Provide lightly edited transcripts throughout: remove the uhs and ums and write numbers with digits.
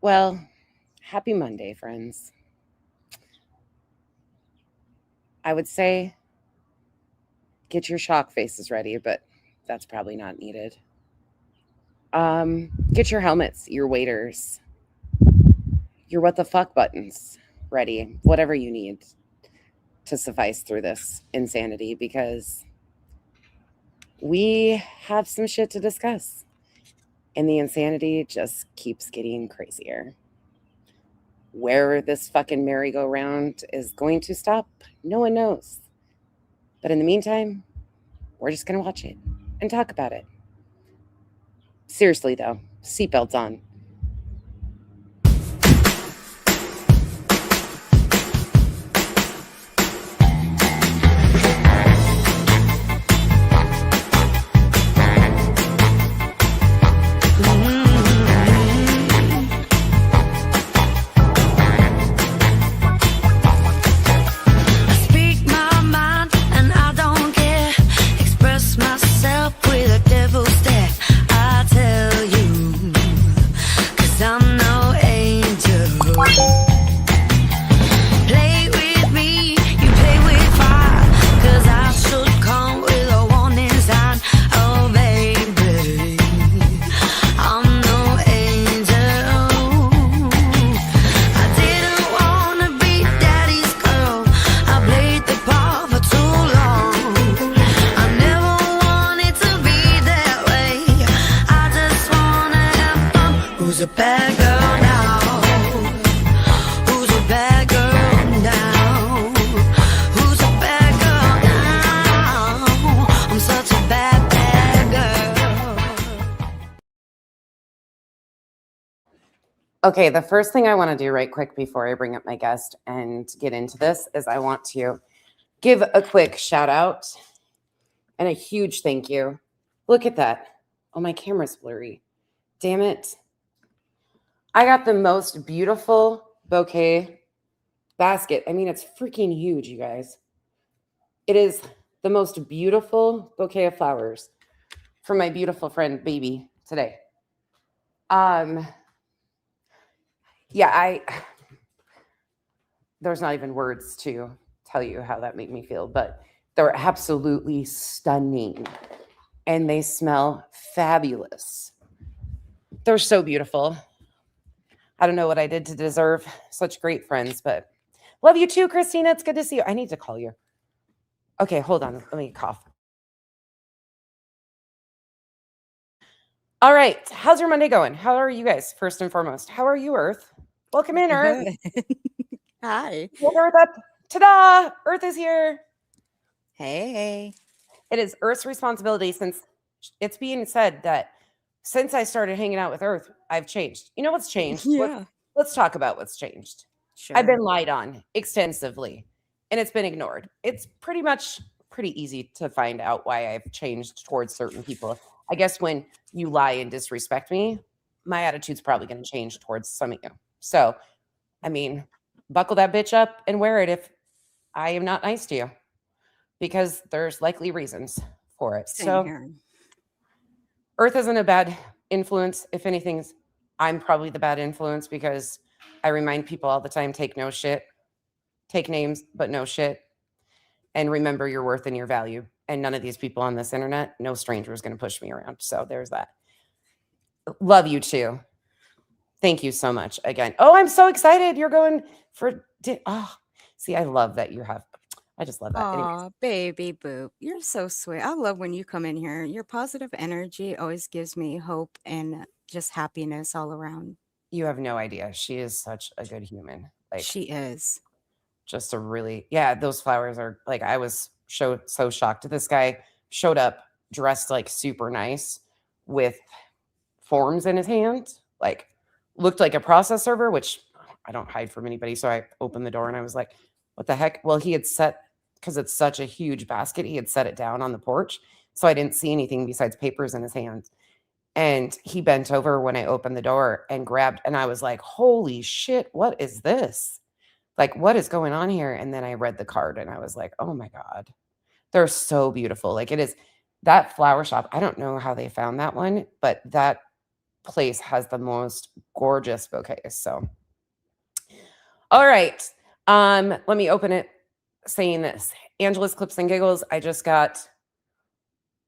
Well, happy Monday, friends. I would say get your shock faces ready, but that's probably not needed. Get your helmets, your waders, your what the fuck buttons ready, whatever you need to suffice through this insanity because we have some shit to discuss. And the insanity just keeps getting crazier. Where this fucking merry-go-round is going to stop, no one knows. But in the meantime, we're just going to watch it and talk about it. Seriously, though, seatbelts on. Okay, the first thing I want to do right quick before I bring up my guest and get into this is I want to give a quick shout out and a huge thank you. Look at that. Oh, my camera's blurry. Damn it. I got the most beautiful bouquet basket. I mean, it's freaking huge, you guys. It is the most beautiful bouquet of flowers from my beautiful friend Baby today. Yeah, there's not even words to tell you how that made me feel, but they're absolutely stunning and they smell fabulous. They're so beautiful. I don't know what I did to deserve such great friends, but love you too, Christina. It's good to see you. I need to call you. Okay, hold on. Let me cough. All right. How's your Monday going? How are you guys, first and foremost? How are you, Earth? Welcome in, Earth. Hi. Hold Earth up. Ta-da! Earth is here. Hey. It is Earth's responsibility, since it's being said that since I started hanging out with Earth, I've changed. You know what's changed? Yeah. Let's talk about what's changed. Sure. I've been lied on extensively, and it's been ignored. It's pretty easy to find out why I've changed towards certain people. I guess when you lie and disrespect me, my attitude's probably going to change towards some of you. So, I mean, buckle that bitch up and wear it if I am not nice to you, because there's likely reasons for it. Same So, here. Earth isn't a bad influence. If anything, I'm probably the bad influence because I remind people all the time, take no shit, take names, but no shit. And remember your worth and your value. And none of these people on this internet, no stranger is going to push me around. So there's that. Love you too. Thank you so much again. Oh, I'm so excited. You're going for, see, I love that you have, I just love that. Aw, baby boop. You're so sweet. I love when you come in here. Your positive energy always gives me hope and just happiness all around. You have no idea. She is such a good human. Like, she is. Just a really, yeah, those flowers are like, I was so shocked. This guy showed up dressed like super nice with forms in his hand, like looked like a process server, which I don't hide from anybody. So I opened the door and I was like, what the heck? Well, he had set, because it's such a huge basket, he had set it down on the porch. So I didn't see anything besides papers in his hands. And he bent over when I opened the door and grabbed, and I was like, holy shit, what is this? Like, what is going on here? And then I read the card and I was like, oh my God, they're so beautiful. Like, it is that flower shop. I don't know how they found that one, but that place has the most gorgeous bouquets. So, all right. Let me open it saying this. Angela's Clips and Giggles, I just got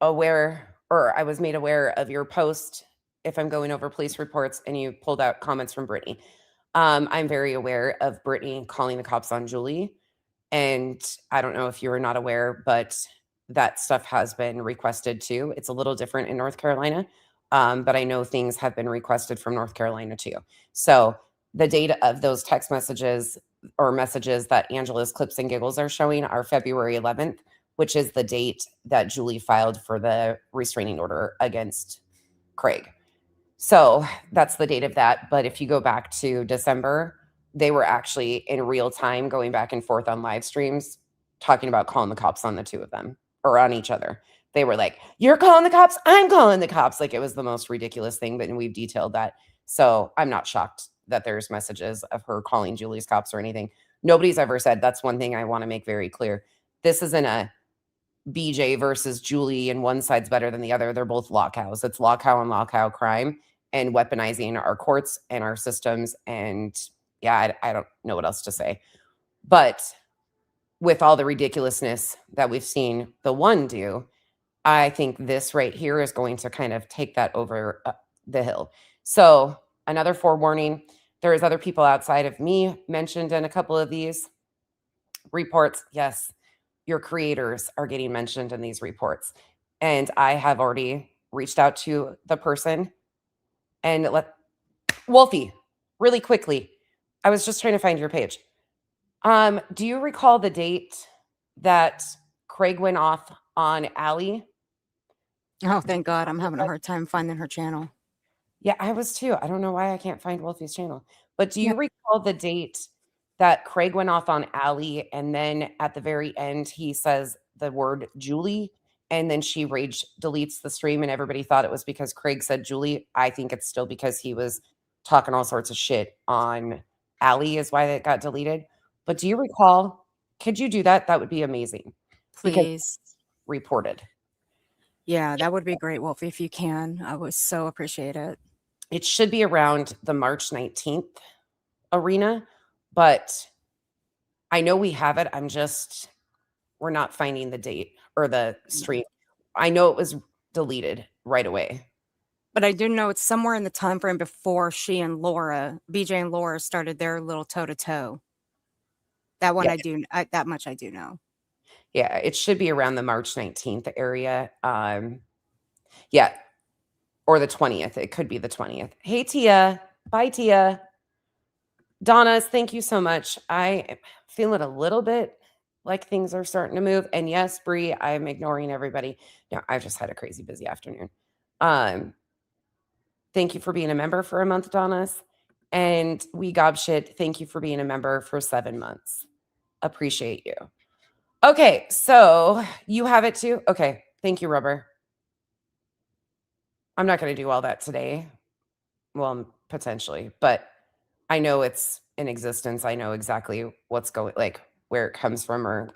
aware, or I was made aware of your post if I'm going over police reports and you pulled out comments from Brittany. I'm very aware of Brittany calling the cops on Julie. And I don't know if you were not aware, but that stuff has been requested too. It's a little different in North Carolina, but I know things have been requested from North Carolina too. So the date of those text messages or messages that Angela's Clips and Giggles are showing are February 11th, which is the date that Julie filed for the restraining order against Craig. So that's the date of that. But if you go back to December, they were actually in real time going back and forth on live streams talking about calling the cops on the two of them or on each other. They were like, "You're calling the cops, I'm calling the cops." Like, it was the most ridiculous thing, but we've detailed that. So I'm not shocked that there's messages of her calling Julie's cops or anything. Nobody's ever said. That's one thing I want to make very clear. This isn't a BJ versus Julie and one side's better than the other. They're both LawCows. It's LawCow and LawCow crime and weaponizing our courts and our systems. And yeah, I don't know what else to say. But with all the ridiculousness that we've seen the one do, I think this right here is going to kind of take that over the hill. So another forewarning, there is other people outside of me mentioned in a couple of these reports. Yes, your creators are getting mentioned in these reports. And I have already reached out to the person and Wolfie, really quickly. I was just trying to find your page. Do you recall the date that Craig went off on Allie? Oh, thank God. I'm having a hard time finding her channel. Yeah, I was too. I don't know why I can't find Wolfie's channel. But do Yeah. you recall the date that Craig went off on Allie and then at the very end he says the word Julie and then she rage deletes the stream and everybody thought it was because Craig said Julie? I think it's still because he was talking all sorts of shit on Allie is why it got deleted. But do you recall? Could you do that? That would be amazing. Because Please. reported. Yeah, that would be great, Wolfie, if you can. I would so appreciate it. It should be around the March 19th arena, but I know we have it. We're not finding the date or the stream. I know it was deleted right away. But I do know it's somewhere in the time frame before she and Laura, BJ and Laura, started their little toe to toe. That one Yeah. that much I do know. Yeah, it should be around the March 19th area. Yeah, or the 20th. It could be the 20th. Hey, Tia. Bye, Tia. Donna, thank you so much. I am feeling a little bit like things are starting to move. And yes, Bree, I'm ignoring everybody. No, I've just had a crazy busy afternoon. Thank you for being a member for a month, Donna's. And we gobshit, thank you for being a member for 7 months. Appreciate you. Okay, so you have it too? Okay, thank you, Rubber. I'm not going to do all that today. Well, potentially, but I know it's in existence. I know exactly what's going, like where it comes from or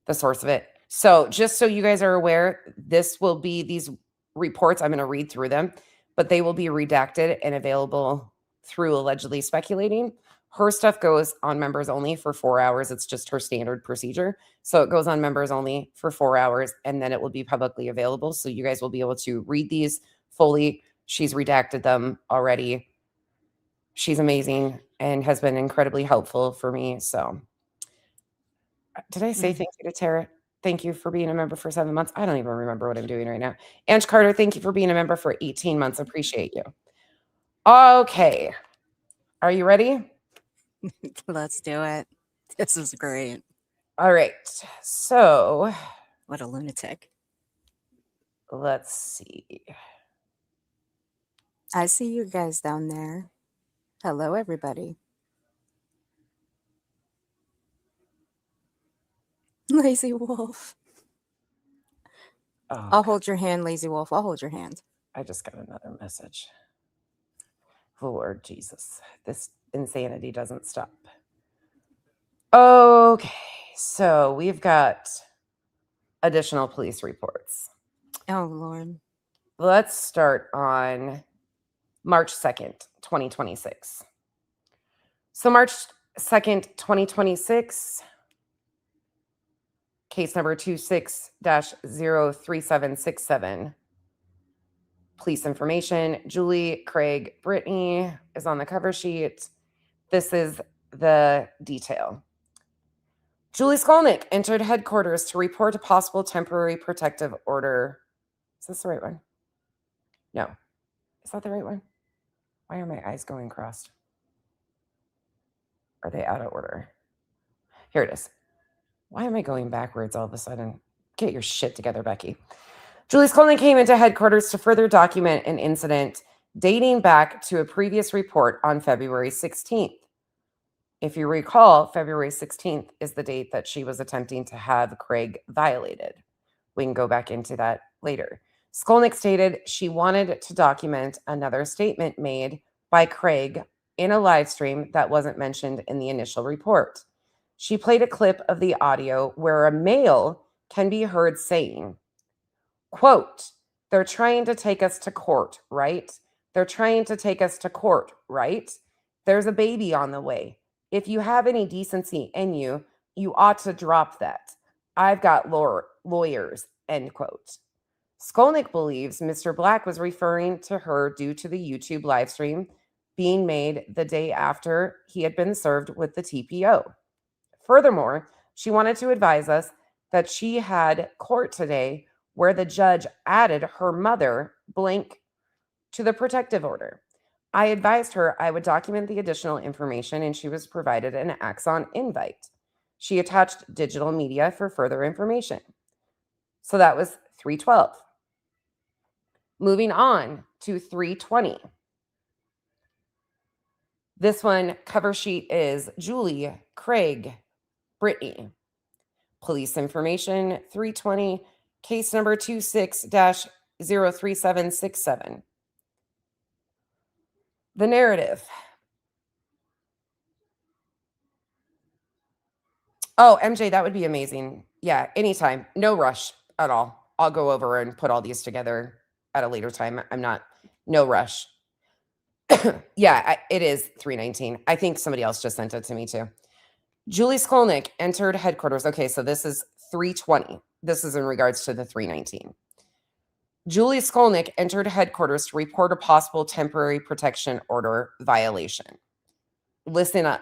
the source of it. So just so you guys are aware, this will be these reports. I'm going to read through them, but they will be redacted and available through allegedly speculating. Her stuff goes on members only for 4 hours. It's just her standard procedure. So it goes on members only for 4 hours and then it will be publicly available. So you guys will be able to read these fully. She's redacted them already. She's amazing and has been incredibly helpful for me. So did I say thank you to Tara? Thank you for being a member for 7 months. I don't even remember what I'm doing right now. Ange Carter, thank you for being a member for 18 months. Appreciate you. Okay. Are you ready? Let's do it. This is great. All right. So What a lunatic. let's see. I see you guys down there. Hello, everybody. Lazy Wolf. Oh, I'll hold your hand, Lazy Wolf. I'll hold your hand. I just got another message. Lord Jesus, this insanity doesn't stop. Okay. So we've got additional police reports. Oh, Lord. Let's start on March 2nd, 2026. So March 2nd, 2026, case number 26-03767. Police information, Julie, Craig, Brittany is on the cover sheet. This is the detail. Julie Skolnick entered headquarters to report a possible temporary protective order. Is this the right one? No. Is that the right one? Why are my eyes going crossed? Are they out of order? Here it is. Why am I going backwards all of a sudden? Get your shit together, Becky. Julie Skolnick came into headquarters to further document an incident dating back to a previous report on February 16th. If you recall, February 16th is the date that she was attempting to have Craig violated. We can go back into that later. Skolnick stated she wanted to document another statement made by Craig in a live stream that wasn't mentioned in the initial report. She played a clip of the audio where a male can be heard saying, quote, "They're trying to take us to court, right? They're trying to take us to court, right? There's a baby on the way. If you have any decency in you, you ought to drop that. I've got lawyers," end quote. Skolnick believes Mr. Black was referring to her due to the YouTube live stream being made the day after he had been served with the TPO. Furthermore, she wanted to advise us that she had court today where the judge added her mother blank to the protective order. I advised her I would document the additional information, and she was provided an Axon invite. She attached digital media for further information. So that was 312. Moving on to 320. This one, cover sheet is Julie, Craig, Brittany. Police information, 320, case number 26-03767. The narrative. Oh, MJ, that would be amazing. Yeah, anytime. No rush at all. I'll go over and put all these together at a later time. No rush. Yeah, it is 319. I think somebody else just sent it to me too. Julie Skolnick entered headquarters. Okay, so this is 320. This is in regards to the 319. Julie Skolnick entered headquarters to report a possible temporary protection order violation. Listen up.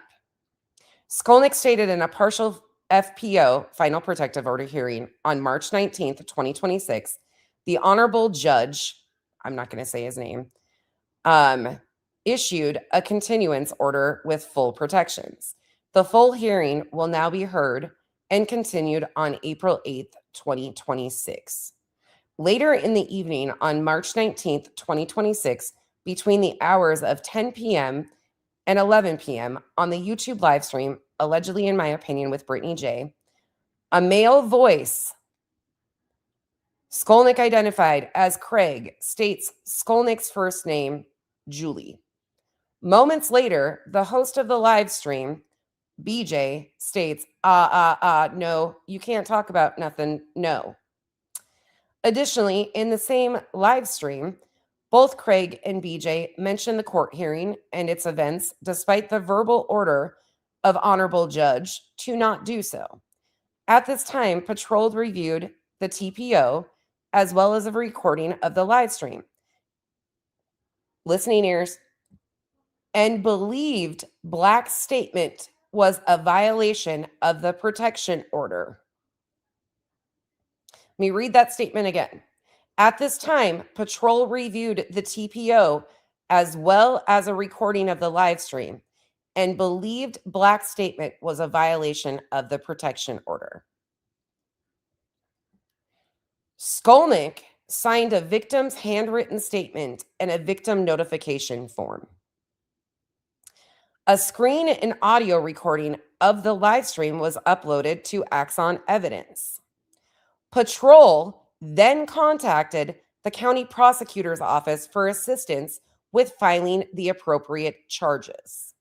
Skolnick stated in a partial FPO, final protective order hearing on March 19th, 2026, the Honorable Judge, I'm not going to say his name, issued a continuance order with full protections. The full hearing will now be heard and continued on April 8th, 2026. Later in the evening on March 19th, 2026, between the hours of 10 p.m. and 11 p.m. on the YouTube live stream, allegedly, in my opinion, with Brittany J., a male voice, Skolnick identified as Craig, states Skolnick's first name, Julie. Moments later, the host of the live stream, BJ, states, no, you can't talk about nothing, no. Additionally, in the same live stream, both Craig and BJ mentioned the court hearing and its events, despite the verbal order of Honorable Judge to not do so. At this time, Patrol reviewed the TPO as well as a recording of the live stream. Listening ears. And believed Black's statement was a violation of the protection order. Let me read that statement again. At this time, Patrol reviewed the TPO as well as a recording of the live stream and believed Black's statement was a violation of the protection order. Skolnick signed a victim's handwritten statement and a victim notification form. A screen and audio recording of the live stream was uploaded to Axon Evidence. Patrol then contacted the county prosecutor's office for assistance with filing the appropriate charges.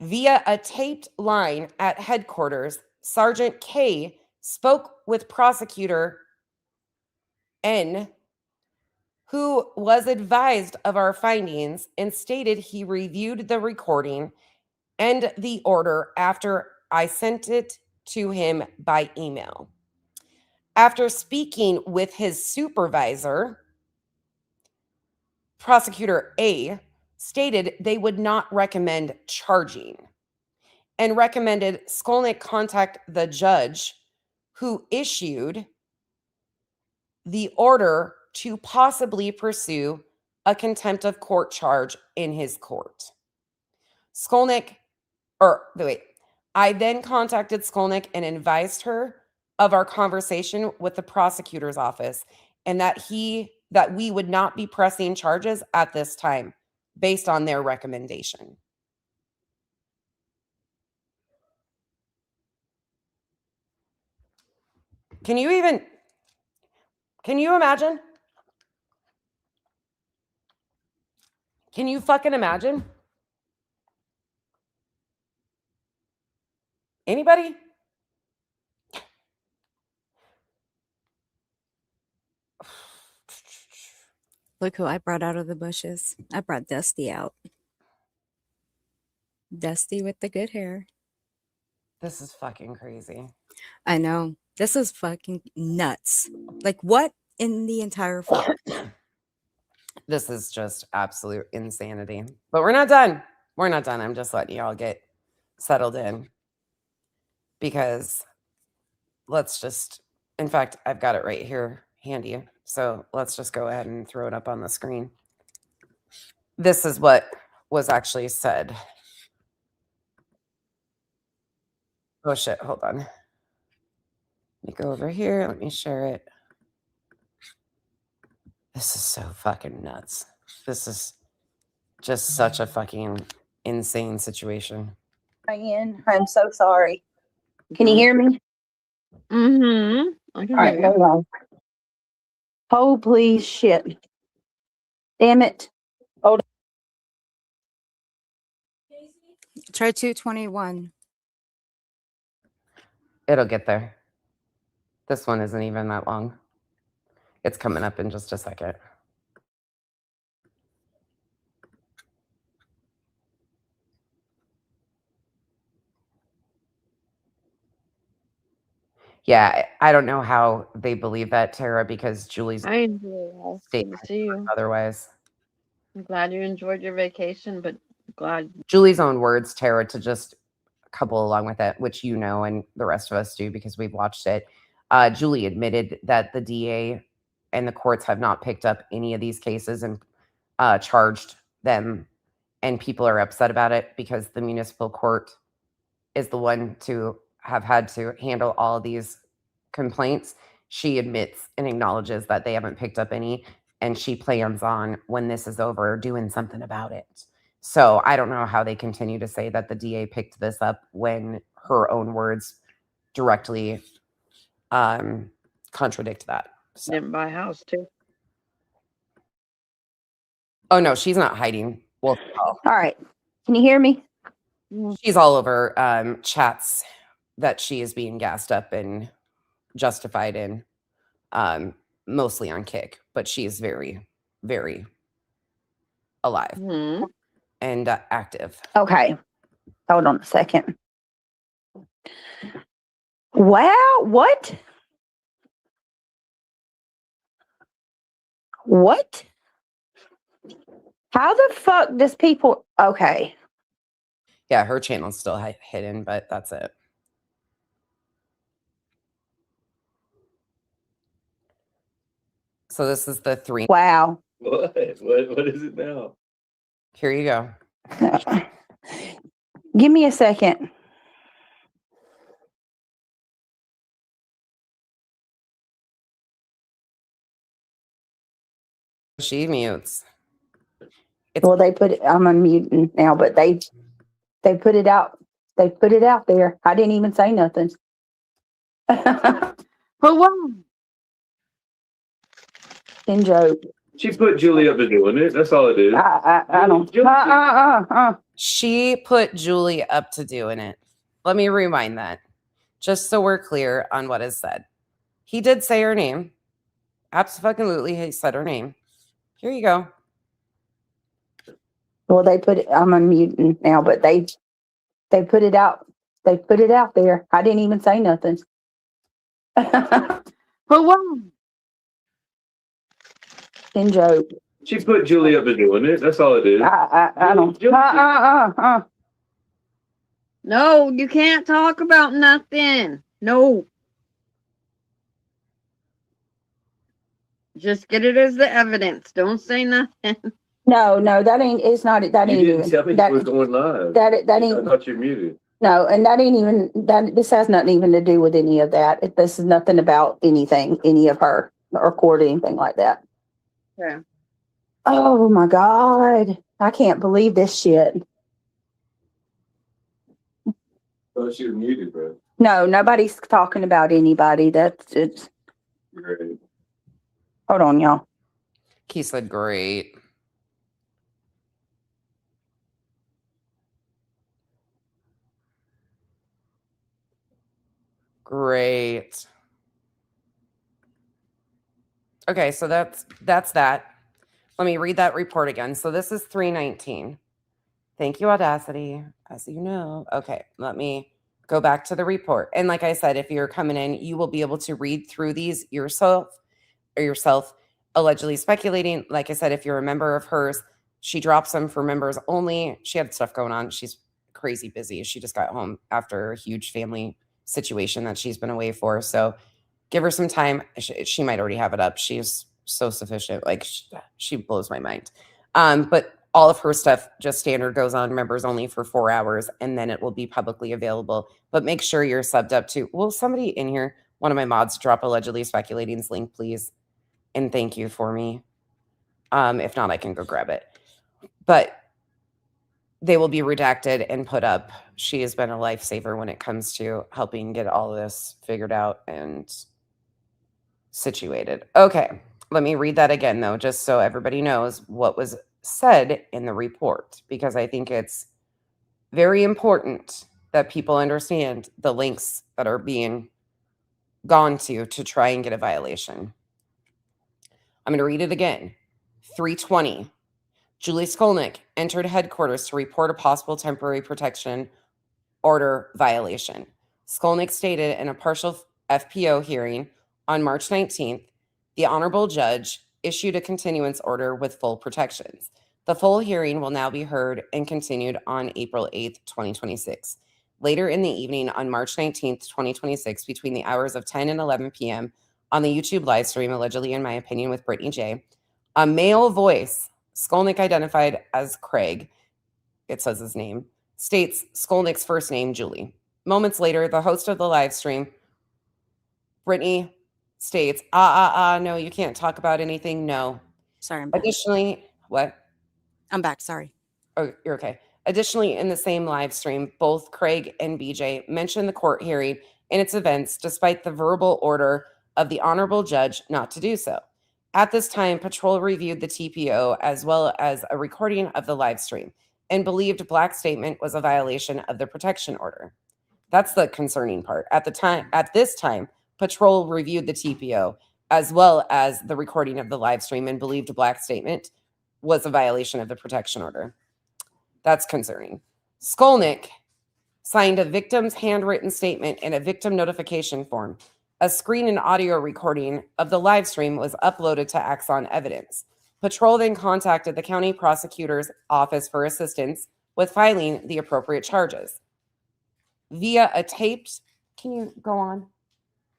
Via a taped line at headquarters, Sergeant K spoke with Prosecutor N, who was advised of our findings and stated he reviewed the recording and the order after I sent it to him by email. After speaking with his supervisor, Prosecutor A stated they would not recommend charging and recommended Skolnick contact the judge who issued the order to possibly pursue a contempt of court charge in his court. I then contacted Skolnick and advised her of our conversation with the prosecutor's office and that we would not be pressing charges at this time based on their recommendation. Can you imagine? Can you fucking imagine? Anybody? Look who I brought out of the bushes. I brought Dusty out. Dusty with the good hair. This is fucking crazy. I know. This is fucking nuts. Like, what in the entire fuck? This is just absolute insanity. But we're not done. We're not done. I'm just letting y'all get settled in. Because in fact, I've got it right here handy. So let's just go ahead and throw it up on the screen. This is what was actually said. Oh shit, hold on. Let me go over here. Let me share it. This is so fucking nuts. This is just such a fucking insane situation. I'm so sorry. Can you hear me? Mm-hmm. All right, hold on. Oh, please, shit. Damn it. Try 221. It'll get there. This one isn't even that long. It's coming up in just a second. Yeah, I don't know how they believe that, Tara, because Julie's I enjoy it. Good to see you. otherwise. I'm glad you enjoyed your vacation, but glad Julie's own words, Tara, to just couple along with it, which you know and the rest of us do because we've watched it. Julie admitted that the DA and the courts have not picked up any of these cases and charged them, and people are upset about it because the municipal court is the one to have had to handle all of these complaints. She admits and acknowledges that they haven't picked up any, and she plans on, when this is over, doing something about it. So I don't know how they continue to say that the DA picked this up when her own words directly contradict that. So. didn't buy a house too. Oh no, she's not hiding. Well, All right. Can you hear me? she's all over chats that she is being gassed up and justified in, mostly on Kick, but she is very, very alive Mm-hmm. and active. Okay. Hold on a second. Wow. What? What? How the fuck does people... Okay. Yeah, her channel's still hidden, but that's it. So this is the 3. Wow. What is it now? Here you go. Give me a second. She mutes. Well, they put it... I'm unmuting now, but they put it out. They put it out there. I didn't even say nothing. But what? In joke. She put Julie up to doing it. That's all it is. I don't... She put Julie up to doing it. Let me rewind that, just so we're clear on what is said. He did say her name. Absolutely, he said her name. Here you go. Well, they put it, I'm unmuting now, but they put it out. They put it out there. I didn't even say nothing. But what? In joke. She put Julie up to doing it. That's all it is. I don't. No, you can't talk about nothing. No. Just get it as the evidence. Don't say nothing. No, that ain't. It's not. That You ain't didn't even. tell me That you were going live. that I ain't. thought you're muted. No, and that ain't even. That this has nothing even to do with any of that. This is nothing about anything, any of her or court, anything like that. Yeah. Oh my God, I can't believe this shit. Oh, she was muted, bro. No, nobody's talking about anybody. That's it's. Great. Hold on, y'all. He said, great. Great. Okay, so that's that. Let me read that report again. So this is 319. Thank you, Audacity. As you know. Okay, let me go back to the report. And like I said, if you're coming in, you will be able to read through these yourself, allegedly speculating. Like I said, if you're a member of hers, she drops them for members only. She had stuff going on. She's crazy busy. She just got home after a huge family situation that she's been away for. So give her some time. She might already have it up. She's so sufficient. Like she blows my mind. But all of her stuff just standard goes on members only for 4 hours, and then it will be publicly available. But make sure you're subbed up to. Will somebody in here, one of my mods, drop allegedly speculating's link, please? And thank you for me. If not, I can go grab it. But they will be redacted and put up. She has been a lifesaver when it comes to helping get all this figured out and situated. Okay, let me read that again, though, just so everybody knows what was said in the report, because I think it's very important that people understand the links that are being gone to try and get a violation. I'm going to read it again. 320. Julie Skolnick entered headquarters to report a possible temporary protection order violation. Skolnick stated in a partial FPO hearing on March 19th, the Honorable Judge issued a continuance order with full protections. The full hearing will now be heard and continued on April 8th, 2026. Later in the evening on March 19th, 2026, between the hours of 10 and 11 p.m. on the YouTube live stream, allegedly in my opinion, with Brittany J., a male voice, Skolnick identified as Craig, it says his name, states Skolnick's first name, Julie. Moments later, the host of the live stream, Brittany, states, no, you can't talk about anything, no. Sorry, I'm back. Additionally, what? I'm back. Sorry. Oh, you're okay. Additionally, in the same live stream, both Craig and BJ mentioned the court hearing and its events, despite the verbal order of the Honorable Judge not to do so. At this time, Patrol reviewed the TPO as well as a recording of the live stream and believed Black's statement was a violation of the protection order. That's the concerning part. At this time, Patrol reviewed the TPO as well as the recording of the live stream and believed Black's statement was a violation of the protection order. That's concerning. Skolnick signed a victim's handwritten statement and a victim notification form. A screen and audio recording of the live stream was uploaded to Axon Evidence. Patrol then contacted the county prosecutor's office for assistance with filing the appropriate charges. Via a taped, can you go on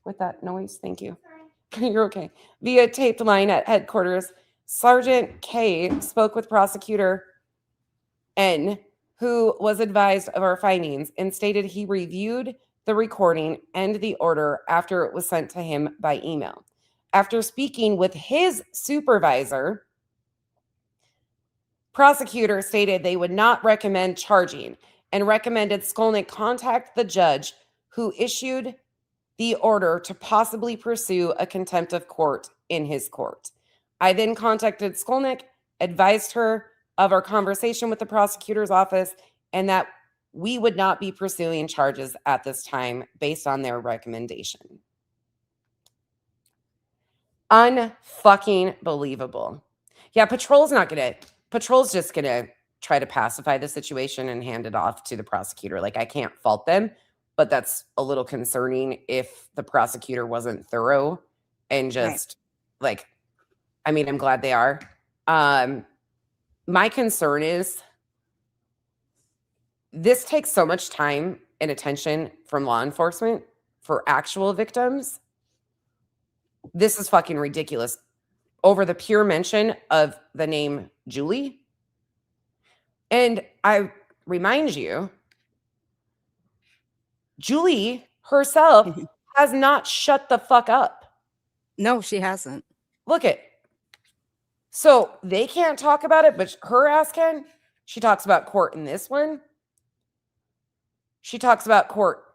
with that noise? Thank you. You're okay. Via taped line at headquarters, Sergeant K spoke with Prosecutor N, who was advised of our findings and stated he reviewed the recording and the order after it was sent to him by email. After speaking with his supervisor, prosecutor stated they would not recommend charging and recommended Skolnick contact the judge who issued the order to possibly pursue a contempt of court in his court. I then contacted Skolnick, advised her of our conversation with the prosecutor's office, and that we would not be pursuing charges at this time based on their recommendation. Unfucking believable. Yeah, Patrol's just gonna try to pacify the situation and hand it off to the prosecutor. Like, I can't fault them, but that's a little concerning if the prosecutor wasn't thorough and just like, I mean, I'm glad they are. My concern is this takes so much time and attention from law enforcement for actual victims. This is fucking ridiculous. Over the pure mention of the name Julie. And I remind you, Julie herself has not shut the fuck up. No, she hasn't. Look it. So they can't talk about it, but her ass can. She talks about court in this one. She talks about court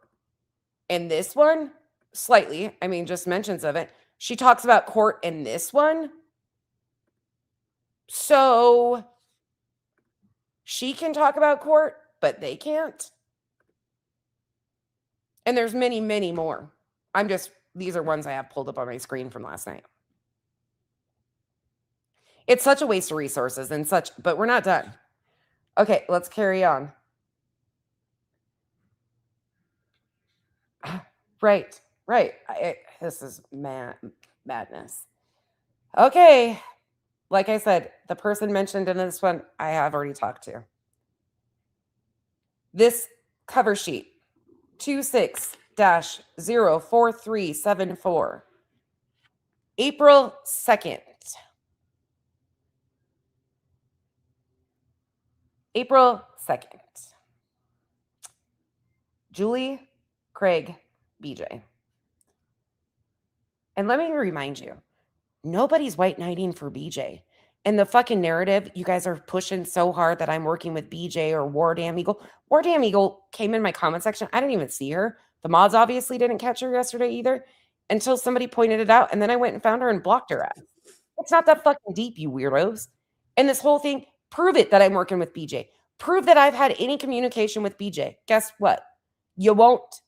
in this one slightly. I mean, just mentions of it. She talks about court in this one. So she can talk about court, but they can't. And there's many, many more. These are ones I have pulled up on my screen from last night. It's such a waste of resources but we're not done. Okay, let's carry on. Right. This is madness. Okay. Like I said, the person mentioned in this one, I have already talked to. This cover sheet, 26-04374, April 2nd. April 2nd. Julie, Craig, BJ. And let me remind you, nobody's white knighting for BJ. And the fucking narrative, you guys are pushing so hard that I'm working with BJ or War Damn Eagle. War Damn Eagle came in my comment section. I didn't even see her. The mods obviously didn't catch her yesterday either until somebody pointed it out. And then I went and found her and blocked her ass. It's not that fucking deep, you weirdos. And this whole thing, prove it that I'm working with BJ. Prove that I've had any communication with BJ. Guess what? You won't.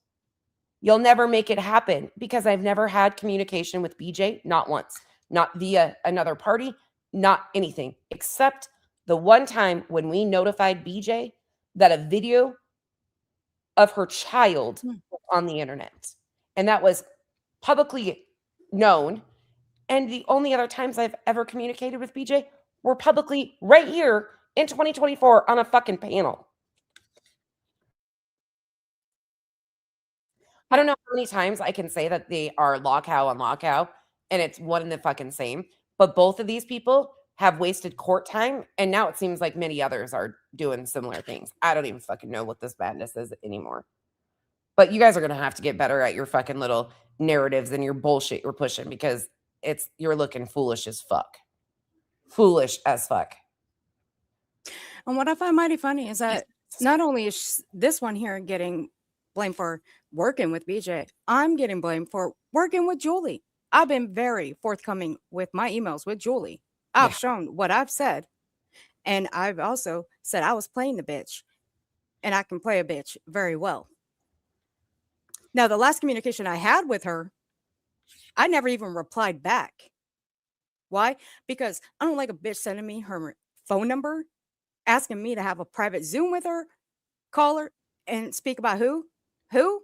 You'll never make it happen because I've never had communication with BJ, not once, not via another party, not anything, except the one time when we notified BJ that a video of her child was on the internet. And that was publicly known. And the only other times I've ever communicated with BJ were publicly right here in 2024 on a fucking panel. I don't know how many times I can say that they are LawCow and LawCow, and it's one and the fucking same. But both of these people have wasted court time, and now it seems like many others are doing similar things. I don't even fucking know what this madness is anymore. But you guys are going to have to get better at your fucking little narratives and your bullshit you're pushing because you're looking foolish as fuck. Foolish as fuck. And what I find mighty funny is that not only is this one here getting blamed for working with BJ, I'm getting blamed for working with Julie. I've been very forthcoming with my emails with Julie. I've shown what I've said. And I've also said I was playing the bitch. And I can play a bitch very well. Now, the last communication I had with her, I never even replied back. Why? Because I don't like a bitch sending me her phone number, asking me to have a private Zoom with her, call her, and speak about who? Who?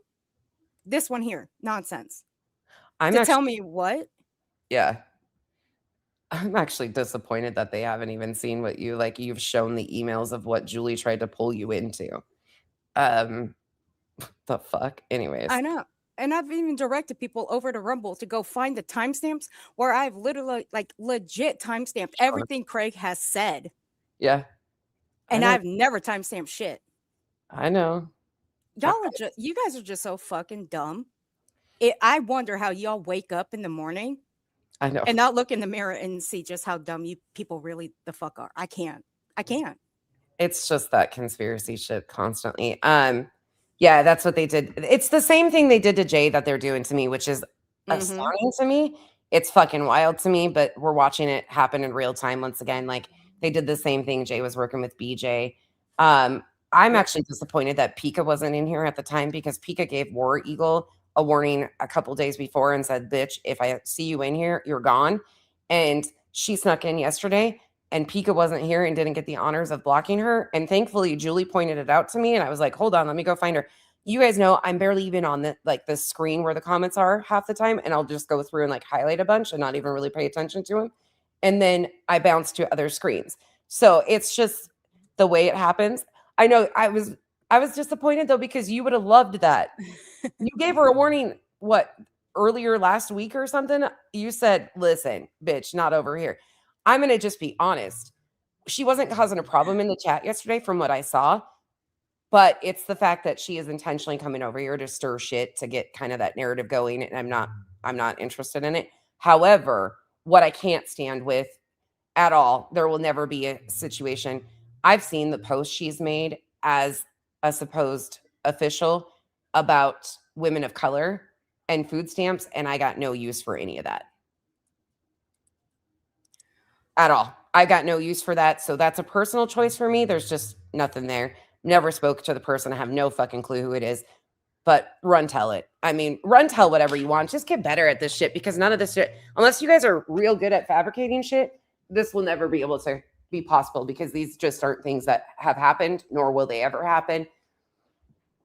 This one here. Nonsense. Tell me what? Yeah. I'm actually disappointed that they haven't even seen what you've shown the emails of what Julie tried to pull you into. The fuck? Anyways. I know. And I've even directed people over to Rumble to go find the timestamps where I've literally, legit timestamped everything Craig has said. Yeah. And I've never timestamped shit. I know. You guys are just so fucking dumb. I wonder how y'all wake up in the morning. I know. And not look in the mirror and see just how dumb you people really the fuck are. I can't. It's just that conspiracy shit constantly. Yeah, that's what they did. It's the same thing they did to Jay that they're doing to me, which is astounding to me. It's fucking wild to me, but we're watching it happen in real time once again. Like they did the same thing. Jay was working with BJ. I'm actually disappointed that Pika wasn't in here at the time because Pika gave War Eagle a warning a couple days before and said, bitch, if I see you in here, you're gone. And she snuck in yesterday and Pika wasn't here and didn't get the honors of blocking her. And thankfully, Julie pointed it out to me, and I was like, hold on, let me go find her. You guys know I'm barely even on the screen where the comments are half the time, and I'll just go through and like highlight a bunch and not even really pay attention to them. And then I bounce to other screens. So it's just the way it happens. I know I was disappointed though, because you would have loved that. You gave her a warning, what, earlier last week or something? You said, listen, bitch, not over here. I'm going to just be honest. She wasn't causing a problem in the chat yesterday from what I saw, but it's the fact that she is intentionally coming over here to stir shit to get kind of that narrative going. And I'm not interested in it. However, what I can't stand with at all, there will never be a situation. I've seen the post she's made as a supposed official about women of color and food stamps, and I got no use for any of that at all. I got no use for that. So that's a personal choice for me. There's just nothing there. Never spoke to the person. I have no fucking clue who it is, but run tell it. I mean, run tell whatever you want. Just get better at this shit, because none of this shit, unless you guys are real good at fabricating shit, this will never be able to be possible, because these just aren't things that have happened, nor will they ever happen.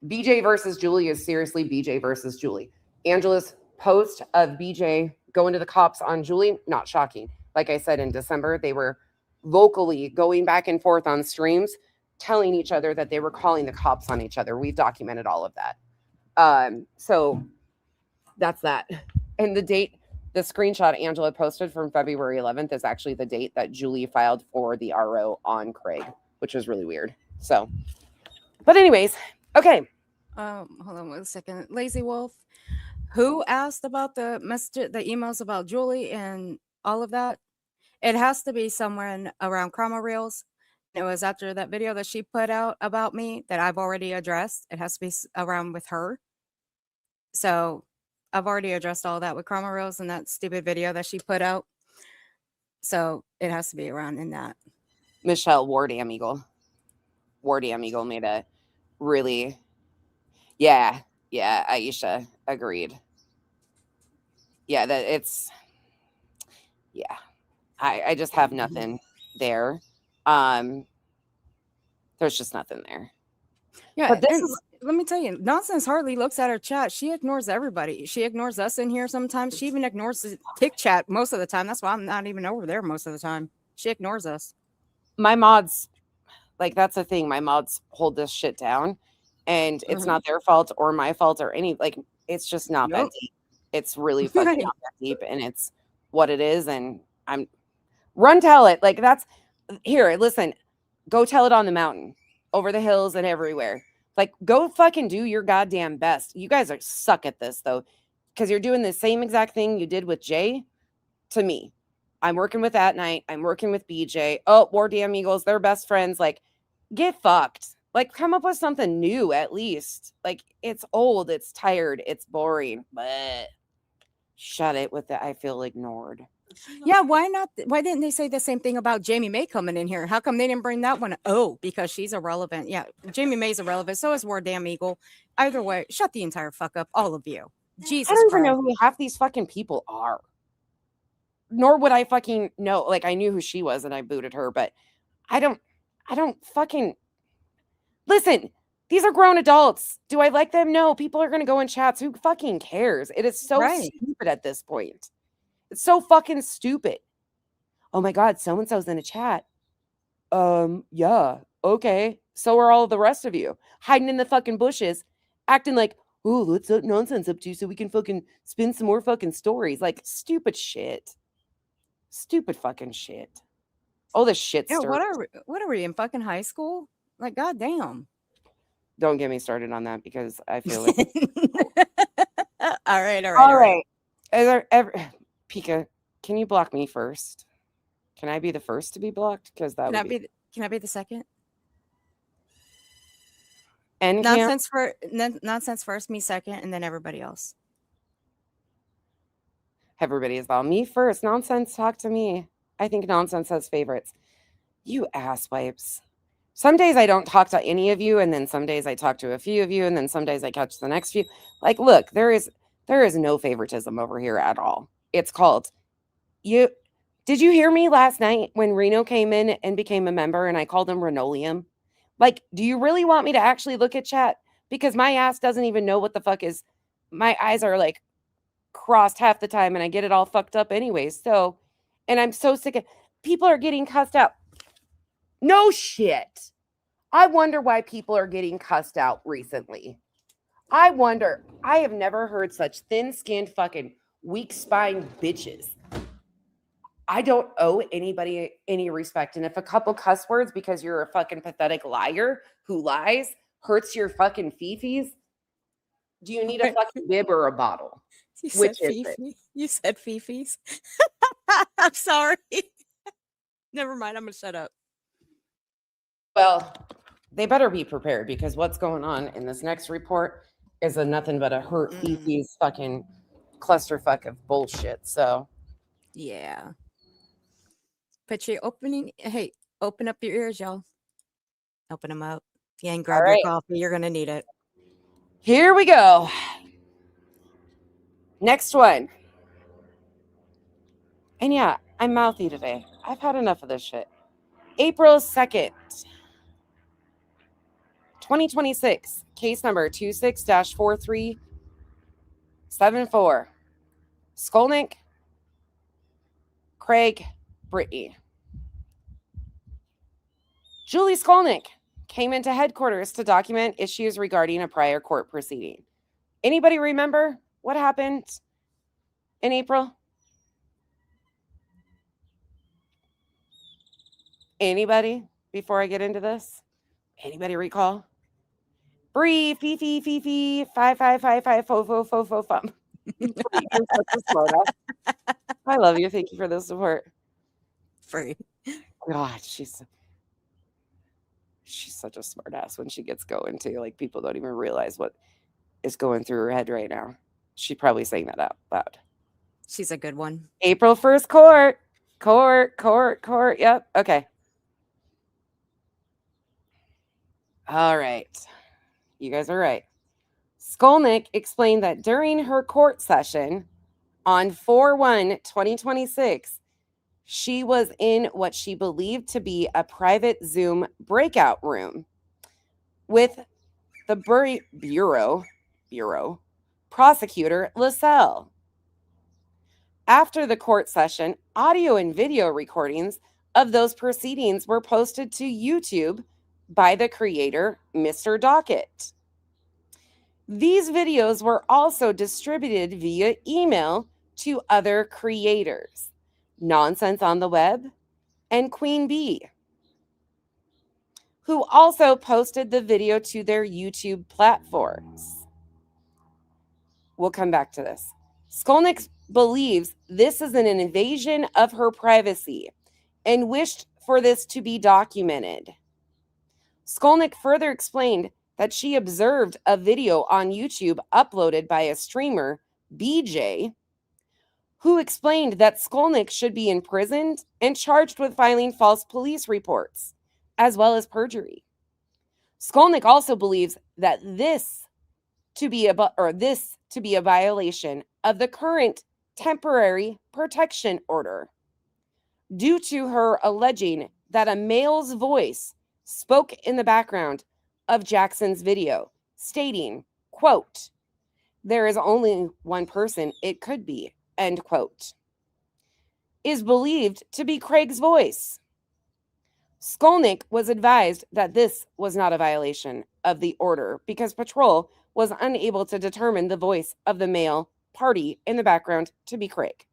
BJ versus Julie is seriously BJ versus Julie. Angela's post of BJ going to the cops on Julie, not shocking. Like I said, in December, they were vocally going back and forth on streams, telling each other that they were calling the cops on each other. We've documented all of that. So that's that. And the date, the screenshot Angela posted from February 11th is actually the date that Julie filed for the RO on Craig, which was really weird. So, but anyways, okay. Hold on 1 second. Lazy Wolf, who asked about the message, the emails about Julie and all of that? It has to be somewhere around Chroma Reels. It was after that video that she put out about me that I've already addressed. It has to be around with her. So I've already addressed all that with Chroma Reels and that stupid video that she put out. So it has to be around in that. Michelle Wardam Eagle made a really, yeah, Aisha agreed. Yeah, that it's, yeah, I just have nothing there. There's just nothing there. Yeah, but this is, let me tell you, Nonsense hardly looks at her chat. She ignores everybody. She ignores us in here sometimes. She even ignores the Tick chat most of the time. That's why I'm not even over there most of the time. She ignores us. My mods, like, that's the thing. My mods hold this shit down, and it's not their fault or my fault or any, like, it's just not that deep. It's really fucking not that deep, and it's what it is. And I'm run tell it. Like, that's here. Listen, go tell it on the mountain, over the hills, and everywhere. Like, go fucking do your goddamn best. You guys are suck at this though, because you're doing the same exact thing you did with Jay to me. I'm working with At Night. I'm working with BJ. Oh, War Damn Eagles, they're best friends. Like, get fucked. Like, come up with something new at least. Like, it's old, it's tired, it's boring. But shut it with the I feel ignored. Yeah, why not? Why didn't they say the same thing about Jamie May coming in here? How come they didn't bring that one? Oh, because she's irrelevant. Yeah, Jamie May's irrelevant. So is War Damn Eagle. Either way, shut the entire fuck up, all of you. Jesus I don't Christ. even know who half these fucking people are. Nor would I fucking know. Like, I knew who she was and I booted her, but I don't fucking listen. These are grown adults. Do I like them? No. People are gonna go in chats. Who fucking cares? It is so stupid at this point. It's so fucking stupid. Oh my God, so-and-so's in a chat. Yeah, okay. So are all the rest of you. Hiding in the fucking bushes, acting like, oh, what's that nonsense up to so we can fucking spin some more fucking stories. Like, stupid shit. Stupid fucking shit. Oh, the shit Yeah, stir. what are we in fucking high school? Like, goddamn. Don't get me started on that, because I feel like all right. Is there ever Pika, can you block me first? Can I be the first to be blocked? Because that would be. Can I be the second? And nonsense first, me second, and then everybody else. Everybody is about me first. Nonsense, talk to me. I think Nonsense has favorites. You asswipes. Some days I don't talk to any of you, and then some days I talk to a few of you, and then some days I catch the next few. Like, look, there is no favoritism over here at all. It's called you Did you hear me last night when Reno came in and became a member and I called him Renoleum? Like, do you really want me to actually look at chat? Because my ass doesn't even know what the fuck is. My eyes are like crossed half the time and I get it all fucked up anyways. So, and I'm so sick of people are getting cussed out. No shit. I wonder why people are getting cussed out recently. I wonder. I have never heard such thin-skinned fucking weak-spined bitches. I don't owe anybody any respect. And if a couple cuss words because you're a fucking pathetic liar who lies hurts your fucking FeFes, do you need a fucking bib or a bottle? You Which said is it? FeFes. You said FeFes. I'm sorry. Never mind. I'm gonna shut up. Well, they better be prepared because what's going on in this next report is a nothing but a hurt FeFes fucking clusterfuck of bullshit. So Yeah. But you're opening. Hey, open up your ears, y'all. Open them up. Yeah, and grab All your right. coffee. You're gonna need it. Here we go. Next one. And yeah, I'm mouthy today. I've had enough of this shit. April 2nd, 2026, case number 26-4374. Skolnick, Craig, Brittany. Julie Skolnick came into headquarters to document issues regarding a prior court proceeding. Anybody remember what happened in April? Anybody before I get into this? Anybody recall? Bree, Fifi, 5555, fo. You're such a smart ass. I love you. Thank you for the support. Free. God, she's such a smart ass when she gets going too. Like people don't even realize what is going through her head right now. She's probably saying that out loud. She's a good one. April 1st, court. Yep. Okay. All right. You guys are right. Skolnick explained that during her court session on 4/1/2026, she was in what she believed to be a private Zoom breakout room with the Bureau prosecutor LaSalle. After the court session, audio and video recordings of those proceedings were posted to YouTube by the creator, Mr. Dockett. These videos were also distributed via email to other creators, Nonsense on the Web and Queen Bee, who also posted the video to their YouTube platforms. We'll come back to this. Skolnick believes this is an invasion of her privacy and wished for this to be documented. Skolnick further explained that she observed a video on YouTube uploaded by a streamer, BJ, who explained that Skolnick should be imprisoned and charged with filing false police reports, as well as perjury. Skolnick also believes that this to be a violation of the current temporary protection order due to her alleging that a male's voice spoke in the background of Jackson's video, stating, quote, "There is only one person it could be," end quote, is believed to be Craig's voice. Skolnick was advised that this was not a violation of the order because patrol was unable to determine the voice of the male party in the background to be Craig.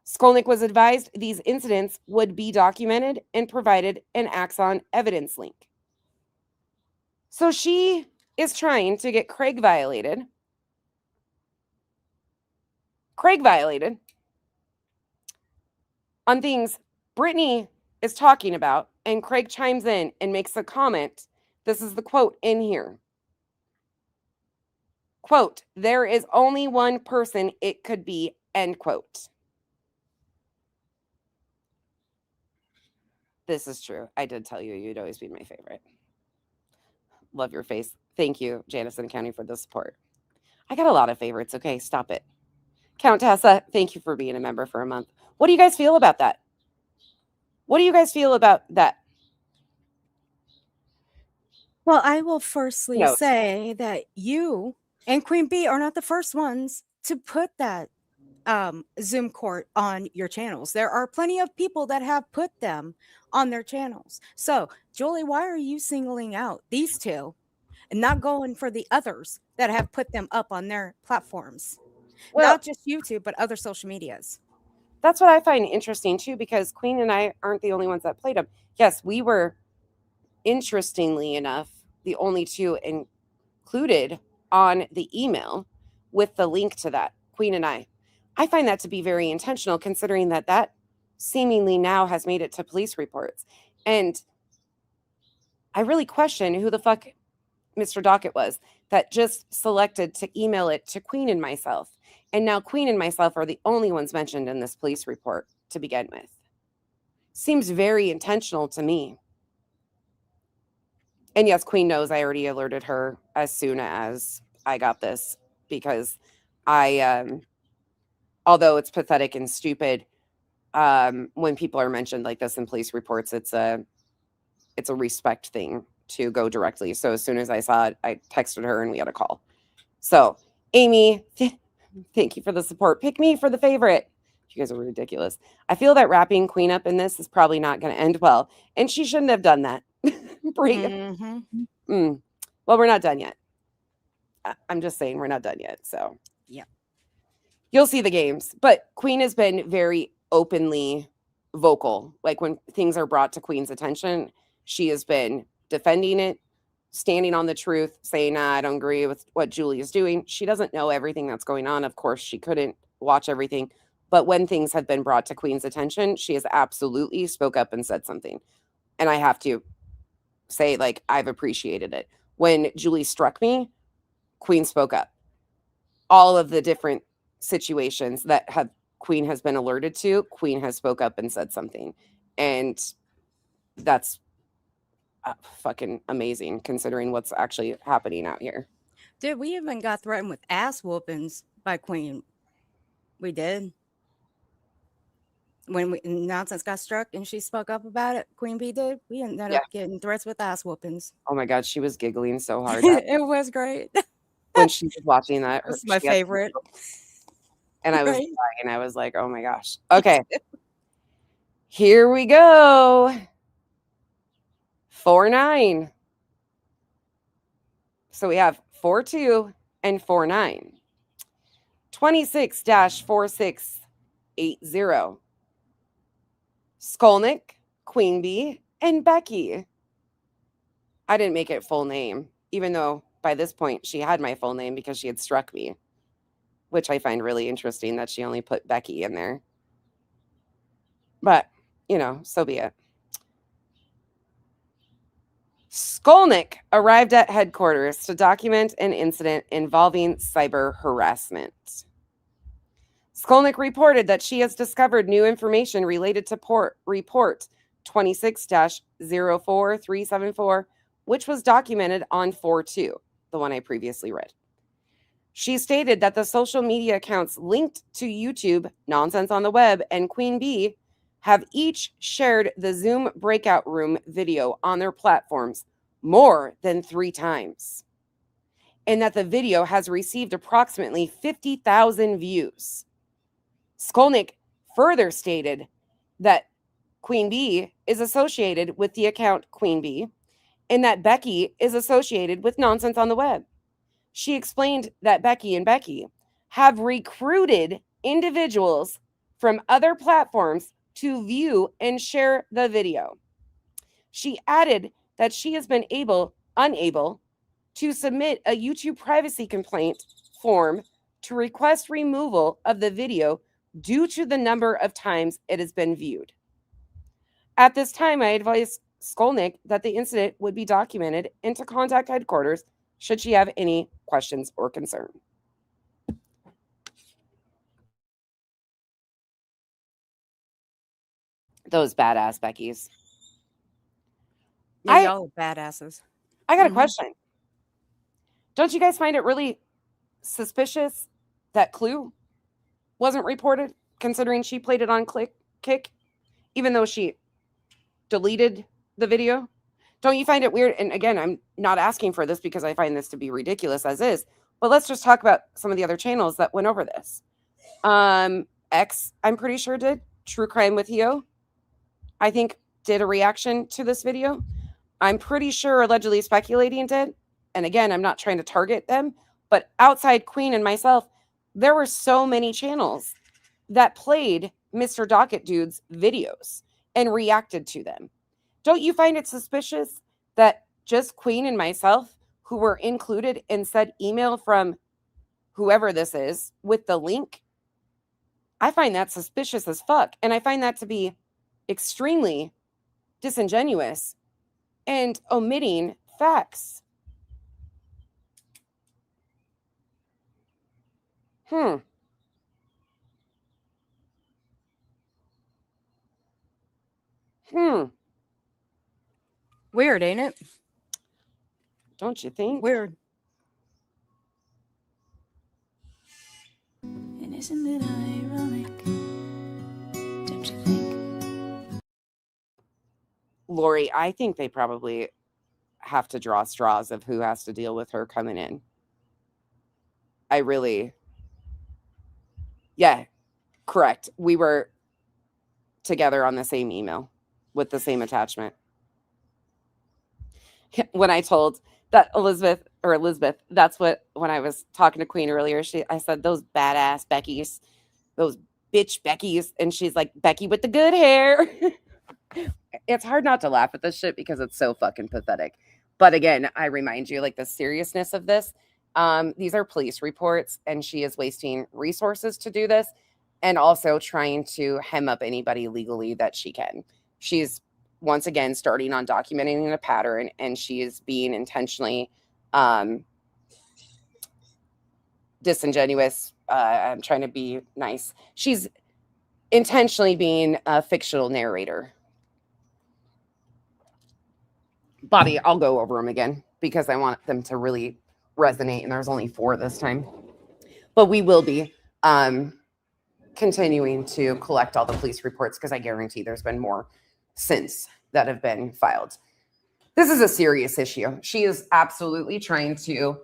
Skolnick was advised these incidents would be documented and provided an Axon evidence link. So she is trying to get Craig violated. On things Brittany is talking about, and Craig chimes in and makes a comment. This is the quote in here. Quote, "There is only one person it could be," end quote. This is true. I did tell you you'd always be my favorite. Love your face. Thank you, Janison County, for the support. I got a lot of favorites. Okay, stop it. Countessa, thank you for being a member for a month. What do you guys feel about that? What do you guys feel about that? Well, I will firstly No. say that you and Queen Bee are not the first ones to put that Zoom court on your channels. There are plenty of people that have put them on their channels. So, Julie, why are you singling out these two and not going for the others that have put them up on their platforms? Well, Not just YouTube, but other social medias. that's what I find interesting too, because Queen and I aren't the only ones that played them. Yes, we were, interestingly enough, the only two included on the email with the link to that. Queen and I find that to be very intentional, considering that seemingly now has made it to police reports. And I really question who the fuck Mr. Dockett was that just selected to email it to Queen and myself. And now Queen and myself are the only ones mentioned in this police report to begin with. Seems very intentional to me. And yes, Queen knows I already alerted her as soon as I got this, because although it's pathetic and stupid, when people are mentioned like this in police reports, it's a respect thing to go directly. So as soon as I saw it, I texted her and we had a call. So Amy, thank you for the support. Pick me for the favorite. You guys are ridiculous. I feel that wrapping Queen up in this is probably not going to end well, and she shouldn't have done that. Well, we're not done yet. I'm just saying we're not done yet. So yeah, you'll see the games. But Queen has been very openly vocal. Like when things are brought to Queen's attention, she has been defending it, standing on the truth, saying, nah, I don't agree with what Julie is doing. She doesn't know everything that's going on. Of course, she couldn't watch everything. But when things have been brought to Queen's attention, she has absolutely spoke up and said something. And I have to say, like, I've appreciated it. When Julie struck me, Queen spoke up. All of the different situations that Queen has been alerted to, Queen has spoke up and said something. And that's fucking amazing, considering what's actually happening out here. Dude, we even got threatened with ass whoopings by Queen. We did. When nonsense got struck and she spoke up about it, Queen Bee did. We ended up getting threats with ass whoopings. Oh my God, she was giggling so hard. It was great. When she was watching that. That's my favorite. And I was crying, and I was like, oh my gosh. Okay. Here we go. 4-9. So we have 4-2 and 4-9. 26-4680. Skolnick, Queen Bee, and Becky. I didn't make it full name, even though by this point she had my full name because she had struck me, which I find really interesting that she only put Becky in there. But, you know, so be it. Skolnick arrived at headquarters to document an incident involving cyber harassment. Skolnick reported that she has discovered new information related to report 26-04374, which was documented on 4/2, the one I previously read. She stated that the social media accounts linked to YouTube, Nonsense on the Web, and Queen Bee have each shared the Zoom breakout room video on their platforms more than 3 times, and that the video has received approximately 50,000 views. Skolnick further stated that Queen Bee is associated with the account Queen Bee, and that Becky is associated with Nonsense on the Web. She explained that Becky and Becky have recruited individuals from other platforms to view and share the video. She added that she has been unable to submit a YouTube privacy complaint form to request removal of the video due to the number of times it has been viewed. At this time, I advised Skolnick that the incident would be documented and to contact headquarters should she have any questions or concern. Those badass Beckys. Yeah, y'all are badasses. I got a question. Don't you guys find it really suspicious that Clue wasn't reported? considering she played it on Kick, even though she deleted the video? Don't you find it weird? And again, I'm not asking for this because I find this to be ridiculous as is, but let's just talk about some of the other channels that went over this. X, I'm pretty sure did. True Crime with Hio, I think, did a reaction to this video. I'm pretty sure Allegedly Speculating did. And again, I'm not trying to target them, but outside Queen and myself, there were so many channels that played Mr. Docket Dude's videos and reacted to them. Don't you find it suspicious that just Queen and myself, who were included in said email from whoever this is with the link, I find that suspicious as fuck. And I find that to be extremely disingenuous and omitting facts. Weird, ain't it? Don't you think? Weird. And isn't it ironic? Don't you think? Lori, I think they probably have to draw straws of who has to deal with her coming in. Yeah, correct. We were together on the same email with the same attachment. When I told that Elizabeth, that's what, when I was talking to Queen earlier, I said, those badass Beckys, those bitch Beckys. And she's like, Becky with the good hair. It's hard not to laugh at this shit because it's so fucking pathetic. But again, I remind you, like, the seriousness of this. These are police reports, and she is wasting resources to do this and also trying to hem up anybody legally that she can. She's once again starting on documenting a pattern, and she is being intentionally disingenuous. I'm trying to be nice. She's intentionally being a fictional narrator. Bobby, I'll go over them again because I want them to really resonate, and there's only 4 this time. But we will be continuing to collect all the police reports because I guarantee there's been more since that have been filed. This is a serious issue. She is absolutely trying to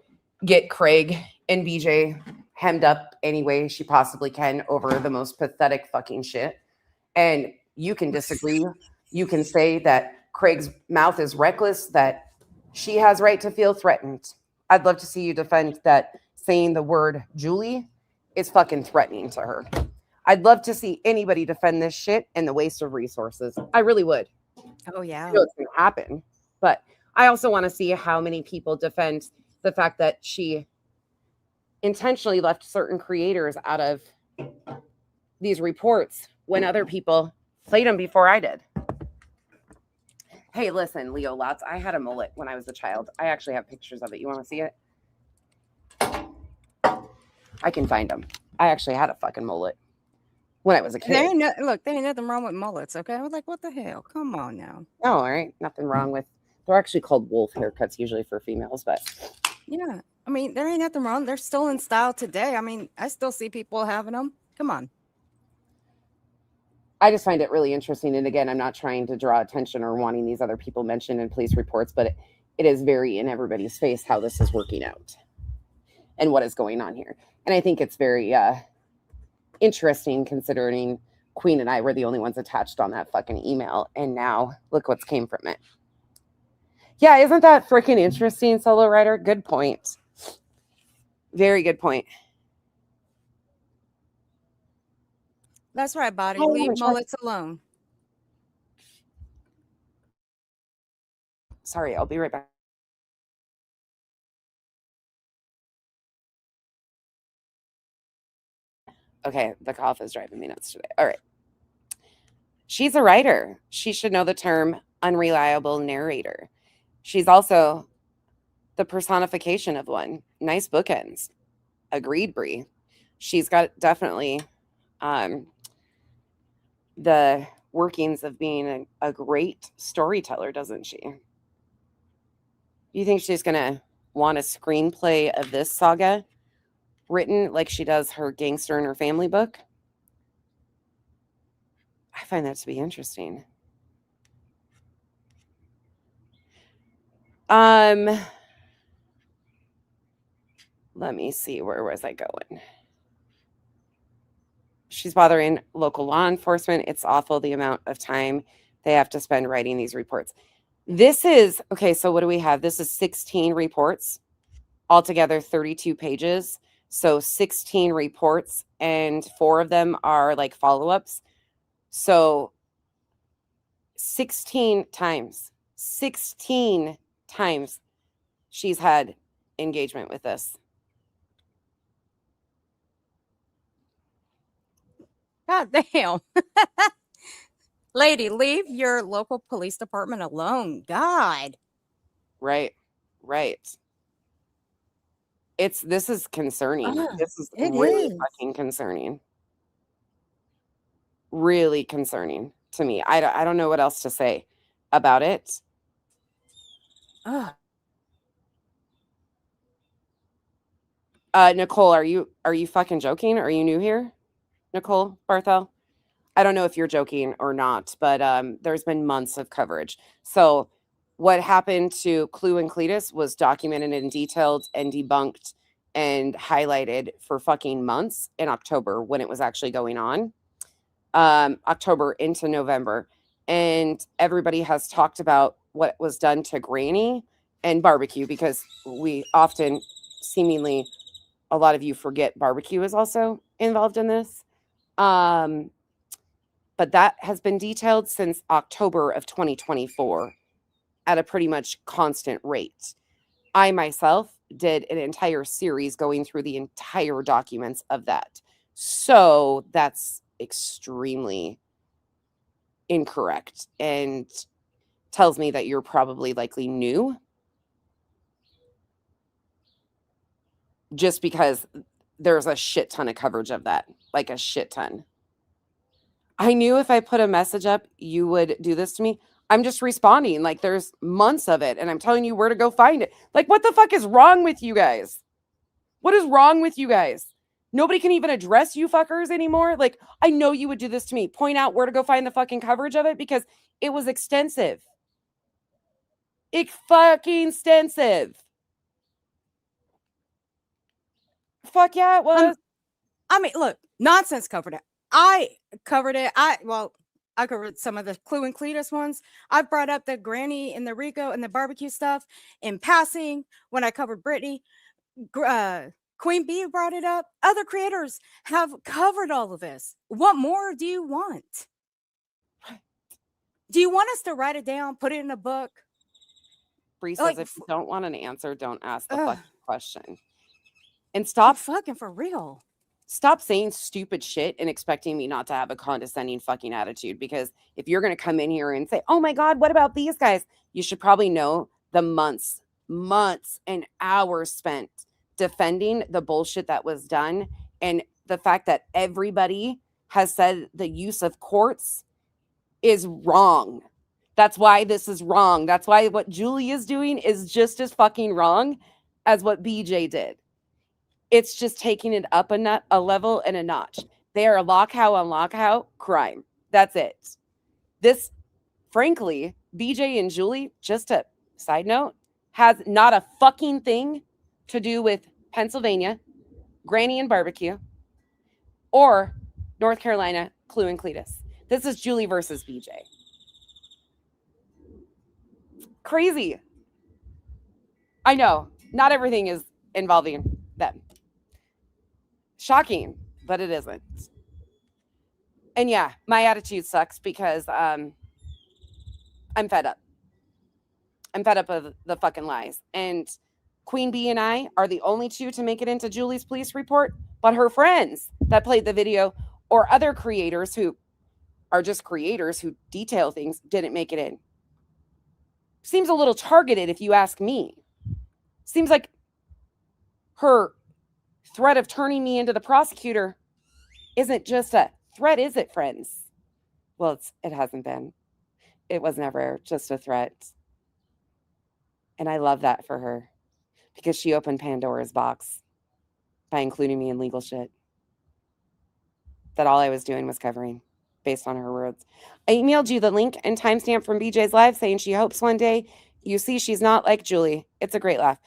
get Craig and BJ hemmed up any way she possibly can over the most pathetic fucking shit. And you can disagree. You can say that Craig's mouth is reckless, that she has right to feel threatened. I'd love to see you defend that saying the word Julie is fucking threatening to her. I'd love to see anybody defend this shit and the waste of resources. I really would. Oh, yeah. I know it's going to happen. But I also want to see how many people defend the fact that she intentionally left certain creators out of these reports when other people played them before I did. Hey, listen, Leo Lots, I had a mullet when I was a child. I actually have pictures of it. You want to see it? I can find them. I actually had a fucking mullet when I was a kid. There ain't nothing wrong with mullets, okay? I was like, what the hell? Come on now. Oh, all right. Nothing wrong with, they're actually called wolf haircuts usually for females, but. Yeah. I mean, there ain't nothing wrong. They're still in style today. I mean, I still see people having them. Come on. I just find it really interesting. And again, I'm not trying to draw attention or wanting these other people mentioned in police reports, but it is very in everybody's face how this is working out and what is going on here. And I think it's very interesting considering Queen and I were the only ones attached on that fucking email. And now look what's came from it. Yeah, isn't that freaking interesting, Solo Rider? Good point. Very good point. That's right, Body. Oh, Leave sure. mullets alone. Sorry, I'll be right back. Okay, the cough is driving me nuts today. All right. She's a writer. She should know the term unreliable narrator. She's also the personification of one. Nice bookends. Agreed, Bree. She's got definitely the workings of being a great storyteller, doesn't she? You think she's going to want a screenplay of this saga written like she does her Gangster in Her Family book? I find that to be interesting. Let me see, where was I going? She's bothering local law enforcement. It's awful the amount of time they have to spend writing these reports. This is, okay, so what do we have? This is 16 reports, altogether 32 pages. So 16 reports, and 4 of them are like follow-ups. So 16 times she's had engagement with this. God damn. Lady, leave your local police department alone. God. Right. This is concerning. This is it really is. fucking concerning. Really concerning to me. I don't know what else to say about it. Nicole, are you fucking joking? Are you new here? Nicole Barthel? I don't know if you're joking or not, but there's been months of coverage. So what happened to Clue and Cletus was documented and detailed and debunked and highlighted for fucking months in October when it was actually going on. October into November. And everybody has talked about what was done to Granny and Barbecue, because we often, seemingly, a lot of you forget Barbecue is also involved in this. But that has been detailed since October of 2024 at a pretty much constant rate. I myself did an entire series going through the entire documents of that. So that's extremely incorrect and tells me that you're probably likely new, just because there's a shit ton of coverage of that, like a shit ton. I knew if I put a message up, you would do this to me. I'm just responding. Like, there's months of it, and I'm telling you where to go find it. Like, what the fuck is wrong with you guys? What is wrong with you guys? Nobody can even address you fuckers anymore. Like, I know you would do this to me. Point out where to go find the fucking coverage of it, because it was extensive. It fucking extensive. Fuck yeah, it was. I mean, look, nonsense covered it. I covered it. I covered some of the Clue and Cletus ones. I brought up the Granny and the Rico and the barbecue stuff in passing when I covered Brittany. Queen Bee brought it up. Other creators have covered all of this. What more do you want? Do you want us to write it down, put it in a book? Bree says, if you don't want an answer, don't ask the fucking question. And stop fucking for real. Stop saying stupid shit and expecting me not to have a condescending fucking attitude. Because if you're going to come in here and say, oh my God, what about these guys? You should probably know the months and hours spent defending the bullshit that was done. And the fact that everybody has said the use of courts is wrong. That's why this is wrong. That's why what Julie is doing is just as fucking wrong as what BJ did. It's just taking it up a level and a notch. They are LawCow on LawCow crime. That's it. This, frankly, BJ and Julie, just a side note, has not a fucking thing to do with Pennsylvania, Granny and Barbecue, or North Carolina, Clue and Cletus. This is Julie versus BJ. Crazy. I know. Not everything is involving them. Shocking, but it isn't. And yeah, my attitude sucks because I'm fed up. I'm fed up of the fucking lies. And Queen Bee and I are the only two to make it into Julie's police report, but her friends that played the video or other creators who are just creators who detail things didn't make it in. Seems a little targeted if you ask me. Seems like her threat of turning me into the prosecutor isn't just a threat, is it, friends? Well, it hasn't been. It was never just a threat. And I love that for her because she opened Pandora's box by including me in legal shit that all I was doing was covering, based on her words. I emailed you the link and timestamp from BJ's live saying she hopes one day you see she's not like Julie. It's a great laugh.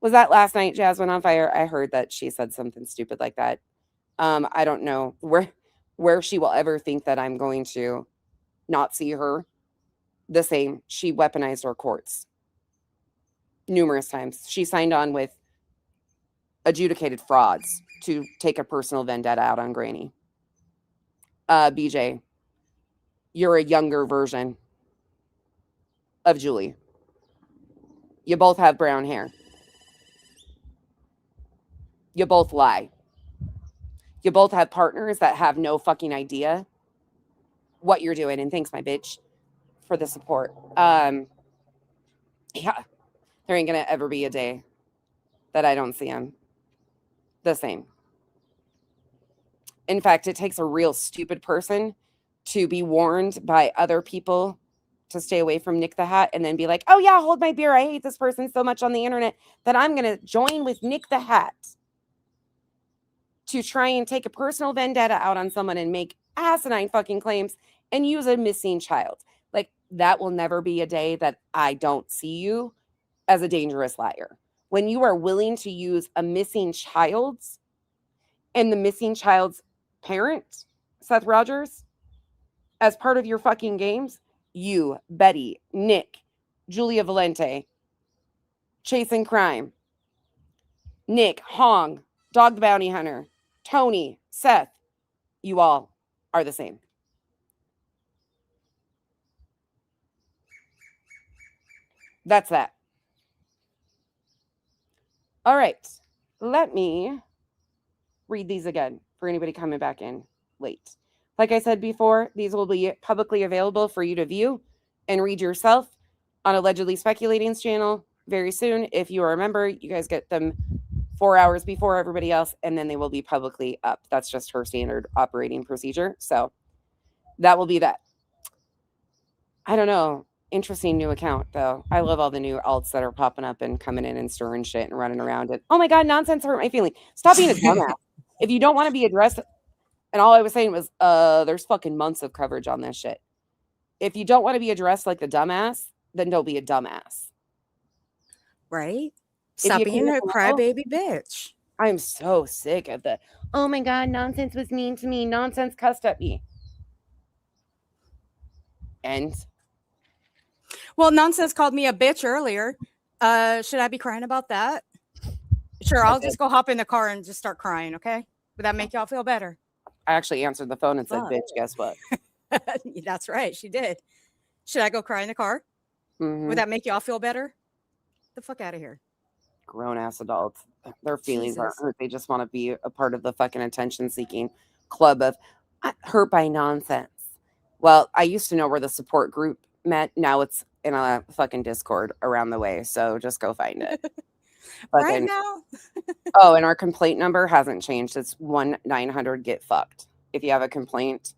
Was that last night Jazz went on fire? I heard that she said something stupid like that. I don't know where she will ever think that I'm going to not see her the same. She weaponized our courts numerous times. She signed on with adjudicated frauds to take a personal vendetta out on Granny. BJ, you're a younger version of Julie. You both have brown hair. You both lie. You both have partners that have no fucking idea what you're doing. And thanks, my bitch, for the support. Yeah, there ain't gonna ever be a day that I don't see him the same. In fact, it takes a real stupid person to be warned by other people to stay away from Nick the Hat and then be like, oh yeah, hold my beer. I hate this person so much on the internet that I'm going to join with Nick the Hat to try and take a personal vendetta out on someone and make asinine fucking claims and use a missing child. Like, that will never be a day that I don't see you as a dangerous liar. When you are willing to use a missing child's and the missing child's parent, Seth Rogers, as part of your fucking games, you, Betty, Nick, Julia Valente, Chasing Crime, Nick, Hong, Dog the Bounty Hunter, Tony, Seth, you all are the same. That's that. All right. Let me read these again for anybody coming back in late. Like I said before, these will be publicly available for you to view and read yourself on Allegedly Speculating's channel very soon. If you are a member, you guys get them 4 hours before everybody else, and then they will be publicly up. That's just her standard operating procedure. So that will be that. I don't know. Interesting new account, though. I love all the new alts that are popping up and coming in and stirring shit and running around it. Oh my God, nonsense hurt my feeling. Stop being a dumbass. If you don't want to be addressed, and all I was saying was, there's fucking months of coverage on this shit. If you don't want to be addressed like the dumbass, then don't be a dumbass. Right? Stop being a crybaby bitch. I'm so sick of the, oh my God, nonsense was mean to me. Nonsense cussed at me. And well, nonsense called me a bitch earlier. Should I be crying about that? Sure, I'll just go hop in the car and just start crying, okay? Would that make y'all feel better? I actually answered the phone and said, bitch, guess what? That's right, she did. Should I go cry in the car? Mm-hmm. Would that make y'all feel better? The fuck out of here. Grown-ass adults. Their feelings aren't hurt. They just want to be a part of the fucking attention-seeking club of hurt by nonsense. Well, I used to know where the support group met. Now it's in a fucking Discord around the way. So just go find it. Right now? Oh, and our complaint number hasn't changed. It's 1-900-GET-FUCKED. If you have a complaint,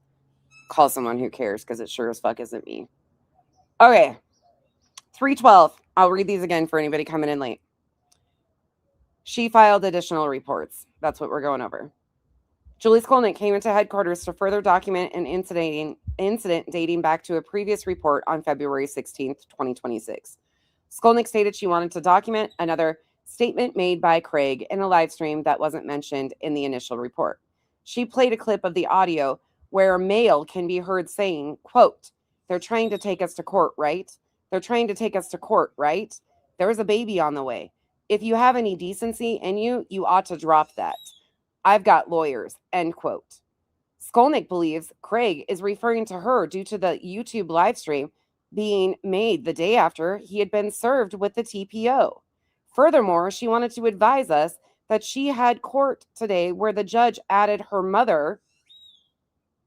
call someone who cares, because it sure as fuck isn't me. Okay. 312. I'll read these again for anybody coming in late. She filed additional reports. That's what we're going over. Julie Skolnick came into headquarters to further document an incident dating back to a previous report on February 16th, 2026. Skolnick stated she wanted to document another statement made by Craig in a live stream that wasn't mentioned in the initial report. She played a clip of the audio where a male can be heard saying, quote, "They're trying to take us to court, right? They're trying to take us to court, right? There's a baby on the way. If you have any decency in you, you ought to drop that. I've got lawyers," end quote. Skolnick believes Craig is referring to her due to the YouTube live stream being made the day after he had been served with the TPO. Furthermore, she wanted to advise us that she had court today where the judge added her mother,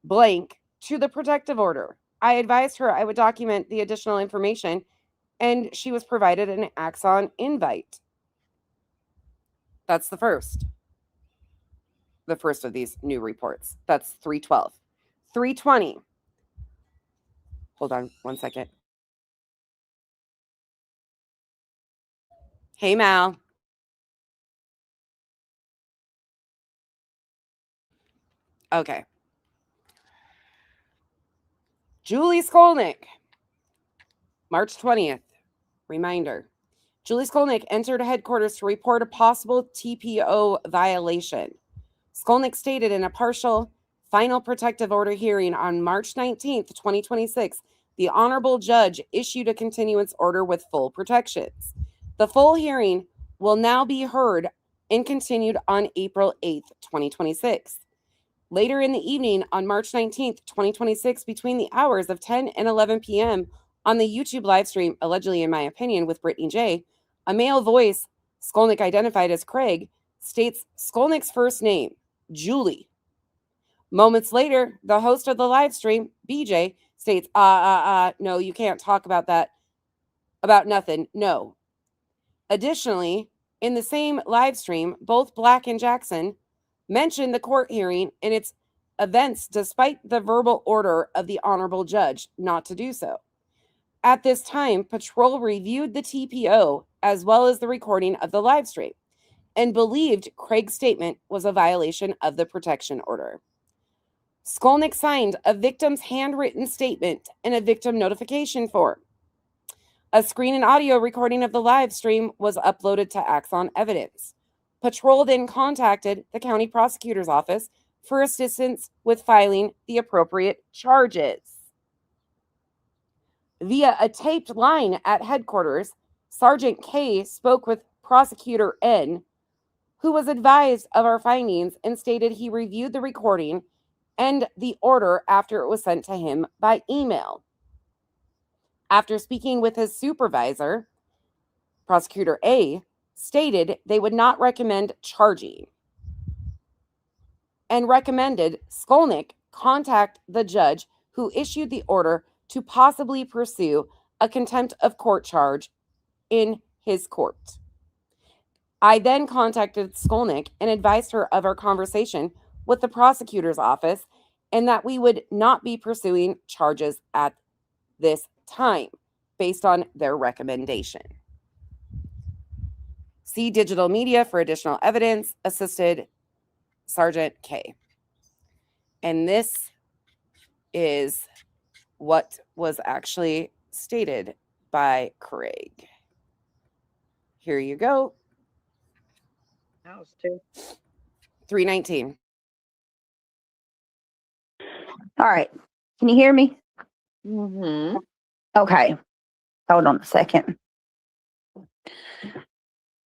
blank, to the protective order. I advised her I would document the additional information, and she was provided an Axon invite. That's the first of these new reports. That's 312. 320. Hold on one second. Hey, Mal. Okay. Julie Skolnick, March 20th. Reminder. Julie Skolnick entered headquarters to report a possible TPO violation. Skolnick stated in a partial final protective order hearing on March 19th, 2026, the Honorable Judge issued a continuance order with full protections. The full hearing will now be heard and continued on April 8th, 2026. Later in the evening on March 19th, 2026, between the hours of 10 and 11 p.m. on the YouTube live stream, allegedly in my opinion, with Brittany J., a male voice, Skolnick identified as Craig, states Skolnick's first name, Julie. Moments later, the host of the live stream, BJ, states, no, you can't talk about that, about nothing, no. Additionally, in the same live stream, both Black and Jackson mentioned the court hearing and its events despite the verbal order of the Honorable Judge not to do so. At this time, Patrol reviewed the TPO as well as the recording of the live stream and believed Craig's statement was a violation of the protection order. Skolnick signed a victim's handwritten statement and a victim notification form. A screen and audio recording of the live stream was uploaded to Axon Evidence. Patrol then contacted the county prosecutor's office for assistance with filing the appropriate charges. Via a taped line at headquarters, Sergeant K spoke with Prosecutor N, who was advised of our findings and stated he reviewed the recording and the order after it was sent to him by email. After speaking with his supervisor, Prosecutor A stated they would not recommend charging and recommended Skolnick contact the judge who issued the order to possibly pursue a contempt of court charge in his court. I then contacted Skolnick and advised her of our conversation with the prosecutor's office and that we would not be pursuing charges at this time based on their recommendation. See digital media for additional evidence, assisted Sergeant K. And this is what was actually stated by Craig. Here you go. That was two. 319. All right. Can you hear me? Mm-hmm. Okay. Hold on a second.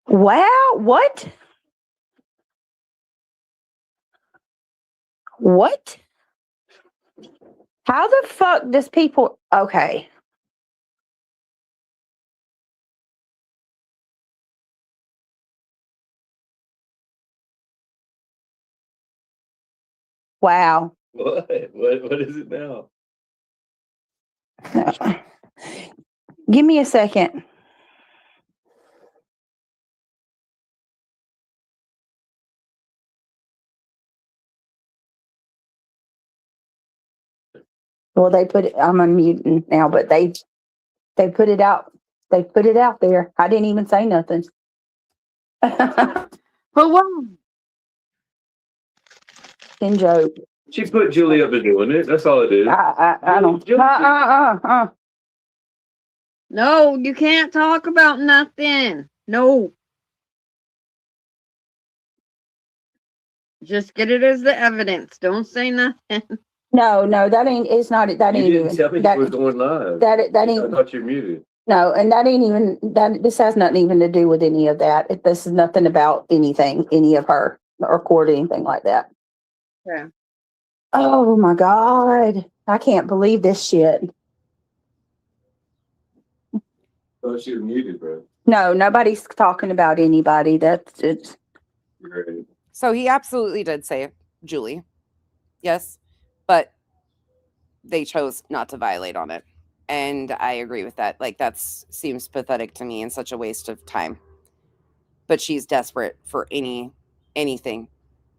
Wow. What? What? How the fuck does people... Okay. Wow. What? What is it now? Give me a second. Well, they put it, I'm unmuting now, but they put it out. They put it out there. I didn't even say nothing. But what? In joke. She put Julie up to doing it. That's all it is. I don't. No, you can't talk about nothing. No. Just get it as the evidence. Don't say nothing. No, that ain't. It's not. That You ain't didn't even. tell me That, you were going live. that I ain't. thought you're muted. No, and that ain't even. That this has nothing even to do with any of that. This is nothing about anything, any of her or court, anything like that. Yeah. Oh my God! I can't believe this shit. Thought you were muted, bro. No, nobody's talking about anybody. That's it's. Great. So he absolutely did say Julie. Yes. But they chose not to violate on it. And I agree with that. Like, that seems pathetic to me and such a waste of time. But she's desperate for anything.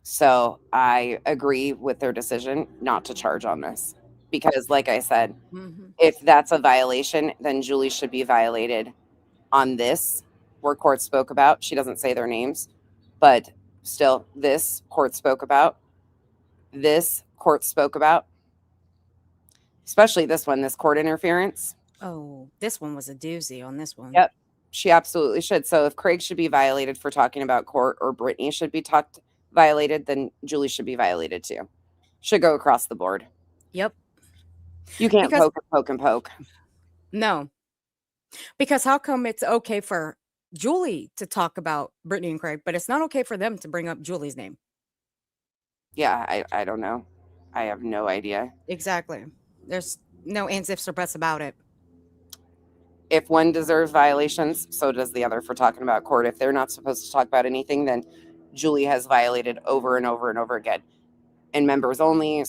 So I agree with their decision not to charge on this. Because, like I said, if that's a violation, then Julie should be violated on this, where court spoke about. She doesn't say their names, but still, this court spoke about. This court spoke about. especially this one, this court interference. Oh, this one was a doozy on this one. Yep. She absolutely should. So if Craig should be violated for talking about court, or Brittany should be violated, then Julie should be violated too. Should go across the board. Yep. You can't Because- poke and poke. No. Because how come it's okay for Julie to talk about Brittany and Craig, but it's not okay for them to bring up Julie's name? Yeah, I don't know. I have no idea. Exactly. There's no ands, ifs, or buts about it. If one deserves violations, so does the other for talking about court. If they're not supposed to talk about anything, then Julie has violated over and over and over again. And members only,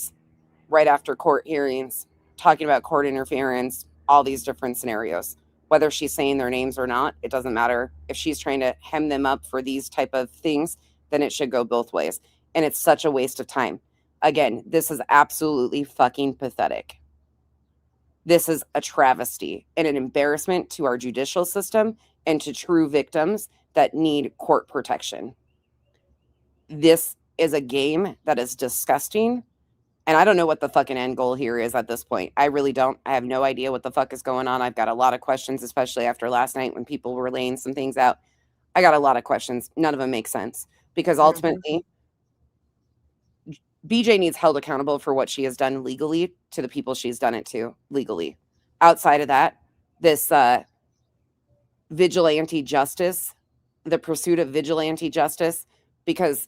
right after court hearings, talking about court interference, all these different scenarios. Whether she's saying their names or not, it doesn't matter. If she's trying to hem them up for these type of things, then it should go both ways. And it's such a waste of time. Again, this is absolutely fucking pathetic. This is a travesty and an embarrassment to our judicial system and to true victims that need court protection. This is a game that is disgusting. And I don't know what the fucking end goal here is at this point. I really don't. I have no idea what the fuck is going on. I've got a lot of questions, especially after last night when people were laying some things out. I got a lot of questions. None of them make sense because ultimately, BJ needs held accountable for what she has done legally to the people she's done it to legally. Outside of that, this vigilante justice, the pursuit of vigilante justice, because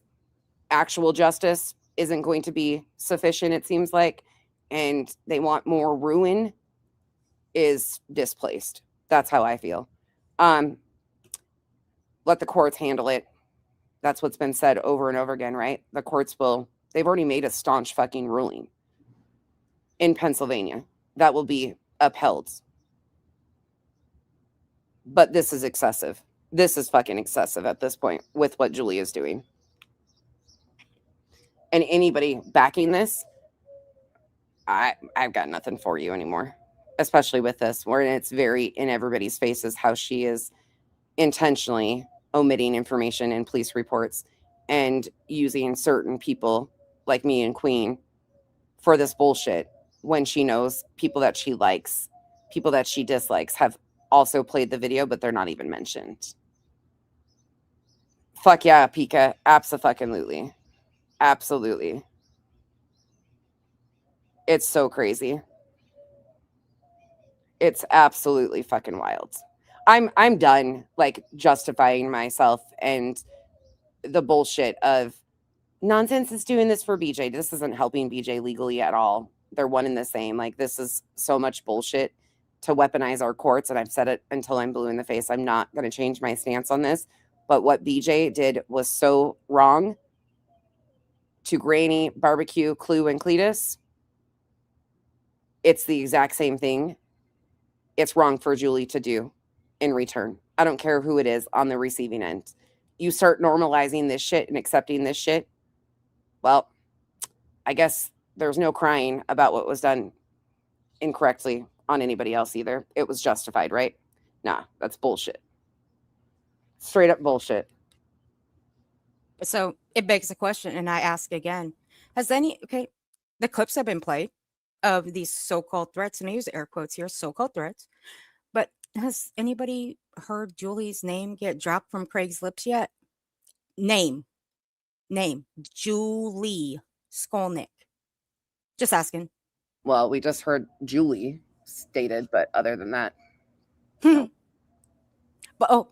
actual justice isn't going to be sufficient, it seems like, and they want more ruin, is displaced. That's how I feel. Let the courts handle it. That's what's been said over and over again, right? The courts will. They've already made a staunch fucking ruling in Pennsylvania that will be upheld. But this is excessive. This is fucking excessive at this point with what Julie is doing. And anybody backing this, I've got nothing for you anymore, especially with this, where it's very in everybody's faces how she is intentionally omitting information in police reports and using certain people like me and Queen for this bullshit when she knows people that she likes, people that she dislikes have also played the video, but they're not even mentioned. Fuck yeah, Pika. Abso-fucking-lutely. Absolutely. It's so crazy. It's absolutely fucking wild. I'm done like justifying myself and the bullshit of nonsense is doing this for BJ. This isn't helping BJ legally at all. They're one and the same. Like, this is so much bullshit to weaponize our courts. And I've said it until I'm blue in the face. I'm not going to change my stance on this. But what BJ did was so wrong to Granny, Barbecue, Clue, and Cletus. It's the exact same thing. It's wrong for Julie to do in return. I don't care who it is on the receiving end. You start normalizing this shit and accepting this shit, well, I guess there's no crying about what was done incorrectly on anybody else either. It was justified, right? Nah, that's bullshit. Straight up bullshit. So it begs the question, and I ask again, the clips have been played of these so-called threats, and I use air quotes here, so-called threats, but has anybody heard Julie's name get dropped from Craig's lips yet? Name, Julie Skolnick. Just asking. Well, we just heard Julie stated, but other than that. But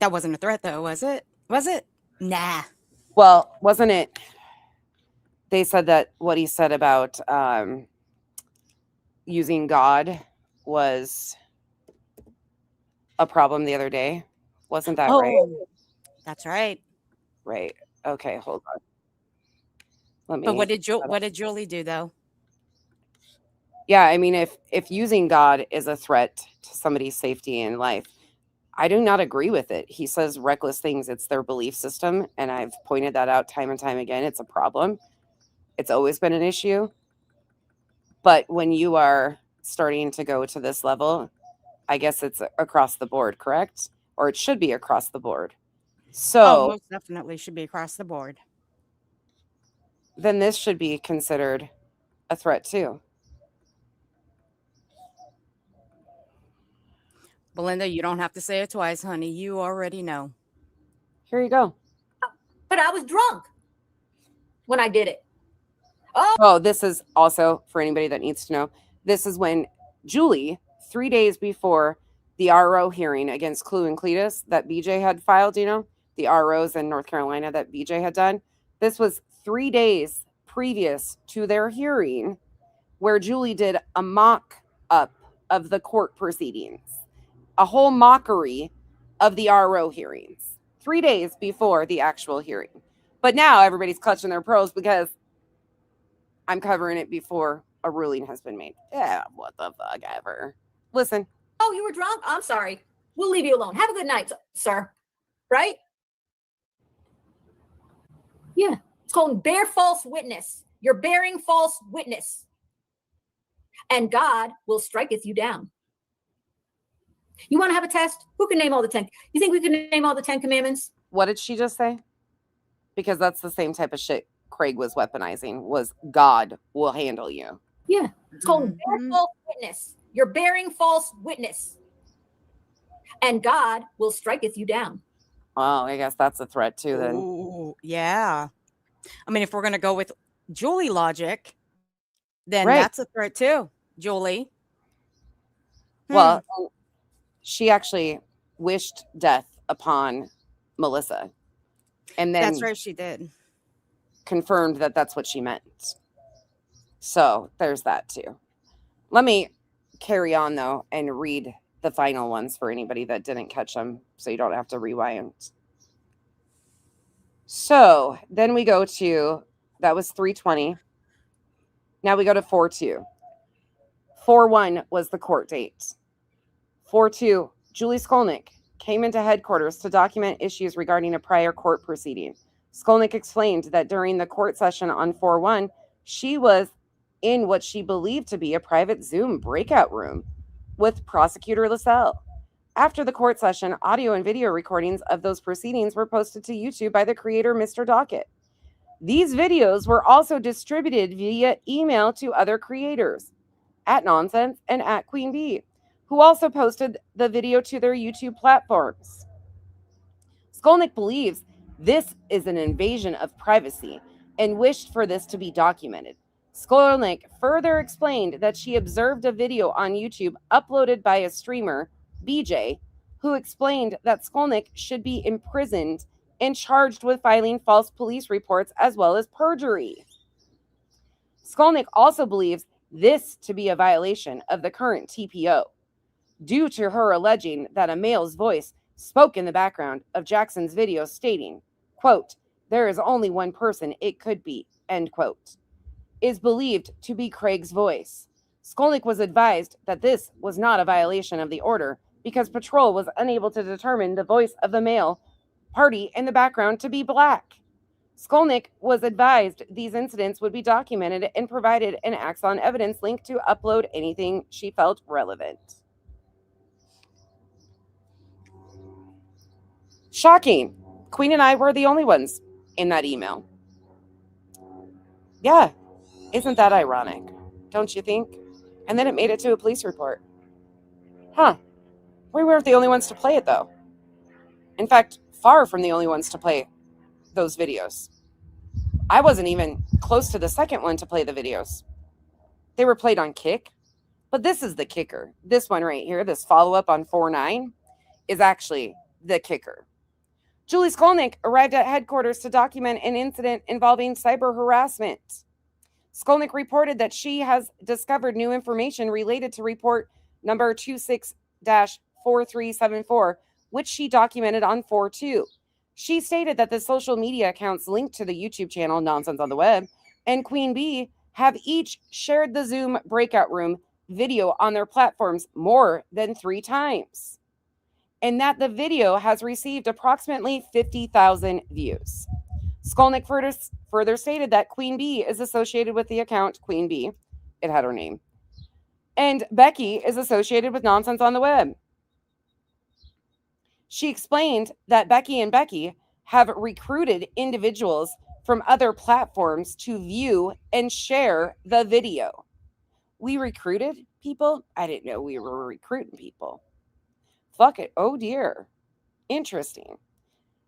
that wasn't a threat though, was it? Was it? Nah. Well, wasn't it? They said that what he said about using God was a problem the other day. Wasn't that right? That's right. Right. Okay, hold on. Let me. But what did Julie do though? Yeah, I mean, if using God is a threat to somebody's safety and life, I do not agree with it. He says reckless things. It's their belief system, and I've pointed that out time and time again. It's a problem. It's always been an issue. But when you are starting to go to this level, I guess it's across the board, correct? Or it should be across the board. So most definitely should be across the board. Then this should be considered a threat too. Belinda, you don't have to say it twice, honey. You already know. Here you go. But I was drunk when I did it. Oh, this is also for anybody that needs to know. This is when Julie, 3 days before the RO hearing against Clue and Cletus that BJ had filed, you know, the ROs in North Carolina that BJ had done. This was 3 days previous to their hearing where Julie did a mock up of the court proceedings, a whole mockery of the RO hearings 3 days before the actual hearing. But now everybody's clutching their pearls because I'm covering it before a ruling has been made. Yeah, what the fuck ever. Listen. Oh, you were drunk? I'm sorry. We'll leave you alone. Have a good night, sir. Right? Yeah. It's called bear false witness. You're bearing false witness. And God will striketh you down. You want to have a test? Who can name all the 10? You think we can name all the 10 commandments? What did she just say? Because that's the same type of shit Craig was weaponizing, was God will handle you. Yeah. It's called bear false witness. You're bearing false witness. And God will striketh you down. Oh, I guess that's a threat too then. Ooh, yeah. I mean, if we're going to go with Julie logic, then Right. that's a threat too, Julie. Well, she actually wished death upon Melissa. And then That's right, she did. confirmed that that's what she meant. So there's that too. Let me carry on though and read the final ones for anybody that didn't catch them so you don't have to rewind. So then we go to, that was 3:20. Now we go to 4:2. 4:1 was the court date. 4:2, Julie Skolnick came into headquarters to document issues regarding a prior court proceeding. Skolnick explained that during the court session on 4:1, she was in what she believed to be a private Zoom breakout room with prosecutor LaSalle. After the court session, audio and video recordings of those proceedings were posted to YouTube by the creator, Mr. Dockett. These videos were also distributed via email to other creators, at Nonsense and at Queen Bee, who also posted the video to their YouTube platforms. Skolnick believes this is an invasion of privacy and wished for this to be documented. Skolnick further explained that she observed a video on YouTube uploaded by a streamer, BJ, who explained that Skolnick should be imprisoned and charged with filing false police reports as well as perjury. Skolnick also believes this to be a violation of the current TPO, due to her alleging that a male's voice spoke in the background of Jackson's video stating, quote, "There is only one person it could be," end quote, is believed to be Craig's voice. Skolnick was advised that this was not a violation of the order because patrol was unable to determine the voice of the male party in the background to be black. Skolnick was advised these incidents would be documented and provided an Axon evidence link to upload anything she felt relevant. Shocking. Queen and I were the only ones in that email. Yeah, isn't that ironic? Don't you think? And then it made it to a police report. Huh. We weren't the only ones to play it, though. In fact, far from the only ones to play those videos. I wasn't even close to the second one to play the videos. They were played on Kick, but this is the kicker. This one right here, this follow-up on 4:9, is actually the kicker. Julie Skolnick arrived at headquarters to document an incident involving cyber harassment. Skolnick reported that she has discovered new information related to report number 26-4374, which she documented on 4/2. She stated that the social media accounts linked to the YouTube channel Nonsense on the Web and Queen Bee have each shared the Zoom breakout room video on their platforms more than 3 times, and that the video has received approximately 50,000 views. Skolnick further stated that Queen Bee is associated with the account Queen Bee. It had her name. And Becky is associated with Nonsense on the Web. She explained that Becky and Becky have recruited individuals from other platforms to view and share the video. We recruited people? I didn't know we were recruiting people. Fuck it. Oh dear. Interesting.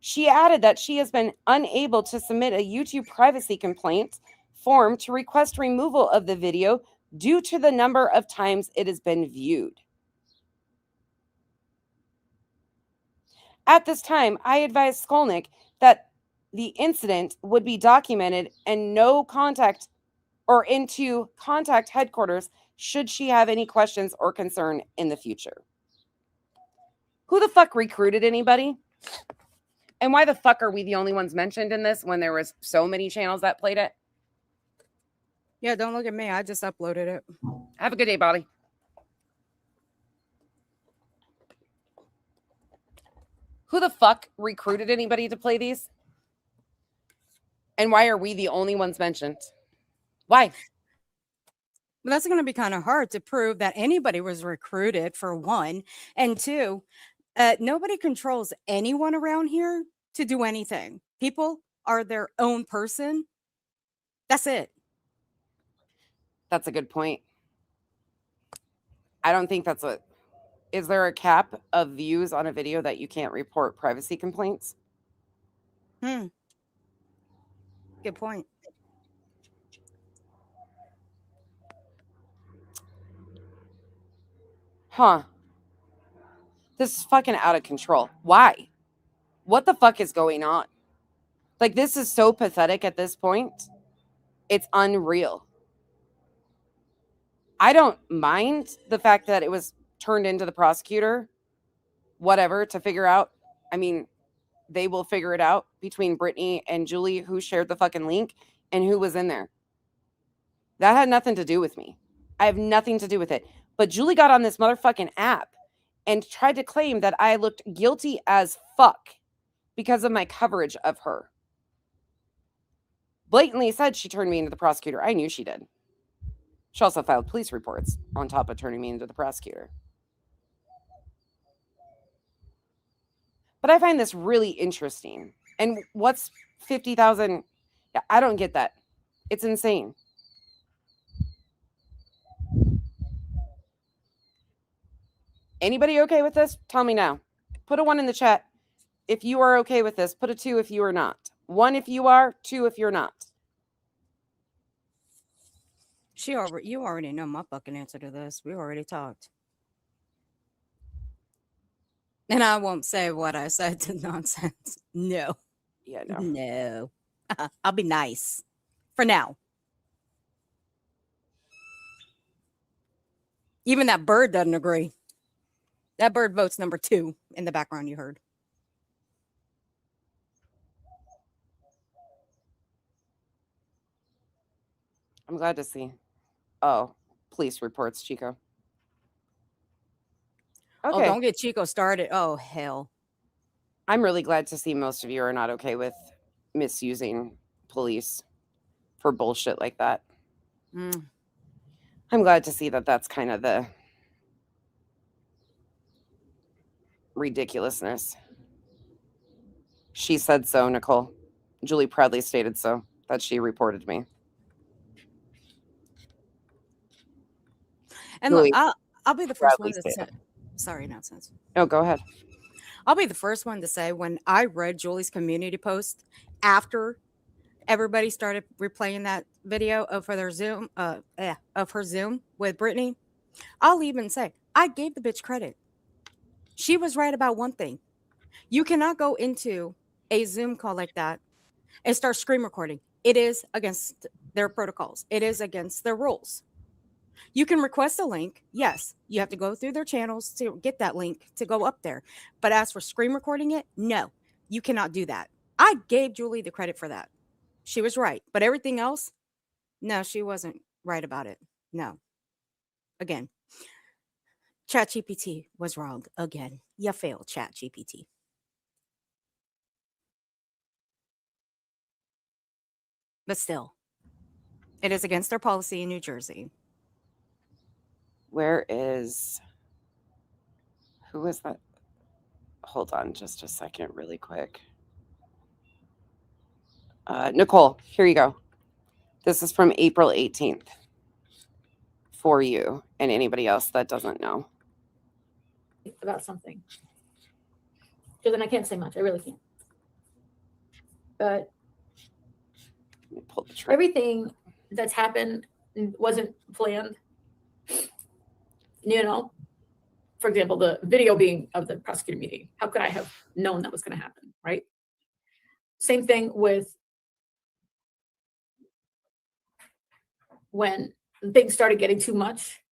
She added that she has been unable to submit a YouTube privacy complaint form to request removal of the video due to the number of times it has been viewed. At this time, I advised Skolnick that the incident would be documented and no contact or into contact headquarters should she have any questions or concern in the future. Who the fuck recruited anybody? And why the fuck are we the only ones mentioned in this when there was so many channels that played it? Yeah, don't look at me. I just uploaded it. Have a good day, Bobby. Who the fuck recruited anybody to play these? And why are we the only ones mentioned? Why? But that's going to be kind of hard to prove that anybody was recruited, for one. And two, nobody controls anyone around here to do anything. People are their own person. That's it. That's a good point. I don't think that's what. Is there a cap of views on a video that you can't report privacy complaints? Good point. Huh. This is fucking out of control. Why? What the fuck is going on? Like, this is so pathetic at this point. It's unreal. I don't mind the fact that it was turned into the prosecutor, whatever, to figure out. I mean, they will figure it out between Brittany and Julie, who shared the fucking link and who was in there. That had nothing to do with me. I have nothing to do with it. But Julie got on this motherfucking app and tried to claim that I looked guilty as fuck because of my coverage of her. Blatantly said she turned me into the prosecutor. I knew she did. She also filed police reports on top of turning me into the prosecutor. But I find this really interesting. And what's 50,000? Yeah, I don't get that. It's insane. Anybody okay with this? Tell me now. Put a 1 in the chat if you are okay with this. Put a 2 if you are not. 1 if you are, 2 if you're not. You already know my fucking answer to this. We already talked. And I won't say what I said to nonsense. No. Yeah, no. No. I'll be nice. For now. Even that bird doesn't agree. That bird votes number 2 in the background you heard. I'm glad to see. Oh, police reports, Chico. Okay. Oh, don't get Chico started. Oh, hell. I'm really glad to see most of you are not okay with misusing police for bullshit like that. I'm glad to see that that's kind of the ridiculousness. She said so, Nicole. Julie proudly stated so, that she reported me. And look, Julie I'll be the first proudly one to say, stated. sorry, nonsense. Oh, go ahead. I'll be the first one to say when I read Julie's community post after everybody started replaying that video of her Zoom, of her Zoom with Brittany, I'll even say I gave the bitch credit. She was right about one thing. You cannot go into a Zoom call like that and start screen recording. It is against their protocols. It is against their rules. You can request a link. Yes, you have to go through their channels to get that link to go up there. But as for screen recording it, no, you cannot do that. I gave Julie the credit for that. She was right. But everything else, no, she wasn't right about it. No. Again, ChatGPT was wrong again. You failed, ChatGPT. But still, it is against their policy in New Jersey. Who is that? Hold on just a second, really quick. Nicole, here you go. This is from April 18th for you and anybody else that doesn't know. about something. Because then I can't say much. I really can't. But Let me pull the trigger. everything that's happened wasn't planned. You know, for example, the video being of the prosecutor meeting. How could I have known that was going to happen, right? Same thing with when things started getting too much,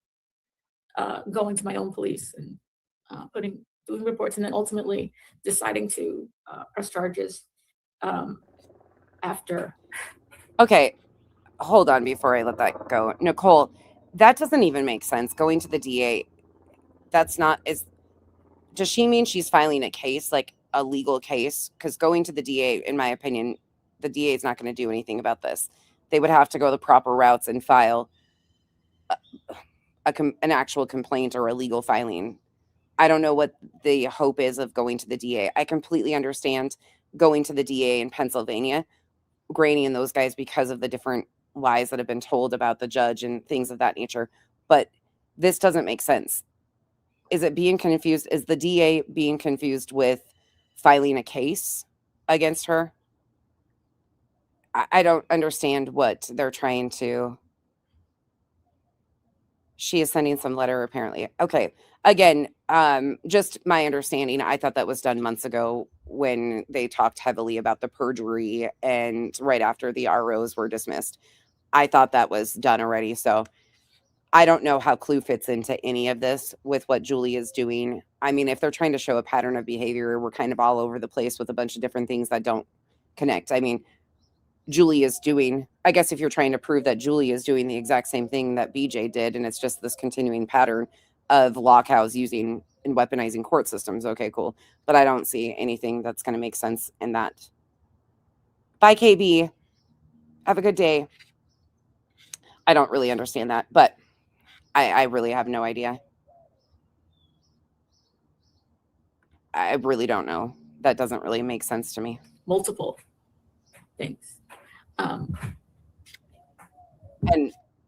going to my own police and doing reports, and then ultimately deciding to press charges after. Okay, hold on before I let that go. Nicole, that doesn't even make sense. Going to the DA, that's not, does she mean she's filing a case, like a legal case? Because going to the DA, in my opinion, the DA is not going to do anything about this. They would have to go the proper routes and file an actual complaint or a legal filing. I don't know what the hope is of going to the DA. I completely understand going to the DA in Pennsylvania, Granny and those guys, because of the different lies that have been told about the judge and things of that nature. But this doesn't make sense. Is it being confused? Is the DA being confused with filing a case against her? I don't understand what they're trying to. She is sending some letter, apparently. Okay. Again, just my understanding, I thought that was done months ago when they talked heavily about the perjury and right after the ROs were dismissed. I thought that was done already. So I don't know how Clue fits into any of this with what Julie is doing. I mean, if they're trying to show a pattern of behavior, we're kind of all over the place with a bunch of different things that don't connect. I mean, Julie is doing, I guess if you're trying to prove that Julie is doing the exact same thing that BJ did, and it's just this continuing pattern of LawCows using and weaponizing court systems. Okay, cool. But I don't see anything that's going to make sense in that. Bye, KB. Have a good day. I don't really understand that, but I really have no idea. I really don't know. That doesn't really make sense to me. Multiple things. And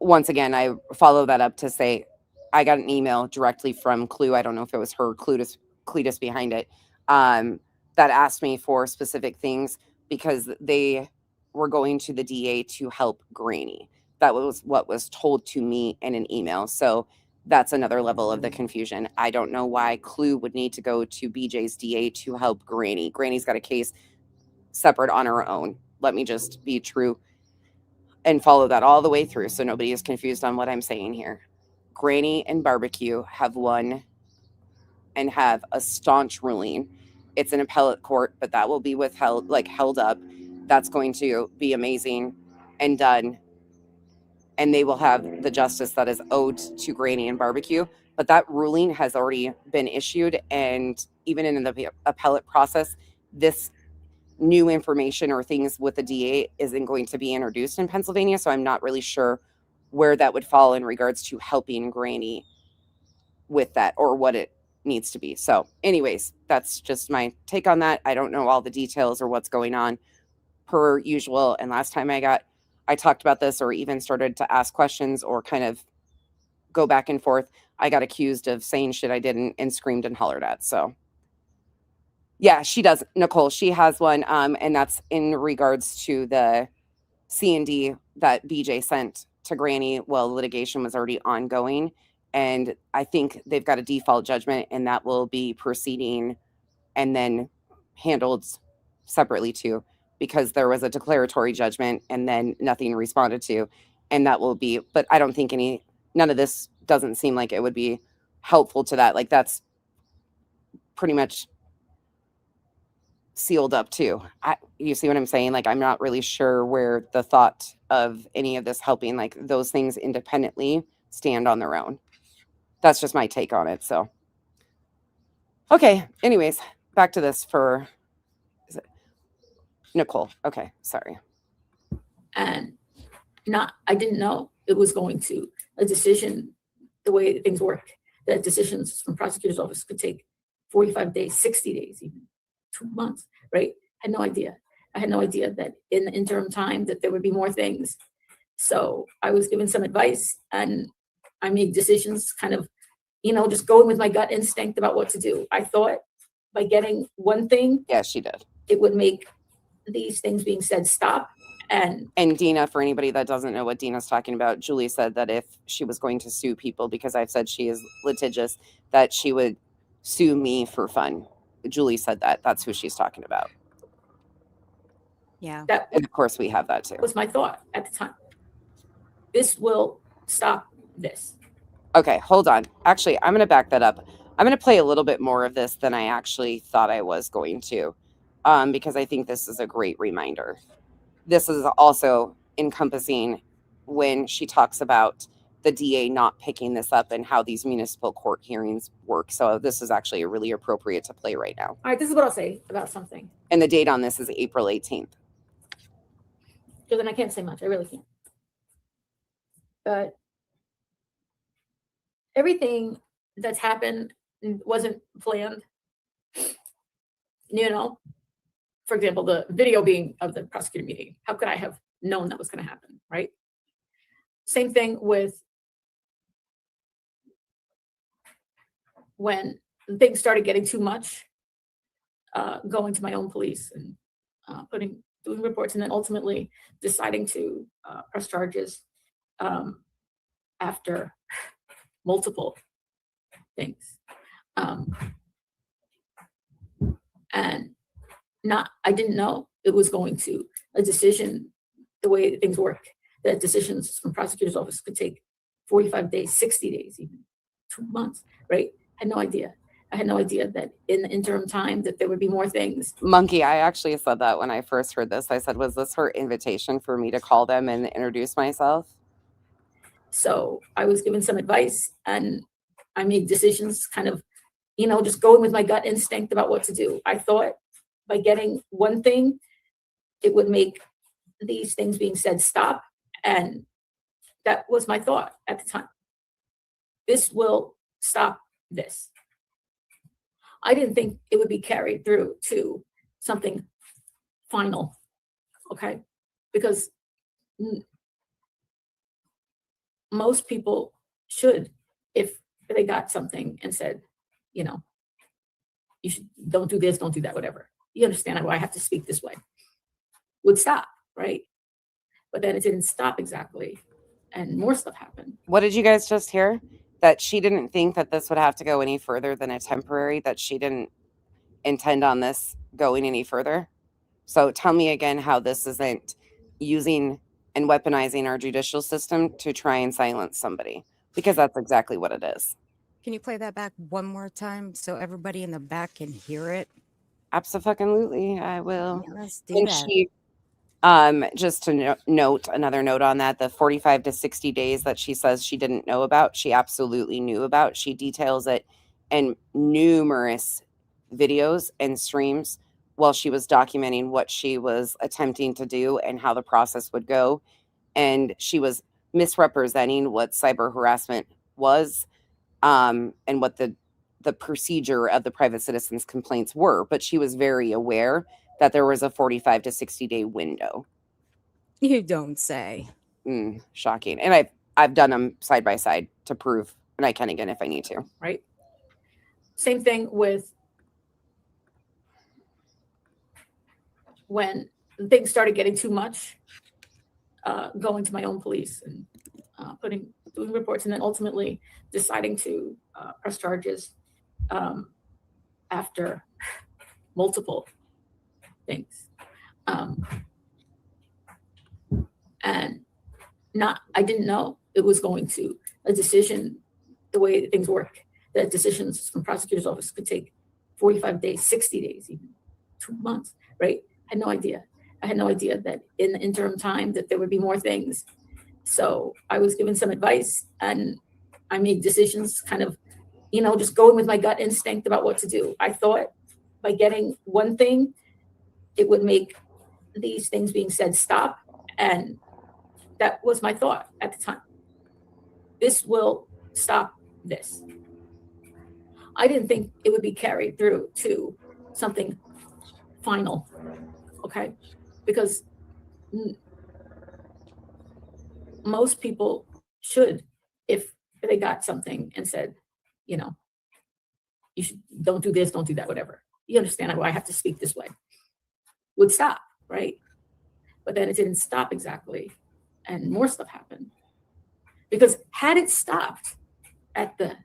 once again, I follow that up to say, I got an email directly from Clue. I don't know if it was her, Cletus behind it, that asked me for specific things because they were going to the DA to help Granny. That was what was told to me in an email. So that's another level of the confusion. I don't know why Clue would need to go to BJ's DA to help Granny. Granny's got a case separate on her own. Let me just be true and follow that all the way through so nobody is confused on what I'm saying here. Granny and Barbecue have won and have a staunch ruling. It's an appellate court, but that will be withheld, like held up. That's going to be amazing and done. And they will have the justice that is owed to Granny and Barbecue. But that ruling has already been issued. And even in the appellate process, this new information or things with the DA isn't going to be introduced in Pennsylvania. So I'm not really sure where that would fall in regards to helping Granny with that or what it needs to be. So anyways, that's just my take on that. I don't know all the details or what's going on per usual. And last time I talked about this or even started to ask questions or kind of go back and forth, I got accused of saying shit I didn't and screamed and hollered at. So yeah, she does. Nicole, she has one. And that's in regards to the C&D that BJ sent to Granny while litigation was already ongoing. And I think they've got a default judgment and that will be proceeding and then handled separately too, because there was a declaratory judgment and then nothing responded to. And that will be, but I don't think none of this doesn't seem like it would be helpful to that. Like that's pretty much sealed up too. You see what I'm saying? Like, I'm not really sure where the thought of any of this helping, like those things independently stand on their own. That's just my take on it. So, okay. Anyways, back to this for Nicole. Okay. Sorry. And I didn't know it was going to a decision, the way things work, that decisions from prosecutor's office could take 45 days, 60 days, even 2 months, right? I had no idea. I had no idea that in the interim time that there would be more things. So I was given some advice and I made decisions kind of just going with my gut instinct about what to do. I thought by getting one thing, Yeah, she did. it would make these things being said stop. And Dina, for anybody that doesn't know what Dina's talking about, Julie said that if she was going to sue people, because I've said she is litigious, that she would sue me for fun. Julie said that. That's who she's talking about. Yeah. that And of course, we have that too. was my thought at the time. This will stop this. Okay, hold on. Actually, I'm going to back that up. I'm going to play a little bit more of this than I actually thought I was going to, because I think this is a great reminder. This is also encompassing when she talks about the DA not picking this up and how these municipal court hearings work. So this is actually really appropriate to play right now. All right, this is what I'll say about something. And the date on this is April 18th. Because then I can't say much. I really can't. But everything that's happened wasn't planned. For example, the video being of the prosecutor meeting. How could I have known that was going to happen, right? Same thing with when things started getting too much, going to my own police and doing reports, and then ultimately deciding to press charges after multiple things. And I didn't know it was going to a decision, the way things work, that decisions from prosecutor's office could take 45 days, 60 days, even 2 months, right? I had no idea. I had no idea that in the interim time that there would be more things. Monkey, I actually said that when I first heard this. I said, was this her invitation for me to call them and introduce myself? So I was given some advice and I made decisions kind of, just going with my gut instinct about what to do. I thought by getting one thing, it would make these things being said stop. And that was my thought at the time. This will stop this. I didn't think it would be carried through to something final, okay? Because most people should, if they got something and said, you should, don't do this, don't do that, whatever. You understand why I have to speak this way. Would stop, right? But then it didn't stop exactly. And more stuff happened. What did you guys just hear? That she didn't think that this would have to go any further than a temporary, that she didn't intend on this going any further. So tell me again how this isn't using and weaponizing our judicial system to try and silence somebody, because that's exactly what it is. Can you play that back one more time so everybody in the back can hear it? Absolutely, I will. Yeah, let's do And that. she, just to note, another note on that, the 45 to 60 days that she says she didn't know about, she absolutely knew about. She details it in numerous videos and streams while she was documenting what she was attempting to do and how the process would go. And she was misrepresenting what cyber harassment was, and what the procedure of the private citizens' complaints were. But she was very aware that there was a 45 to 60 day window. You don't say. Shocking. And I've done them side by side to prove, and I can again if I need to. Right? Same thing with when things started getting too much, going to my own police and doing reports, and then ultimately deciding to press charges after multiple things. And I didn't know it was going to a decision, the way things work, that decisions from prosecutor's office could take 45 days, 60 days, even 2 months, right? I had no idea. I had no idea that in the interim time that there would be more things. So I was given some advice and I made decisions kind of, just going with my gut instinct about what to do. I thought by getting one thing, it would make these things being said stop. And that was my thought at the time. This will stop this. I didn't think it would be carried through to something final, okay? Because most people should, if they got something and said, you know, you should don't do this, don't do that, whatever. You understand why I have to speak this way. Would stop, right? But then it didn't stop exactly, and more stuff happened. Because had it stopped at the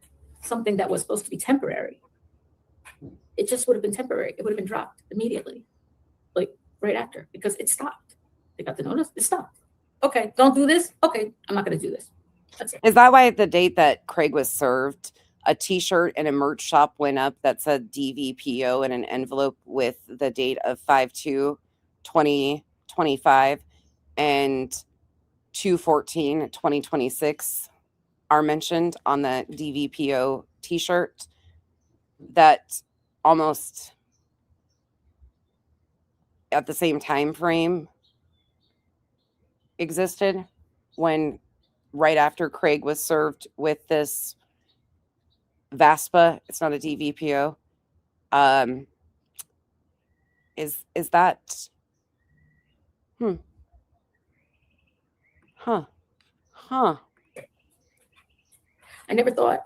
something that was supposed to be temporary, it just would have been temporary. It would have been dropped immediately, like right after, because it stopped. They got the notice, it stopped. Okay, don't do this. Okay, I'm not going to do this. That's it. Is that why the date that Craig was served, a t-shirt and a merch shop went up that said DVPO in an envelope with the date of 5/2/2025 and 2/14/2026 are mentioned on the DVPO t-shirt? That almost at the same time frame existed when right after Craig was served with this VASPA. It's not a DVPO. Is that huh? I never thought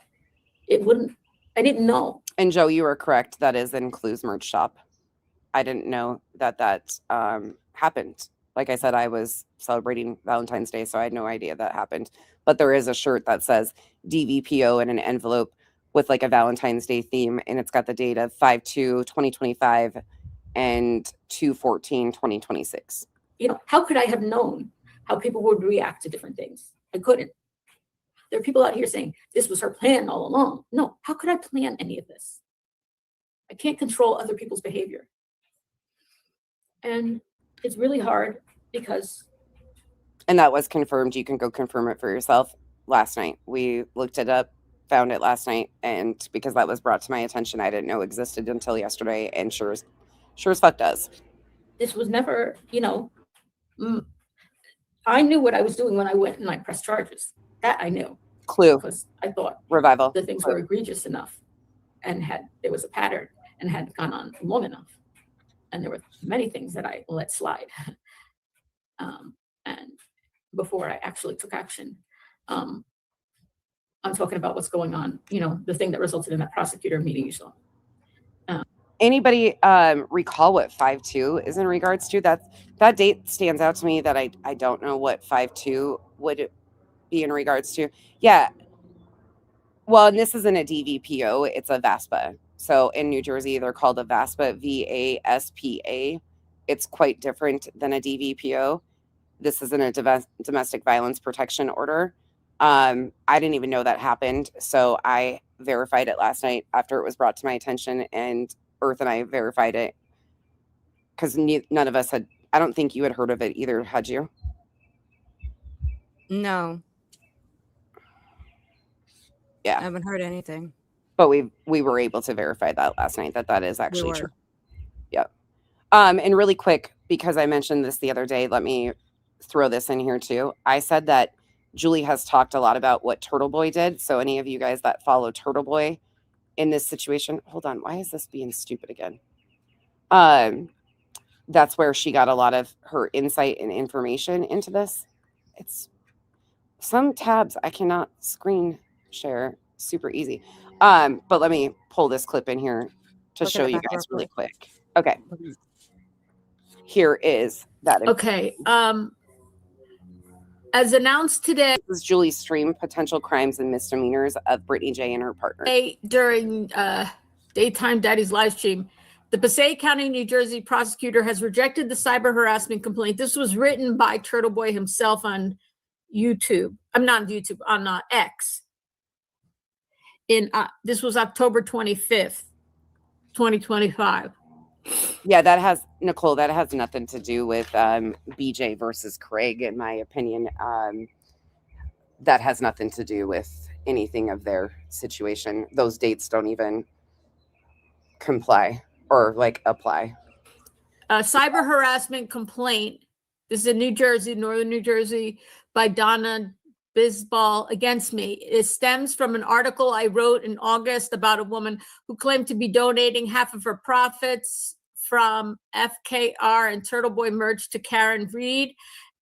it wouldn't. I didn't know. And Joe, you were correct. That is in Clue's merch shop. I didn't know that happened. Like I said, I was celebrating Valentine's Day, so I had no idea that happened. But there is a shirt that says DVPO in an envelope with like a Valentine's Day theme, and it's got the date of 5/2/2025 and 2/14/2026. You know, how could I have known how people would react to different things? I couldn't. There are people out here saying this was her plan all along. No, how could I plan any of this? I can't control other people's behavior. And it's really hard because. And that was confirmed. You can go confirm it for yourself last night. We looked it up, found it last night. And because that was brought to my attention, I didn't know existed until yesterday. And sure as fuck does. This was never, you know, I knew what I was doing when I went and I pressed charges. That I knew. Clue. Because I thought Revival. the things were egregious enough and there was a pattern and had gone on long enough. And there were many things that I let slide. And before I actually took action, I'm talking about what's going on, you know, the thing that resulted in that prosecutor meeting you saw. Anybody recall what 5/2 is in regards to? That date stands out to me that I don't know what 5/2 would be in regards to. Yeah. Well, and this isn't a DVPO, it's a VASPA. So in New Jersey, they're called a VASPA, VASPA. It's quite different than a DVPO. This isn't a domestic violence protection order. I didn't even know that happened. So I verified it last night after it was brought to my attention, and Earth and I verified it because none of us had, I don't think you had heard of it either, had you? No. Yeah. I haven't heard anything. But we were able to verify that last night, that is actually true. Yep. And really quick, because I mentioned this the other day, let me throw this in here too. I said that Julie has talked a lot about what Turtle Boy did. So any of you guys that follow Turtle Boy in this situation, hold on, why is this being stupid again? That's where she got a lot of her insight and information into this. It's some tabs I cannot screen share super easy. But let me pull this clip in here to show you guys really quick. Okay. Here is that. Okay. As announced today, This is Julie's stream potential crimes and misdemeanors of Brittany J and her partner. during Daytime Daddy's live stream, the Passaic County, New Jersey prosecutor has rejected the cyber harassment complaint. This was written by Turtle Boy himself on YouTube. I'm not on YouTube, on X. This was October 25th, 2025. Yeah, that has, Nicole, that has nothing to do with BJ versus Craig, in my opinion. That has nothing to do with anything of their situation. Those dates don't even comply or like apply. Cyber harassment complaint. This is in New Jersey, Northern New Jersey, by Donna Bisbal against me. It stems from an article I wrote in August about a woman who claimed to be donating half of her profits from FKR and Turtle Boy merch to Karen Reed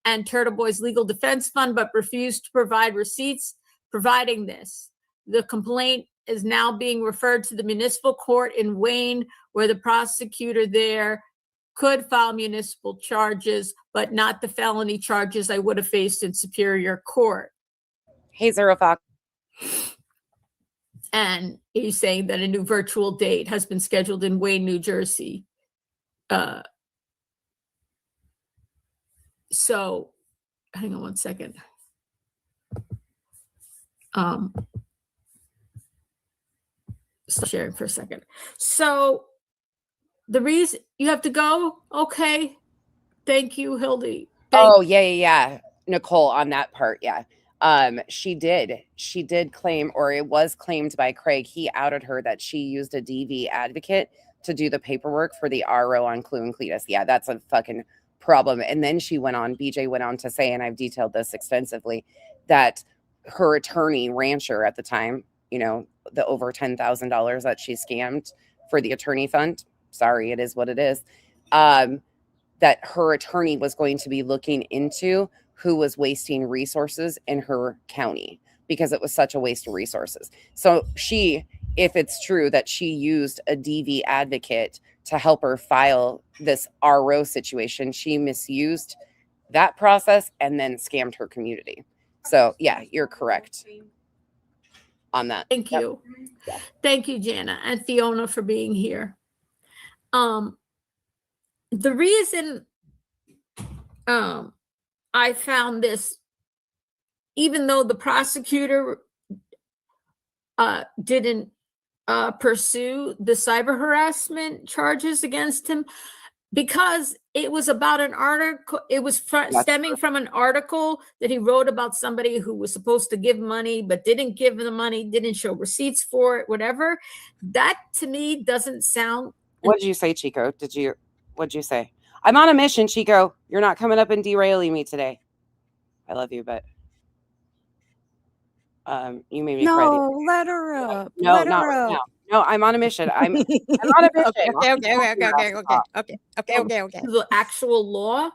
and Turtle Boy's legal defense fund, but refused to provide receipts providing this. The complaint is now being referred to the municipal court in Wayne, where the prosecutor there could file municipal charges, but not the felony charges I would have faced in Superior Court. Hey, Zero Fox. And he's saying that a new virtual date has been scheduled in Wayne, New Jersey. So, hang on one second. Stop sharing for a second. So, the reason you have to go, okay. Thank you, Hildy. Oh, yeah. Nicole, on that part, yeah. She did claim, or it was claimed by Craig, he outed her that she used a DV advocate to do the paperwork for the RO on Clue and Cletus. Yeah, that's a fucking problem. And then BJ went on to say, and I've detailed this extensively, that her attorney, Rancher at the time, the over $10,000 that she scammed for the attorney fund. Sorry, it is what it is. That her attorney was going to be looking into who was wasting resources in her county because it was such a waste of resources. So if it's true that she used a DV advocate to help her file this RO situation, she misused that process and then scammed her community. So yeah, you're correct on that. Thank you. Yep. Thank you, Jana and Fiona, for being here. The reason I found this, even though the prosecutor didn't pursue the cyber harassment charges against him, because it was about an article, it was stemming from an article that he wrote about somebody who was supposed to give money but didn't give the money, didn't show receipts for it, whatever. That to me doesn't sound. What did you say, Chico? What'd you say? I'm on a mission, Chico. You're not coming up and derailing me today. I love you, but you made me cry. No, let her up. No, let not her right up. now. No, I'm on a mission. I'm on a mission. Okay. The actual law,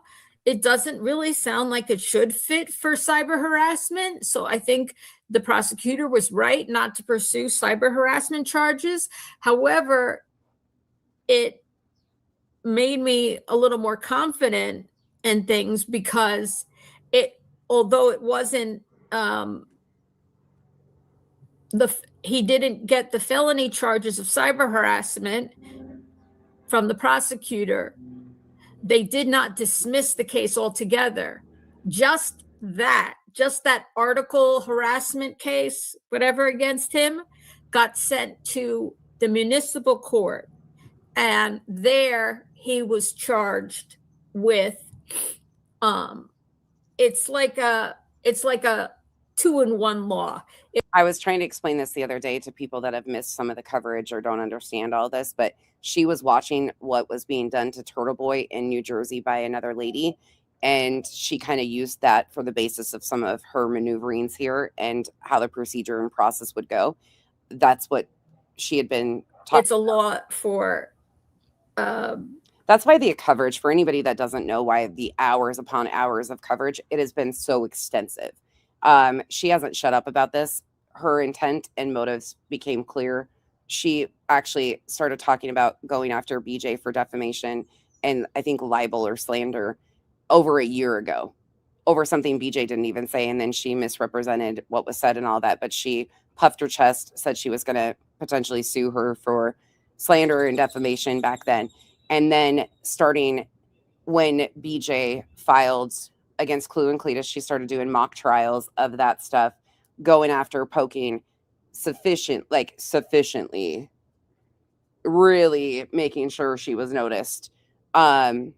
it doesn't really sound like it should fit for cyber harassment. So I think the prosecutor was right not to pursue cyber harassment charges. However, it made me a little more confident in things because although it wasn't he didn't get the felony charges of cyber harassment from the prosecutor, they did not dismiss the case altogether. Just that article harassment case, whatever, against him, got sent to the municipal court, and there he was charged with it's like a 2-in-1 law. I was trying to explain this the other day to people that have missed some of the coverage or don't understand all this, but she was watching what was being done to Turtle Boy in New Jersey by another lady, and she kind of used that for the basis of some of her maneuverings here and how the procedure and process would go. That's what she had been talking. It's a law for that's why the coverage, for anybody that doesn't know, why the hours upon hours of coverage, it has been so extensive. She hasn't shut up about this. Her intent and motives became clear. She actually started talking about going after BJ for defamation and I think libel or slander over a year ago over something BJ didn't even say. And then she misrepresented what was said and all that. But she puffed her chest, said she was going to potentially sue her for slander and defamation back then. And then starting when BJ filed against Clue and Cletus, she started doing mock trials of that stuff, going after, poking, sufficiently, really making sure she was noticed. In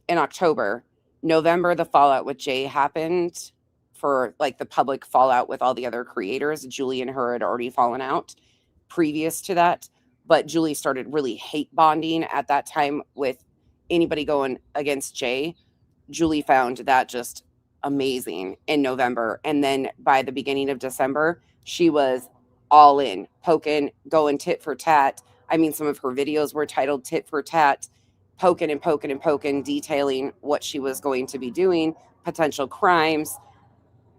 October, November, the fallout with Jay happened for like the public fallout with all the other creators. Julie and her had already fallen out previous to that, but Julie started really hate bonding at that time with anybody going against Jay. Julie found that just amazing in November. And then by the beginning of December, she was all in, poking, going tit for tat. I mean, some of her videos were titled Tit for Tat, poking and poking and poking, detailing what she was going to be doing, potential crimes.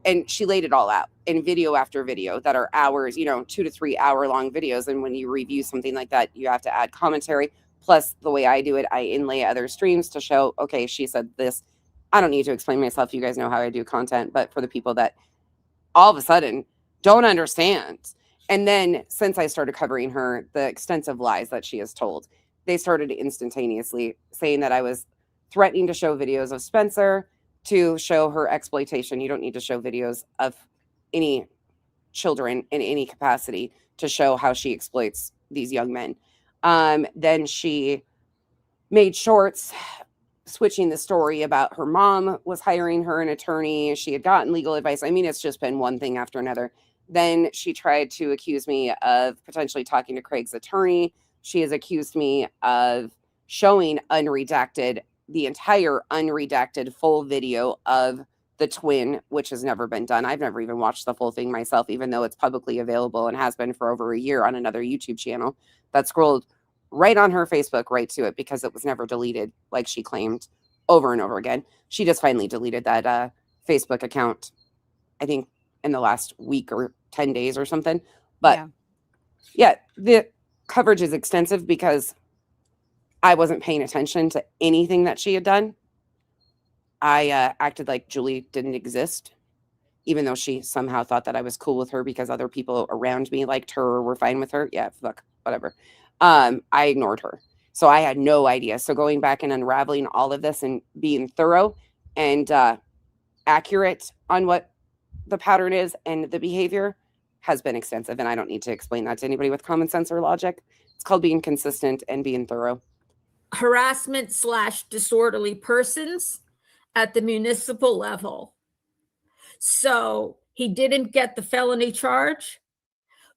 and she laid it all out in video after video that are hours, 2 to 3 hour long videos. And when you review something like that, you have to add commentary. Plus, the way I do it, I inlay other streams to show, okay, she said this. I don't need to explain myself. You guys know how I do content. But for the people that all of a sudden don't understand. And then since I started covering her, the extensive lies that she has told, they started instantaneously saying that I was threatening to show videos of Spencer to show her exploitation. You don't need to show videos of any children in any capacity to show how she exploits these young men. Then she made shorts switching the story about her mom was hiring her an attorney. She had gotten legal advice. I mean, it's just been one thing after another. Then she tried to accuse me of potentially talking to Craig's attorney. She has accused me of showing the entire unredacted full video of the twin, which has never been done. I've never even watched the full thing myself, even though it's publicly available and has been for over a year on another YouTube channel that scrolled right on her Facebook right to it because it was never deleted like she claimed over and over again. She just finally deleted that Facebook account, I think in the last week or 10 days or something. But yeah, the coverage is extensive because I wasn't paying attention to anything that she had done. I acted like Julie didn't exist, even though she somehow thought that I was cool with her because other people around me liked her or were fine with her. Yeah, fuck, whatever. I ignored her. So I had no idea. So going back and unraveling all of this and being thorough and accurate on what the pattern is and the behavior has been extensive. And I don't need to explain that to anybody with common sense or logic. It's called being consistent and being thorough. Harassment / disorderly persons at the municipal level. So he didn't get the felony charge,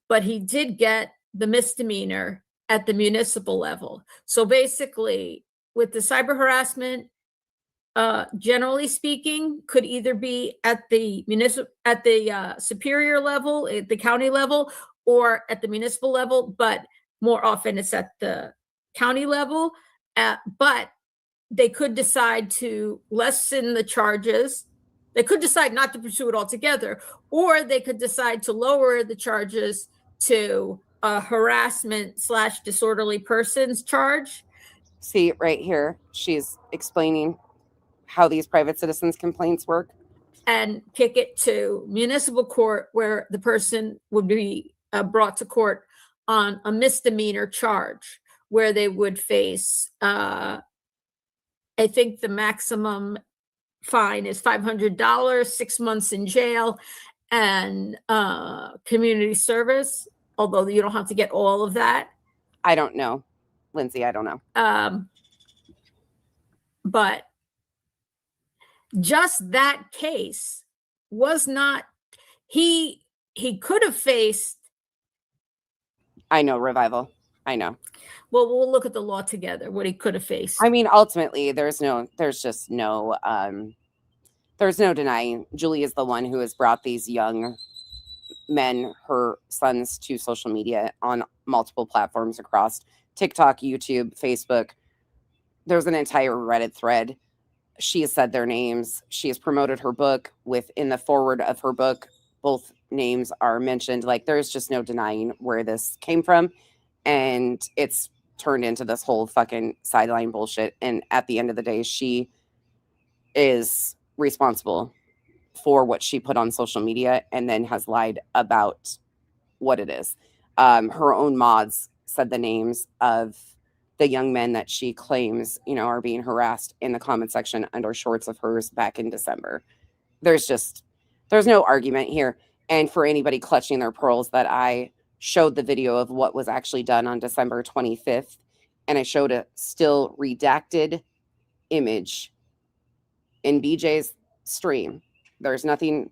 but he did get the misdemeanor at the municipal level. So basically, with the cyber harassment, generally speaking, could either be at the superior level, at the county level, or at the municipal level, but more often it's at the county level. But they could decide to lessen the charges. They could decide not to pursue it altogether, or they could decide to lower the charges to a harassment / disorderly persons charge. See, right here, she's explaining how these private citizens complaints work. And kick it to municipal court, where the person would be brought to court on a misdemeanor charge, where they would face, I think the maximum fine is $500, 6 months in jail, and community service, although you don't have to get all of that. I don't know, Lindsay, I don't know. But just that case was not, he could have faced. I know, Revival. I know. Well, we'll look at the law together, what he could have faced. I mean, ultimately, there's no denying Julie is the one who has brought these young men, her sons, to social media on multiple platforms across TikTok, YouTube, Facebook. There's an entire Reddit thread. She has said their names. She has promoted her book. Within the forward of her book, both names are mentioned. Like, there's just no denying where this came from. And it's turned into this whole fucking sideline bullshit. And at the end of the day, she is responsible for what she put on social media and then has lied about what it is. Her own mods said the names of the young men that she claims, are being harassed in the comment section under shorts of hers back in December. There's no argument here. And for anybody clutching their pearls, that I showed the video of what was actually done on December 25th, and I showed a still redacted image in BJ's stream. There's nothing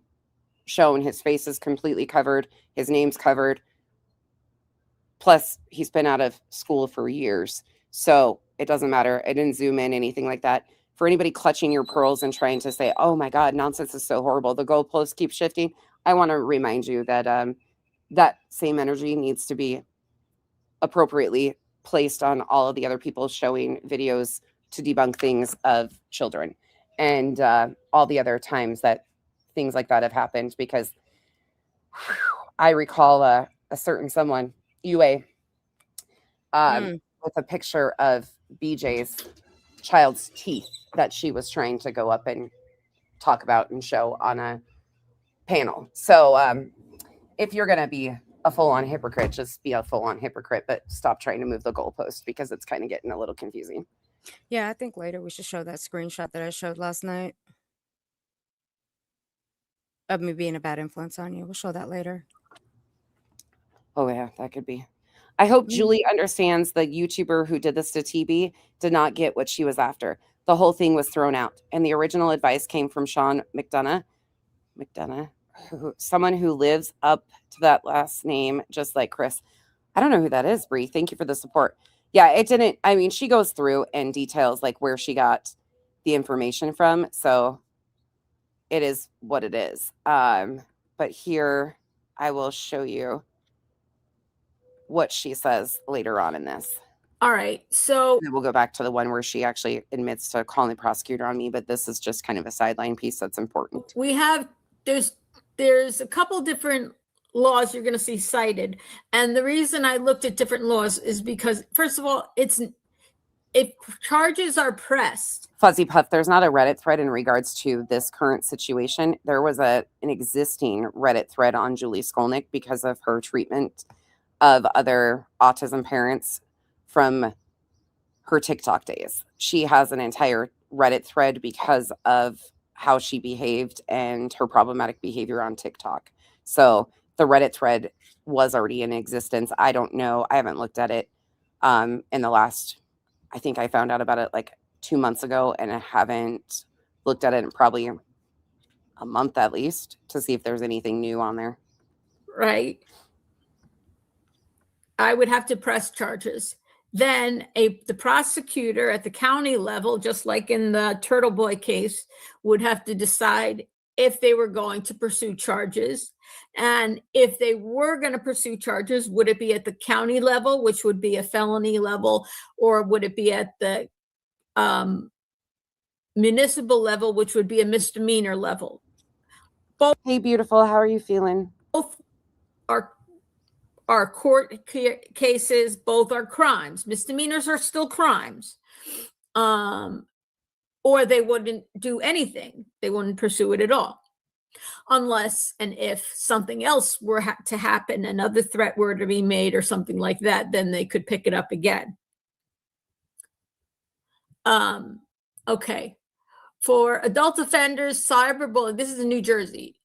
shown. His face is completely covered. His name's covered. Plus, he's been out of school for years. So it doesn't matter. I didn't zoom in, anything like that. For anybody clutching your pearls and trying to say, oh my God, nonsense is so horrible, the goalposts keep shifting, I want to remind you that that same energy needs to be appropriately placed on all of the other people showing videos to debunk things of children, and all the other times that things like that have happened, because I recall a certain someone, UA, with a picture of BJ's child's teeth that she was trying to go up and talk about and show on a panel. So if you're going to be a full-on hypocrite, just be a full-on hypocrite, but stop trying to move the goalpost, because it's kind of getting a little confusing. Yeah, I think later we should show that screenshot that I showed last night of me being a bad influence on you. We'll show that later. Oh yeah, that could be. I hope Julie understands the YouTuber who did this to TB did not get what she was after. The whole thing was thrown out, and the original advice came from Sean McDonough, someone who lives up to that last name, just like Chris. I don't know who that is, Bree. Thank you for the support. Yeah, it didn't. I mean, she goes through and details like where she got the information from, so it is what it is. But here I will show you what she says later on in this. All right. So And then we'll go back to the one where she actually admits to calling the prosecutor on me, but this is just kind of a sideline piece that's important. we have there's a couple different laws you're going to see cited, and the reason I looked at different laws is because, first of all, if charges are pressed. Fuzzy Puff, there's not a Reddit thread in regards to this current situation. There was an existing Reddit thread on Julie Skolnick because of her treatment of other autism parents from her TikTok days. She has an entire Reddit thread because of how she behaved and her problematic behavior on TikTok. So the Reddit thread was already in existence. I don't know. I haven't looked at it in the last, I think I found out about it like 2 months ago, and I haven't looked at it in probably a month at least to see if there's anything new on there. Right. I would have to press charges. Then the prosecutor at the county level, just like in the Turtle Boy case, would have to decide if they were going to pursue charges. And if they were going to pursue charges, would it be at the county level, which would be a felony level, or would it be at the municipal level, which would be a misdemeanor level? Hey, beautiful. How are you feeling? Both are court cases, both are crimes. Misdemeanors are still crimes. Or they wouldn't do anything. They wouldn't pursue it at all. Unless and if something else were to happen, another threat were to be made or something like that, then they could pick it up again. Okay. For adult offenders, cyberbullying, this is in New Jersey.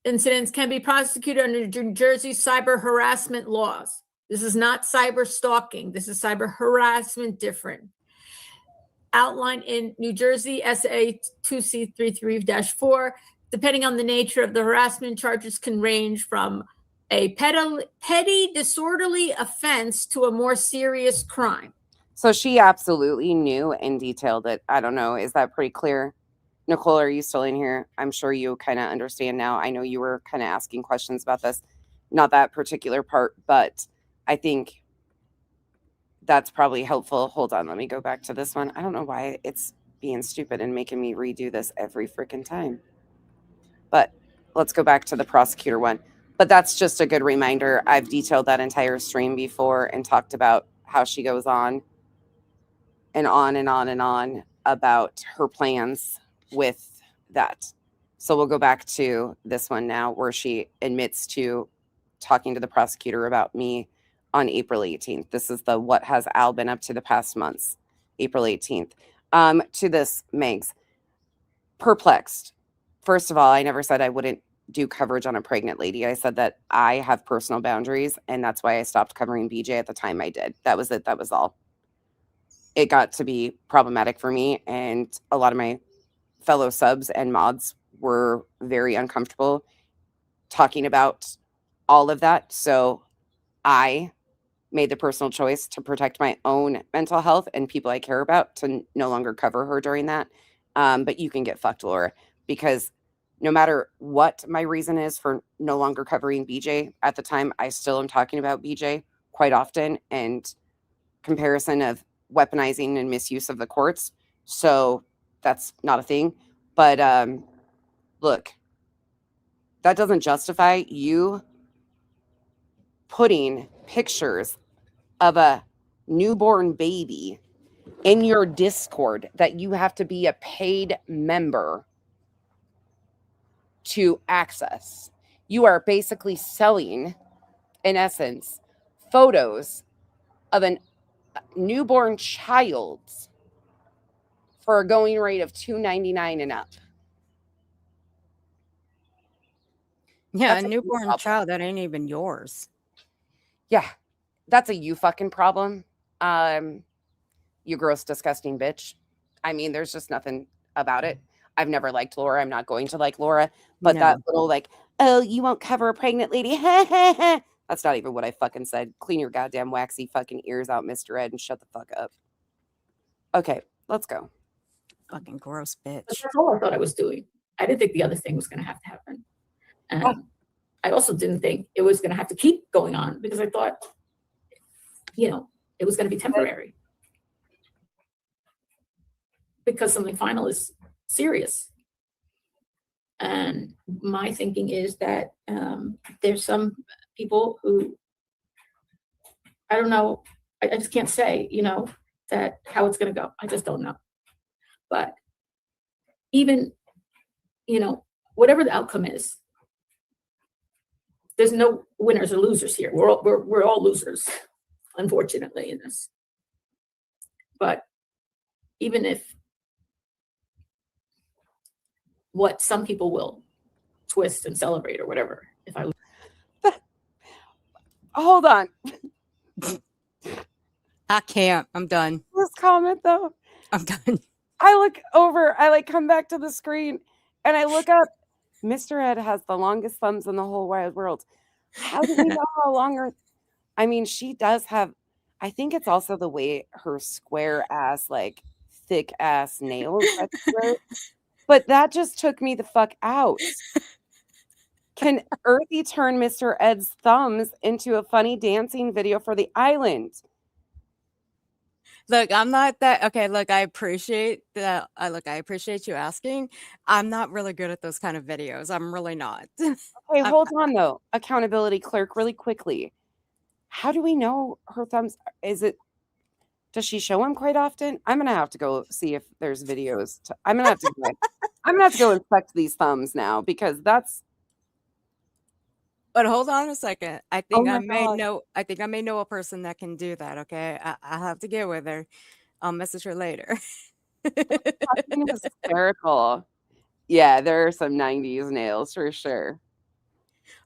Incidents can be prosecuted under New Jersey cyber harassment laws. This is not cyber stalking. This is cyber harassment, different. Outlined in New Jersey SA 2C33-4. Depending on the nature of the harassment, charges can range from a petty disorderly offense to a more serious crime. So she absolutely knew and detailed it. I don't know. Is that pretty clear? Nicole, are you still in here? I'm sure you kind of understand now. I know you were kind of asking questions about this. Not that particular part, but I think that's probably helpful. Hold on. Let me go back to this one. I don't know why it's being stupid and making me redo this every freaking time. But let's go back to the prosecutor one. But that's just a good reminder. I've detailed that entire stream before and talked about how she goes on and on and on and on about her plans with that. So we'll go back to this one now where she admits to talking to the prosecutor about me on April 18th. This is the what has Al been up to the past months, April 18th. To this, Megs, perplexed. First of all, I never said I wouldn't do coverage on a pregnant lady. I said that I have personal boundaries, and that's why I stopped covering BJ at the time I did. That was it. That was all. It got to be problematic for me, and a lot of my fellow subs and mods were very uncomfortable talking about all of that. So I made the personal choice to protect my own mental health and people I care about to no longer cover her during that. But you can get fucked, Laura, because no matter what my reason is for no longer covering BJ at the time, I still am talking about BJ quite often, and comparison of weaponizing and misuse of the courts. So that's not a thing. But look, that doesn't justify you putting pictures of a newborn baby in your Discord that you have to be a paid member to access. You are basically selling, in essence, photos of a newborn child for a going rate of $2.99 and up. Yeah, That's a a you newborn problem. child that ain't even yours. Yeah, that's a you fucking problem. You gross, disgusting bitch. I mean, there's just nothing about it. I've never liked Laura. I'm not going to like Laura. But that No. little like, oh, you won't cover a pregnant lady. That's not even what I fucking said. Clean your goddamn waxy fucking ears out, Mr. Ed, and shut the fuck up. Okay, let's go. Fucking gross But bitch. that's all I thought I was doing. I didn't think the other thing was going to have to happen. And Oh. I also didn't think it was going to have to keep going on because I thought, you know, it was going to be temporary. Because something final is serious. And my thinking is that there's some people who, I don't know, I just can't say, you know, that how it's going to go. I just don't know. But even, you know, whatever the outcome is, there's no winners or losers here. We're all losers, unfortunately, in this. But even if what some people will twist and celebrate or whatever, if I Hold on. I can't. I'm done. This comment though. I'm done. I look over, I like come back to the screen and I look up. Mr. Ed has the longest thumbs in the whole wide world. How do we know how long her? I mean, she does have, I think it's also the way her square ass, like thick ass nails. That's gross. But that just took me the fuck out. Can Earthy turn Mr. Ed's thumbs into a funny dancing video for the island? Look, I'm not that okay. Look, I appreciate that. I appreciate you asking. I'm not really good at those kind of videos. I'm really not. Okay, hold on though. Accountability clerk, really quickly. How do we know her thumbs? Does she show them quite often? I'm gonna have to go see if there's videos. I'm gonna have to go inspect these thumbs now because that's. But hold on a second. I Oh think my I may God. know. I think I may know a person that can do that. Okay, I'll have to get with her. I'll message her later. Fucking hysterical. Yeah, there are some 90s nails for sure.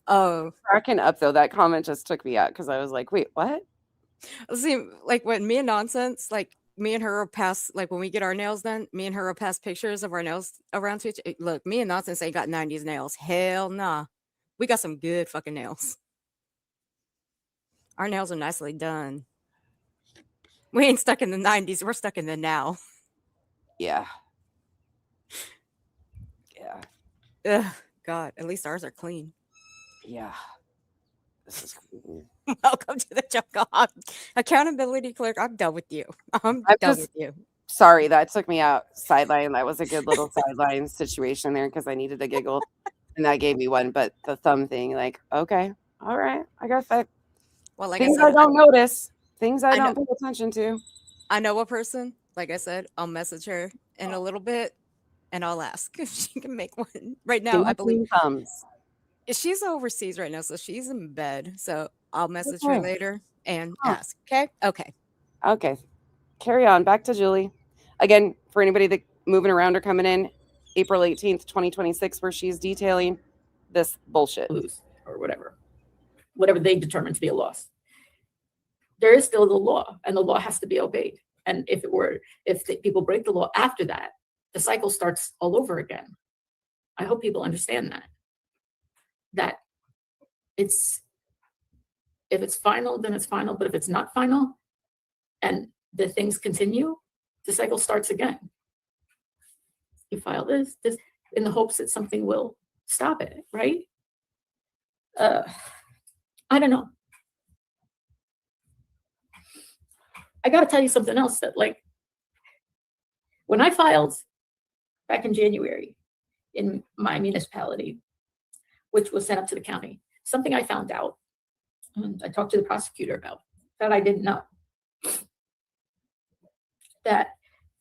Oh, Cracking up though, that comment just took me out because I was like, wait, what? see, like when me and Nonsense, like me and her will pass, like when we get our nails done, me and her will pass pictures of our nails around to each. Look, me and Nonsense ain't got 90s nails. Hell nah. We got some good fucking nails. Our nails are nicely done. We ain't stuck in the 90s. We're stuck in the now. Yeah. Yeah. Ugh, God, at least ours are clean. Yeah. This is cool. Welcome to the jungle. Accountability clerk, I'm done with you. I'm I'm done just with you. sorry that took me out sideline. That was a good little sideline situation there because I needed a giggle and that gave me one. But the thumb thing, like, okay, all right, I got that. Well, like Things I said, I don't notice, things I I don't know- pay attention to. I know a person. Like I said, I'll message her in a little bit and I'll ask if she can make one. Right now, I believe Thumbs. she's overseas right now, so she's in bed. So I'll message her Okay. later and Oh. ask. Okay. Okay. Okay. Carry on. Back to Julie. Again, for anybody that moving around or coming in, April 18th, 2026, where she's detailing this bullshit. lose or whatever they determine to be a loss. There is still the law, and the law has to be obeyed. And if people break the law after that, the cycle starts all over again. I hope people understand that if it's final, then it's final. But if it's not final and the things continue, the cycle starts again. You file this in the hopes that something will stop it, right? I don't know. I got to tell you something else that, like, when I filed back in January in my municipality, which was sent up to the county. Something I found out, and I talked to the prosecutor about, that I didn't know, that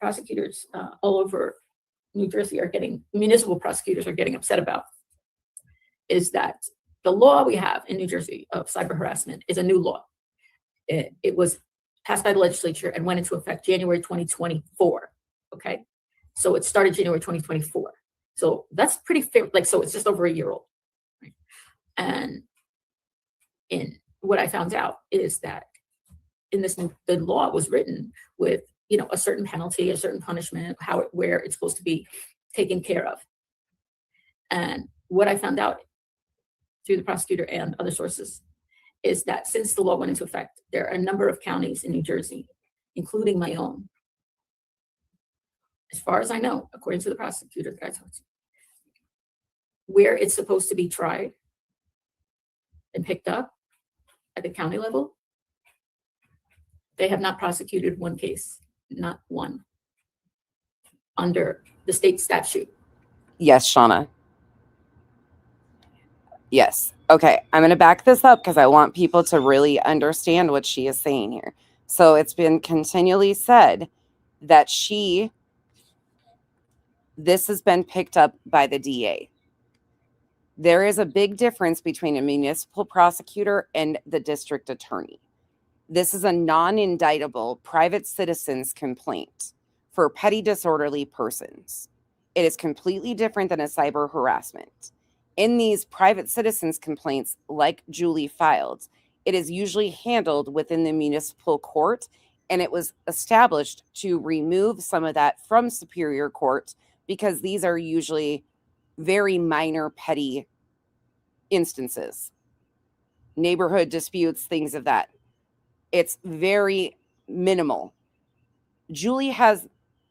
prosecutors all over New Jersey are getting, municipal prosecutors are getting upset about, is that the law we have in New Jersey of cyber harassment is a new law. It was passed by the legislature and went into effect January 2024. Okay. So it started January 2024. So that's pretty fair. Like, so it's just over a year old. Right? And in what I found out is that in this, the law was written with, you know, a certain penalty, a certain punishment, where it's supposed to be taken care of. And what I found out through the prosecutor and other sources is that since the law went into effect, there are a number of counties in New Jersey, including my own, as far as I know, according to the prosecutor that I talked to, where it's supposed to be tried and picked up at the county level, they have not prosecuted one case, not one, under the state statute. Yes, Shauna. Yes. Okay. I'm going to back this up because I want people to really understand what she is saying here. So it's been continually said that this has been picked up by the DA. There is a big difference between a municipal prosecutor and the district attorney. This is a non-indictable private citizen's complaint for petty disorderly persons. It is completely different than a cyber harassment. In these private citizens' complaints, like Julie filed, it is usually handled within the municipal court, and it was established to remove some of that from Superior Court because these are usually very minor, petty instances, neighborhood disputes, things of that. It's very minimal. Julie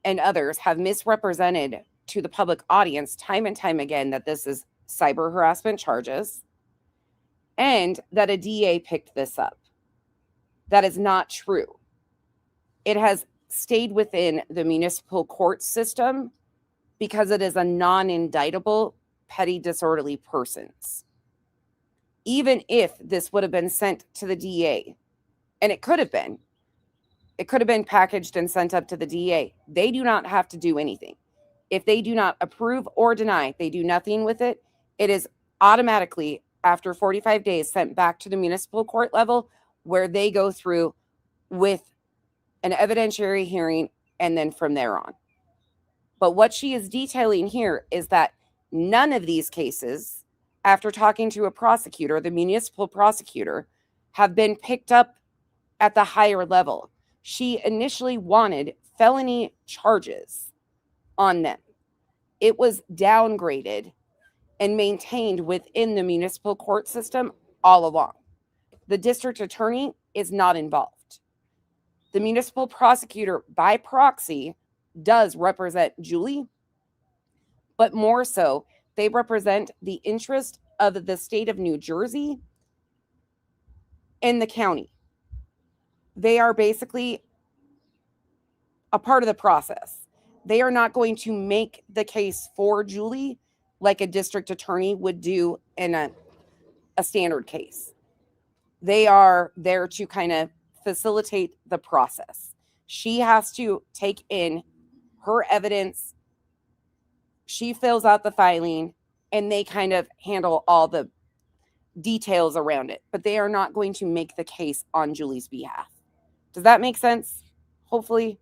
and others have misrepresented to the public audience time and time again that this is cyber harassment charges and that a DA picked this up. That is not true. It has stayed within the municipal court system because it is a non-indictable petty disorderly persons. Even if this would have been sent to the DA, and it could have been packaged and sent up to the DA, they do not have to do anything. If they do not approve or deny, they do nothing with it. It is automatically, after 45 days, sent back to the municipal court level where they go through with an evidentiary hearing and then from there on. But what she is detailing here is that none of these cases, after talking to a prosecutor, the municipal prosecutor, have been picked up at the higher level. She initially wanted felony charges on them. It was downgraded and maintained within the municipal court system all along. The district attorney is not involved. The municipal prosecutor by proxy does represent Julie, but more so, they represent the interest of the state of New Jersey and the county. They are basically a part of the process. They are not going to make the case for Julie like a district attorney would do in a standard case. They are there to kind of facilitate the process. She has to take in her evidence. She fills out the filing, and they kind of handle all the details around it. But they are not going to make the case on Julie's behalf. Does that make sense? Hopefully.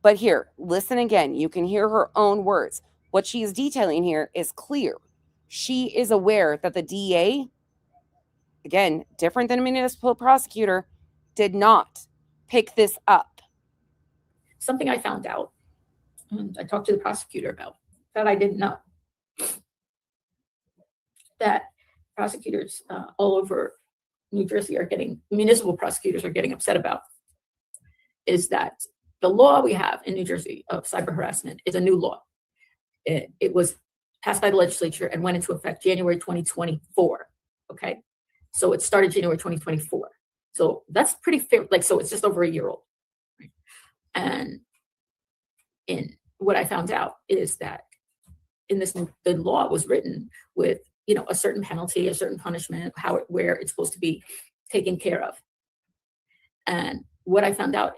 But here, listen again. You can hear her own words. What she is detailing here is clear. She is aware that the DA, again, different than a municipal prosecutor, did not pick this up. Something I found out, and I talked to the prosecutor about, that I didn't know, that prosecutors all over New Jersey are getting, municipal prosecutors are getting upset about, is that the law we have in New Jersey of cyber harassment is a new law. It was passed by the legislature and went into effect January 2024. Okay. So it started January 2024. So that's pretty fair. Like, so it's just over a year old. Right? And in what I found out is that in this, the law was written with, a certain penalty, a certain punishment, where it's supposed to be taken care of. And what I found out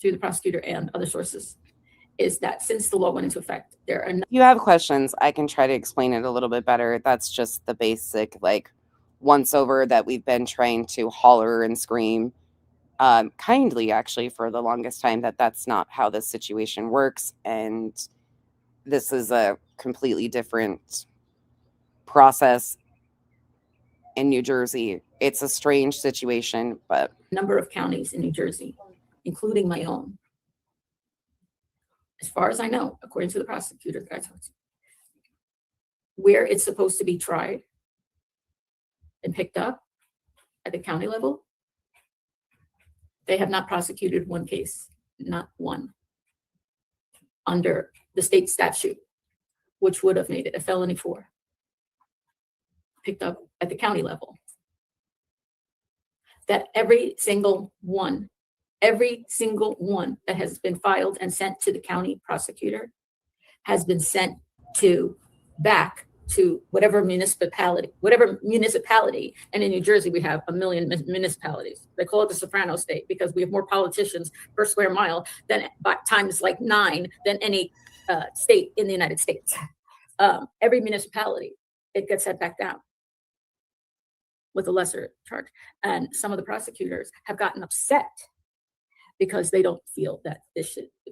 through the prosecutor and other sources is that since the law went into effect, there are If you have questions, I can try to explain it a little bit better. That's just the basic, like, once over that we've been trying to holler and scream kindly, actually, for the longest time, that that's not how this situation works. And this is a completely different process in New Jersey. It's a strange situation, but number of counties in New Jersey, including my own, as far as I know, according to the prosecutor that I talked to, where it's supposed to be tried and picked up at the county level, they have not prosecuted one case, not one, under the state statute, which would have made it a felony for picked up at the county level. That every single one that has been filed and sent to the county prosecutor has been sent back to whatever municipality. And in New Jersey, we have 1 million municipalities. They call it the Soprano state because we have more politicians per square mile than times like 9 than any state in the United States. Every municipality, it gets sent back down with a lesser charge. And some of the prosecutors have gotten upset because they don't feel that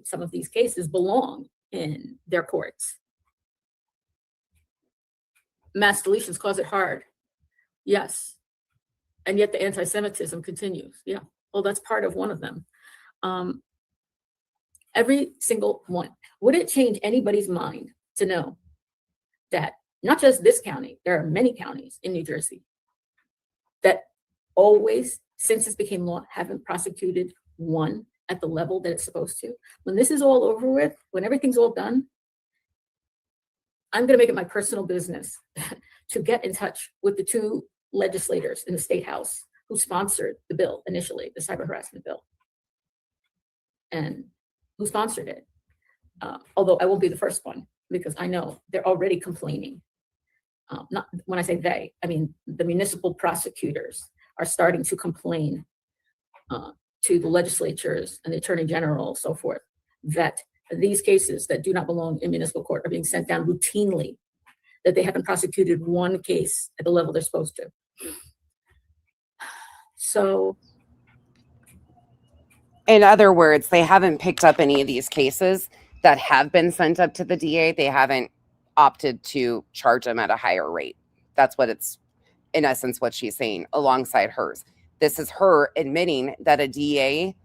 some of these cases belong in their courts. Mass deletions cause it hard. Yes. And yet the anti-Semitism continues. Yeah. Well, that's part of one of them. Every single one. Would it change anybody's mind to know that not just this county, there are many counties in New Jersey that always, since this became law, haven't prosecuted one at the level that it's supposed to? When this is all over with, when everything's all done, I'm going to make it my personal business to get in touch with the 2 legislators in the state house who sponsored the bill initially, the cyber harassment bill, and who sponsored it. Although I won't be the first one, because I know they're already complaining. Not when I say they, I mean the municipal prosecutors are starting to complain to the legislatures and the attorney general, so forth, that these cases that do not belong in municipal court are being sent down routinely, that they haven't prosecuted one case at the level they're supposed to. So, in other words, they haven't picked up any of these cases that have been sent up to the DA. They haven't opted to charge them at a higher rate. That's what it's, in essence, what she's saying alongside hers. This is her admitting that a DA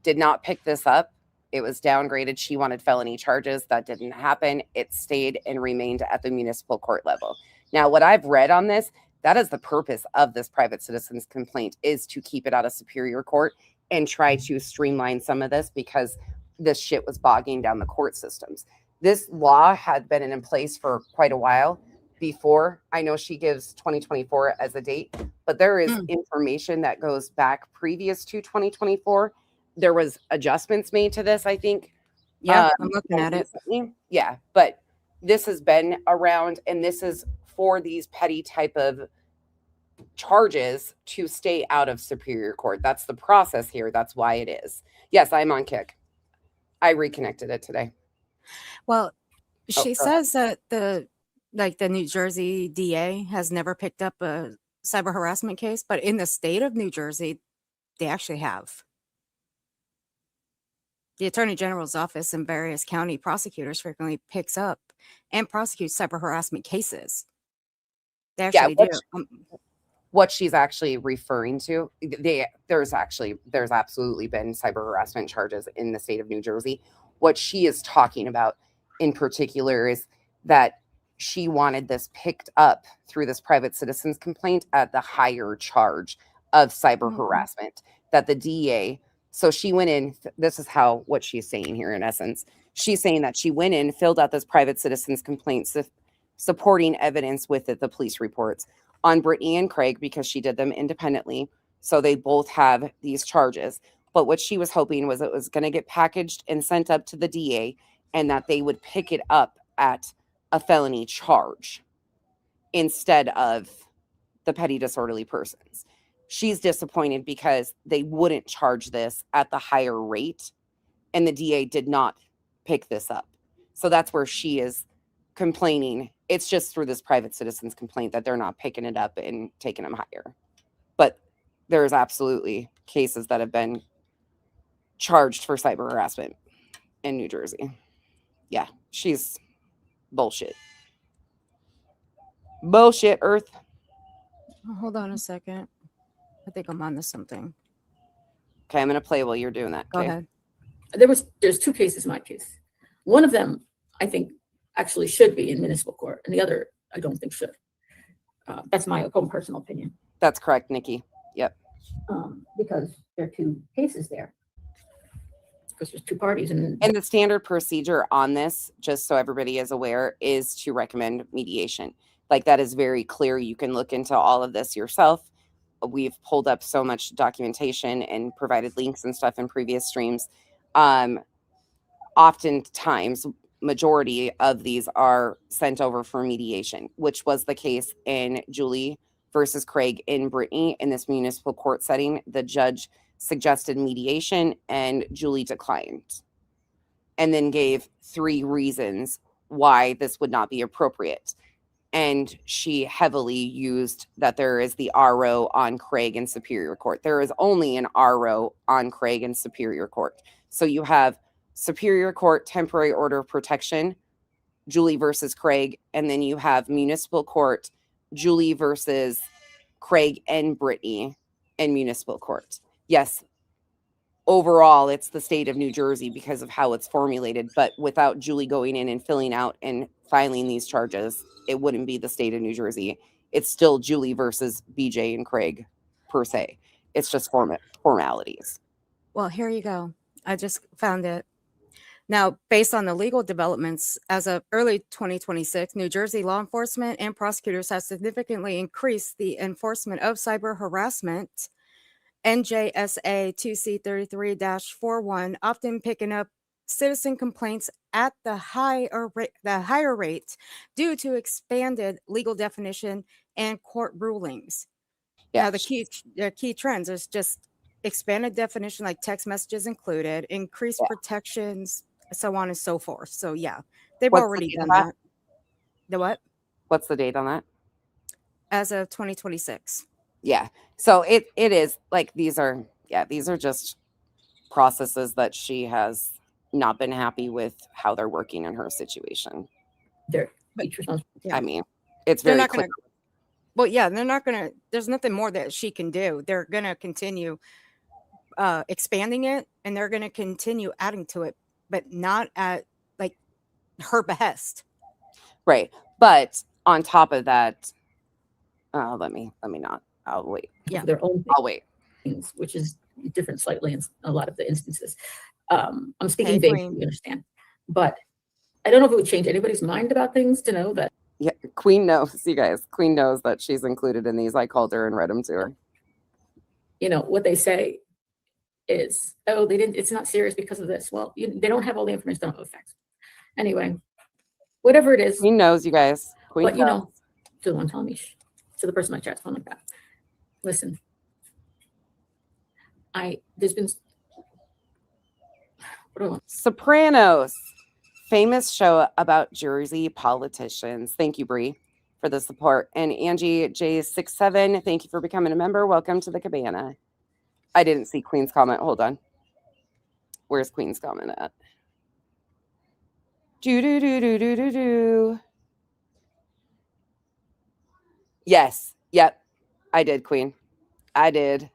did not pick this up. It was downgraded. She wanted felony charges. That didn't happen. It stayed and remained at the municipal court level. Now, what I've read on this, that is the purpose of this private citizen's complaint, is to keep it out of Superior Court and try to streamline some of this, because this shit was bogging down the court systems. This law had been in place for quite a while before. I know she gives 2024 as a date, but there is information that goes back previous to 2024. There was adjustments made to this, I think. Yeah, I'm looking at it. Yeah, but this has been around, and this is for these petty type of charges to stay out of Superior Court. That's the process here. That's why it is. Yes, I'm on Kick. I reconnected it today. Well, she says that the New Jersey DA has never picked up a cyber harassment case, but in the state of New Jersey, they actually have. The Attorney General's office and various county prosecutors frequently picks up and prosecutes cyber harassment cases. They actually do. What she's actually referring to, there's absolutely been cyber harassment charges in the state of New Jersey. What she is talking about in particular is that she wanted this picked up through this private citizen's complaint at the higher charge of cyber harassment, that the DA. So she went in, this is what she's saying here in essence. She's saying that she went in, filled out this private citizen's complaint, supporting evidence with it, the police reports on Brittany and Craig, because she did them independently. So they both have these charges. But what she was hoping was it was going to get packaged and sent up to the DA, and that they would pick it up at a felony charge instead of the petty disorderly persons. She's disappointed because they wouldn't charge this at the higher rate, and the DA did not pick this up. So that's where she is complaining. It's just through this private citizen's complaint that they're not picking it up and taking them higher. But there's absolutely cases that have been charged for cyber harassment in New Jersey. Yeah, she's bullshit. Bullshit, Earth. Oh, hold on a second. I think I'm onto something. Okay, I'm going to play while you're doing that. Go Okay? ahead. There's two cases in my case. One of them, I think, actually should be in municipal court, and the other, I don't think should. That's my own personal opinion. That's correct, Nikki. Yep. Because there are two cases there. Because there's two parties, and And the standard procedure on this, just so everybody is aware, is to recommend mediation. Like, that is very clear. You can look into all of this yourself. We've pulled up so much documentation and provided links and stuff in previous streams. Oftentimes, majority of these are sent over for mediation, which was the case in Julie versus Craig in Brittany. In this municipal court setting, the judge suggested mediation and Julie declined, and then gave 3 reasons why this would not be appropriate. And she heavily used that there is the RO on Craig in Superior Court. There is only an RO on Craig in Superior Court. So you have Superior Court temporary order of protection, Julie versus Craig, and then you have municipal court, Julie versus Craig and Brittany in municipal court. Yes, overall, it's the state of New Jersey because of how it's formulated, but without Julie going in and filling out and filing these charges, it wouldn't be the state of New Jersey. It's still Julie versus BJ and Craig per se. It's just formalities. Well, here you go. I just found it. Now, based on the legal developments, as of early 2026, New Jersey law enforcement and prosecutors have significantly increased the enforcement of cyber harassment. NJSA 2C33-41 often picking up citizen complaints at the higher rate due to expanded legal definition and court rulings. Yeah. Now, the key trends is just expanded definition, like text messages included, increased protections, so on and so forth. So yeah, they've What's the already date done on that? that. The what? What's the date on that? As of 2026. Yeah. So it is like these are just processes that she has not been happy with how they're working in her situation. they're each responsible. Yeah. I mean, it's They're very not clear. gonna. Well, yeah, they're not gonna. There's nothing more that she can do. They're gonna continue expanding it, and they're gonna continue adding to it, but not at like her behest. Right. But on top of that, let me not. I'll wait. Yeah. Their own I'll wait. things, which is different slightly in a lot of the instances. I'm speaking Hey, vaguely, Queen. you understand, but I don't know if it would change anybody's mind about things to know that, Yeah, Queen knows, you guys. Queen knows that she's included in these. I called her and read them to her. you know, what they say is, oh, it's not serious because of this. Well, they don't have all the information, don't have the facts. Anyway, whatever it is, Queen knows, you guys. Queen but you knows. know, to the one telling me, to the person I chat phone like that, listen, there's been, what do I want? Sopranos, famous show about Jersey politicians. Thank you, Bree, for the support. And Angie J67, thank you for becoming a member. Welcome to the cabana. I didn't see Queen's comment. Hold on. Where's Queen's comment at? Do. Yes. Yep. I did, Queen. I did.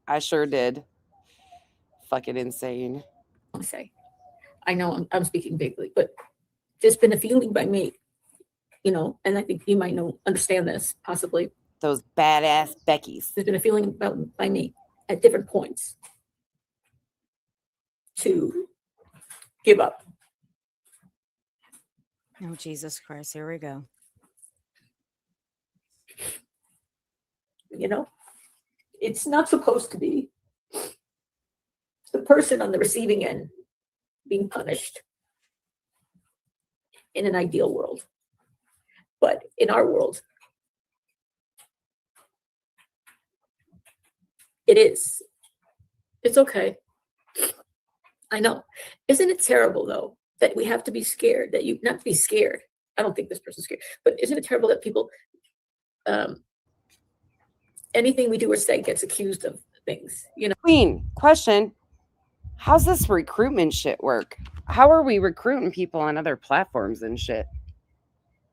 I sure did. Fucking insane. I say, I know I'm speaking vaguely, but there's been a feeling by me, you know, and I think you might understand this possibly. Those badass Beckys. There's been a feeling by me at different points to give up. Oh, Jesus Christ. Here we go. You know, it's not supposed to be the person on the receiving end being punished in an ideal world. But in our world, It is. It's okay. I know. Isn't it terrible though that we have to be scared that you not to be scared? I don't think this person's scared, but isn't it terrible that people anything we do or say gets accused of things, you know? Queen, question. How's this recruitment shit work? How are we recruiting people on other platforms and shit?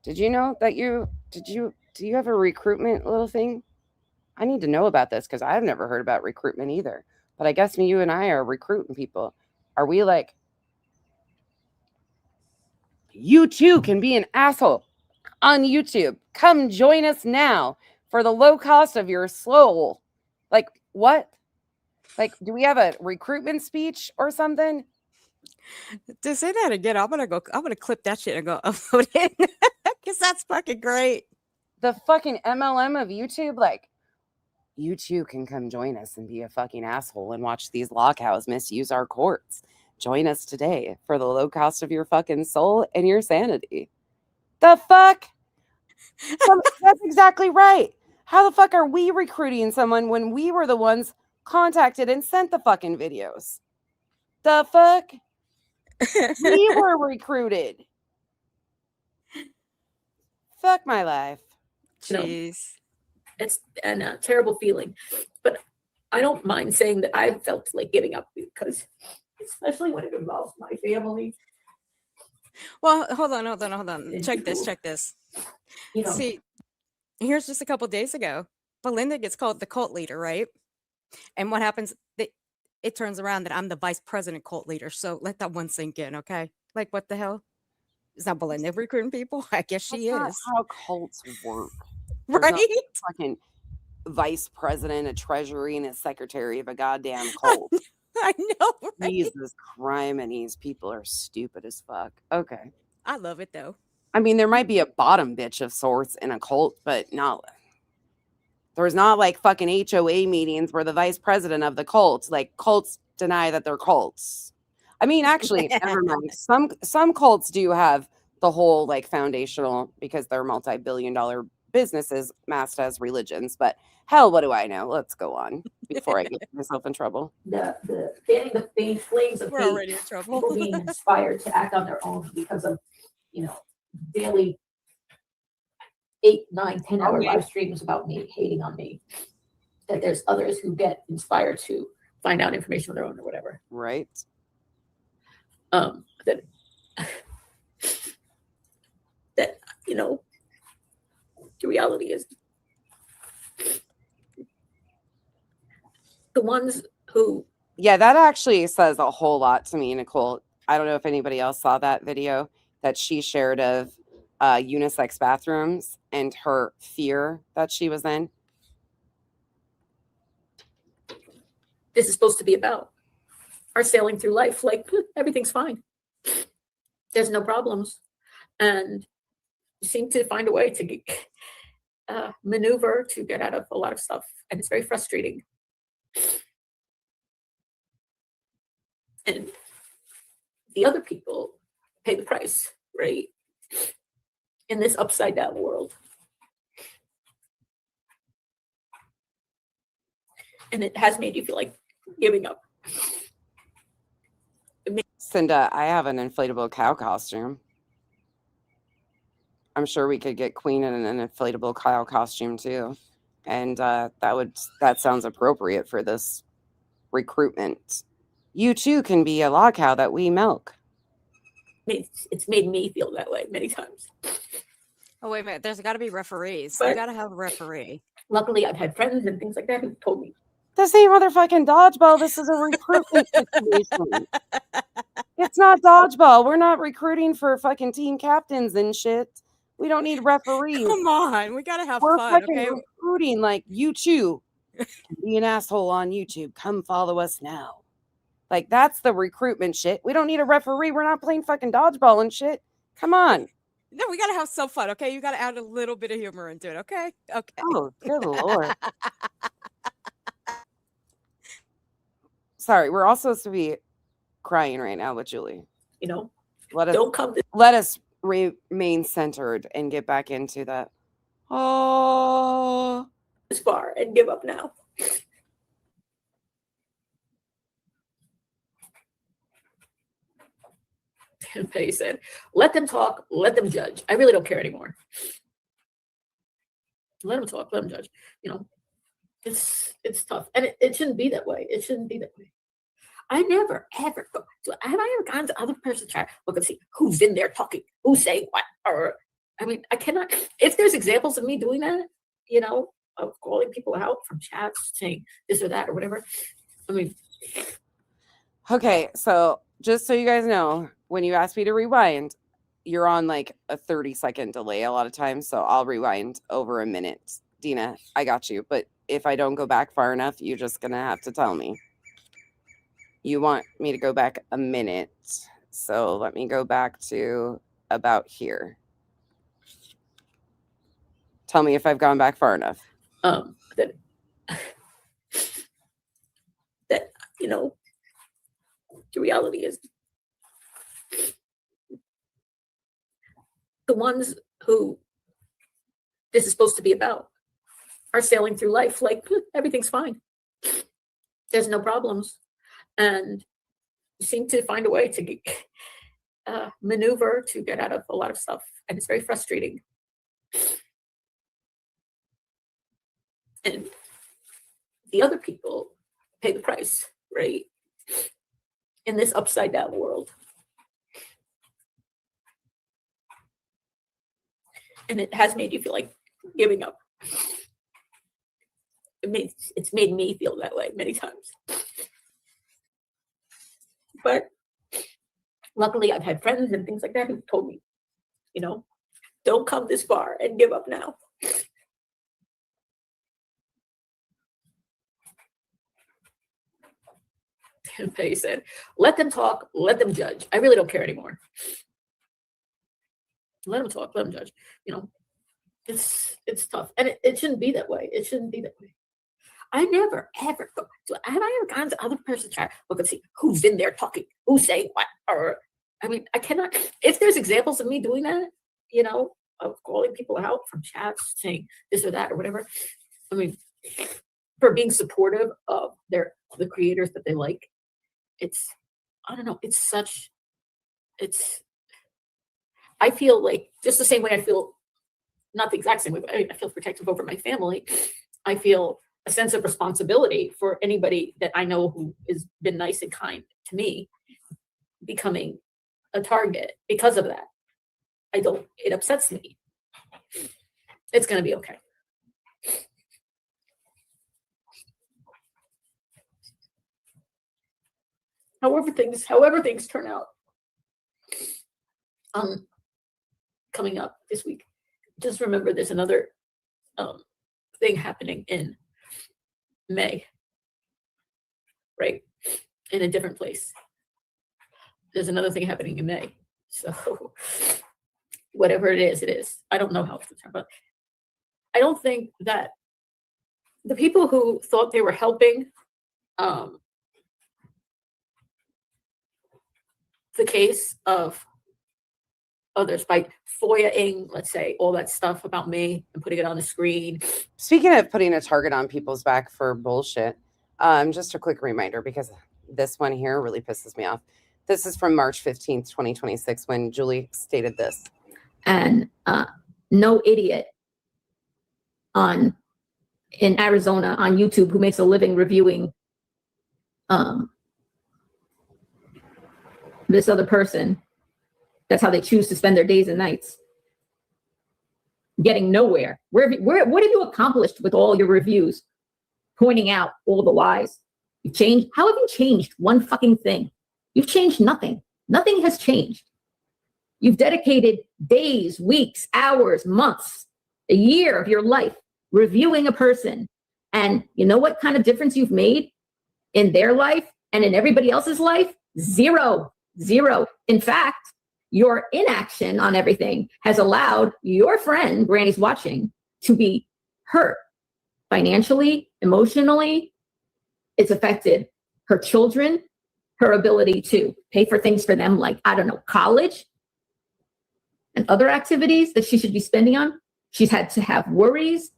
Did you know that do you have a recruitment little thing? I need to know about this because I've never heard about recruitment either. But I guess you and I are recruiting people. Are we like, you too can be an asshole on YouTube. Come join us now for the low cost of your soul. Like, what? Like, do we have a recruitment speech or something? To say that again, I'm gonna clip that shit and go upload it. Because that's fucking great. The fucking MLM of YouTube, like, you too can come join us and be a fucking asshole and watch these LawCows misuse our courts. Join us today for the low cost of your fucking soul and your sanity. The fuck? That's exactly right. How the fuck are we recruiting someone when we were the ones contacted and sent the fucking videos? The fuck? We were recruited. Fuck my life. Jeez. It's a terrible feeling, but I don't mind saying that I felt like giving up because, especially when it involves my family. Well, hold on. Check this. You know, See, here's just a couple days ago. Belinda gets called the cult leader, right? And what happens? It turns around that I'm the vice president cult leader. So let that one sink in, okay? Like, what the hell? Is that Belinda recruiting people? I guess she That's not is. how cults work. There's Right? no fucking vice president, a treasury, and a secretary of a goddamn cult. I know, right? Jesus Christ, people are stupid as fuck. Okay. I love it, though. I mean, there might be a bottom bitch of sorts in a cult, but no. There's not like fucking HOA meetings where the vice president of the cult, like cults deny that they're cults. I mean, actually, never mind. Some cults do have the whole like foundational because they're multi-billion-dollar businesses masked as religions. But hell, what do I know? Let's go on before I get myself in trouble. the fanning the flames of We're hate, already in trouble. people being inspired to act on their own because of, you know, daily 8, 9, 10-hour live streams about me hating on me. That there's others who get inspired to find out information on their own or whatever. Right. That you know, the reality is the ones who Yeah, that actually says a whole lot to me, Nicole. I don't know if anybody else saw that video that she shared of unisex bathrooms and her fear that she was in. this is supposed to be about are sailing through life like everything's fine. There's no problems. And you seem to find a way to get, maneuver to get out of a lot of stuff. And it's very frustrating. And the other people pay the price, right? In this upside down world. And it has made you feel like giving up. Cinda, I have an inflatable cow costume. I'm sure we could get Queen in an inflatable cow costume too. And that sounds appropriate for this recruitment. You too can be a LawCow that we milk. It's made me feel that way many times. Oh, wait a minute. There's got to be referees. But- You got to have a referee. Luckily, I've had friends and things like that who told me, This ain't motherfucking dodgeball. This is a recruitment situation. It's not dodgeball. We're not recruiting for fucking team captains and shit. We don't need referees. Come on. We got to have We're fun, fucking okay? recruiting like you too. Be an asshole on YouTube. Come follow us now. Like that's the recruitment shit. We don't need a referee. We're not playing fucking dodgeball and shit. Come on. No, we got to have some fun, okay? You got to add a little bit of humor into it, okay? Okay. Oh, good lord. Sorry, we're all supposed to be crying right now with Julie. you know, Let don't come us remain centered and get back into that. Oh, this far and give up now. And Petty said, let them talk, let them judge. I really don't care anymore. Let them talk, let them judge. You know, it's tough. And it shouldn't be that way. It shouldn't be that way. I never, ever go. Have I ever gone to other person's chat? Look and see who's in there talking, who's saying what? Or, I mean, I cannot. If there's examples of me doing that, you know, of calling people out from chats, saying this or that or whatever. I mean, Okay, so just so you guys know, when you ask me to rewind, you're on like a 30-second delay a lot of times. So I'll rewind over a minute. Dina, I got you. But if I don't go back far enough, you're just going to have to tell me. You want me to go back a minute. So let me go back to about here. Tell me if I've gone back far enough. that, you know, the reality is the ones who this is supposed to be about are sailing through life like everything's fine. There's no problems. And seem to find a way to maneuver to get out of a lot of stuff. And it's very frustrating. And the other people pay the price, right? In this upside down world. And it has made you feel like giving up. It's made me feel that way many times. But luckily I've had friends and things like that who told me, you know, don't come this far and give up now. And Petty said, let them talk, let them judge. I really don't care anymore. Let them talk, let them judge. You know, it's tough. And it shouldn't be that way. It shouldn't be that way. I never, ever go. Have I ever gone to other person's chat? Look and see who's in there talking, who's saying what? Or, I mean, I cannot. If there's examples of me doing that, you know, of calling people out from chats, saying this or that or whatever. I mean, for being supportive of the creators that they like, I don't know, I feel like just the same way I feel, not the exact same way, but I feel protective over my family. I feel a sense of responsibility for anybody that I know who has been nice and kind to me becoming a target because of that. It upsets me. It's going to be okay. However things turn out, coming up this week, just remember there's another thing happening in May, right? In a different place. There's another thing happening in May. So whatever it is. I don't know how it's going to turn out. I don't think that the people who thought they were helping the case of others by FOIA-ing, let's say, all that stuff about me and putting it on the screen. Speaking of putting a target on people's back for bullshit, just a quick reminder, because this one here really pisses me off. This is from March 15th, 2026, when Julie stated this. And no idiot in Arizona on YouTube who makes a living reviewing this other person. That's how they choose to spend their days and nights. Getting nowhere. What have you accomplished with all your reviews? Pointing out all the lies. You've changed. How have you changed one fucking thing? You've changed nothing. Nothing has changed. You've dedicated days, weeks, hours, months, a year of your life reviewing a person. And you know what kind of difference you've made in their life and in everybody else's life? Zero. In fact, your inaction on everything has allowed your friend, Granny's watching, to be hurt financially, emotionally. It's affected her children, her ability to pay for things for them, like, I don't know, college and other activities that she should be spending on. She's had to have worries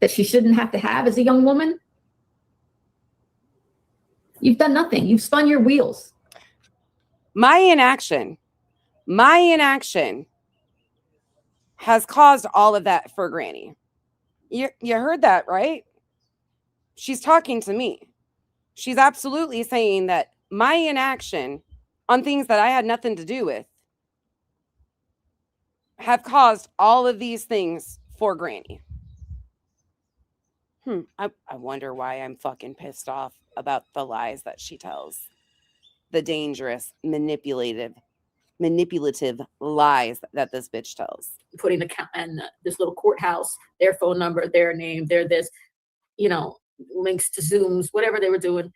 that she shouldn't have to have as a young woman. You've done nothing. You've spun your wheels. My inaction My inaction has caused all of that for Granny. You heard that, right? She's talking to me. She's absolutely saying that my inaction on things that I had nothing to do with have caused all of these things for Granny. I wonder why I'm fucking pissed off about the lies that she tells. The dangerous, manipulative lies that this bitch tells. Putting the and this little courthouse, their phone number, their name, their this, links to Zooms, whatever they were doing,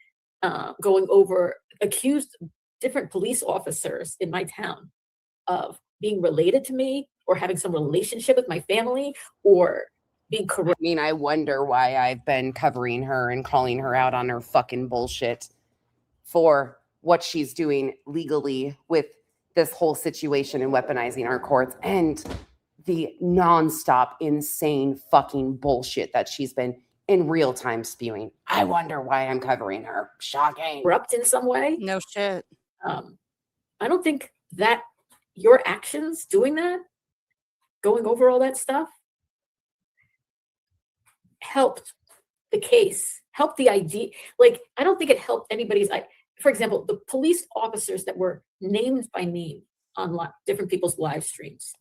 going over, accused different police officers in my town of being related to me or having some relationship with my family or being corrupt. I mean, I wonder why I've been covering her and calling her out on her fucking bullshit for what she's doing legally with this whole situation and weaponizing our courts and the nonstop insane fucking bullshit that she's been in real time spewing. I wonder why I'm covering her. Shocking. Corrupt in some way. No shit. I don't think that your actions doing that, going over all that stuff, helped the case, helped the idea. Like, I don't think it helped anybody's. For example, the police officers that were named by name on different people's live streams.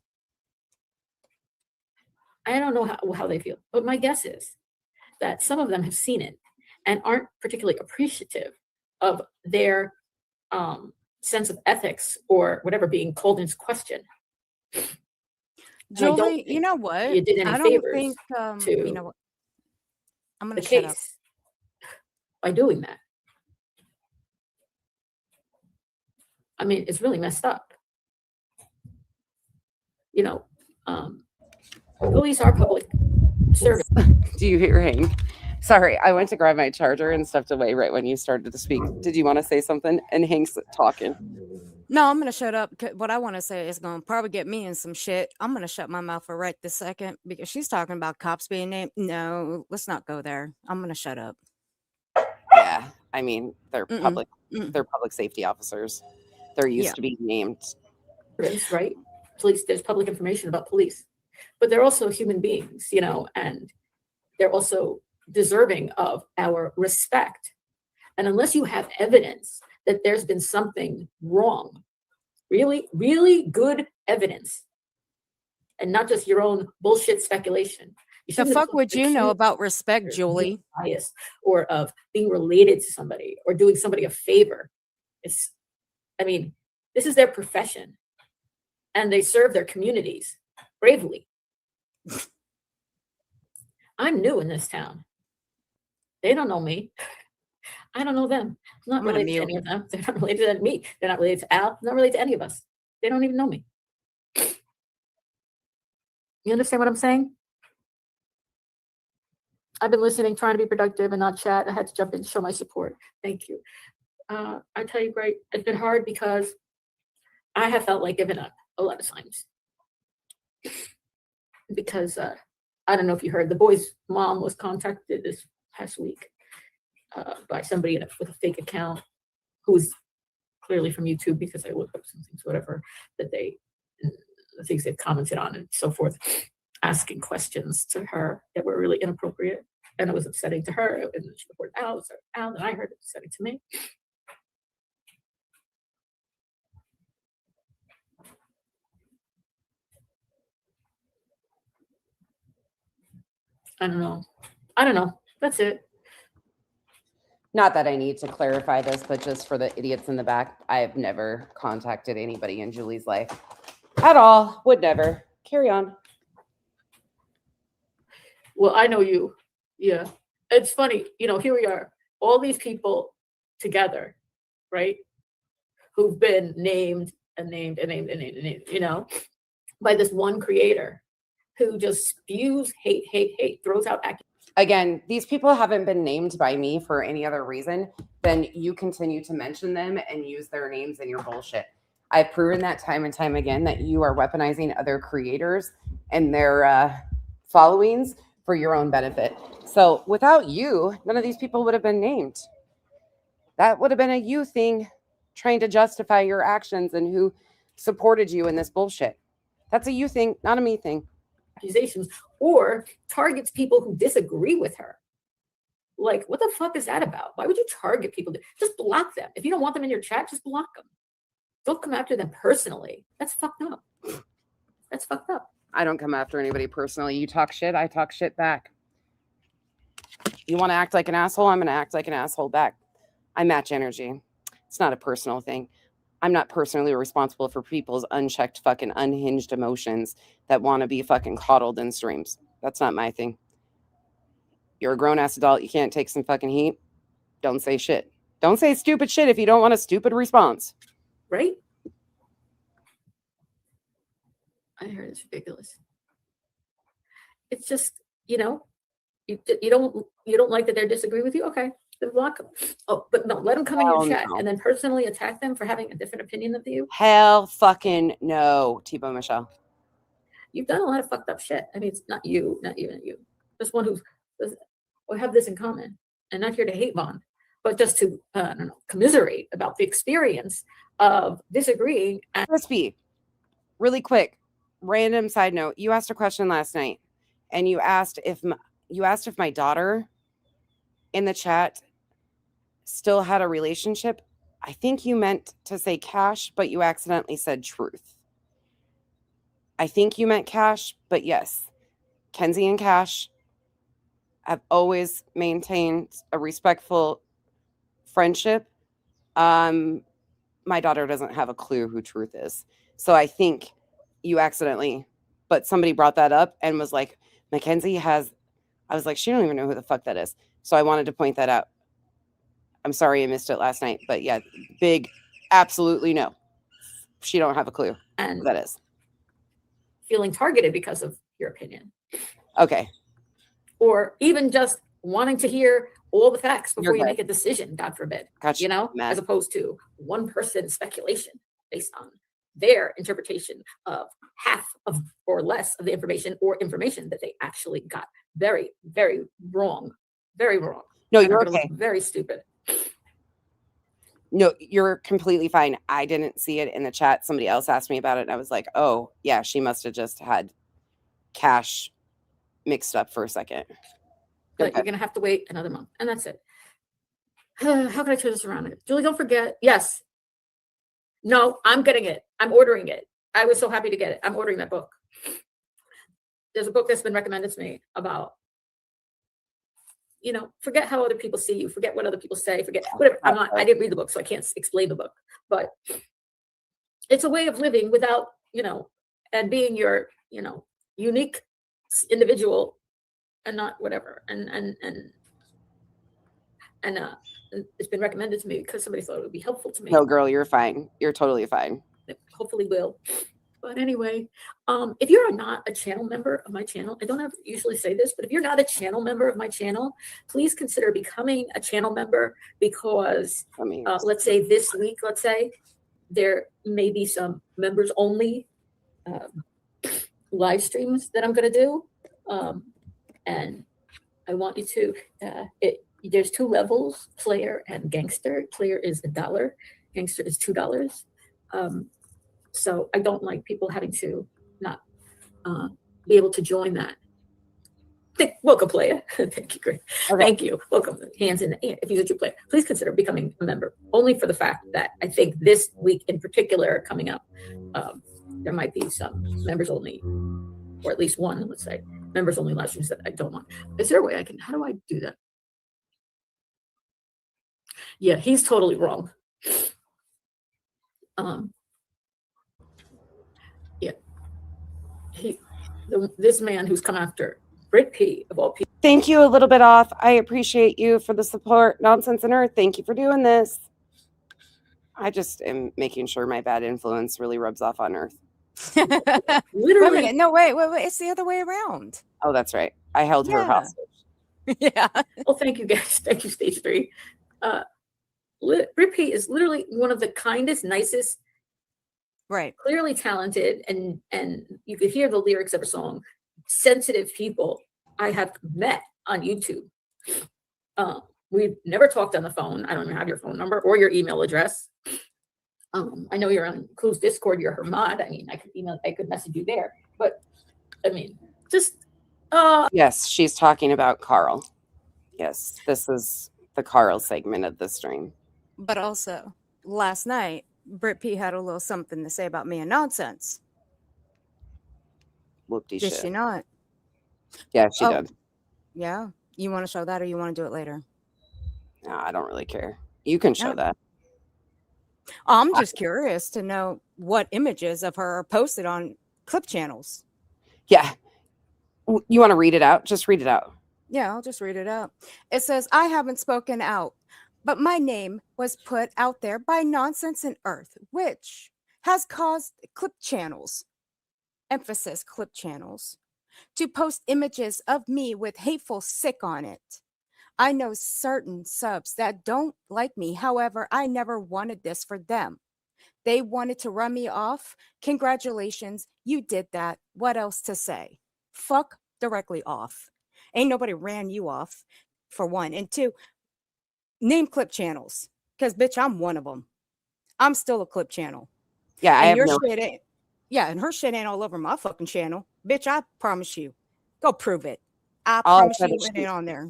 I don't know how they feel, but my guess is that some of them have seen it and aren't particularly appreciative of their sense of ethics or whatever being called into question. Julie, you know what? You did any I don't favors think, to you know what? I'm going the to shut up. case by doing that. I mean, it's really messed up. Police are public service. Do you hear Hank? Sorry, I went to grab my charger and stepped away right when you started to speak. Did you want to say something? And Hank's talking. No, I'm going to shut up. What I want to say is going to probably get me in some shit. I'm going to shut my mouth for right this second because she's talking about cops being named. No, let's not go there. I'm going to shut up. Yeah, I mean, they're public safety officers. They're used to being named. Right? Police, there's public information about police, but they're also human beings, and they're also deserving of our respect. And unless you have evidence that there's been something wrong, really, really good evidence, and not just your own bullshit speculation. The fuck would you know about respect, Julie? Bias or of being related to somebody or doing somebody a favor. This is their profession and they serve their communities bravely. I'm new in this town. They don't know me. I don't know them. I'm not related to any of them. They're not related to me. They're not related to Al. I'm not related to any of us. They don't even know me. You understand what I'm saying? I've been listening, trying to be productive and not chat. I had to jump in and show my support. Thank you. I tell you, great. It's been hard because I have felt like giving up a lot of times. Because I don't know if you heard, the boy's mom was contacted this past week by somebody with a fake account who was clearly from YouTube because I looked up some things, whatever, that the things they've commented on and so forth, asking questions to her that were really inappropriate. And it was upsetting to her. And she reported Al, and I heard it upsetting to me. I don't know. That's it. Not that I need to clarify this, but just for the idiots in the back, I have never contacted anybody in Julie's life at all. Would never. Carry on. Well, I know you. Yeah. It's funny. Here we are. All these people together, right? Who've been named, by this one creator who just spews hate, throws out accusations. Again, these people haven't been named by me for any other reason than you continue to mention them and use their names in your bullshit. I've proven that time and time again that you are weaponizing other creators and their followings for your own benefit. So without you, none of these people would have been named. That would have been a you thing, trying to justify your actions and who supported you in this bullshit. That's a you thing, not a me thing. Accusations, or targets people who disagree with her. Like, what the fuck is that about? Why would you target people? Just block them. If you don't want them in your chat, just block them. Don't come after them personally. That's fucked up. That's fucked up. I don't come after anybody personally. You talk shit, I talk shit back. You want to act like an asshole? I'm going to act like an asshole back. I match energy. It's not a personal thing. I'm not personally responsible for people's unchecked, fucking unhinged emotions that want to be fucking coddled in streams. That's not my thing. You're a grown-ass adult. You can't take some fucking heat. Don't say shit. Don't say stupid shit if you don't want a stupid response. Right? I heard it's ridiculous. It's just, you don't like that they disagree with you. Okay, then block them. Oh, but no, let them come in your chat and then personally attack them for having a different opinion of you. Hell fucking no, T-Bone Michelle. You've done a lot of fucked up shit. I mean, it's not you, not even you. Just one we have this in common, and not here to hate bond, but just to commiserate about the experience of disagreeing. Crispy, really quick, random side note. You asked a question last night, and you asked if my daughter in the chat still had a relationship. I think you meant to say Cash, but you accidentally said Truth. I think you meant Cash, but yes, Kenzie and Cash have always maintained a respectful friendship. My daughter doesn't have a clue who Truth is. So I think you accidentally, but somebody brought that up and was like, Mackenzie has, I was like, she don't even know who the fuck that is. So I wanted to point that out. I'm sorry I missed it last night, but yeah, big, absolutely no. She don't have a clue And who that is. feeling targeted because of your opinion. Okay. Or even just wanting to hear all the facts before You're you good. make a decision, God forbid. Gotcha. Mad. As opposed to one person's speculation based on their interpretation of half of or less of the information or information that they actually got. Very, very wrong. Very wrong. No, And you're are gonna okay. look very stupid. No, you're completely fine. I didn't see it in the chat. Somebody else asked me about it, and I was like, oh, yeah, she must have just had Cash mixed up for a second. But Okay. you're going to have to wait another month. And that's it. How can I turn this around? Julie, don't forget. Yes. No, I'm getting it. I'm ordering it. I was so happy to get it. I'm ordering that book. There's a book that's been recommended to me about, forget how other people see you. Forget what other people say. Forget whatever. I didn't read the book, so I can't explain the book. But it's a way of living without, and being your, unique individual and not whatever. And it's been recommended to me because somebody thought it would be helpful to me. No, girl, you're fine. You're totally fine. It hopefully will. But anyway, if you're not a channel member of my channel, I don't usually say this, but if you're not a channel member of my channel, please consider becoming a channel member because let's say this week, there may be some members only live streams that I'm going to do. And I want you to, there's 2 levels, player and gangster. Player is $1, gangster is $2. So I don't like people having to not be able to join that. Welcome, player. Thank you, great. Okay. Thank you. Welcome. Hands in the air. If you're a true player, please consider becoming a member. Only for the fact that I think this week in particular coming up, there might be some members only, or at least one, let's say, members only live streams that I don't want. Is there a way how do I do that? Yeah, he's totally wrong. This man who's come after Brit P of all people. Thank you. A little bit off. I appreciate you for the support. Nonsense and Earth. Thank you for doing this. I just am making sure my bad influence really rubs off on Earth. Literally. Wait a minute. No, wait. It's the other way around. Oh, that's right. I held her hostage. Yeah. Well, thank you guys. Thank you, Stage 3. Brit P is literally one of the kindest, nicest, right, clearly talented, and you could hear the lyrics of her song, sensitive people I have met on YouTube. We've never talked on the phone. I don't have your phone number or your email address. I know you're on Clue's Discord, you're her mod. I mean, I could message you there, but I mean, just Yes, she's talking about Carl. Yes, this is the Carl segment of the stream. But also, last night, Britt P had a little something to say about me and nonsense. Whoopty Did shit. she not? Yeah, she Oh. did. Yeah. You want to show that or you want to do it later? No, I don't really care. You can show Yeah. that. I'm just curious to know what images of her are posted on clip channels. Yeah. You want to read it out? Just read it out. Yeah, I'll just read it out. It says, I haven't spoken out, but my name was put out there by Nonsense and Earth, which has caused clip channels, emphasis clip channels, to post images of me with hateful sick on it. I know certain subs that don't like me. However, I never wanted this for them. They wanted to run me off. Congratulations, you did that. What else to say? Fuck directly off. Ain't nobody ran you off, for one. And two, name clip channels. Because, bitch, I'm one of them. I'm still a clip channel. Yeah, I And have your no. shit ain't. Yeah, and her shit ain't all over my fucking channel. Bitch, I promise you. Go prove it. I All I promise said you is it ain't on there.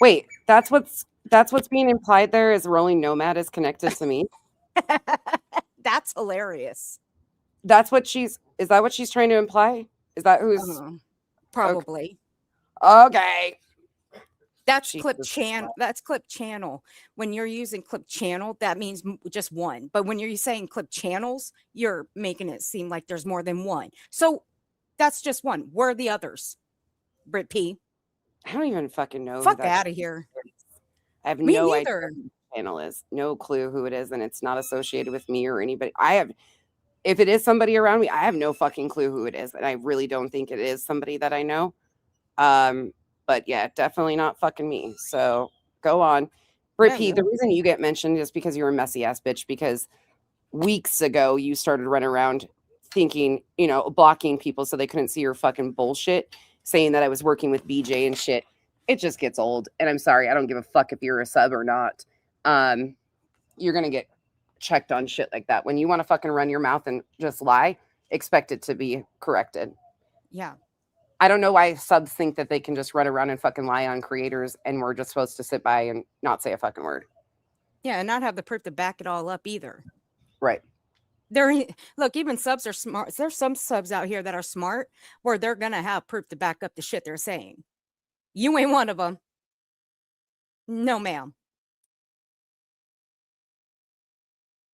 Wait, that's what's being implied there is Rolling Nomad is connected to me. That's hilarious. That's what is that what she's trying to imply? Is that who's Probably. okay? That's Jesus clip channel. That's clip channel. When you're using clip channel, that means just one. But when you're saying clip channels, you're making it seem like there's more than one. So that's just one. Where are the others? Britt P. I don't even fucking know. Fuck out of here. I have Me no neither. idea who the channel is. No clue who it is, and it's not associated with me or anybody. If it is somebody around me, I have no fucking clue who it is, and I really don't think it is somebody that I know. But yeah, definitely not fucking me. So go on. Britt P, the reason you get mentioned is because you're a messy ass bitch, because weeks ago you started running around thinking, blocking people so they couldn't see your fucking bullshit, saying that I was working with BJ and shit. It just gets old. And I'm sorry, I don't give a fuck if you're a sub or not. You're going to get checked on shit like that. When you want to fucking run your mouth and just lie, expect it to be corrected. Yeah. I don't know why subs think that they can just run around and fucking lie on creators and we're just supposed to sit by and not say a fucking word. Yeah, and not have the proof to back it all up either. Right. Look, even subs are smart. There's some subs out here that are smart where they're going to have proof to back up the shit they're saying. You ain't one of them. No, ma'am.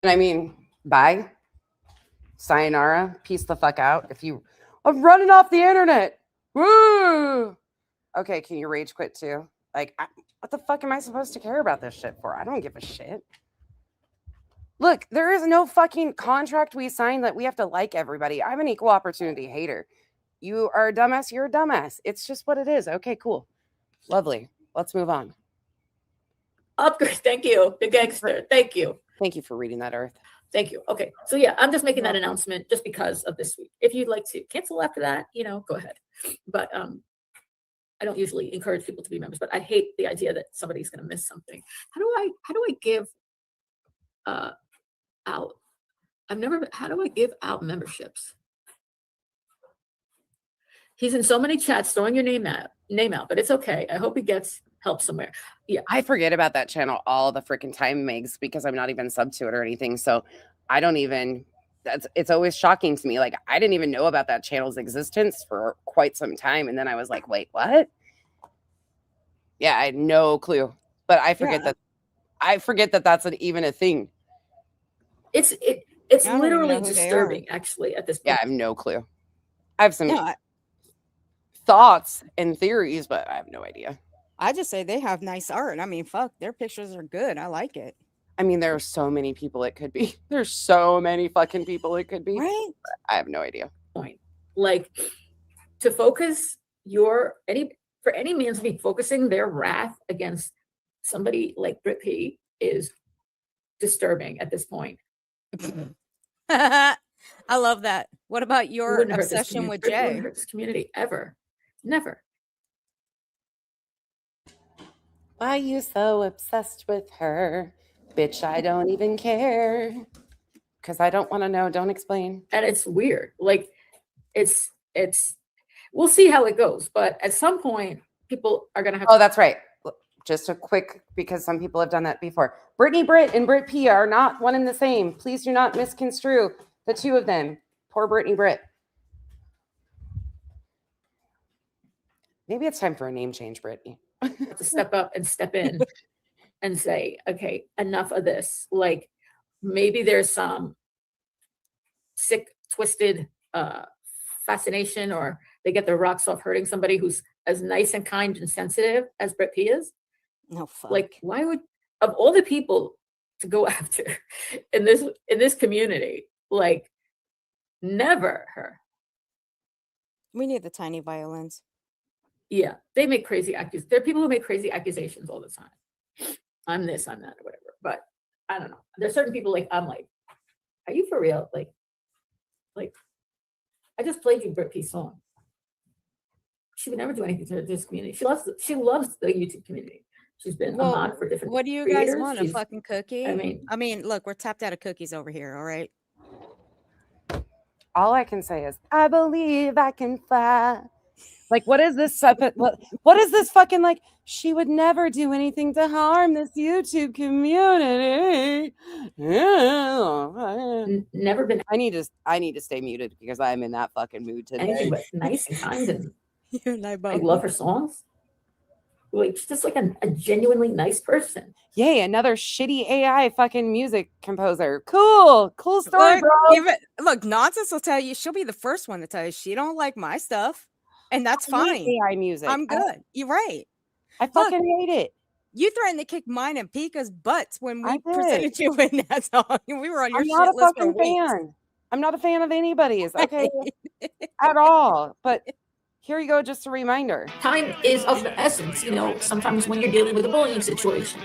I mean, bye. Sayonara. Peace the fuck out. I'm running off the internet. Woo! Okay, can you rage quit too? Like, what the fuck am I supposed to care about this shit for? I don't give a shit. Look, there is no fucking contract we signed that we have to like everybody. I'm an equal opportunity hater. You are a dumbass, you're a dumbass. It's just what it is. Okay, cool. Lovely. Let's move on. Upgrade. Thank you. The gangster. Thank you. Thank you for reading that, Earth. Thank you. Okay. So yeah, I'm just making that announcement just because of this week. If you'd like to cancel after that, go ahead. But I don't usually encourage people to be members, but I hate the idea that somebody's going to miss something. How do I give out? How do I give out memberships? He's in so many chats throwing your name out, but it's okay. I hope he gets help somewhere. Yeah. I forget about that channel all the freaking time, Megs, because I'm not even sub to it or anything. So I don't even, it's always shocking to me. Like, I didn't even know about that channel's existence for quite some time. And then I was like, wait, what? Yeah, I had no clue. But I forget that that's even a thing. It's literally disturbing, actually, at this point. Yeah, I have no clue. I have some thoughts and theories, but I have no idea. I just say they have nice art. I mean, fuck, their pictures are good. I like it. I mean, there are so many people it could be. There's so many fucking people it could be. Right? I have no idea. Point. Like, to focus for any man to be focusing their wrath against somebody like Britt P is disturbing at this point. I love that. What about your obsession with Jay? Wouldn't hurt this community ever. Never. Why you so obsessed with her? Bitch, I don't even care. Because I don't want to know. Don't explain. And it's weird. Like it's we'll see how it goes. But at some point, people are gonna have Oh, that's right. Just a quick, because some people have done that before. Brittany Britt and Britt P are not one and the same. Please do not misconstrue the two of them. Poor Brittany Britt. Maybe it's time for a name change, Brittany. to step up and step in and say, okay, enough of this. Like maybe there's some sick, twisted fascination, or they get their rocks off hurting somebody who's as nice and kind and sensitive as Britt P is. No fuck. Like, why would, of all the people to go after in this community, like never her. We need the tiny violins. Yeah, they make crazy accusations. There are people who make crazy accusations all the time. I'm this, I'm that, or whatever. But I don't know. There's certain people like, I'm like, are you for real? Like I just played you Britt P's song. She would never do anything to this community. She loves the YouTube community. She's been a mod for different. What do you guys creators. want? A fucking cookie? I mean, look, we're tapped out of cookies over here. All right. All I can say is, I believe I can fly. Like, what is this? What is this fucking like? She would never do anything to harm this YouTube community. Never been I need to stay muted because I'm in that fucking mood anything today. but nice and kind, and You and I I both. love her songs. Like she's just like a genuinely nice person. Yay, another shitty AI fucking music composer. Cool story, bro. Look, Nonsense will tell you. She'll be the first one to tell you she don't like my stuff, and that's I hate fine. AI music. I'm good. You're right. I fucking hate it. You threatened to kick mine and Pika's butts when I we did. presented you in that song. We were on your I'm shit not a list for fucking weeks. fan. I'm not a fan of anybody's, okay? At all. But here you go, just a reminder. Time is of the essence, you know, sometimes when you're dealing with a bullying situation.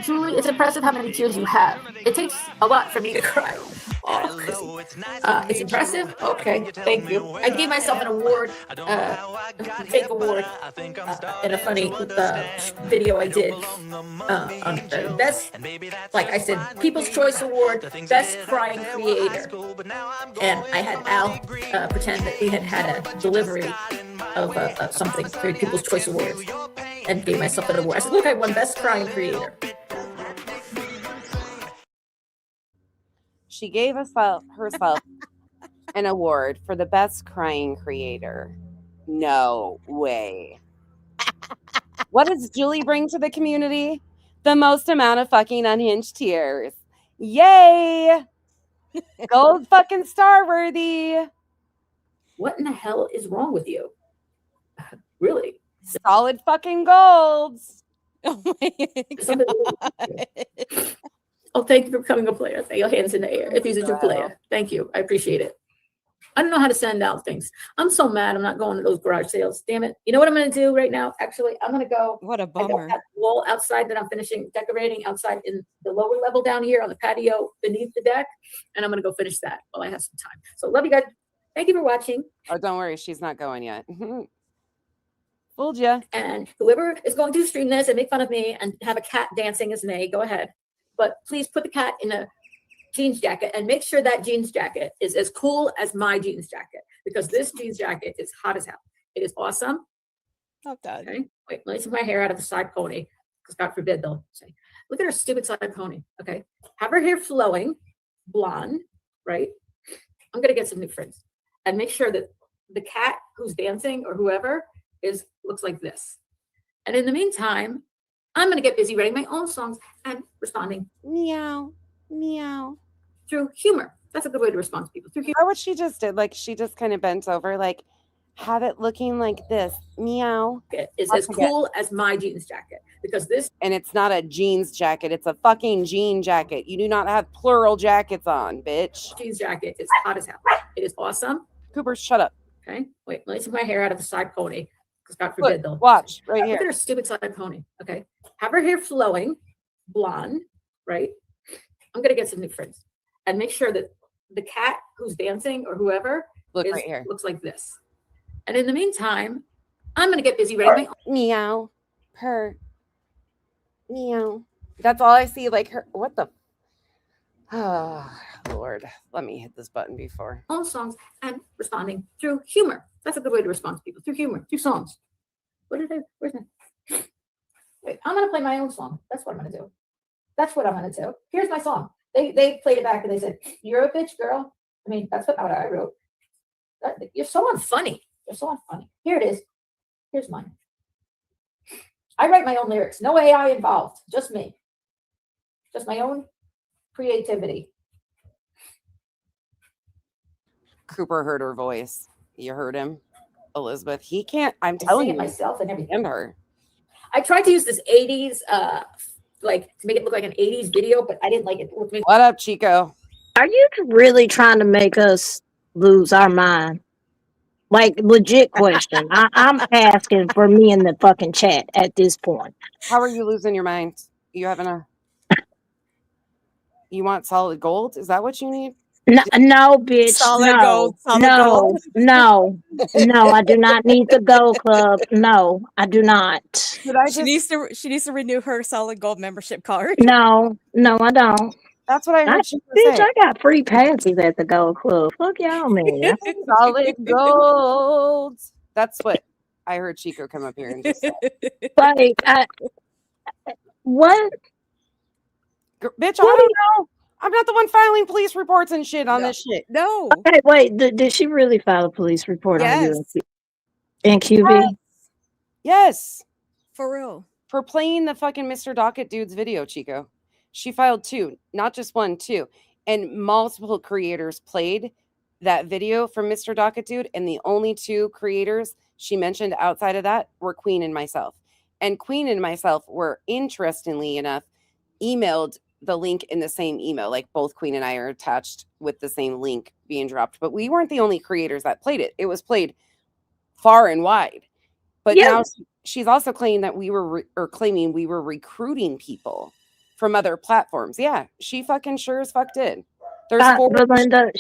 Julie, it's impressive how many tears you have. It takes a lot for me to cry. Oh, Chrissy. It's impressive? Okay, thank you. I gave myself an award, a fake award, in a funny video I did on the best, like I said, People's Choice Award, Best Crying Creator. And I had Al pretend that he had a delivery of something for People's Choice Awards and gave myself an award. I said, look, I won Best Crying Creator. She gave herself an award for the best crying creator. No way. What does Julie bring to the community? The most amount of fucking unhinged tears. Yay! Gold fucking star worthy. What in the hell is wrong with you? Really? Solid fucking golds. Oh my God. Oh, thank you for becoming a player. Your hands in the air. If he's a true player. Thank you. I appreciate it. I don't know how to send out things. I'm so mad I'm not going to those garage sales. Damn it. You know what I'm going to do right now? Actually, I'm going to go. What a I got bummer. that wall outside that I'm finishing decorating outside in the lower level down here on the patio beneath the deck. And I'm going to go finish that while I have some time. So love you guys. Thank you for watching. Oh, don't worry. She's not going yet. Fooled ya. And whoever is going to stream this and make fun of me and have a cat dancing as May, go ahead. But please put the cat in a jeans jacket and make sure that jeans jacket is as cool as my jeans jacket, because this jeans jacket is hot as hell. It is awesome. I'm done. Okay. Wait, let me take my hair out of the side pony, because God forbid they'll say, look at her stupid side pony. Okay. Have her hair flowing, blonde, right? I'm going to get some new friends and make sure that the cat who's dancing or whoever looks like this. And in the meantime, I'm going to get busy writing my own songs and responding Meow. Meow. through humor. That's a good way to respond to people, through humor. Or what she just did. Like, she just kind of bent over, like, have it looking like this. Meow. Is as cool as my jeans jacket, because this And it's not a jeans jacket. It's a fucking jean jacket. You do not have plural jackets on, bitch. jeans jacket is hot as hell. It is awesome. Cooper, shut up. Okay. Wait, let me take my hair out of the side pony, because God Look, forbid they'll watch right look at here. her stupid side pony. Okay. Have her hair flowing, blonde, right? I'm going to get some new friends and make sure that the cat who's dancing or whoever Look right here. looks like this. And in the meantime, I'm going to get busy writing my own. Meow. Purr. Meow. That's all I see. Like her. What the? Lord, let me hit this button before. own songs and responding through humor. That's a good way to respond to people, through humor, through songs. What did I, where's my, wait, I'm going to play my own song. That's what I'm going to do. That's what I'm going to do. Here's my song. They played it back and they said, "You're a bitch, girl." I mean, that's what I wrote. You're so unfunny. You're so unfunny. Here it is. Here's mine. I write my own lyrics. No AI involved. Just me. Just my own creativity. Cooper heard her voice. You heard him, Elizabeth. He can't. I'm I telling sing it you, myself and everything. and her. I tried to use this 80s, like to make it look like an 80s video, but I didn't like it. What up, Chico? Are you really trying to make us lose our mind? Like, legit question. I'm asking for me in the fucking chat at this point. How are you losing your mind? You having a? You want solid gold? Is that what you need? No, bitch. Solid no, gold, solid no, gold. no, no. I do not need the gold club. No, I do not. Did I She needs to renew her solid gold membership card. No, I don't. That's what I heard Chico Bitch, say. I got free passes at the gold club. Fuck y'all, man. Solid gold. That's what I heard Chico come up here and just say. Like, what? Bitch, I don't know. I'm not the one filing police reports and shit on this shit. No. Okay, wait. Did she really file a police report on you Yes. in QB? Yes. For real. For playing the fucking Mr. Docket dude's video, Chico. She filed 2, not just 1, 2. And multiple creators played that video from Mr. Docket dude. And the only 2 creators she mentioned outside of that were Queen and myself. And Queen and myself were, interestingly enough, emailed the link in the same email. Like both Queen and I are attached with the same link being dropped. But we weren't the only creators that played it. It was played far and wide. But now she's also claiming that claiming we were recruiting people from other platforms. Yeah, she fucking sure as fuck did. There's 4. Belinda,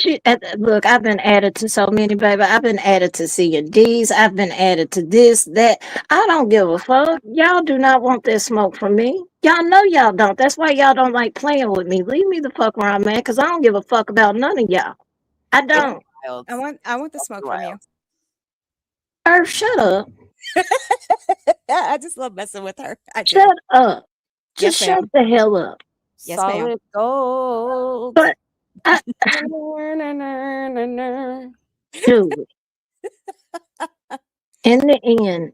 look, I've been added to so many, baby. I've been added to C&Ds. I've been added to this, that. I don't give a fuck. Y'all do not want that smoke from me. Y'all know y'all don't. That's why y'all don't like playing with me. Leave me the fuck where I'm at, because I don't give a fuck about none of y'all. I don't. I want the smoke from you. Earth, shut up. I just love messing with her. Shut up. Yes, Just shut the hell up. Yes, ma'am. Solid gold. But dude, in the end,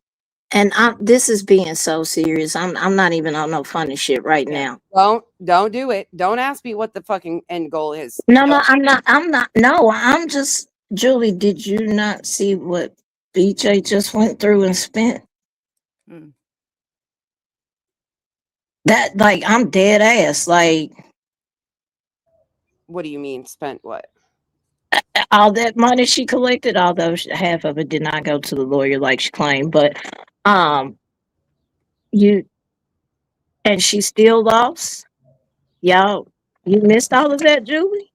and this is being so serious. I'm not even on no funny shit right now. Don't do it. Don't ask me what the fucking end goal is. No, I'm not. No, I'm just, Julie, did you not see what BJ just went through and spent? Mm. That, like, I'm dead ass. Like, What do you mean spent what? all that money she collected, although half of it did not go to the lawyer like she claimed, but and she still lost. Y'all, you missed all of that, Julie.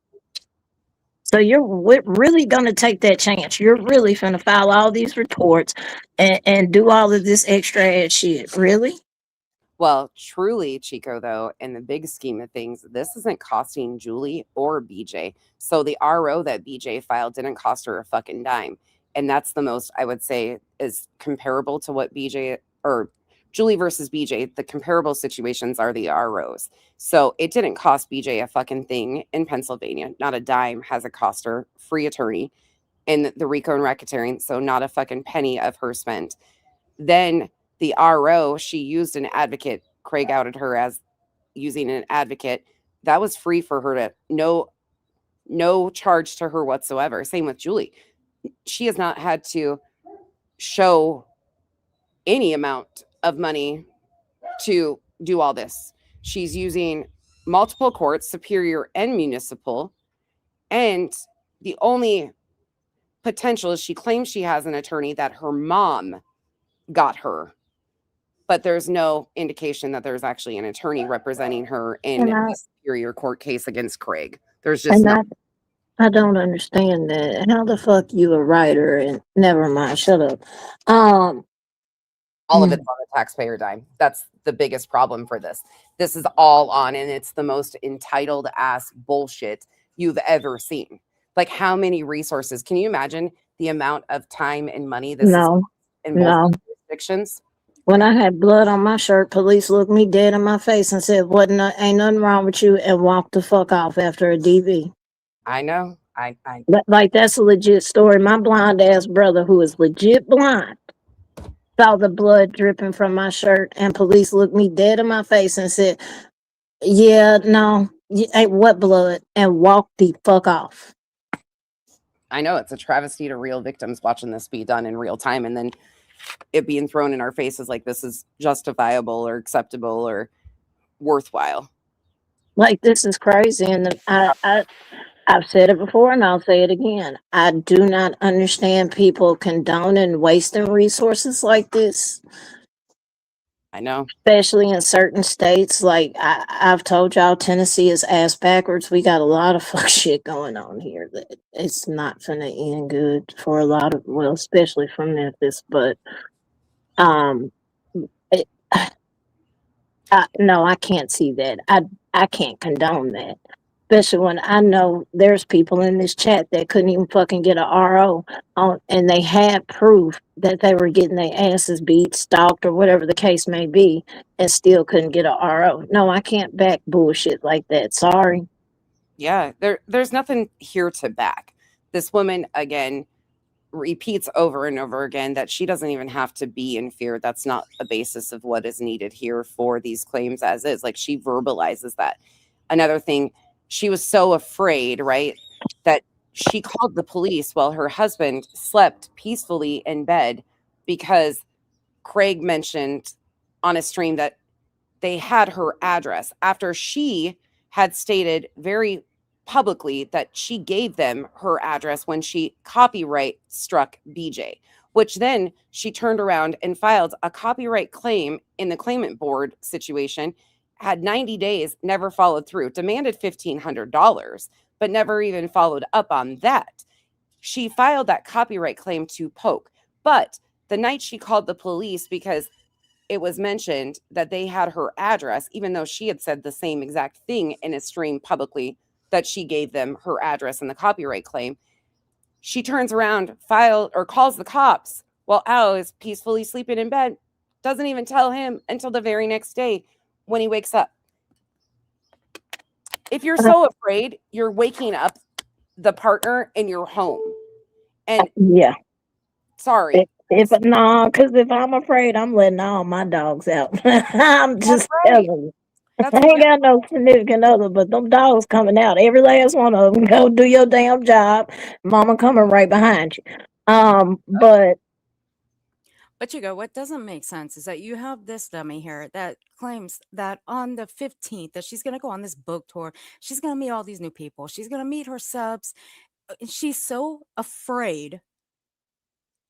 So you're really gonna take that chance. You're really gonna file all these reports and do all of this extra ass shit. Really? Well, truly, Chico, though, in the big scheme of things, this isn't costing Julie or BJ. So the RO that BJ filed didn't cost her a fucking dime. And that's the most, I would say, is comparable to what BJ or Julie versus BJ. The comparable situations are the ROs. So it didn't cost BJ a fucking thing in Pennsylvania. Not a dime has it cost her. Free attorney in the RICO and racketeering. So not a fucking penny of her spent. Then the RO, she used an advocate. Craig outed her as using an advocate. That was free for her to no charge to her whatsoever. Same with Julie. She has not had to show any amount of money to do all this. She's using multiple courts, superior and municipal. And the only potential is she claims she has an attorney that her mom got her. But there's no indication that there's actually an attorney representing her in a superior court case against Craig. There's just no. I don't understand that. How the fuck you a writer and never mind, shut up. All of it's on the taxpayer dime. That's the biggest problem for this. This is all on, and it's the most entitled ass bullshit you've ever seen. Like, how many resources? Can you imagine the amount of time and money this is No, in both no. jurisdictions? When I had blood on my shirt, police looked me dead in my face and said, ain't nothing wrong with you, and walked the fuck off after a DV. I know. Like, that's a legit story. My blind ass brother, who is legit blind, saw the blood dripping from my shirt, and police looked me dead in my face and said, yeah, no, ain't what blood, and walked the fuck off. I know it's a travesty to real victims watching this be done in real time, and then it being thrown in our faces like this is justifiable or acceptable or worthwhile. Like, this is crazy. And I've said it before and I'll say it again. I do not understand people condoning wasting resources like this. I know. Especially in certain states. Like, I've told y'all, Tennessee is ass backwards. We got a lot of fuck shit going on here that it's not gonna end good for a lot of, well, especially from Memphis. But no, I can't see that. I can't condone that. Especially when I know there's people in this chat that couldn't even fucking get a RO on, and they had proof that they were getting their asses beat, stalked, or whatever the case may be, and still couldn't get a RO. No, I can't back bullshit like that. Sorry. Yeah, there's nothing here to back. This woman, again, repeats over and over again that she doesn't even have to be in fear. That's not a basis of what is needed here for these claims as is. Like, she verbalizes that. Another thing, she was so afraid, right, that she called the police while her husband slept peacefully in bed because Craig mentioned on a stream that they had her address after she had stated very publicly that she gave them her address when she copyright struck BJ, which then she turned around and filed a copyright claim in the claimant board situation, had 90 days, never followed through, demanded $1,500, but never even followed up on that. She filed that copyright claim to Poke, but the night she called the police because it was mentioned that they had her address, even though she had said the same exact thing in a stream publicly that she gave them her address in the copyright claim. She turns around, calls the cops while Al is peacefully sleeping in bed. Doesn't even tell him until the very next day when he wakes up. If you're so afraid, you're waking up the partner in your home. And yeah, sorry. Because if I'm afraid, I'm letting all my dogs out. I'm just telling you. I ain't got no significant other, but them dogs coming out. Every last one of them. Go do your damn job. Mama coming right behind you. But you go, what doesn't make sense is that you have this dummy here that claims that on the 15th that she's going to go on this book tour. She's going to meet all these new people. She's going to meet her subs. And she's so afraid,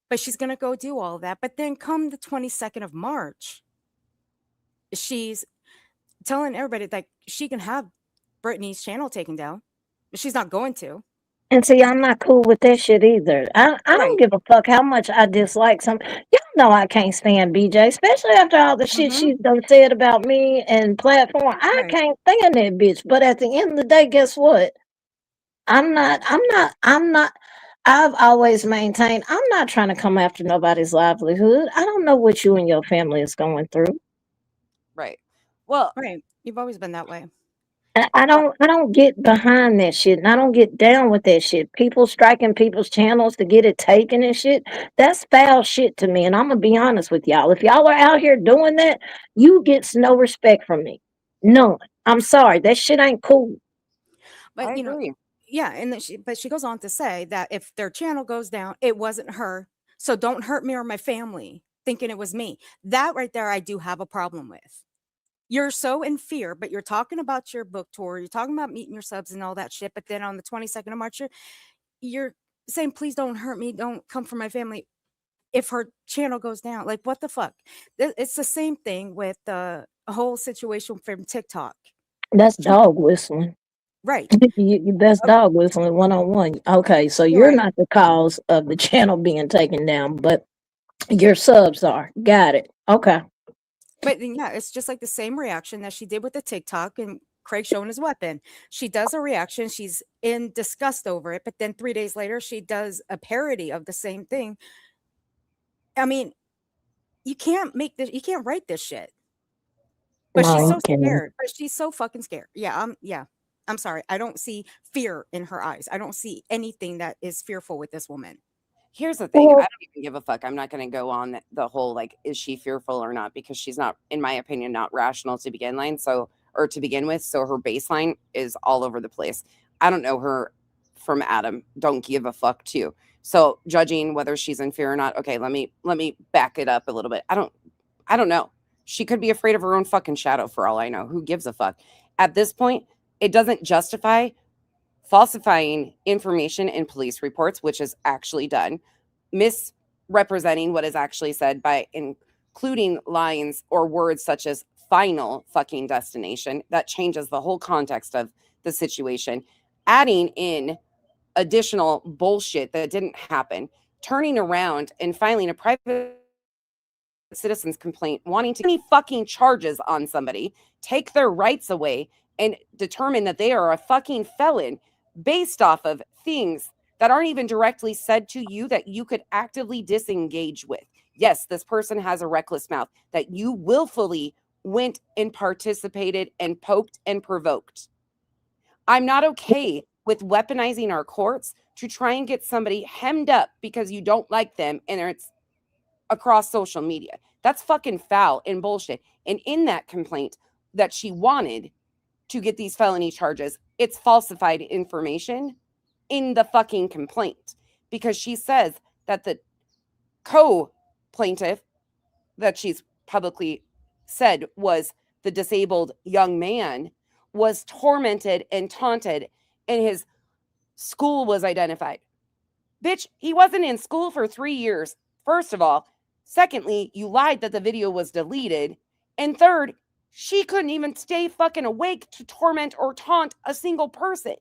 but she's going to go do all that. But then come the 22nd of March, she's telling everybody that she can have Britney's channel taken down, but she's not going to. And see, I'm not cool with that shit either. I don't give a fuck how much I dislike some. Y'all know I can't stand BJ, especially after all the shit she's done said about me and platform. I can't stand that bitch. But at the end of the day, guess what? I've always maintained I'm not trying to come after nobody's livelihood. I don't know what you and your family is going through. Right. Well, right. You've always been that way. I don't get behind that shit, and I don't get down with that shit. People striking people's channels to get it taken and shit. That's foul shit to me, and I'm gonna be honest with y'all. If y'all are out here doing that, you get no respect from me. None. I'm sorry. That shit ain't cool. But I agree. Yeah, and then she goes on to say that if their channel goes down, it wasn't her. So don't hurt me or my family thinking it was me. That right there, I do have a problem with. You're so in fear, but you're talking about your book tour. You're talking about meeting your subs and all that shit. But then on the 22nd of March, you're saying, please don't hurt me. Don't come for my family. If her channel goes down, like, what the fuck? It's the same thing with the whole situation from TikTok. That's dog whistling. Right. That's dog whistling one-on-one. Okay, so you're not the cause of the channel being taken down, but your subs are. Got it. Okay. But then, yeah, it's just like the same reaction that she did with the TikTok. And Craig showing his weapon. She does a reaction. She's in disgust over it. But then 3 days later, she does a parody of the same thing. I mean, you can't write this shit. But No, she's you so can't. scared. But she's so fucking scared. Yeah. I'm sorry. I don't see fear in her eyes. I don't see anything that is fearful with this woman. Here's the thing. I Well, don't even give a fuck. I'm not going to go on the whole, like, is she fearful or not? Because she's not, in my opinion, not rational to begin with. So her baseline is all over the place. I don't know her from Adam. Don't give a fuck too. So judging whether she's in fear or not. Okay, let me back it up a little bit. I don't know. She could be afraid of her own fucking shadow for all I know. Who gives a fuck? At this point, it doesn't justify falsifying information in police reports, which is actually done, misrepresenting what is actually said by including lines or words such as final fucking destination. That changes the whole context of the situation, adding in additional bullshit that didn't happen, turning around and filing a private citizen's complaint, wanting to any fucking charges on somebody, take their rights away, and determine that they are a fucking felon based off of things that aren't even directly said to you that you could actively disengage with. Yes, this person has a reckless mouth that you willfully went and participated and poked and provoked. I'm not okay with weaponizing our courts to try and get somebody hemmed up because you don't like them and it's across social media. That's fucking foul and bullshit. And in that complaint that she wanted to get these felony charges, it's falsified information in the fucking complaint, because she says that the co-plaintiff that she's publicly said was the disabled young man was tormented and taunted, and his school was identified. Bitch, he wasn't in school for 3 years, first of all. Secondly, you lied that the video was deleted. And third, she couldn't even stay fucking awake to torment or taunt a single person.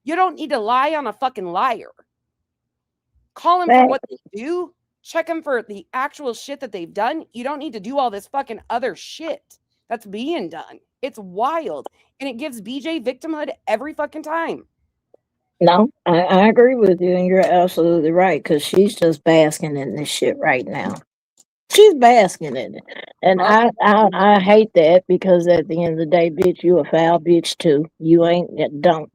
You don't need to lie on a fucking liar. Call them for what they do. Check them for the actual shit that they've done. You don't need to do all this fucking other shit that's being done. It's wild. And it gives BJ victimhood every fucking time. No, I agree with you, and you're absolutely right, because she's just basking in this shit right now. She's basking in it. And I hate that, because at the end of the day, bitch, you a foul bitch too. You ain't, don't,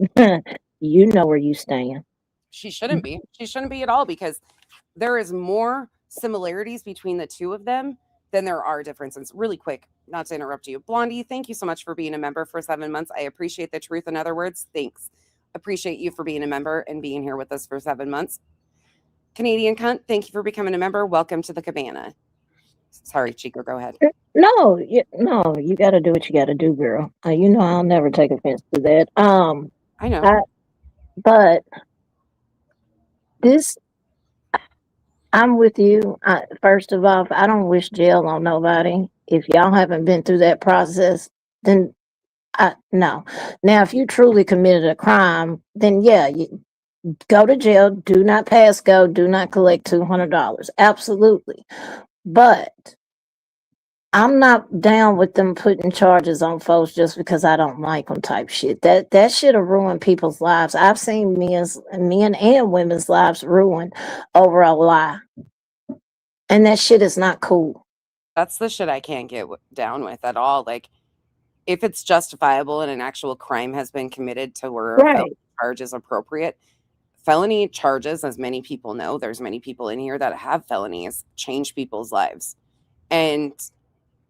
you know where you stand. She shouldn't be. She shouldn't be at all, because there is more similarities between the two of them than there are differences. Really quick, not to interrupt you. Blondie, thank you so much for being a member for 7 months. I appreciate the truth. In other words, thanks. Appreciate you for being a member and being here with us for 7 months. Canadian Cunt, thank you for becoming a member. Welcome to the cabana. Sorry, Chico, go ahead. No, you got to do what you got to do, girl. You know I'll never take offense to that. I know. But this, I'm with you. First of all, I don't wish jail on nobody. If y'all haven't been through that process, then no. Now, if you truly committed a crime, then yeah, you go to jail. Do not pass go. Do not collect $200. Absolutely. But I'm not down with them putting charges on folks just because I don't like them type shit. That should have ruined people's lives. I've seen men and women's lives ruined over a lie. And that shit is not cool. That's the shit I can't get down with at all. Like, if it's justifiable and an actual crime has been committed to where a felony charge is appropriate, felony charges, as many people know, there's many people in here that have felonies, change people's lives. And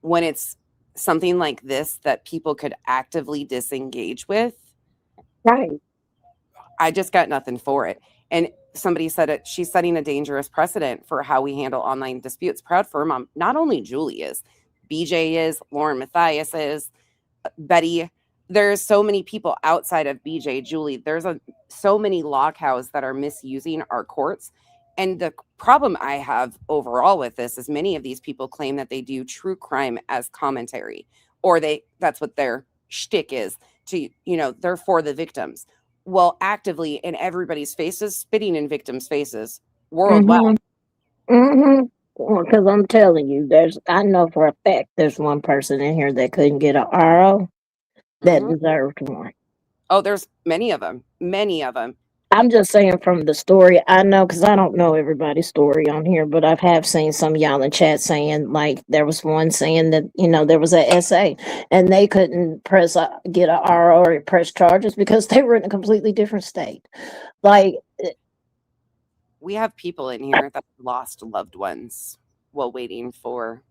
when it's something like this that people could actively disengage with, right, I just got nothing for it. And somebody said it, she's setting a dangerous precedent for how we handle online disputes. Proud for her mom. Not only Julie is, BJ is, Lauren Matthias is, Betty. There's so many people outside of BJ, Julie. There's so many LawCows that are misusing our courts. And the problem I have overall with this is many of these people claim that they do true crime as commentary, or that's what their shtick is, to, they're for the victims. Well, actively in everybody's faces, spitting in victims' faces worldwide. Because I'm telling you, I know for a fact there's one person in here that couldn't get a RO. that Mhm. deserved one. Oh, there's many of them. Many of them. I'm just saying from the story I know, because I don't know everybody's story on here, but I have seen some of y'all in chat saying, like, there was one saying that, you know, there was a SA and they couldn't get a RO or press charges because they were in a completely different state. Like, We have people in here that lost loved ones while waiting for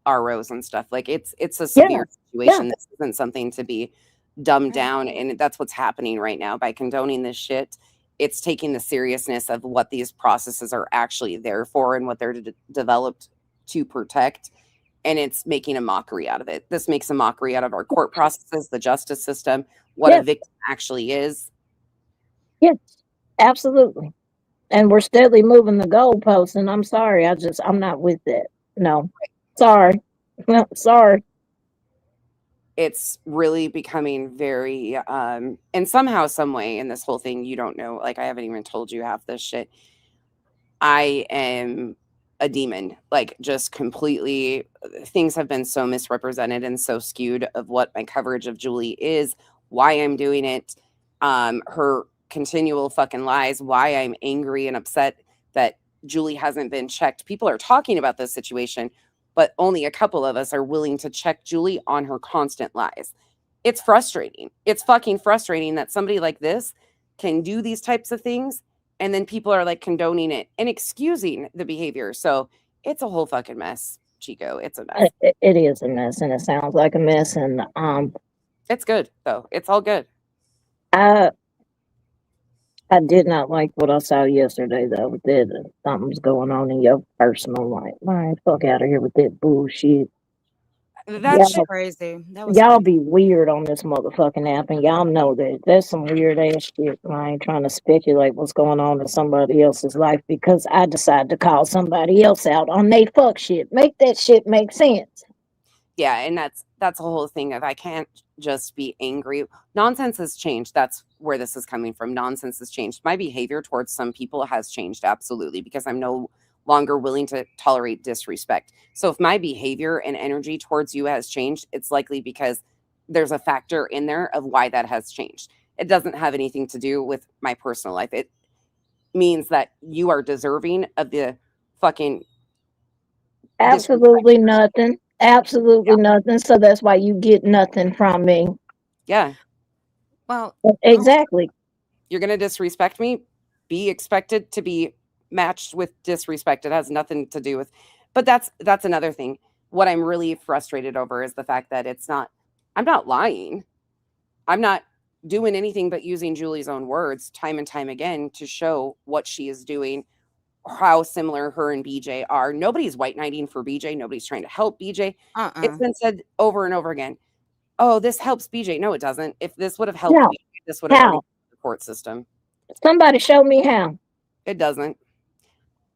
ROs and stuff. Like it's a severe situation. This isn't something to be dumbed down, and that's what's happening right now by condoning this shit. It's taking the seriousness of what these processes are actually there for and what they're developed to protect, and it's making a mockery out of it. This makes a mockery out of our court processes, the justice system, what a victim actually is. Yes, absolutely. And we're steadily moving the goalposts, and I'm sorry, I'm not with that. No, sorry. No, sorry. It's really becoming very and somehow, some way in this whole thing, you don't know, like I haven't even told you half this shit. I am a demon, like just completely. Things have been so misrepresented and so skewed of what my coverage of Julie is, why I'm doing it, her continual fucking lies, why I'm angry and upset that Julie hasn't been checked. People are talking about this situation, but only a couple of us are willing to check Julie on her constant lies. It's frustrating. It's fucking frustrating that somebody like this can do these types of things, and then people are like condoning it and excusing the behavior. So it's a whole fucking mess, Chico. It's a mess. It is a mess, and it sounds like a mess. And it's good though. It's all good. I did not like what I saw yesterday, though. That something's going on in your personal life. Man, fuck out of here with that bullshit. That's crazy. That was y'all crazy. be weird on this motherfucking app, and y'all know that there's some weird ass shit. I ain't trying to speculate what's going on in somebody else's life because I decided to call somebody else out on they fuck shit. Make that shit make sense. Yeah, and that's the whole thing of I can't just be angry. Nonsense has changed. That's where this is coming from. Nonsense has changed. My behavior towards some people has changed, absolutely, because I'm no longer willing to tolerate disrespect. So if my behavior and energy towards you has changed, it's likely because there's a factor in there of why that has changed. It doesn't have anything to do with my personal life. It means that you are deserving of the fucking absolutely nothing. Absolutely nothing. So that's why you get nothing from me. Yeah. Well, exactly. You're going to disrespect me. Be expected to be matched with disrespect. It has nothing to do with, but that's another thing. What I'm really frustrated over is the fact that I'm not lying. I'm not doing anything but using Julie's own words time and time again to show what she is doing, how similar her and BJ are. Nobody's white knighting for BJ. Nobody's trying to help BJ. It's been said over and over again. Oh, this helps BJ. No, it doesn't. If this would have helped BJ, this would have already been the court system. Somebody show me how. It doesn't.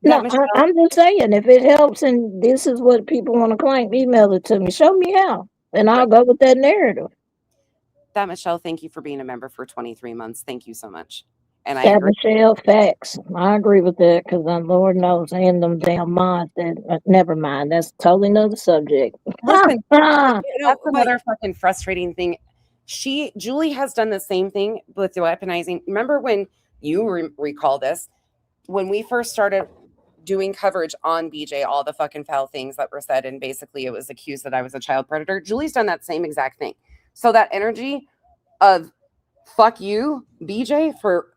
No, I'm just saying, if it helps and this is what people want to claim, email it to me. Show me how. And I'll go with that narrative. That Michelle, thank you for being a member for 23 months. Thank you so much. And I agree. Michelle, facts. I agree with that because Lord knows, and them damn mods that never mind. That's totally another subject. Listen, that's another fucking frustrating thing. Julie has done the same thing with the weaponizing. Remember when you recall this? When we first started doing coverage on BJ, all the fucking foul things that were said, and basically it was accused that I was a child predator. Julie's done that same exact thing. So that energy of fuck you, BJ, for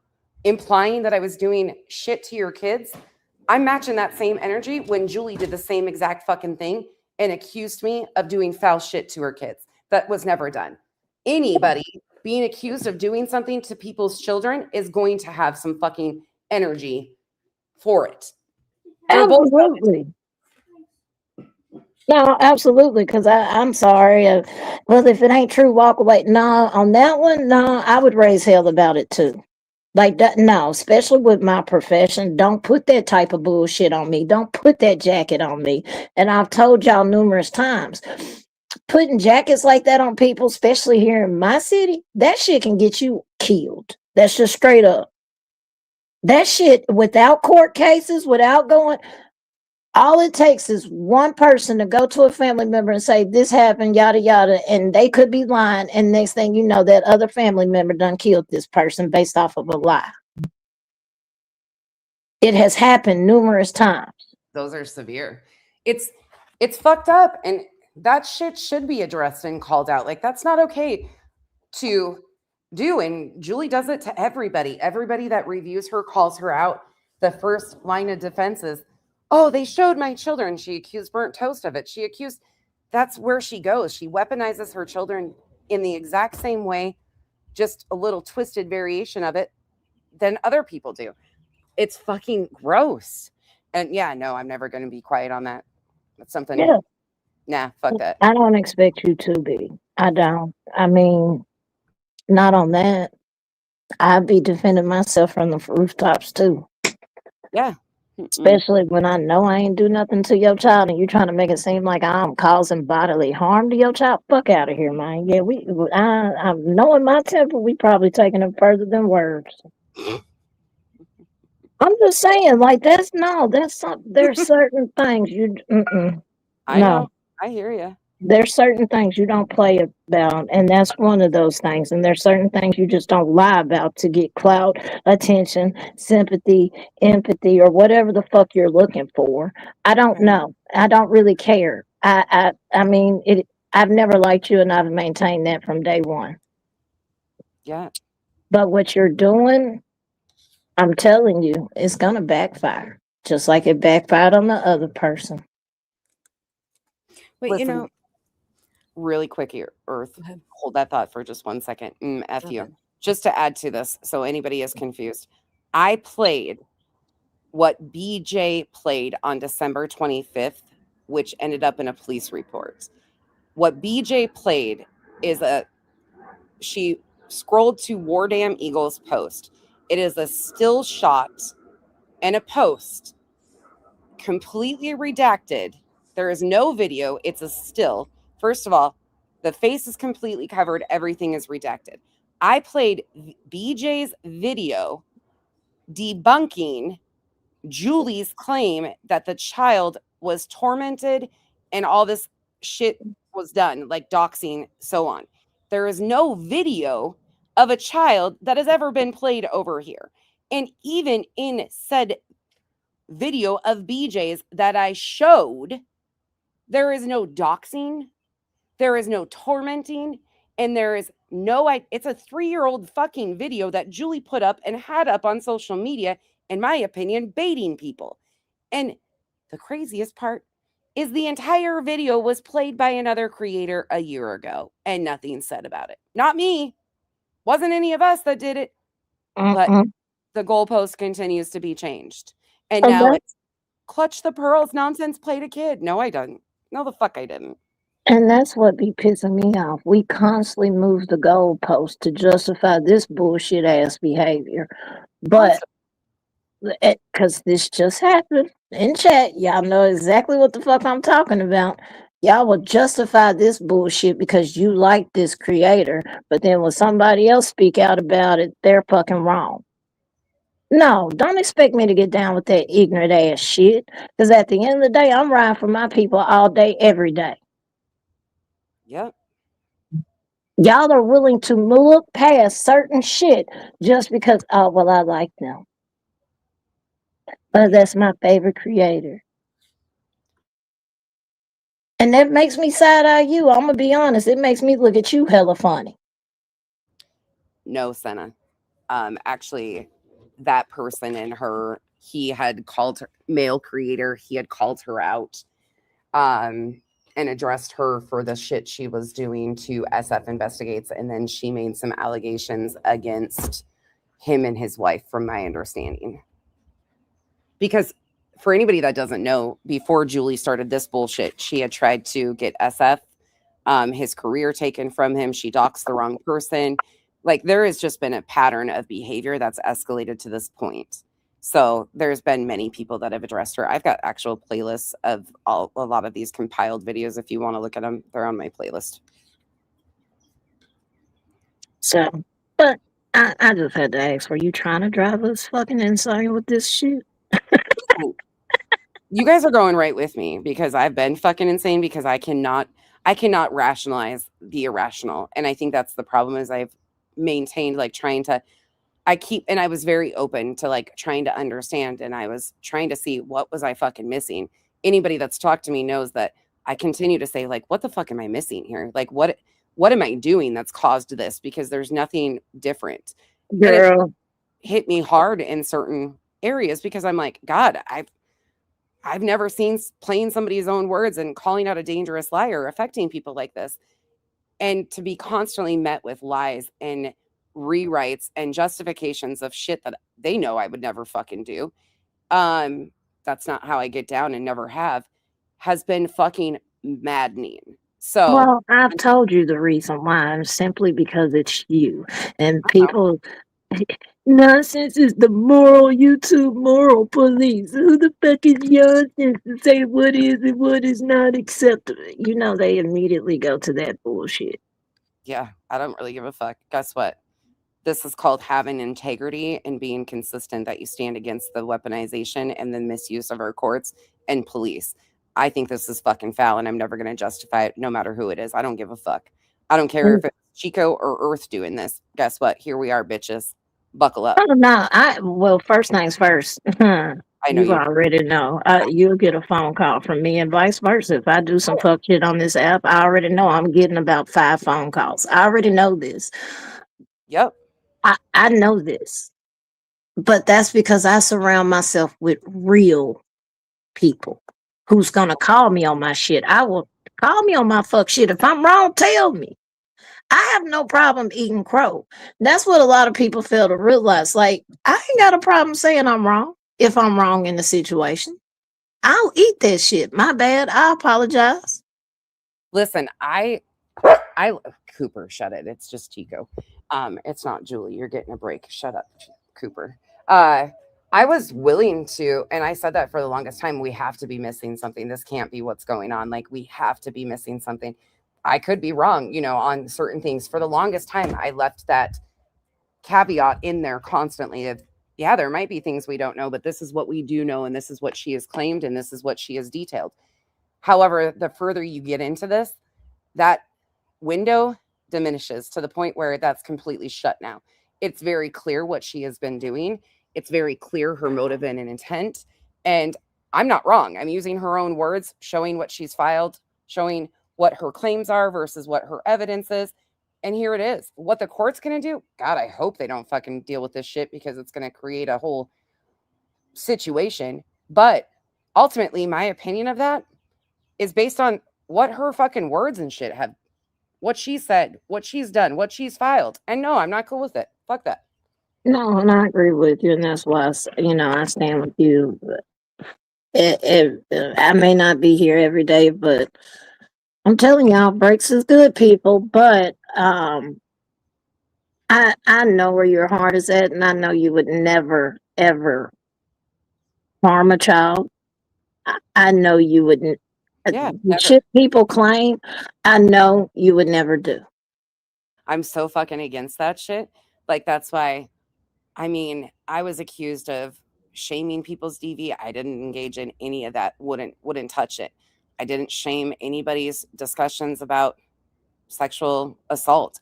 implying that I was doing shit to your kids, I'm matching that same energy when Julie did the same exact fucking thing and accused me of doing foul shit to her kids. That was never done. Anybody being accused of doing something to people's children is going to have some fucking energy for it. Absolutely. No, absolutely. Because I'm sorry. Well, if it ain't true, walk away. No, on that one, no, I would raise hell about it too. Like that, no, especially with my profession. Don't put that type of bullshit on me. Don't put that jacket on me. And I've told y'all numerous times, putting jackets like that on people, especially here in my city, that shit can get you killed. That's just straight up. That shit, without court cases, without going, All it takes is one person to go to a family member and say, this happened, yada, yada, and they could be lying. And next thing you know, that other family member done killed this person based off of a lie. It has happened numerous times. Those are severe. It's fucked up, and that shit should be addressed and called out. Like, that's not okay to do. And Julie does it to everybody. Everybody that reviews her calls her out. The first line of defense is, oh, they showed my children. She accused Burnt Toast of it. That's where she goes. She weaponizes her children in the exact same way, just a little twisted variation of it than other people do. It's fucking gross. And yeah, no, I'm never going to be quiet on that. That's something. Yeah. Nah, fuck that. I don't expect you to be. I don't. I mean, not on that. I'd be defending myself from the rooftops too. Yeah. Especially when I know I ain't do nothing to your child and you trying to make it seem like I'm causing bodily harm to your child. Fuck out of here, man. Yeah, I'm knowing my temper, we probably taking it further than words. I'm just saying, like, that's not, there's certain things I know. I hear you. There's certain things you don't play about, and that's one of those things. And there's certain things you just don't lie about to get clout, attention, sympathy, empathy, or whatever the fuck you're looking for. I don't know. I don't really care. I mean, I've never liked you, and I've maintained that from day one. Yeah. But what you're doing, I'm telling you, it's gonna backfire, just like it backfired on the other person. Wait, Listen, really quick here, Earth. Hold that thought for just 1 second. F you. Just to add to this, so anybody is confused, I played what BJ played on December 25th, which ended up in a police report. What BJ played is she scrolled to War Damn Eagle's post. It is a still shot and a post, completely redacted. There is no video. It's a still. First of all, the face is completely covered. Everything is redacted. I played BJ's video debunking Julie's claim that the child was tormented and all this shit was done, like doxing, so on. There is no video of a child that has ever been played over here. And even in said video of BJ's that I showed, there is no doxing, there is no tormenting, and there is no, it's a 3-year-old fucking video that Julie put up and had up on social media, in my opinion, baiting people. And the craziest part is the entire video was played by another creator a year ago and nothing said about it. Not me. Wasn't any of us that did it. But the goalpost continues to be changed. And now it's clutch the pearls nonsense, played a kid. No, I didn't. No, the fuck I didn't. And that's what be pissing me off. We constantly move the goalpost to justify this bullshit ass behavior. But because this just happened in chat, y'all know exactly what the fuck I'm talking about. Y'all will justify this bullshit because you like this creator, but then when somebody else speak out about it, they're fucking wrong. No, don't expect me to get down with that ignorant ass shit. Because at the end of the day, I'm riding for my people all day, every day. Yep. Y'all are willing to look past certain shit just because, oh, well, I like them. But that's my favorite creator. And that makes me side-eye you. I'm going to be honest. It makes me look at you hella funny. No, Senna. Actually, that person and her, he had called her, male creator, he had called her out and addressed her for the shit she was doing to SF Investigates. And then she made some allegations against him and his wife, from my understanding. Because for anybody that doesn't know, before Julie started this bullshit, she had tried to get SF, his career taken from him. She doxed the wrong person. Like, there has just been a pattern of behavior that's escalated to this point. So there's been many people that have addressed her. I've got actual playlists of a lot of these compiled videos. If you want to look at them, they're on my playlist. So, but I just had to ask, were you trying to drive us fucking insane with this shit? You guys are going right with me because I've been fucking insane because I cannot rationalize the irrational. And I think that's the problem is I've maintained like trying to and I was very open to like trying to understand and I was trying to see what was I fucking missing. Anybody that's talked to me knows that I continue to say like, what the fuck am I missing here? Like what am I doing that's caused this? Because there's nothing different. Girl. And it hit me hard in certain areas because I'm like, God, I've never seen playing somebody's own words and calling out a dangerous liar affecting people like this. And to be constantly met with lies and rewrites and justifications of shit that they know I would never fucking do. That's not how I get down and never have, has been fucking maddening. So Well, I've told you the reason why, and simply because it's you. And people, nonsense is the moral YouTube moral police. Who the fuck is nonsense to say what is and what is not acceptable? You know, they immediately go to that bullshit. yeah, I don't really give a fuck. Guess what? This is called having integrity and being consistent that you stand against the weaponization and the misuse of our courts and police. I think this is fucking foul and I'm never going to justify it no matter who it is. I don't give a fuck. I don't care if it's Chico or Earth doing this. Guess what? Here we are, bitches. Buckle up. Oh, no. Well, first things first. I know You already know. You'll get a phone call from me and vice versa. If I do some fuck shit on this app, I already know I'm getting about 5 phone calls. I already know this. Yep. I know this. But that's because I surround myself with real people who's going to call me on my shit. I will call me on my fuck shit. If I'm wrong, tell me. I have no problem eating crow. That's what a lot of people fail to realize. Like, I ain't got a problem saying I'm wrong if I'm wrong in the situation. I'll eat that shit. My bad. I apologize. Listen, Cooper, shut it. It's just Chico. It's not Julie. You're getting a break. Shut up, Cooper. I was willing to, and I said that for the longest time, we have to be missing something. This can't be what's going on. Like, we have to be missing something. I could be wrong, on certain things. For the longest time, I left that caveat in there constantly of, yeah, there might be things we don't know, but this is what we do know, and this is what she has claimed, and this is what she has detailed. However, the further you get into this, that window diminishes to the point where that's completely shut now. It's very clear what she has been doing. It's very clear her motive and intent. And I'm not wrong. I'm using her own words, showing what she's filed, showing what her claims are versus what her evidence is. And here it is. What the court's going to do, God, I hope they don't fucking deal with this shit because it's going to create a whole situation. But ultimately, my opinion of that is based on what her fucking words and shit have, what she said, what she's done, what she's filed. And no, I'm not cool with it. Fuck that. No, and I agree with you, and that's why I stand with you. I may not be here every day, but I'm telling y'all, breaks is good, people. But I know where your heart is at, and I know you would never ever harm a child. I know you wouldn't. Yeah, Shit people claim, I know you would never do. I'm so fucking against that shit. Like, that's why, I was accused of shaming people's DV. I didn't engage in any of that. Wouldn't touch it. I didn't shame anybody's discussions about sexual assault.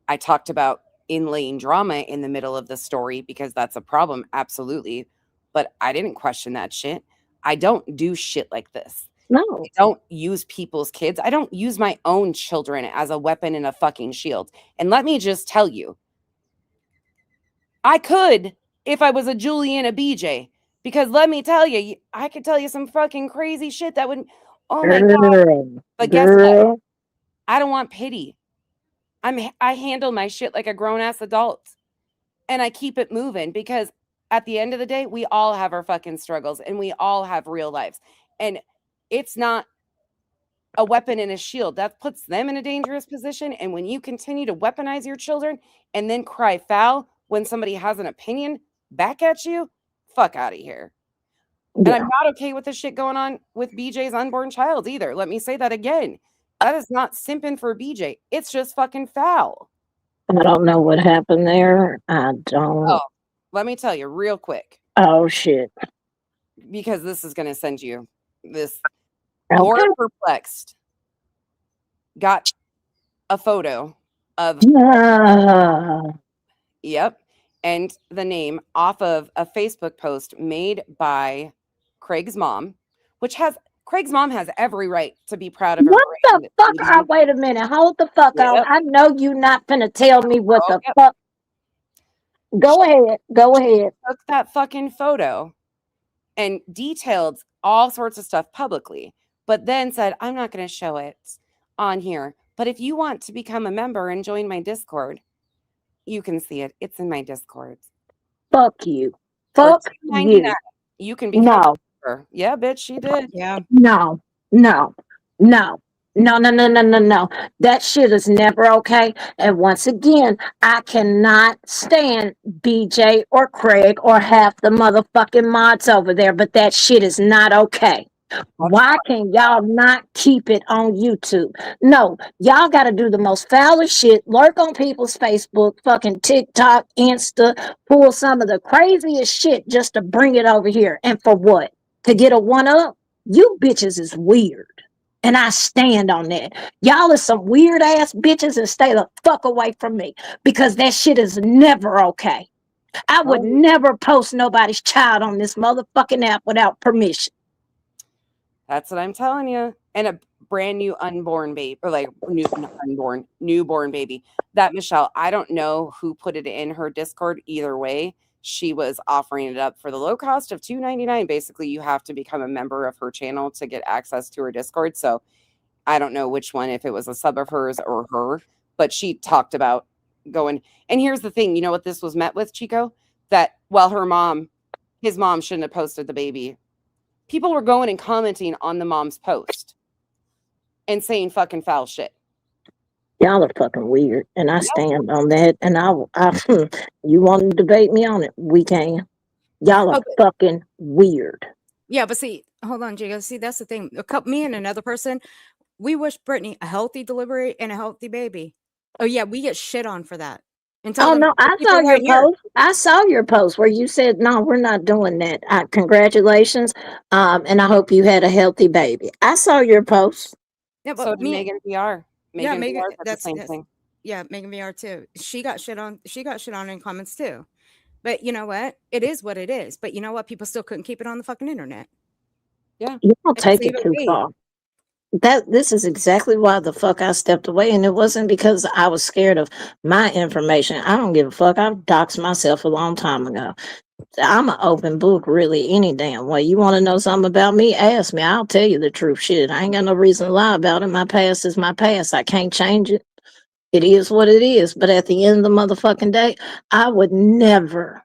I talked about inlaying drama in the middle of the story because that's a problem. Absolutely. But I didn't question that shit. I don't do shit like this. No. I don't use people's kids. I don't use my own children as a weapon and a fucking shield. And let me just tell you, I could if I was a Julie and a BJ. Because let me tell you, I could tell you some fucking crazy shit that would, oh my God. But guess what? I don't want pity. I handle my shit like a grown-ass adult. And I keep it moving because at the end of the day, we all have our fucking struggles and we all have real lives. And it's not a weapon and a shield. That puts them in a dangerous position. And when you continue to weaponize your children and then cry foul when somebody has an opinion back at you, fuck out of here. Yeah. And I'm not okay with this shit going on with BJ's unborn child either. Let me say that again. That is not simping for BJ. It's just fucking foul. I don't know what happened there. I don't. Oh, let me tell you real quick. Oh, shit. because this is going to send you this. Laura Okay. Perplexed got a photo of, yep, and the name off of a Facebook post made by Craig's mom, which has Craig's mom has every right to be proud of her. What the fuck? baby. Wait a minute. Hold the fuck on. Yep. I know you not finna tell me what Oh, the yep. fuck. Go ahead. Go ahead. Took that fucking photo and detailed all sorts of stuff publicly, but then said, I'm not going to show it on here. But if you want to become a member and join my Discord, you can see it. It's in my Discord. Fuck you. For Fuck $2.99, you. you can become a No. member. Yeah, bitch, she did. Yeah. No. No. No. No, no, no, no, no, no. That shit is never okay. And once again, I cannot stand BJ or Craig or half the motherfucking mods over there, but that shit is not okay. Why can y'all not keep it on YouTube? No, y'all got to do the most foulest shit, lurk on people's Facebook, fucking TikTok, Insta, pull some of the craziest shit just to bring it over here. And for what? To get a one up? You bitches is weird. And I stand on that. Y'all are some weird ass bitches and stay the fuck away from me because that shit is never okay. I would never post nobody's child on this motherfucking app without permission. That's what I'm telling you. And a brand new unborn baby, or like newborn baby. That Michelle, I don't know who put it in her Discord. Either way, she was offering it up for the low cost of $2.99. Basically, you have to become a member of her channel to get access to her Discord. So I don't know which one, if it was a sub of hers or her, but she talked about going. And here's the thing, you know what this was met with, Chico? That while his mom shouldn't have posted the baby, people were going and commenting on the mom's post and saying fucking foul shit. Y'all are fucking weird, and I stand on that. And I you want to debate me on it? We can. Y'all are fucking weird. Yeah, but see, hold on, Jago. See, that's the thing. Me and another person, we wish Brittany a healthy delivery and a healthy baby. Oh yeah, we get shit on for that. Oh no, I saw your post. I saw your post where you said, "No, we're not doing that." Congratulations, and I hope you had a healthy baby. I saw your post. Yeah, but So did Megan VR. Megan VR did the same thing. Yeah, Megan VR too. She got shit on. She got shit on in comments too. But you know what? It is what it is. But you know what? People still couldn't keep it on the fucking internet. Yeah, you don't take it too far. This is exactly why the fuck I stepped away, and it wasn't because I was scared of my information. I don't give a fuck. I've doxed myself a long time ago. I'm an open book, really, any damn way. You want to know something about me? Ask me. I'll tell you the truth. Shit, I ain't got no reason to lie about it. My past is my past. I can't change it. It is what it is. But at the end of the motherfucking day, I would never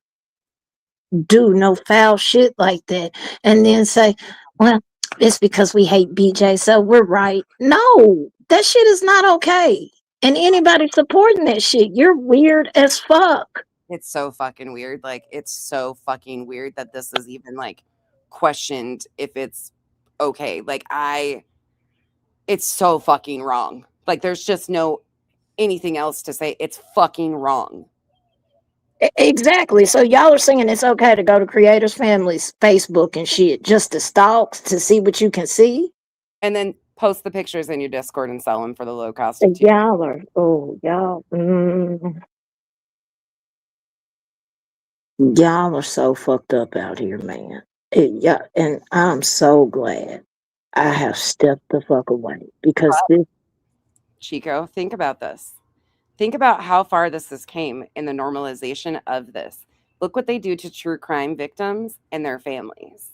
do no foul shit like that and then say, well, it's because we hate BJ, so we're right. No, that shit is not okay. And anybody supporting that shit, you're weird as fuck. It's so fucking weird. Like, it's so fucking weird that this is even like questioned if it's okay. Like, it's so fucking wrong. Like, there's just no anything else to say. It's fucking wrong. Exactly. So y'all are saying it's okay to go to creators' families' Facebook and shit just to stalk to see what you can see, and then post the pictures in your Discord and sell them for the low cost. Y'all are y'all are so fucked up out here, man. Yeah, and I'm so glad I have stepped the fuck away because this. Chico, think about this. Think about how far this has came in the normalization of this. Look what they do to true crime victims and their families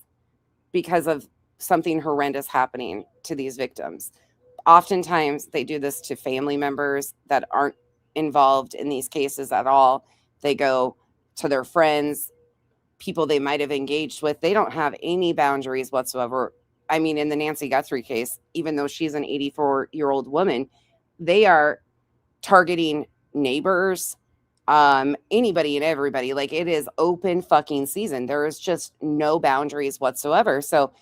because of something horrendous happening to these victims. Oftentimes, they do this to family members that aren't involved in these cases at all. They go to their friends, people they might have engaged with. They don't have any boundaries whatsoever. I mean, in the Nancy Guthrie case, even though she's an 84-year-old woman, they are targeting neighbors, anybody and everybody. Like, it is open fucking season. There is just no boundaries whatsoever. So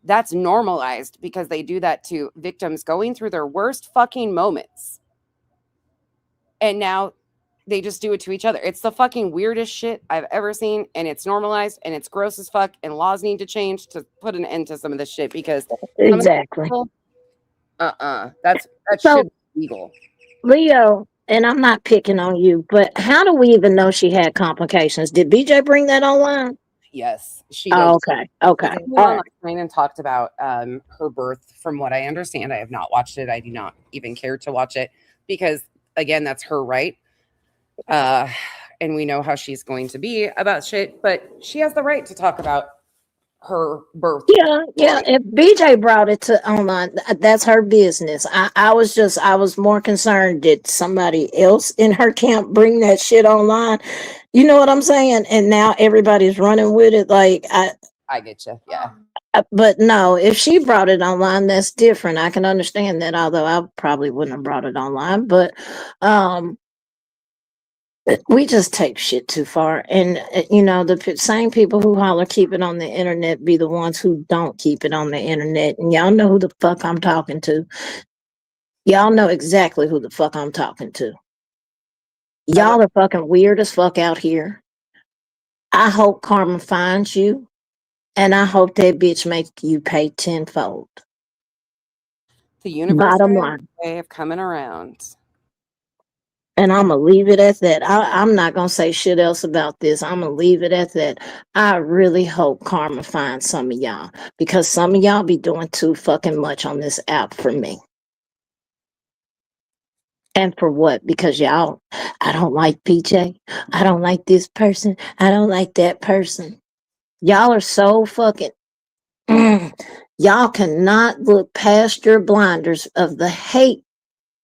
that's normalized because they do that to victims going through their worst fucking moments. And now they just do it to each other. It's the fucking weirdest shit I've ever seen, and it's normalized, and it's gross as fuck, and laws need to change to put an end to some of this shit because Exactly. that So- should be legal. Leo, and I'm not picking on you, but how do we even know she had complications? Did BJ bring that online? Yes, she did. Oh, okay. Okay. She came All on right. Lifeline and talked about her birth. From what I understand, I have not watched it. I do not even care to watch it because, again, that's her right. And we know how she's going to be about shit, but she has the right to talk about her birth. Yeah. If BJ brought it to online, that's her business. I was more concerned did somebody else in her camp bring that shit online? You know what I'm saying? And now everybody's running with it. Like I get you. Yeah. But no, if she brought it online, that's different. I can understand that, although I probably wouldn't have brought it online. But we just take shit too far. And, the same people who holler keep it on the internet be the ones who don't keep it on the internet. And y'all know who the fuck I'm talking to. Y'all know exactly who the fuck I'm talking to. Y'all are fucking weird as fuck out here. I hope karma finds you. And I hope that bitch make you pay tenfold. The universe Bottom line. way of coming around. And I'm going to leave it at that. I'm not going to say shit else about this. I'm going to leave it at that. I really hope karma finds some of y'all because some of y'all be doing too fucking much on this app for me. And for what? Because y'all, I don't like PJ. I don't like this person. I don't like that person. Y'all are so fucking... Y'all cannot look past your blinders of the hate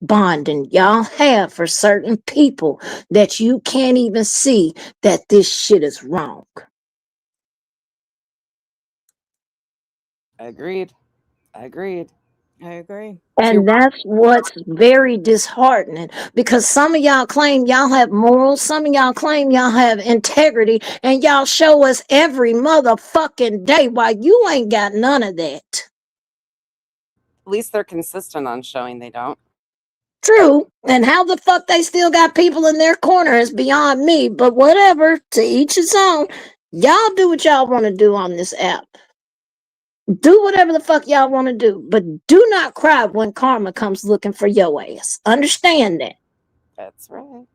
bonding y'all have for certain people that you can't even see that this shit is wrong. Agreed. I agree. And that's what's very disheartening because some of y'all claim y'all have morals, some of y'all claim y'all have integrity, and y'all show us every motherfucking day why you ain't got none of that. At least they're consistent on showing they don't. True. And how the fuck they still got people in their corner is beyond me, but whatever, to each his own. Y'all do what y'all want to do on this app. Do whatever the fuck y'all want to do, but do not cry when karma comes looking for your ass. Understand that. That's right.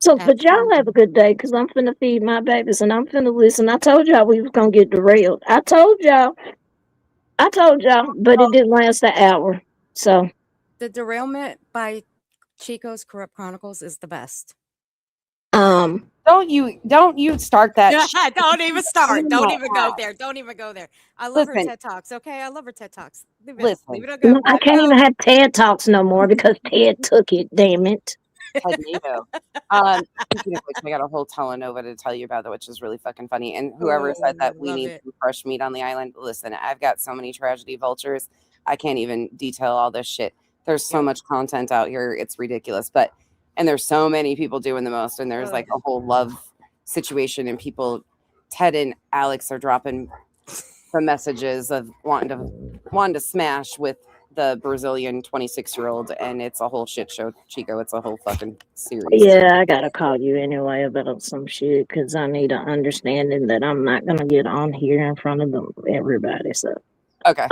So, but y'all have a good day because I'm finna feed my babies and I'm finna listen. I told y'all we was gonna get derailed. I told y'all, but it didn't last an hour. So The derailment by Chico's Corrupt Chronicles is the best. Don't you start that shit. Don't even start. Don't even go God. there. Don't even go there. I love her Listen. TED Talks. Okay, I love her TED Talks. Leave Listen. it go. I can't even have TED Talks no more because Ted took it. Damn it. Tornado. Speaking of which, I got a whole telenova to tell you about, which is really fucking funny. And whoever said that we love need it. some fresh meat on the island, listen, I've got so many tragedy vultures. I can't even detail all this shit. There's so much content out here. It's ridiculous. And there's so many people doing the most. And there's like a whole love situation. And people, Ted and Alex are dropping the messages of wanting to smash with the Brazilian 26-year-old, and it's a whole shit show, Chico. It's a whole fucking series. Yeah, I gotta call you anyway about some shit because I need an understanding that I'm not gonna get on here in front of everybody. So Okay.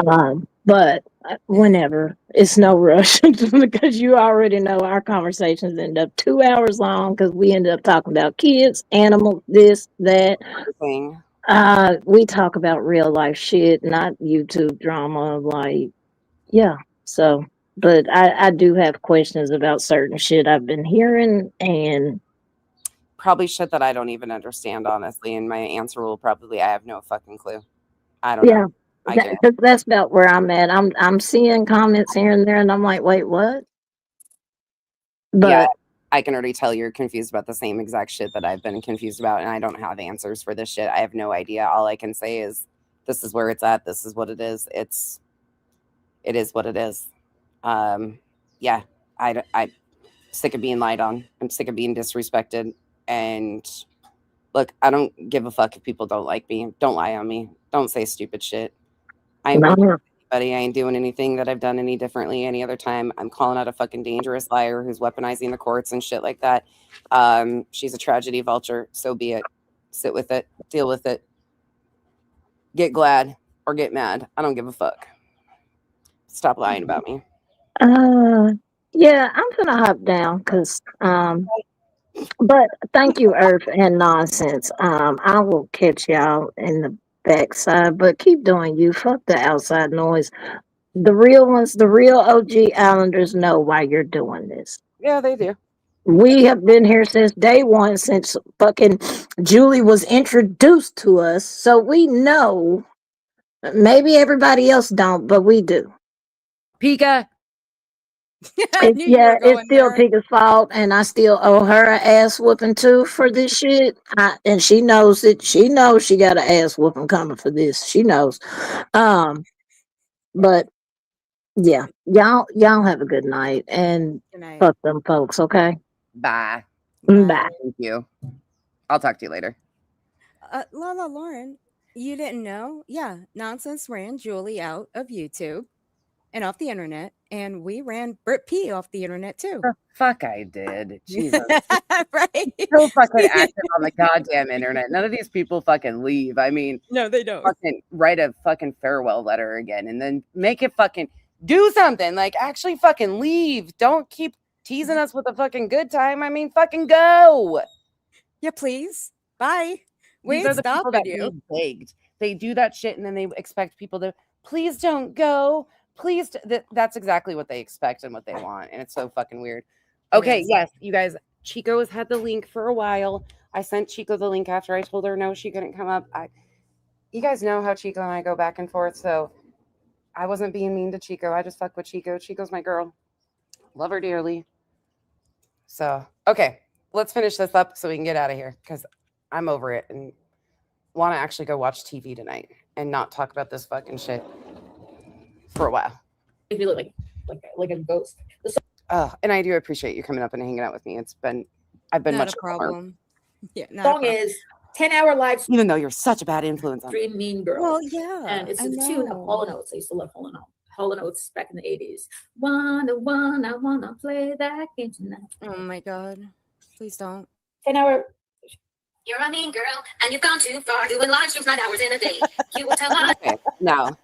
But whenever, it's no rush because you already know our conversations end up 2 hours long because we end up talking about kids, animals, this, that. Thing. We talk about real life shit, not YouTube drama. Like, yeah. So, but I do have questions about certain shit I've been hearing and Probably shit that I don't even understand, honestly. And my answer will probably, I have no fucking clue. I don't know. That's about where I'm at. I'm seeing comments here and there, and I'm like, wait, what? But yeah, I can already tell you're confused about the same exact shit that I've been confused about, and I don't have answers for this shit. I have no idea. All I can say is, this is where it's at. This is what it is. It is what it is. Yeah, I'm sick of being lied on. I'm sick of being disrespected. And look, I don't give a fuck if people don't like me. Don't lie on me. Don't say stupid shit. I'm no. everybody. I ain't doing anything that I've done any differently any other time. I'm calling out a fucking dangerous liar who's weaponizing the courts and shit like that. She's a tragedy vulture. So be it. Sit with it. Deal with it. Get glad or get mad. I don't give a fuck. Stop lying about me. Yeah, I'm gonna hop down because but thank you, Earth and Nonsense. I will catch y'all in the backside, but keep doing you. Fuck the outside noise. The real ones, the real OG Islanders know why you're doing this. Yeah, they do. We have been here since day one, since fucking Julie was introduced to us, so we know. Maybe everybody else don't, but we do. Pika. I knew you were It's going still there. Pika's fault, and I still owe her an ass whooping too for this shit. And she knows it. She knows she got an ass whooping coming for this. She knows. But yeah, y'all have a good night, and Good night. fuck them folks. Okay, Bye. bye. Thank you. I'll talk to you later. Lala Lauren, you didn't know? Yeah, Nonsense ran Julie out of YouTube and off the internet, and we ran Brit P off the internet too. The fuck I did. Jesus. Right? So fucking active on the goddamn internet. None of these people fucking leave. I mean, No, they don't. fucking write a fucking farewell letter again and then make it fucking do something. Like, actually fucking leave. Don't keep teasing us with a fucking good time. I mean, fucking go. Yeah, please. Bye. We These are ain't the people stopping that you. need begged. They do that shit and then they expect people to, please don't go. Please. That's exactly what they expect and what they want. And it's so fucking weird. Okay, is. yes, you guys, Chico has had the link for a while. I sent Chico the link after I told her no, she couldn't come up. You guys know how Chico and I go back and forth, so I wasn't being mean to Chico. I just fuck with Chico. Chico's my girl. Love her dearly. So, okay, let's finish this up so we can get out of here because I'm over it and want to actually go watch TV tonight and not talk about this fucking shit for a while. If you look like a ghost. And I do appreciate you coming up and hanging out with me. I've been Not much a calmer. problem. Yeah, The not a song problem. is 10-hour live Even though you're such a bad influence on me. stream Mean Girl. Well, yeah. And it's I a tune of know. Hall & Oates. I used to love Hall & Oates back in the 80s. I wanna play that game tonight. Oh my god. Please don't. 10-hour. You're a mean girl, and you've gone too far, doing live streams 9 hours in a day. You will tell my Okay, now,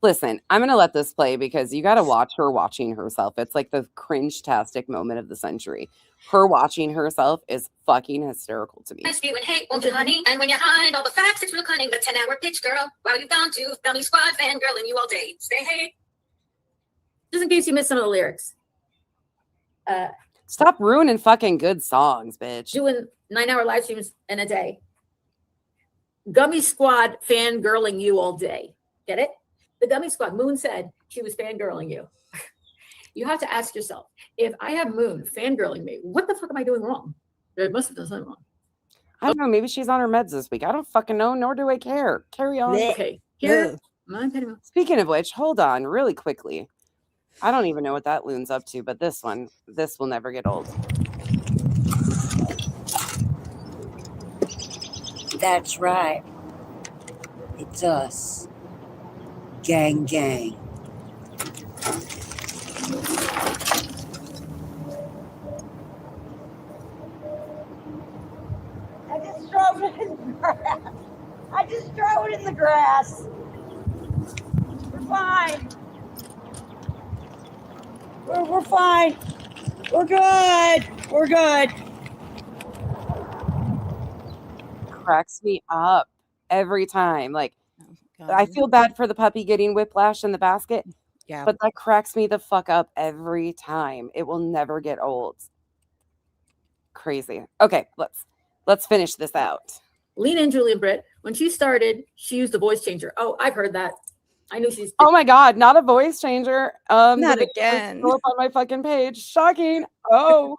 listen, I'm going to let this play because you got to watch her watching herself. It's like the cringe-tastic moment of the century. Her watching herself is fucking hysterical to me. spew and hate, won't you, honey? And when you hide all the facts, it's real cunning. But 10-hour pitch, girl, while you've gone to dummy squad fangirling you all day. Stay hate. Just in case you missed some of the lyrics. Stop ruining fucking good songs, bitch. Doing 9-hour live streams in a day. Gummy Squad fangirling you all day. Get it? The Gummy Squad. Moon said she was fangirling you. You have to ask yourself, if I have Moon fangirling me, what the fuck am I doing wrong? There must have done something wrong. I don't know. Maybe she's on her meds this week. I don't fucking know, nor do I care. Carry on. Okay. Here, mine, Penny Moon. Speaking of which, hold on really quickly. I don't even know what that loon's up to, but this will never get old. That's right. It's us. Gang, gang. I just drove it in the grass. I just drove it in the grass. We're fine. We're fine. We're good. We're good. Cracks me up every time. Like, God. I feel bad for the puppy getting whiplash in the basket, Yeah. but that cracks me the fuck up every time. It will never get old. Crazy. Okay, let's finish this out. Lean in, Julia Britt. When she started, she used the voice changer. Oh, I've heard that. I knew she's. Oh my god, not a voice changer. Not the video again. is still up on my fucking page. Shocking. Oh,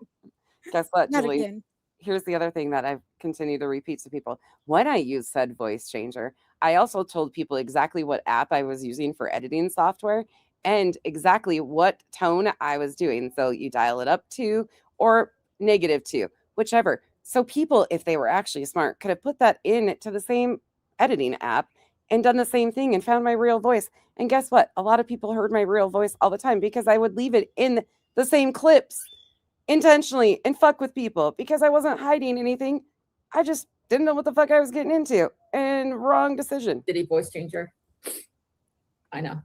guess what, Not Julie? again. Here's the other thing that I've continued to repeat to people. When I use said voice changer, I also told people exactly what app I was using for editing software and exactly what tone I was doing. So you dial it up to or -2, whichever. So people, if they were actually smart, could have put that in to the same editing app and done the same thing and found my real voice. And guess what? A lot of people heard my real voice all the time because I would leave it in the same clips intentionally and fuck with people because I wasn't hiding anything. I just didn't know what the fuck I was getting into. And wrong decision. Did he voice changer? I know.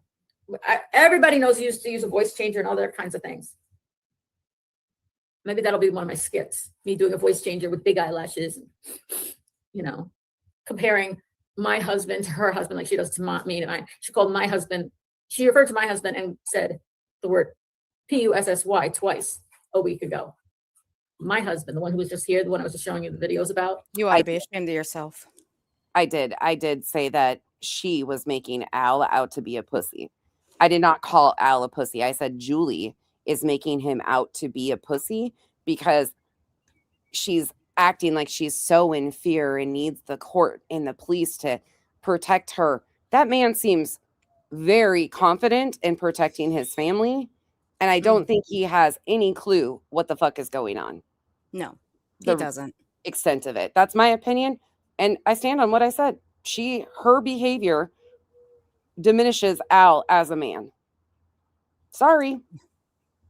Everybody knows you used to use a voice changer and other kinds of things. Maybe that'll be one of my skits. Me doing a voice changer with big eyelashes, you know, comparing my husband to her husband like she does to me and I. She called my husband, she referred to my husband and said the word P-U-S-S-Y twice a week ago. My husband, the one who was just here, the one I was just showing you the videos about. You ought to be ashamed of yourself. I did say that she was making Al out to be a pussy. I did not call Al a pussy. I said Julie is making him out to be a pussy because she's acting like she's so in fear and needs the court and the police to protect her. That man seems very confident in protecting his family. And I don't think he has any clue what the fuck is going on. No, he doesn't. Extent of it. That's my opinion. And I stand on what I said. Her behavior diminishes Al as a man. Sorry.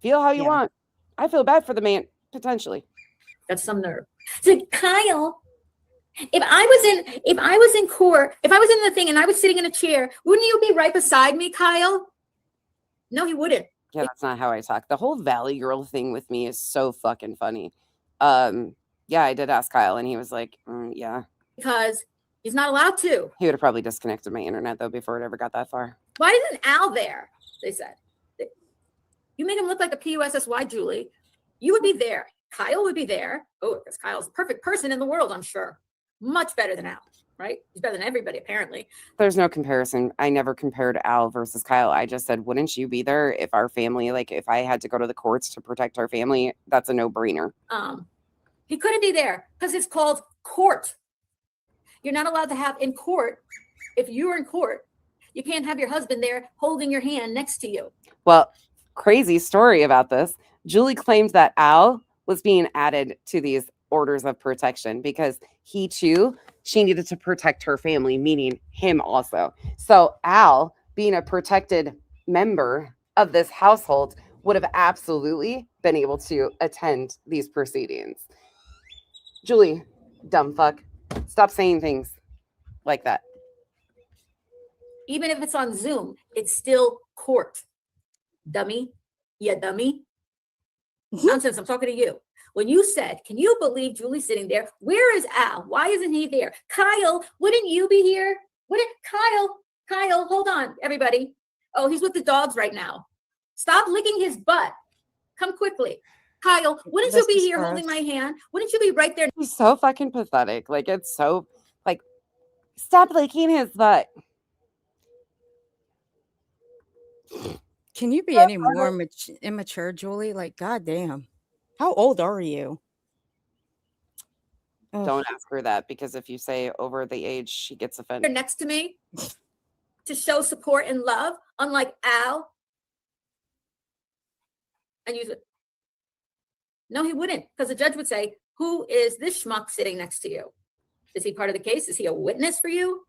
Feel how you want. I feel bad for the man, potentially. That's some nerve. So Kyle, if I was in court, if I was in the thing and I was sitting in a chair, wouldn't you be right beside me, Kyle? No, he wouldn't. Yeah, that's not how I talk. The whole Valley Girl thing with me is so fucking funny. Yeah, I did ask Kyle, and he was like, yeah. Because he's not allowed to. He would have probably disconnected my internet, though, before it ever got that far. Why isn't Al there? They said. You make him look like a P-U-S-S-Y, Julie. You would be there. Kyle would be there. Oh, because Kyle's the perfect person in the world, I'm sure. Much better than Al, right? He's better than everybody, apparently. There's no comparison. I never compared Al versus Kyle. I just said, wouldn't you be there if our family, like if I had to go to the courts to protect our family? That's a no-brainer. He couldn't be there because it's called court. You're not allowed to have in court. If you're in court, you can't have your husband there holding your hand next to you. Well, crazy story about this. Julie claimed that Al was being added to these orders of protection because she needed to protect her family, meaning him also. So Al, being a protected member of this household, would have absolutely been able to attend these proceedings. Julie, dumb fuck. Stop saying things like that. Even if it's on Zoom, it's still court. Dummy. Yeah, dummy. Nonsense. I'm talking to you. When you said, can you believe Julie's sitting there? Where is Al? Why isn't he there? Kyle, wouldn't you be here? Kyle, hold on, everybody. Oh, he's with the dogs right now. Stop licking his butt. Come quickly. Kyle, wouldn't you be here holding my hand? Wouldn't you be right there? He's so fucking pathetic. Like, it's so, like, stop licking his butt. Can you be any more immature, Julie? Like, goddamn. How old are you? Don't ask her that, because if you say over the age, she gets offended. Next to me to show support and love, unlike Al. And use it. No, he wouldn't, because the judge would say, who is this schmuck sitting next to you? Is he part of the case? Is he a witness for you?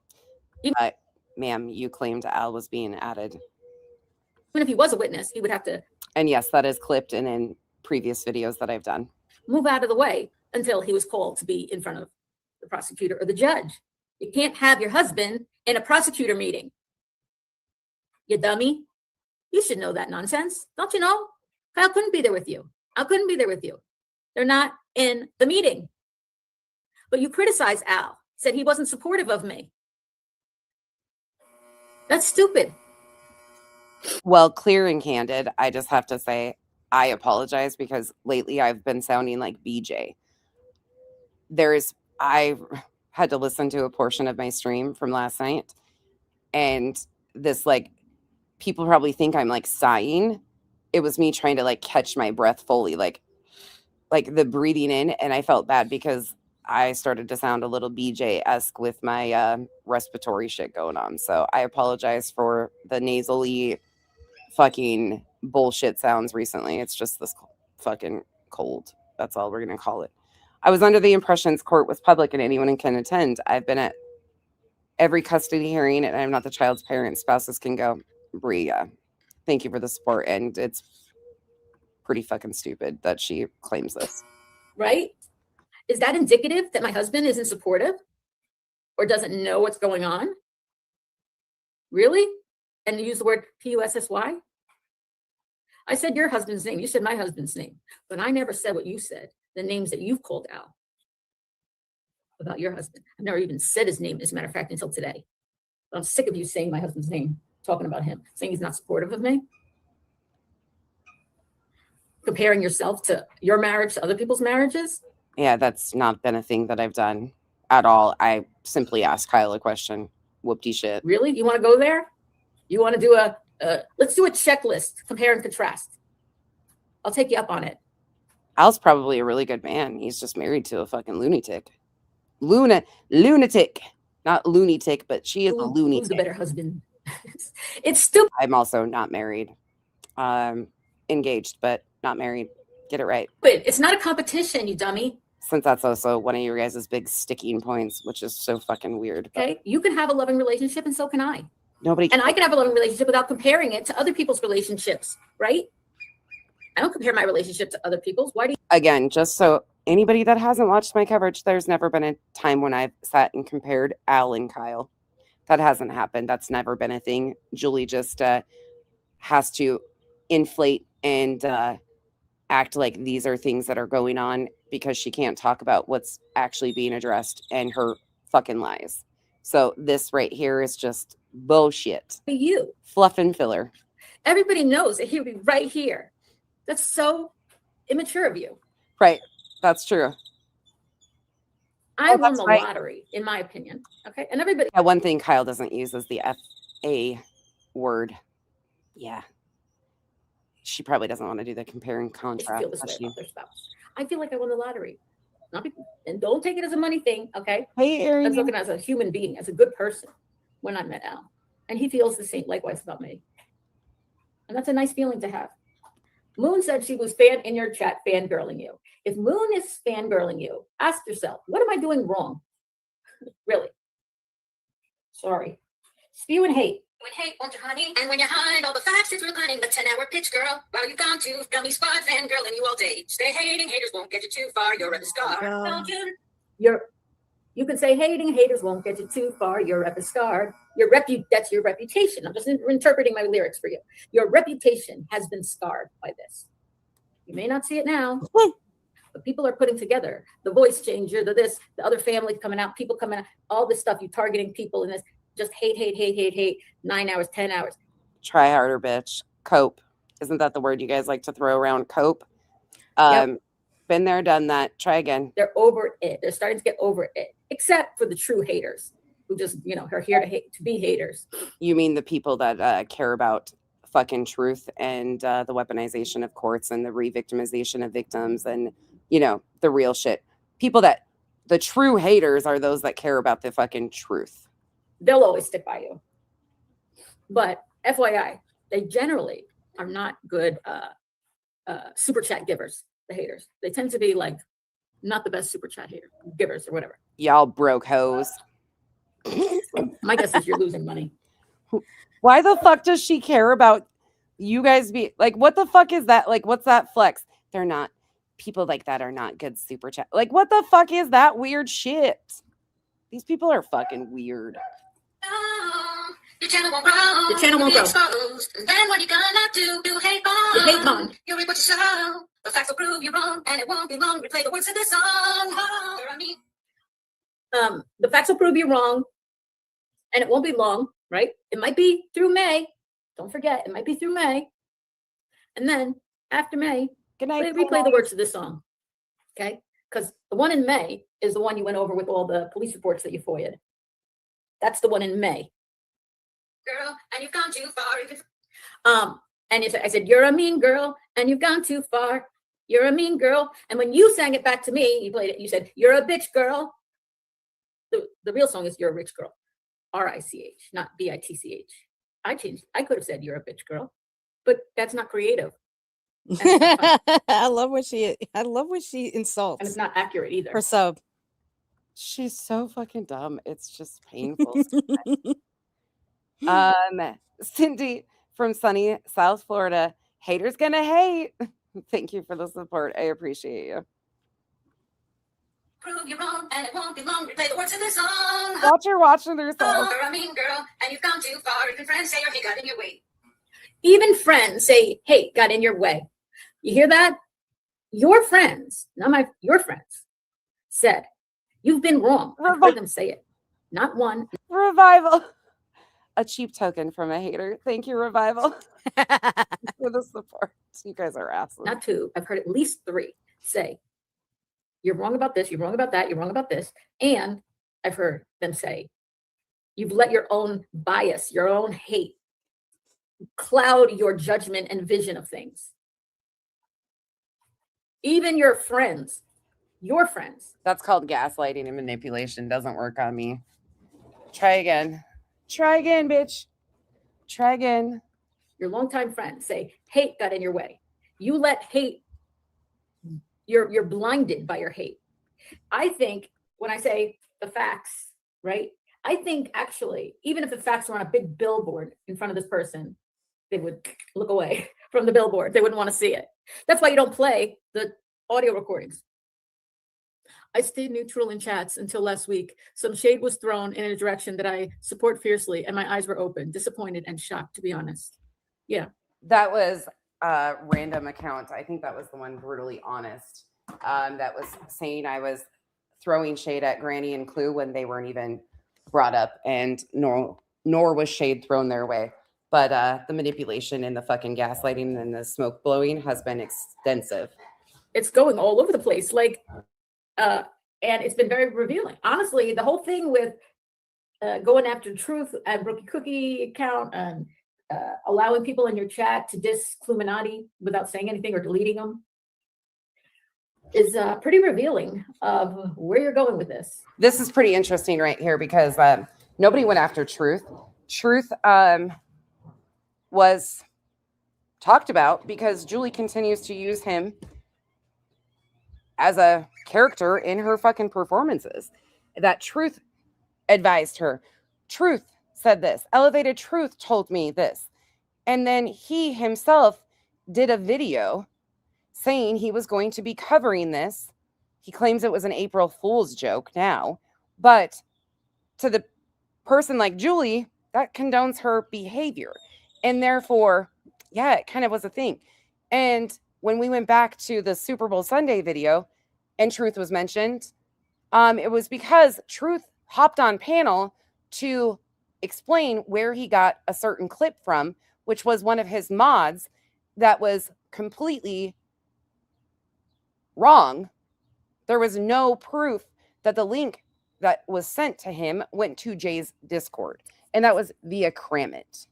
Ma'am, you claimed Al was being added. Even if he was a witness, he would have to. And yes, that is clipped and in previous videos that I've done. Move out of the way until he was called to be in front of the prosecutor or the judge. You can't have your husband in a prosecutor meeting. You dummy. You should know that nonsense. Don't you know? Kyle couldn't be there with you. I couldn't be there with you. They're not in the meeting. But you criticize Al, said he wasn't supportive of me. That's stupid. Well, clear and candid, I just have to say, I apologize because lately I've been sounding like BJ. I had to listen to a portion of my stream from last night, and this, like, people probably think I'm like sighing. It was me trying to like catch my breath fully, like the breathing in, and I felt bad because I started to sound a little BJ-esque with my respiratory shit going on. So I apologize for the nasally fucking bullshit sounds recently. It's just this fucking cold. That's all we're going to call it. I was under the impression court was public and anyone can attend. I've been at every custody hearing, and I'm not the child's parent, spouses can go, Bree, thank you for the support. And it's pretty fucking stupid that she claims this. Right? Is that indicative that my husband isn't supportive or doesn't know what's going on? Really? And you use the word P-U-S-S-Y? I said your husband's name. You said my husband's name. But I never said what you said, the names that you've called out about your husband. I've never even said his name, as a matter of fact, until today. But I'm sick of you saying my husband's name, talking about him, saying he's not supportive of me. Comparing yourself to your marriage to other people's marriages. Yeah, that's not been a thing that I've done at all. I simply asked Kyle a question. Whoopty shit. Really? You want to go there? You want to do let's do a checklist, compare and contrast. I'll take you up on it. Al's probably a really good man. He's just married to a fucking lunatic. Lunatic. Not lunatic, but she is a lunatic. Who's the better husband? It's stupid. I'm also not married. Engaged, but not married. Get it right. But it's not a competition, you dummy. Since that's also one of your guys' big sticking points, which is so fucking weird. Okay, you can have a loving relationship, and so can I. Nobody And I can have a loving relationship without comparing it to other people's relationships, right? I don't compare my relationship to other people's. Why do you? Again, just so anybody that hasn't watched my coverage, there's never been a time when I've sat and compared Al and Kyle. That hasn't happened. That's never been a thing. Julie just has to inflate and act like these are things that are going on because she can't talk about what's actually being addressed and her fucking lies. So this right here is just bullshit. You. Fluff and filler. Everybody knows that he would be right here. That's so immature of you. Right. That's true. I won that's the right. lottery, in my opinion. Okay. And everybody. Yeah, one thing Kyle doesn't use is the F-A word. Yeah. She probably doesn't want to do the compare and I contrast. feel this way about their spouse. I feel like I won the lottery. Not because, and don't take it as a money thing, okay? Hey, I was Erin. looking as a human being, as a good person when I met Al. And he feels the same likewise about me. And that's a nice feeling to have. Moon said she was in your chat fangirling you. If Moon is fangirling you, ask yourself, what am I doing wrong? Really? Sorry. Spewing hate. When hate won't you, honey? And when you hide all the facts, it's real cunning. The 10-hour pitch, girl. While you've gone to dummy squad fan girl and you all day. Stay hating, haters won't get you too far. You're at the scar. Don't you? You can say hating, haters won't get you too far. You're at the scar. That's your reputation. I'm just interpreting my lyrics for you. Your reputation has been scarred by this. You may not see it now, but people are putting together the voice changer, the other family coming out, people coming out, all this stuff. You targeting people in this. Just hate, 9 hours, 10 hours. Try harder, bitch. Cope. Isn't that the word you guys like to throw around? Cope. Yep. Been there, done that. Try again. They're over it. They're starting to get over it, except for the true haters who just, are here to be haters. You mean the people that care about fucking truth and the weaponization of courts and the re-victimization of victims and, the real shit. People the true haters are those that care about the fucking truth. They'll always stick by you. But FYI, they generally are not good super chat givers, the haters. They tend to be like not the best super chat givers or whatever. Y'all broke hoes. My guess is you're losing money. Why the fuck does she care about you guys be like, what the fuck is that? Like, what's that flex? They're not, people like that are not good super chat. Like, what the fuck is that weird shit? These people are fucking weird. Oh, your channel won't grow. Your channel won't Be grow. exposed. And then what you gonna do? You hate on. You hate on. You reap what you sow. The facts will prove you wrong, and it won't be long. Replay the words of this song. Oh, I mean, The facts will prove you wrong, and it won't be long, right? It might be through May. Don't forget, it might be through May. And then after May, Good night. replay the words of this song, okay? Because the one in May is the one you went over with all the police reports that you FOIA'd. That's the one in May. girl, and you've gone too far. And I said, you're a mean girl, and you've gone too far. You're a mean girl. And when you sang it back to me, you played it, you said, you're a bitch girl. The real song is You're a Rich Girl. R-I-C-H, not B-I-T-C-H. I changed. I could have said you're a bitch girl, but that's not creative. And it's not funny. I love when she insults And it's not accurate either. her sub. She's so fucking dumb. It's just painful. Cindy from sunny South Florida. Haters gonna hate. Thank you for the support. I appreciate you. Prove you're wrong, and it won't be long. Replay the words of the song. Watch her watching herself. You're a mean girl, and you've gone too far. Even friends say your hate got in your way. Even friends say hate got in your way. You hear that? Your friends, your friends, said you've been wrong. I've heard them say it. Not one. Revival. A cheap token from a hater. Thank you, Revival, for the support. You guys are asses. Not two. I've heard at least three say, you're wrong about this, you're wrong about that, you're wrong about this. And I've heard them say, you've let your own bias, your own hate cloud your judgment and vision of things. Even your friends. That's called gaslighting and manipulation. Doesn't work on me. Try again. Try again, bitch. Try again. Your longtime friends say hate got in your way. You let hate, you're blinded by your hate. I think when I say the facts, right? I think actually, even if the facts were on a big billboard in front of this person, they would look away from the billboard. They wouldn't want to see it. That's why you don't play the audio recordings. I stayed neutral in chats until last week. Some shade was thrown in a direction that I support fiercely, and my eyes were open, disappointed, and shocked, to be honest. Yeah. That was a random account. I think that was the one Brutally Honest that was saying I was throwing shade at Granny and Clue when they weren't even brought up, and nor was shade thrown their way. But the manipulation and the fucking gaslighting and the smoke blowing has been extensive. It's going all over the place. Like, and it's been very revealing. Honestly, the whole thing with going after truth at Rookie Cookie account and allowing people in your chat to diss Cluminati without saying anything or deleting them is pretty revealing of where you're going with this. This is pretty interesting right here because nobody went after Truth. Truth was talked about because Julie continues to use him as a character in her fucking performances. That Truth advised her. Truth said this. Elevated Truth told me this. And then he himself did a video saying he was going to be covering this. He claims it was an April Fool's joke now. But to the person like Julie, that condones her behavior. And therefore, yeah, it kind of was a thing. And when we went back to the Super Bowl Sunday video and Truth was mentioned, it was because Truth hopped on panel to explain where he got a certain clip from, which was one of his mods that was completely wrong. There was no proof that the link that was sent to him went to Jay's Discord, and that was via Kramit.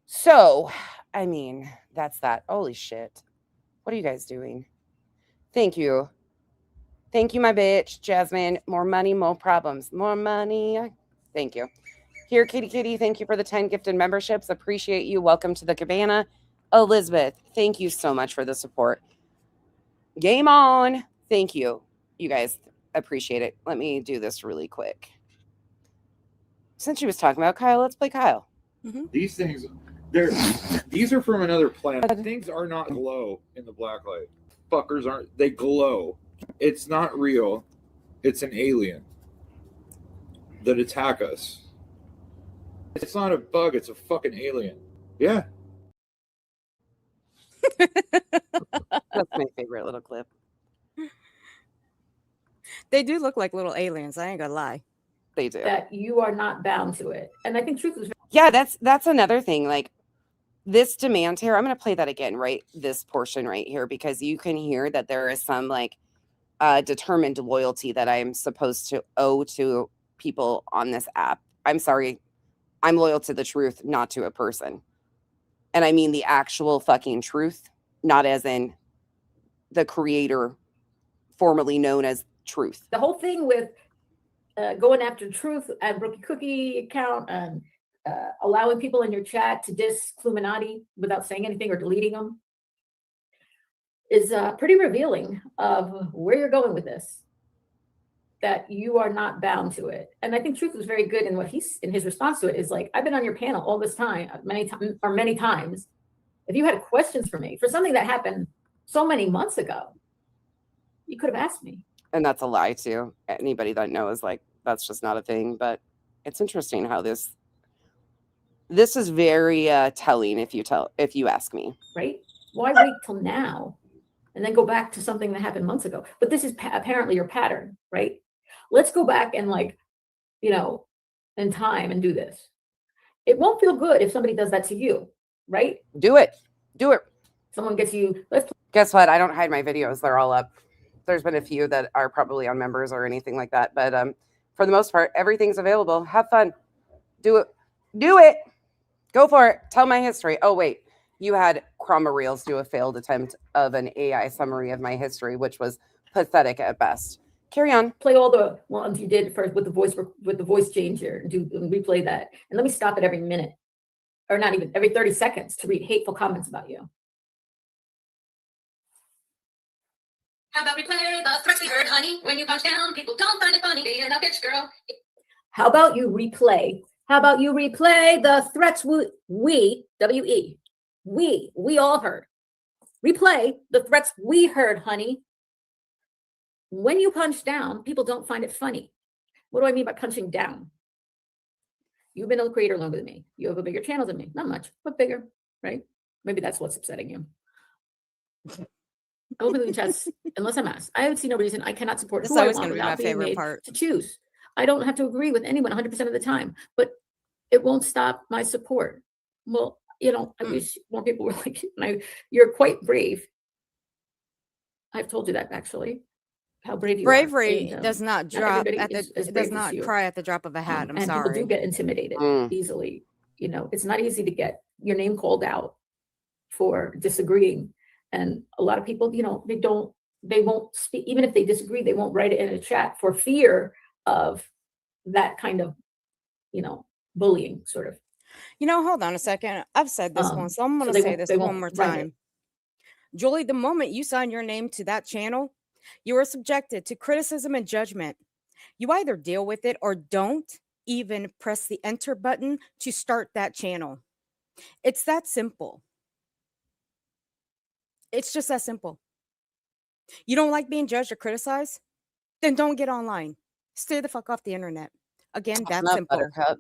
So, I mean, that's that. Holy shit. What are you guys doing? Thank you. Thank you, my bitch, Jasmine. More money, more problems. More money. Thank you. Here, Kitty Kitty, thank you for the 10 gifted memberships. Appreciate you. Welcome to the cabana. Elizabeth, thank you so much for the support. Game on. Thank you. You guys appreciate it. Let me do this really quick. Since she was talking about Kyle, let's play Kyle. Mm-hmm. These things, these are from another planet. Things are not glow in the black light. Fuckers aren't, they glow. It's not real. It's an alien that attack us. It's not a bug, it's a fucking alien. Yeah. That's my favorite little clip. They do look like little aliens. I ain't gonna lie. They do. That you are not bound to it. And I think Truth is Yeah, that's another thing. Like this demand here, I'm going to play that again, right? This portion right here, because you can hear that there is some like determined loyalty that I'm supposed to owe to people on this app. I'm sorry. I'm loyal to the truth, not to a person. And I mean the actual fucking truth, not as in the creator formerly known as Truth. the whole thing with going after Truth at Rookie Cookie account and allowing people in your chat to diss Cluminati without saying anything or deleting them is pretty revealing of where you're going with this. that you are not bound to it. And I think Truth was very good in what he's in his response to it is like, I've been on your panel all this time, many times. If you had questions for me for something that happened so many months ago, you could have asked me. And that's a lie too. Anybody that knows, like, that's just not a thing. But it's interesting how this is very telling if you ask me. Right? Why wait till now and then go back to something that happened months ago? But this is apparently your pattern, right? Let's go back and like, you know, in time and do this. It won't feel good if somebody does that to you, right? Do it. Someone gets you. Guess what? I don't hide my videos. They're all up. There's been a few that are probably on members or anything like that. But for the most part, everything's available. Have fun. Do it. Go for it. Tell my history. Oh, wait. You had Chroma Reels do a failed attempt of an AI summary of my history, which was pathetic at best. Carry on. Play all the ones you did first with the voice changer and replay that. And let me stop it every minute, or not even every 30 seconds to read hateful comments about you. How about replay the threats we heard, honey? When you punch down, people don't find it funny. Being a bitch, girl. How about you replay? How about you replay the threats we all heard? Replay the threats we heard, honey. When you punch down, people don't find it funny. What do I mean by punching down? You've been a creator longer than me. You have a bigger channel than me. Not much, but bigger, right? Maybe that's what's upsetting you. I will be in chess unless I'm asked. I see no reason I cannot support. That's who I always want going to be my without being favorite made part. to choose. I don't have to agree with anyone 100% of the time, but it won't stop my support. Well, you know, I wish more people were like you. You're quite brave. I've told you that actually. How brave you are. Bravery And, does not drop at the does not cry at the drop of a hat. I'm and sorry. people do get intimidated easily. You know, it's not easy to get your name called out for disagreeing. And a lot of people, you know, they won't speak, even if they disagree, they won't write it in a chat for fear of that kind of, you know, bullying sort of. You know, hold on a second. I've said this once, so I'm going to say this one more time. Julie, the moment you sign your name to that channel, you are subjected to criticism and judgment. You either deal with it or don't even press the enter button to start that channel. It's that simple. It's just that simple. You don't like being judged or criticized? Then don't get online. Stay the fuck off the internet. Again, that's simple. Buttercup.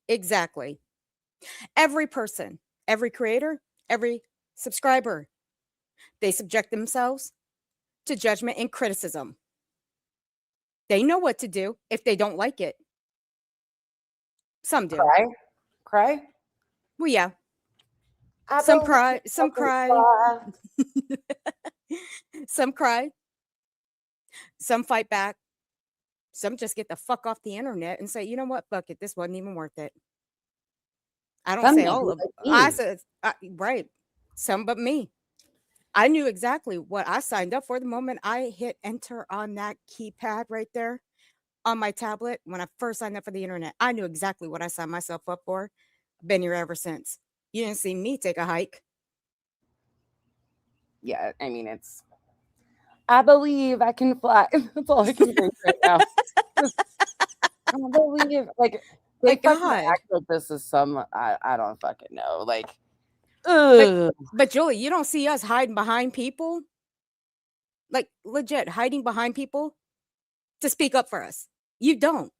Exactly. Every person, every creator, every subscriber, they subject themselves to judgment and criticism. They know what to do if they don't like it. Some do. Cry? Well, yeah. Some cry. Some cry. Some cry. Some fight back. Some just get the fuck off the internet and say, you know what? Fuck it. This wasn't even worth it. I don't say all of them. I said, right. Some but me. I knew exactly what I signed up for the moment I hit enter on that keypad right there on my tablet when I first signed up for the internet. I knew exactly what I signed myself up for. I've been here ever since. You didn't see me take a hike. Yeah, I mean, I believe I can fly. That's all I can think right now. I believe, like God. act like this is some, I don't fucking know. Like, but Julie, you don't see us hiding behind people, like legit hiding behind people to speak up for us. You don't.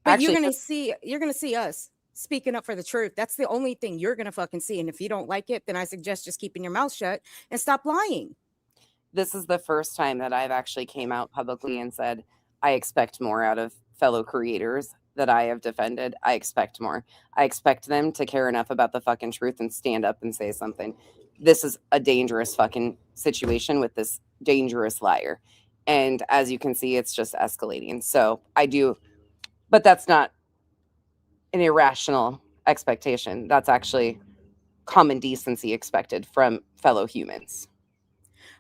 But actually, you're gonna see us speaking up for the truth. That's the only thing you're gonna fucking see. And if you don't like it, then I suggest just keeping your mouth shut and stop lying. This is the first time that I've actually came out publicly and said, I expect more out of fellow creators that I have defended. I expect more. I expect them to care enough about the fucking truth and stand up and say something. This is a dangerous fucking situation with this dangerous liar. And as you can see, it's just escalating. So I do, but that's not an irrational expectation. That's actually common decency expected from fellow humans.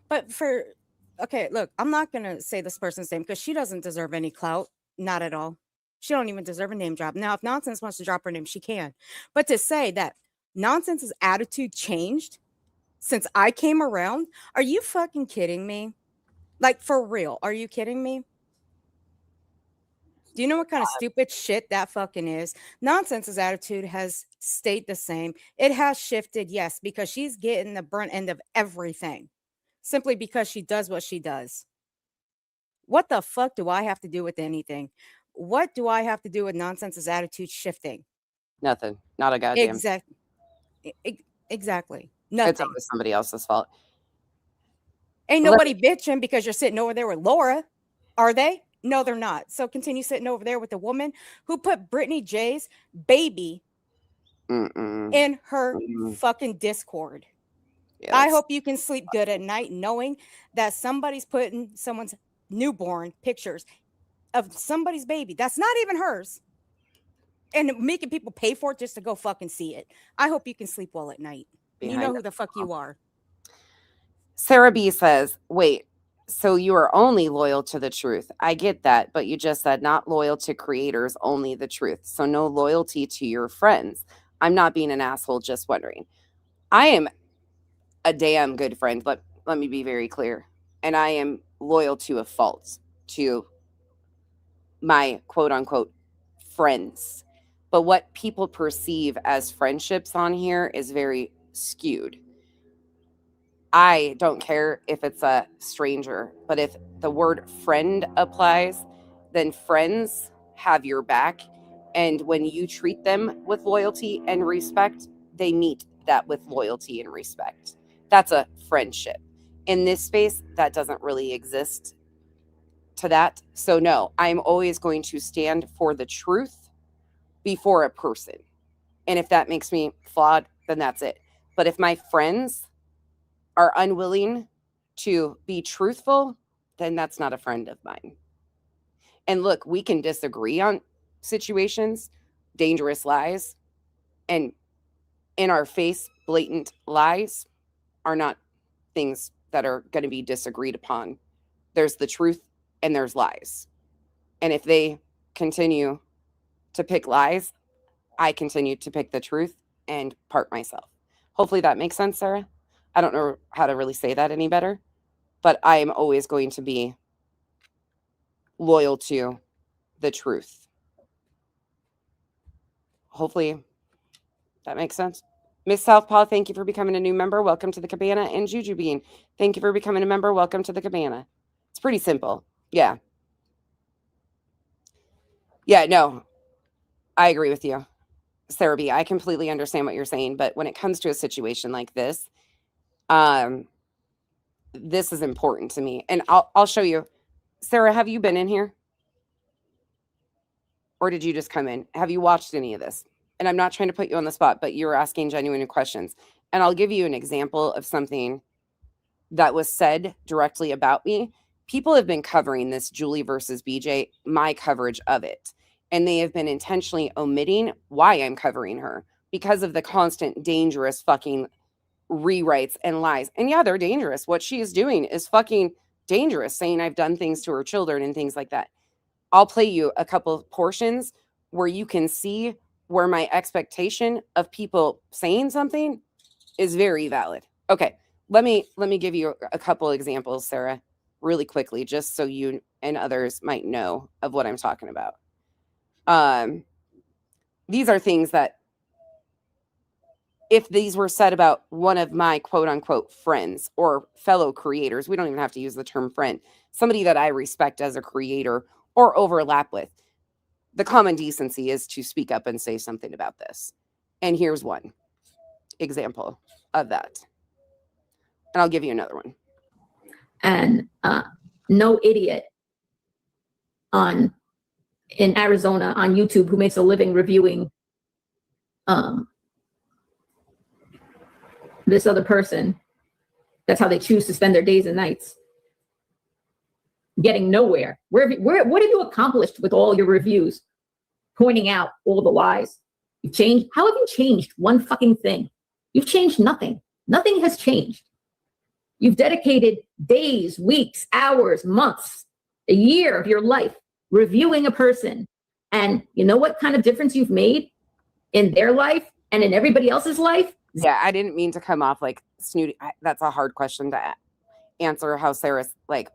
But okay, look, I'm not going to say this person's name because she doesn't deserve any clout. Not at all. She don't even deserve a name drop. Now, if Nonsense wants to drop her name, she can. But to say that Nonsense's attitude changed since I came around, are you fucking kidding me? Like, for real. Are you kidding me? Do you know what kind of stupid shit that fucking is? Nonsense's attitude has stayed the same. It has shifted, yes, because she's getting the brunt end of everything simply because she does what she does. What the fuck do I have to do with anything? What do I have to do with Nonsense's attitude shifting? Nothing. Not a goddamn. Exactly. Exactly. It's Nothing. always somebody else's fault. Ain't Let- nobody bitching because you're sitting over there with Laura. Are they? No, they're not. So continue sitting over there with the woman who put Brittany J's baby Mm-mm. in her Mm-mm. fucking Discord. Yeah, I that's- hope you can sleep good at night knowing that somebody's putting someone's newborn pictures of somebody's baby that's not even hers and making people pay for it just to go fucking see it. I hope you can sleep well at night. You behind know it. who the fuck you are. Sarah B says, wait, so you are only loyal to the truth. I get that, but you just said not loyal to creators, only the truth. So no loyalty to your friends. I'm not being an asshole, just wondering. I am a damn good friend. Let me be very clear. And I am loyal to a fault to my quote unquote friends. But what people perceive as friendships on here is very skewed. I don't care if it's a stranger, but if the word friend applies, then friends have your back. And when you treat them with loyalty and respect, they meet that with loyalty and respect. That's a friendship. In this space, that doesn't really exist to that. So no, I'm always going to stand for the truth before a person. And if that makes me flawed, then that's it. But if my friends are unwilling to be truthful, then that's not a friend of mine. And look, we can disagree on situations, dangerous lies, and in our face, blatant lies are not things that are going to be disagreed upon. There's the truth and there's lies. And if they continue to pick lies, I continue to pick the truth and part myself. Hopefully that makes sense, Sarah. I don't know how to really say that any better, but I am always going to be loyal to the truth. Hopefully that makes sense. Miss Southpaw, thank you for becoming a new member. Welcome to the Cabana. And Juju Bean, thank you for becoming a member. Welcome to the Cabana. It's pretty simple. Yeah. Yeah, no, I agree with you, Sarah B. I completely understand what you're saying, but when it comes to a situation like this, this is important to me. And I'll show you. Sarah, have you been in here? Or did you just come in? Have you watched any of this? And I'm not trying to put you on the spot, but you were asking genuine questions. And I'll give you an example of something that was said directly about me. People have been covering this Julie versus BJ, my coverage of it. And they have been intentionally omitting why I'm covering her because of the constant dangerous fucking rewrites and lies. And yeah, they're dangerous. What she is doing is fucking dangerous, saying I've done things to her children and things like that. I'll play you a couple of portions where you can see where my expectation of people saying something is very valid. Okay, let me give you a couple examples, Sarah, really quickly, just so you and others might know of what I'm talking about. These are things that if these were said about one of my quote unquote friends or fellow creators, we don't even have to use the term friend, somebody that I respect as a creator or overlap with, the common decency is to speak up and say something about this. And here's one example of that. And I'll give you another one. And no idiot in Arizona on YouTube who makes a living reviewing this other person. That's how they choose to spend their days and nights. Getting nowhere. What have you accomplished with all your reviews? Pointing out all the lies. You've changed. How have you changed one fucking thing? You've changed nothing. Nothing has changed. You've dedicated days, weeks, hours, months, a year of your life reviewing a person. And you know what kind of difference you've made in their life and in everybody else's life? Yeah, I didn't mean to come off like snooty. That's a hard question to answer. How Sarah's like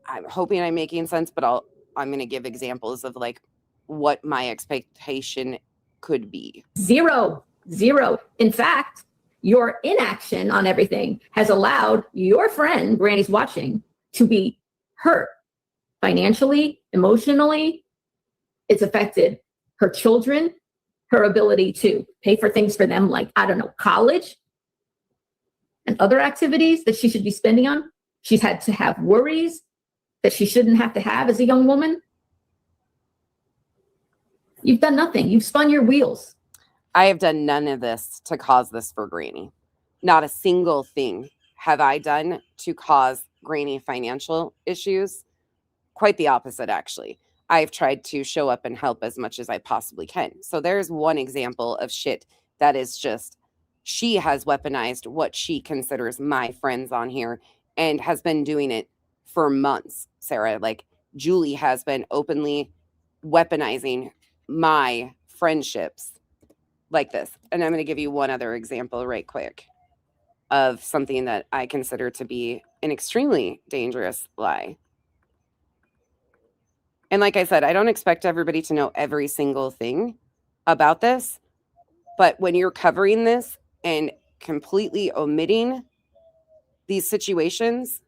I'm hoping I'm making sense, but I'm going to give examples of like what my expectation could be. Zero. In fact, your inaction on everything has allowed your friend, Granny's watching, to be hurt financially, emotionally. It's affected her children, her ability to pay for things for them, like, I don't know, college and other activities that she should be spending on. She's had to have worries that she shouldn't have to have as a young woman. You've done nothing. You've spun your wheels. I have done none of this to cause this for Granny. Not a single thing have I done to cause Granny financial issues. Quite the opposite, actually. I've tried to show up and help as much as I possibly can. So there's one example of shit that is just, she has weaponized what she considers my friends on here and has been doing it for months, Sarah. Like, Julie has been openly weaponizing my friendships like this. And I'm going to give you one other example right quick of something that I consider to be an extremely dangerous lie. And like I said, I don't expect everybody to know every single thing about this, but when you're covering this and completely omitting these situations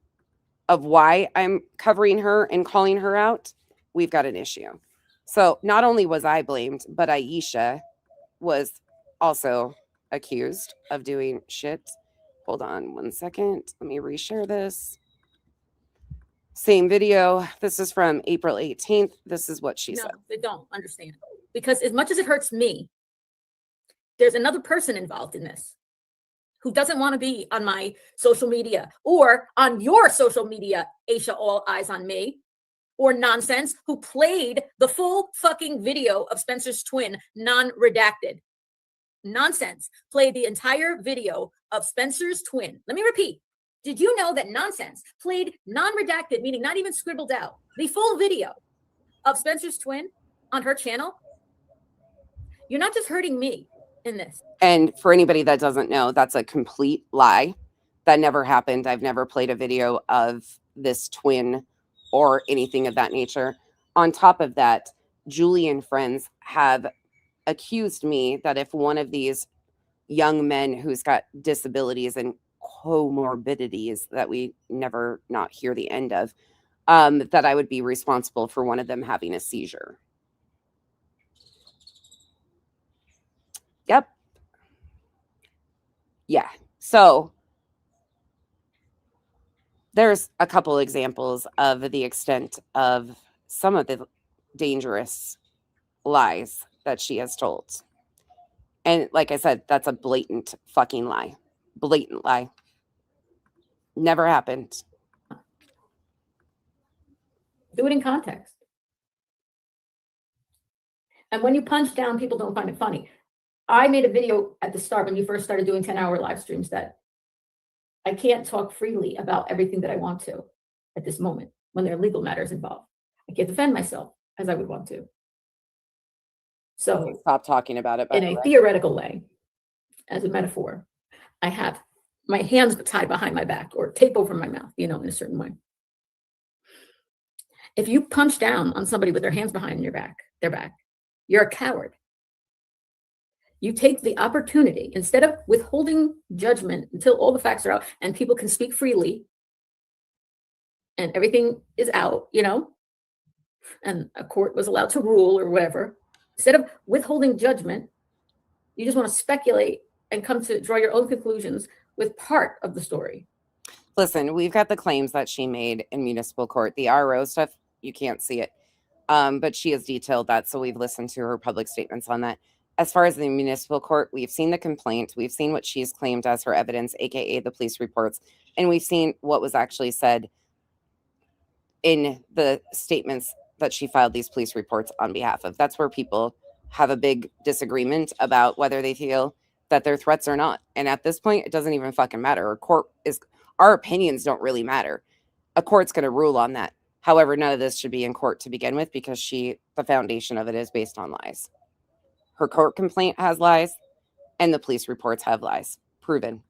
of why I'm covering her and calling her out, we've got an issue. So not only was I blamed, but Aisha was also accused of doing shit. Hold on 1 second. Let me reshare this. Same video. This is from April 18th. This is what she said. No, they don't understand. Because as much as it hurts me, there's another person involved in this who doesn't want to be on my social media or on your social media, Aisha, all eyes on me, or Nonsense, who played the full fucking video of Spencer's twin, non-redacted. Nonsense played the entire video of Spencer's twin. Let me repeat. Did you know that Nonsense played non-redacted, meaning not even scribbled out, the full video of Spencer's twin on her channel? You're not just hurting me in this. And for anybody that doesn't know, that's a complete lie. That never happened. I've never played a video of this twin or anything of that nature. On top of that, Julie and friends have accused me that if one of these young men who's got disabilities and comorbidities that we never not hear the end of, that I would be responsible for one of them having a seizure. Yep. Yeah. So there's a couple examples of the extent of some of the dangerous lies that she has told. And like I said, that's a blatant fucking lie. Blatant lie. Never happened. Do it in context. And when you punch down, people don't find it funny. I made a video at the start when you first started doing 10-hour live streams that I can't talk freely about everything that I want to at this moment when there are legal matters involved. I can't defend myself as I would want to. So Stop talking about it. In a theoretical way, as a metaphor, I have my hands tied behind my back or tape over my mouth, in a certain way. If you punch down on somebody with their hands behind their back, you're a coward. You take the opportunity, instead of withholding judgment until all the facts are out and people can speak freely and everything is out, and a court was allowed to rule or whatever. Instead of withholding judgment, you just want to speculate and come to draw your own conclusions with part of the story. Listen, we've got the claims that she made in municipal court. The RO stuff, you can't see it. But she has detailed that, so we've listened to her public statements on that. As far as the municipal court, we've seen the complaint. We've seen what she's claimed as her evidence, aka the police reports. And we've seen what was actually said in the statements that she filed these police reports on behalf of. That's where people have a big disagreement about whether they feel that they're threats or not. And at this point, it doesn't even fucking matter. Our opinions don't really matter. A court's going to rule on that. However, none of this should be in court to begin with because the foundation of it is based on lies. Her court complaint has lies and the police reports have lies. Proven.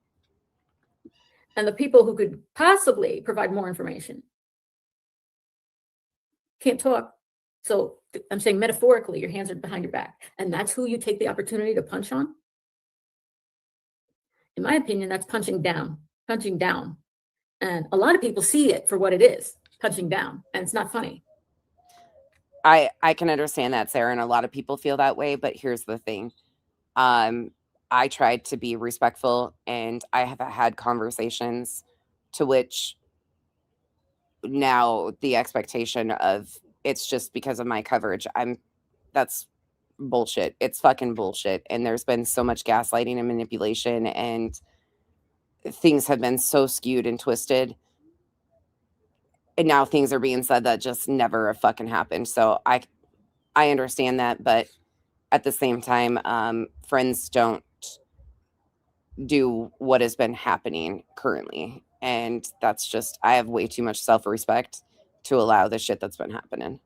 And the people who could possibly provide more information can't talk. So I'm saying metaphorically, your hands are behind your back. And that's who you take the opportunity to punch on. In my opinion, that's punching down. And a lot of people see it for what it is, punching down. And it's not funny. I can understand that, Sarah, and a lot of people feel that way, but here's the thing. I tried to be respectful, and I have had conversations to which now the expectation of it's just because of my coverage. That's bullshit. It's fucking bullshit. And there's been so much gaslighting and manipulation, and things have been so skewed and twisted. And now things are being said that just never fucking happened. So I understand that, but at the same time, friends don't do what has been happening currently. And that's just, I have way too much self-respect to allow the shit that's been happening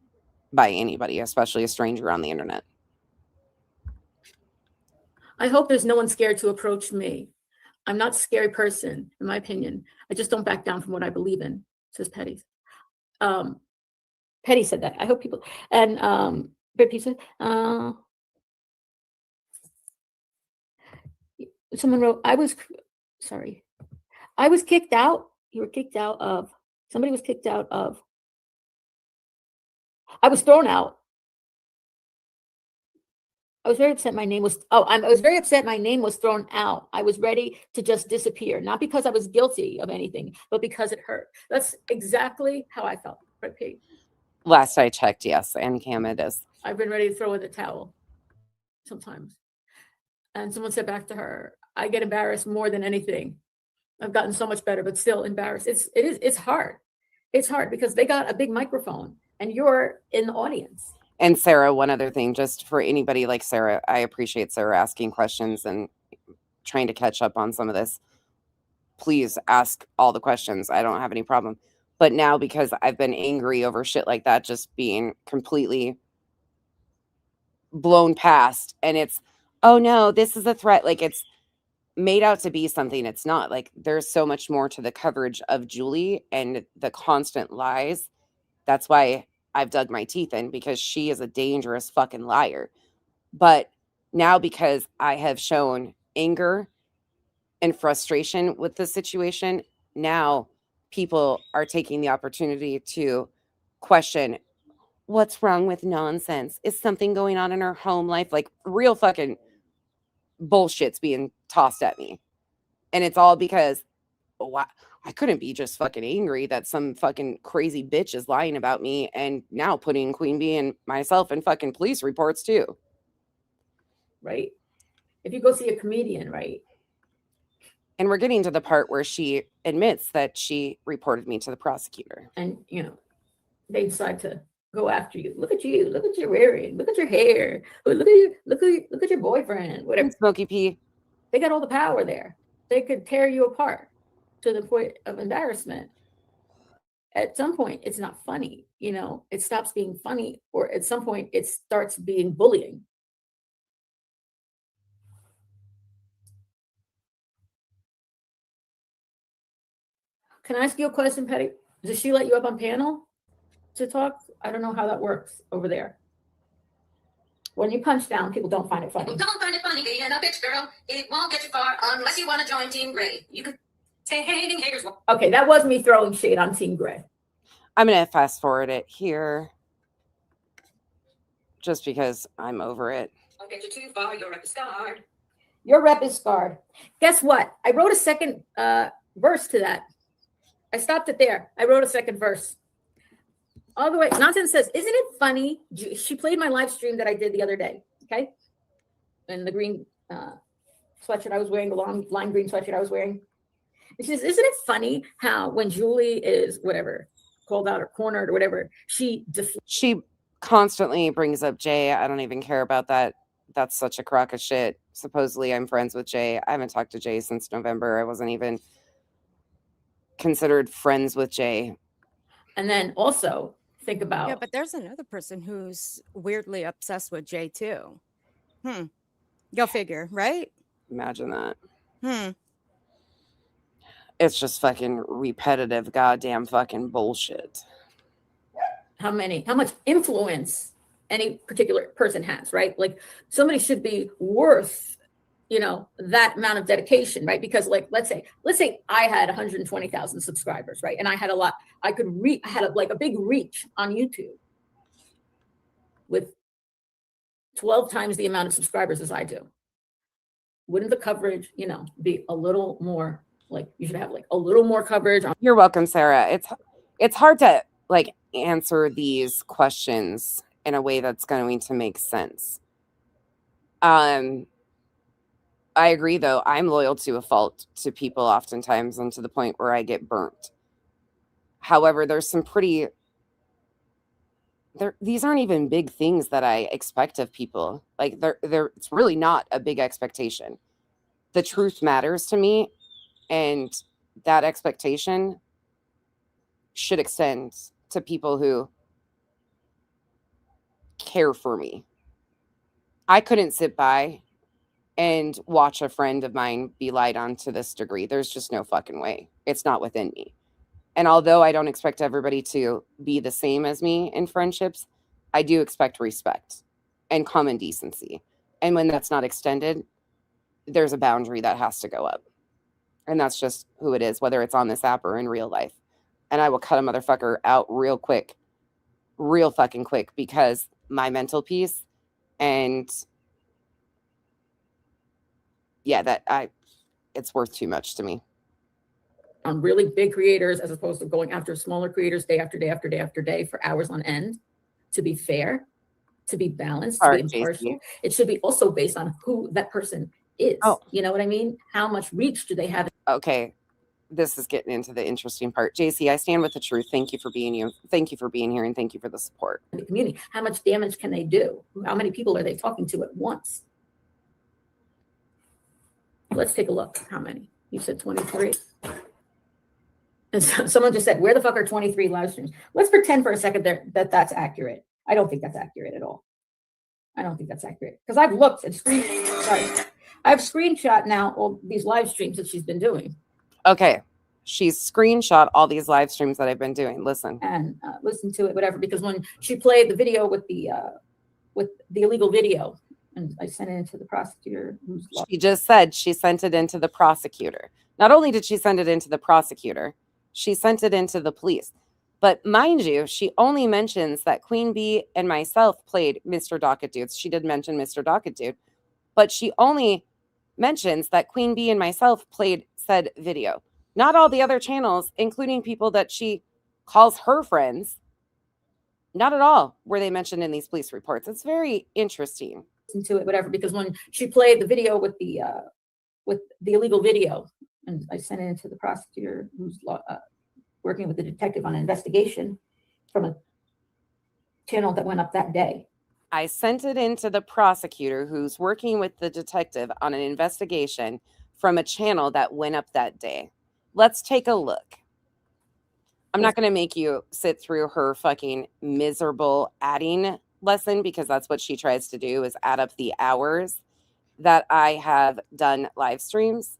by anybody, especially a stranger on the internet. I hope there's no one scared to approach me. I'm not a scary person, in my opinion. I just don't back down from what I believe in, says Petty. Petty said that. I hope people, and Britt said, someone wrote, I was kicked out. You were kicked out of, somebody was kicked out of, I was thrown out. I was very upset my name was, I was very upset my name was thrown out. I was ready to just disappear, not because I was guilty of anything, but because it hurt. That's exactly how I felt. Right, Last I checked, yes, and Cam, it is. I've been ready to throw in the towel sometimes. And someone said back to her, I get embarrassed more than anything. I've gotten so much better, but still embarrassed. It's hard. It's hard because they got a big microphone and you're in the audience. And Sarah, one other thing, just for anybody like Sarah, I appreciate Sarah asking questions and trying to catch up on some of this. Please ask all the questions. I don't have any problem. But now, because I've been angry over shit like that, just being completely blown past, and it's, oh no, this is a threat. Like, it's made out to be something it's not. Like, there's so much more to the coverage of Julie and the constant lies. That's why I've dug my teeth in, because she is a dangerous fucking liar. But now, because I have shown anger and frustration with the situation, now people are taking the opportunity to question, what's wrong with nonsense? Is something going on in her home life? Like, real fucking bullshit's being tossed at me. And it's all because, I couldn't be just fucking angry that some fucking crazy bitch is lying about me and now putting Queen Bee and myself in fucking police reports too. Right. If you go see a comedian, right? And we're getting to the part where she admits that she reported me to the prosecutor. And, they decide to go after you. Look at you. Look what you're wearing. Look at your hair. Look at you. Look at your boyfriend. Whatever. Smoky P. They got all the power there. They could tear you apart to the point of embarrassment. At some point, it's not funny. It stops being funny, or at some point, it starts being bullying. Can I ask you a question, Petty? Does she let you up on panel to talk? I don't know how that works over there. When you punch down, people don't find it funny. Don't find it funny being a bitch girl. It won't get you far unless you want to join Team Gray. You could say hating haters. Okay, that was me throwing shade on Team Gray. I'm going to fast forward it here just because I'm over it. Don't get you too far. Your rep is scarred. Your rep is scarred. Guess what? I wrote a second verse to that. I stopped it there. I wrote a second verse. All the way. Nonsense says, isn't it funny? She played my live stream that I did the other day. Okay. And the green sweatshirt I was wearing, the lime green sweatshirt I was wearing. And she says, isn't it funny how when Julie is whatever, called out or cornered or whatever, she constantly brings up Jay. I don't even care about that. That's such a crock of shit. Supposedly I'm friends with Jay. I haven't talked to Jay since November. I wasn't even considered friends with Jay. And then also think about, yeah, but there's another person who's weirdly obsessed with Jay too. Go figure, right? Imagine that. It's just fucking repetitive, goddamn fucking bullshit. how much influence any particular person has, right? Like somebody should be worth, you know, that amount of dedication, right? Because like, let's say I had 120,000 subscribers, right? And I had I had a big reach on YouTube with 12 times the amount of subscribers as I do. Wouldn't the coverage, you know, be a little more, like you should have like a little more coverage on? You're welcome, Sarah. It's hard to like answer these questions in a way that's going to make sense. I agree though. I'm loyal to a fault to people oftentimes, and to the point where I get burnt. However, there's some pretty these aren't even big things that I expect of people. Like it's really not a big expectation. The truth matters to me, and that expectation should extend to people who care for me. I couldn't sit by and watch a friend of mine be lied on to this degree. There's just no fucking way. It's not within me. And although I don't expect everybody to be the same as me in friendships, I do expect respect and common decency. And when that's not extended, there's a boundary that has to go up. And that's just who it is, whether it's on this app or in real life. And I will cut a motherfucker out real quick, real fucking quick, because my mental peace and yeah, it's worth too much to me. On really big creators as opposed to going after smaller creators day after day after day after day for hours on end. To be fair, to be balanced, to be impartial. It should be also based on who that person is. Oh. You know what I mean? How much reach do they have? Okay, this is getting into the interesting part. JC, I stand with the truth. Thank you for being you. Thank you for being here, and thank you for the support. The community. How much damage can they do? How many people are they talking to at once? Let's take a look. How many? You said 23. And so someone just said, where the fuck are 23 live streams? Let's pretend for a second that that's accurate. I don't think that's accurate at all. I don't think that's accurate. Because I've looked at I've screenshot now all these live streams that she's been doing. Okay. She's screenshot all these live streams that I've been doing. Listen. And listen to it, whatever. Because when she played the video with the illegal video, and I sent it into the prosecutor. She just said she sent it into the prosecutor. Not only did she send it into the prosecutor, she sent it into the police. But mind you, she only mentions that Queen Bee and myself played Mr. Docket Dude. She did mention Mr. Docket Dude, but she only mentions that Queen Bee and myself played said video. Not all the other channels, including people that she calls her friends. Not at all were they mentioned in these police reports. It's very interesting. Into it, whatever, because when she played the video with the illegal video, and I sent it into the prosecutor who's working with the detective on an investigation from a channel that went up that day. I sent it into the prosecutor who's working with the detective on an investigation from a channel that went up that day. Let's take a look. I'm not going to make you sit through her fucking miserable adding lesson, because that's what she tries to do, is add up the hours that I have done live streams.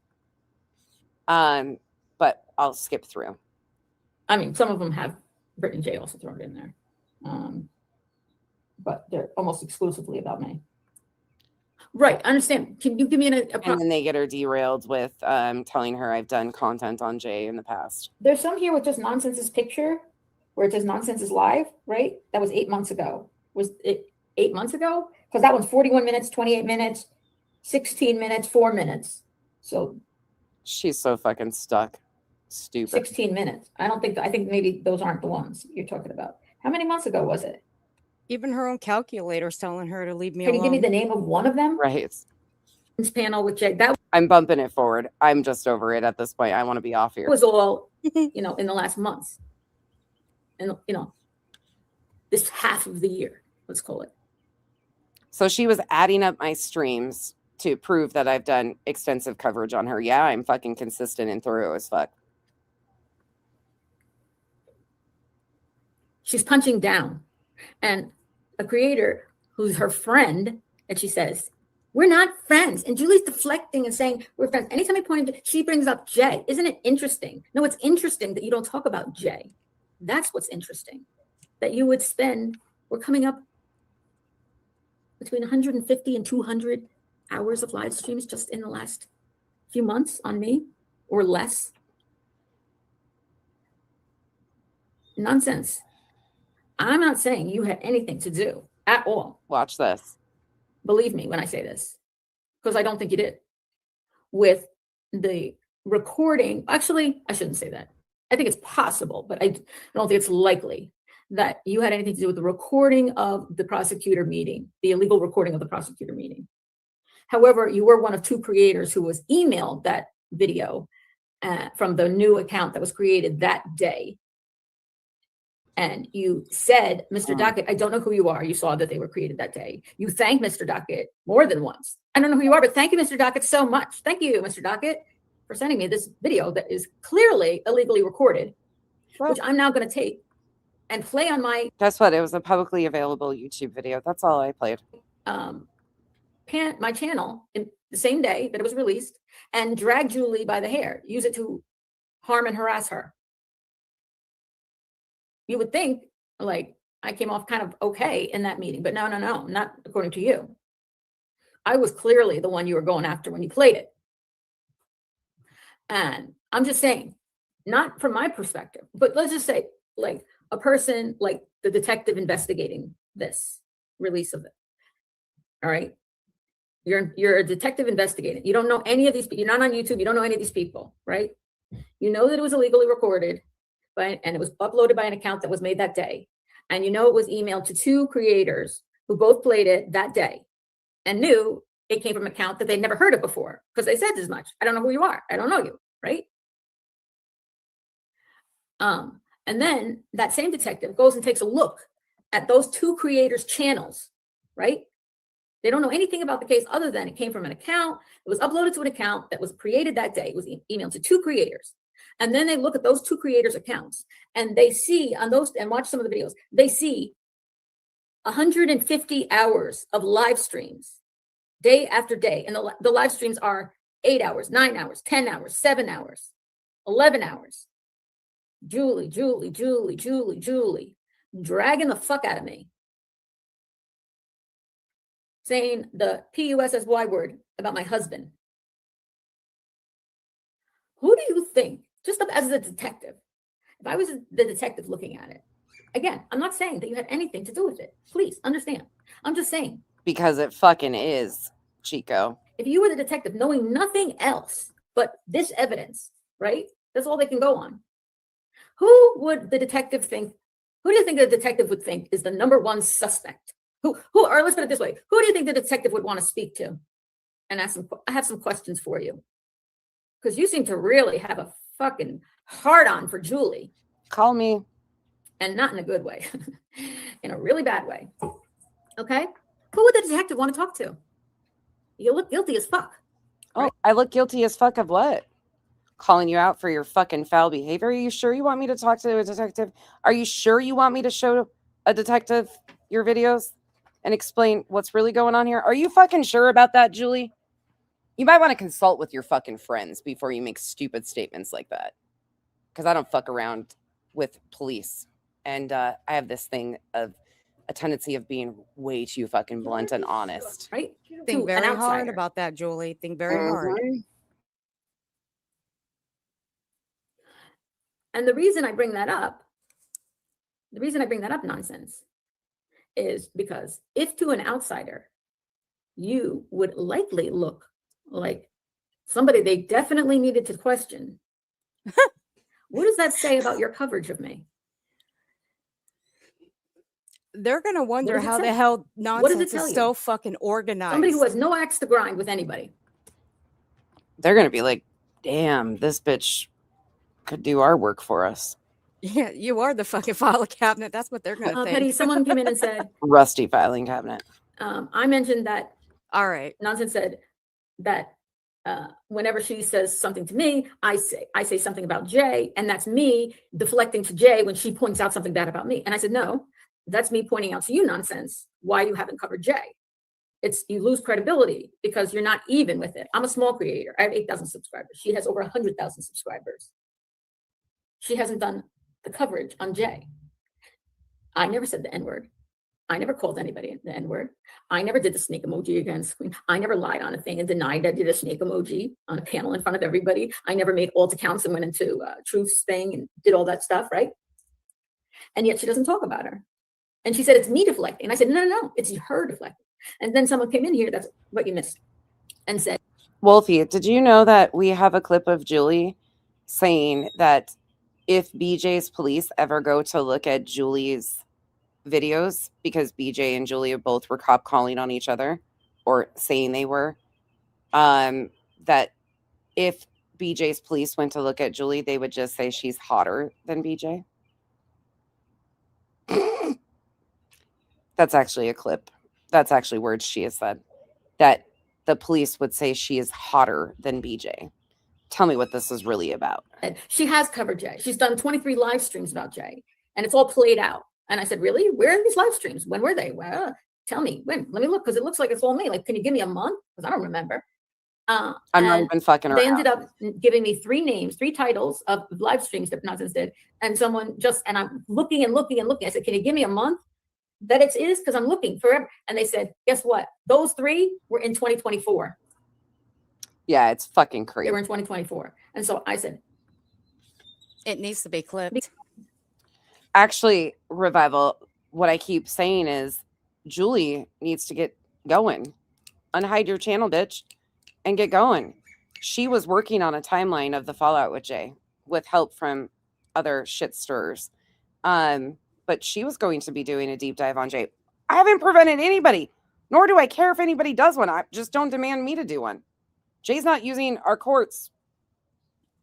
But I'll skip through. I mean, some of them have Brittany J also thrown in there. But they're almost exclusively about me. Right, I understand. Can you give me and then they get her derailed with telling her I've done content on Jay in the past. There's some here with just Nonsense's picture, where it says Nonsense is live, right? That was 8 months ago. Was it 8 months ago? Because that one's 41 minutes, 28 minutes, 16 minutes, 4 minutes. So she's so fucking stuck. Stupid. 16 minutes. I think maybe those aren't the ones you're talking about. How many months ago was it? Even her own calculator's telling her to leave me alone. alone. Can you give me the name of one of them? Right. This panel with Jay. I'm bumping it forward. I'm just over it at this point. I want to be off here. It was all, in the last months. And, this half of the year, let's call it. So she was adding up my streams to prove that I've done extensive coverage on her. Yeah, I'm fucking consistent and thorough as fuck. She's punching down. And a creator who's her friend, and she says, we're not friends. And Julie's deflecting and saying, we're friends. Anytime I point to, she brings up Jay. Isn't it interesting? No, it's interesting that you don't talk about Jay. That's what's interesting. that you would spend, we're coming up between 150 and 200 hours of live streams just in the last few months on me, or less. Nonsense. I'm not saying you had anything to do at all. Watch this. Believe me when I say this, because I don't think you did. With the recording, actually, I shouldn't say that. I think it's possible, but I don't think it's likely that you had anything to do with the recording of the prosecutor meeting, the illegal recording of the prosecutor meeting. However, you were one of two creators who was emailed that video from the new account that was created that day. And you said, Mr. Dockett, I don't know who you are. You saw that they were created that day. You thanked Mr. Dockett more than once. I don't know who you are, but thank you, Mr. Dockett, so much. Thank you, Mr. Dockett, for sending me this video that is clearly illegally recorded, which I'm now going to take and play on my... Guess what? It was a publicly available YouTube video. That's all I played. My channel in the same day that it was released, and drag Julie by the hair, use it to harm and harass her. You would think, like, I came off kind of okay in that meeting, but no, not according to you. I was clearly the one you were going after when you played it. And I'm just saying, not from my perspective, but let's just say, like, a person like the detective investigating this release of it. All right. You're a detective investigating. You don't know any of these people. You're not on YouTube. You don't know any of these people, right? You know that it was illegally recorded, and it was uploaded by an account that was made that day. And you know it was emailed to two creators who both played it that day and knew it came from an account that they'd never heard of before, because they said as much. I don't know who you are. I don't know you, right? And then that same detective goes and takes a look at those two creators' channels, right? They don't know anything about the case other than it came from an account. It was uploaded to an account that was created that day. It was emailed to two creators. And then they look at those two creators' accounts and they see on those, and watch some of the videos, they see 150 hours of live streams day after day. And the live streams are 8 hours, 9 hours, 10 hours, 7 hours, 11 hours. Julie, dragging the fuck out of me. Saying the PUSSY word about my husband. Who do you think, just as a detective, if I was the detective looking at it, again, I'm not saying that you had anything to do with it. Please understand. I'm just saying. Because it fucking is, Chico. If you were the detective knowing nothing else but this evidence, right? That's all they can go on. Who would the detective think? Who do you think the detective would think is the number one suspect? Who, or let's put it this way. Who do you think the detective would want to speak to? And ask them, I have some questions for you. Because you seem to really have a fucking hard on for Julie. Call me. And not in a good way. In a really bad way. Okay? Who would the detective want to talk to? You look guilty as fuck. Right? Oh, I look guilty as fuck of what? Calling you out for your fucking foul behavior? Are you sure you want me to talk to a detective? Are you sure you want me to show a detective your videos and explain what's really going on here? Are you fucking sure about that, Julie? You might want to consult with your fucking friends before you make stupid statements like that. Because I don't fuck around with police. And I have this thing of a tendency of being way too fucking blunt and honest. Right? Think very hard about that, Julie. Think very hard. And the reason I bring that up, nonsense, is because if to an outsider, you would likely look like somebody they definitely needed to question. What does that say about your coverage of me? They're going to wonder how the hell nonsense is so fucking organized. Somebody who has no axe to grind with anybody. They're going to be like, damn, this bitch could do our work for us. Yeah, you are the fucking file cabinet. That's what they're going to think. Petty, someone came in and said, rusty filing cabinet. I mentioned that. All right. Nonsense said that whenever she says something to me, I say something about Jay, and that's me deflecting to Jay when she points out something bad about me. And I said, no, that's me pointing out to you, nonsense, why you haven't covered Jay. It's you lose credibility because you're not even with it. I'm a small creator. I have 8,000 subscribers. She has over 100,000 subscribers. She hasn't done the coverage on Jay. I never said the N-word. I never called anybody the N-word. I never did the snake emoji against Queen. I never lied on a thing and denied I did a snake emoji on a panel in front of everybody. I never made alt accounts and went into Truth's thing and did all that stuff, right? And yet she doesn't talk about her. And she said, it's me deflecting. And I said, no, it's her deflecting. And then someone came in here, that's what you missed, and said, Wolfie, did you know that we have a clip of Julie saying that if BJ's police ever go to look at Julie's videos, because BJ and Julia both were cop calling on each other or saying they were, that if BJ's police went to look at Julie, they would just say she's hotter than BJ? That's actually a clip. That's actually words she has said. That the police would say she is hotter than BJ. Tell me what this is really about. she has covered Jay. She's done 23 live streams about Jay, and it's all played out. And I said, really? Where are these live streams? When were they? Well, tell me when. Let me look, because it looks like it's all me. Like, can you give me a month? Because I don't remember. I'm not even fucking around. They ended up giving me 3 names, 3 titles of live streams that Nonsense did. And someone and I'm looking and looking and looking. I said, can you give me a month that it is? Because I'm looking forever. And they said, guess what? Those 3 were in 2024. Yeah, it's fucking crazy. They were in 2024. And so I said, It needs to be clipped. Actually, Revival, what I keep saying is Julie needs to get going. Unhide your channel, bitch, and get going. She was working on a timeline of the fallout with Jay with help from other shit stirrers. But she was going to be doing a deep dive on Jay. I haven't prevented anybody, nor do I care if anybody does one. I just don't demand me to do one. Jay's not using our courts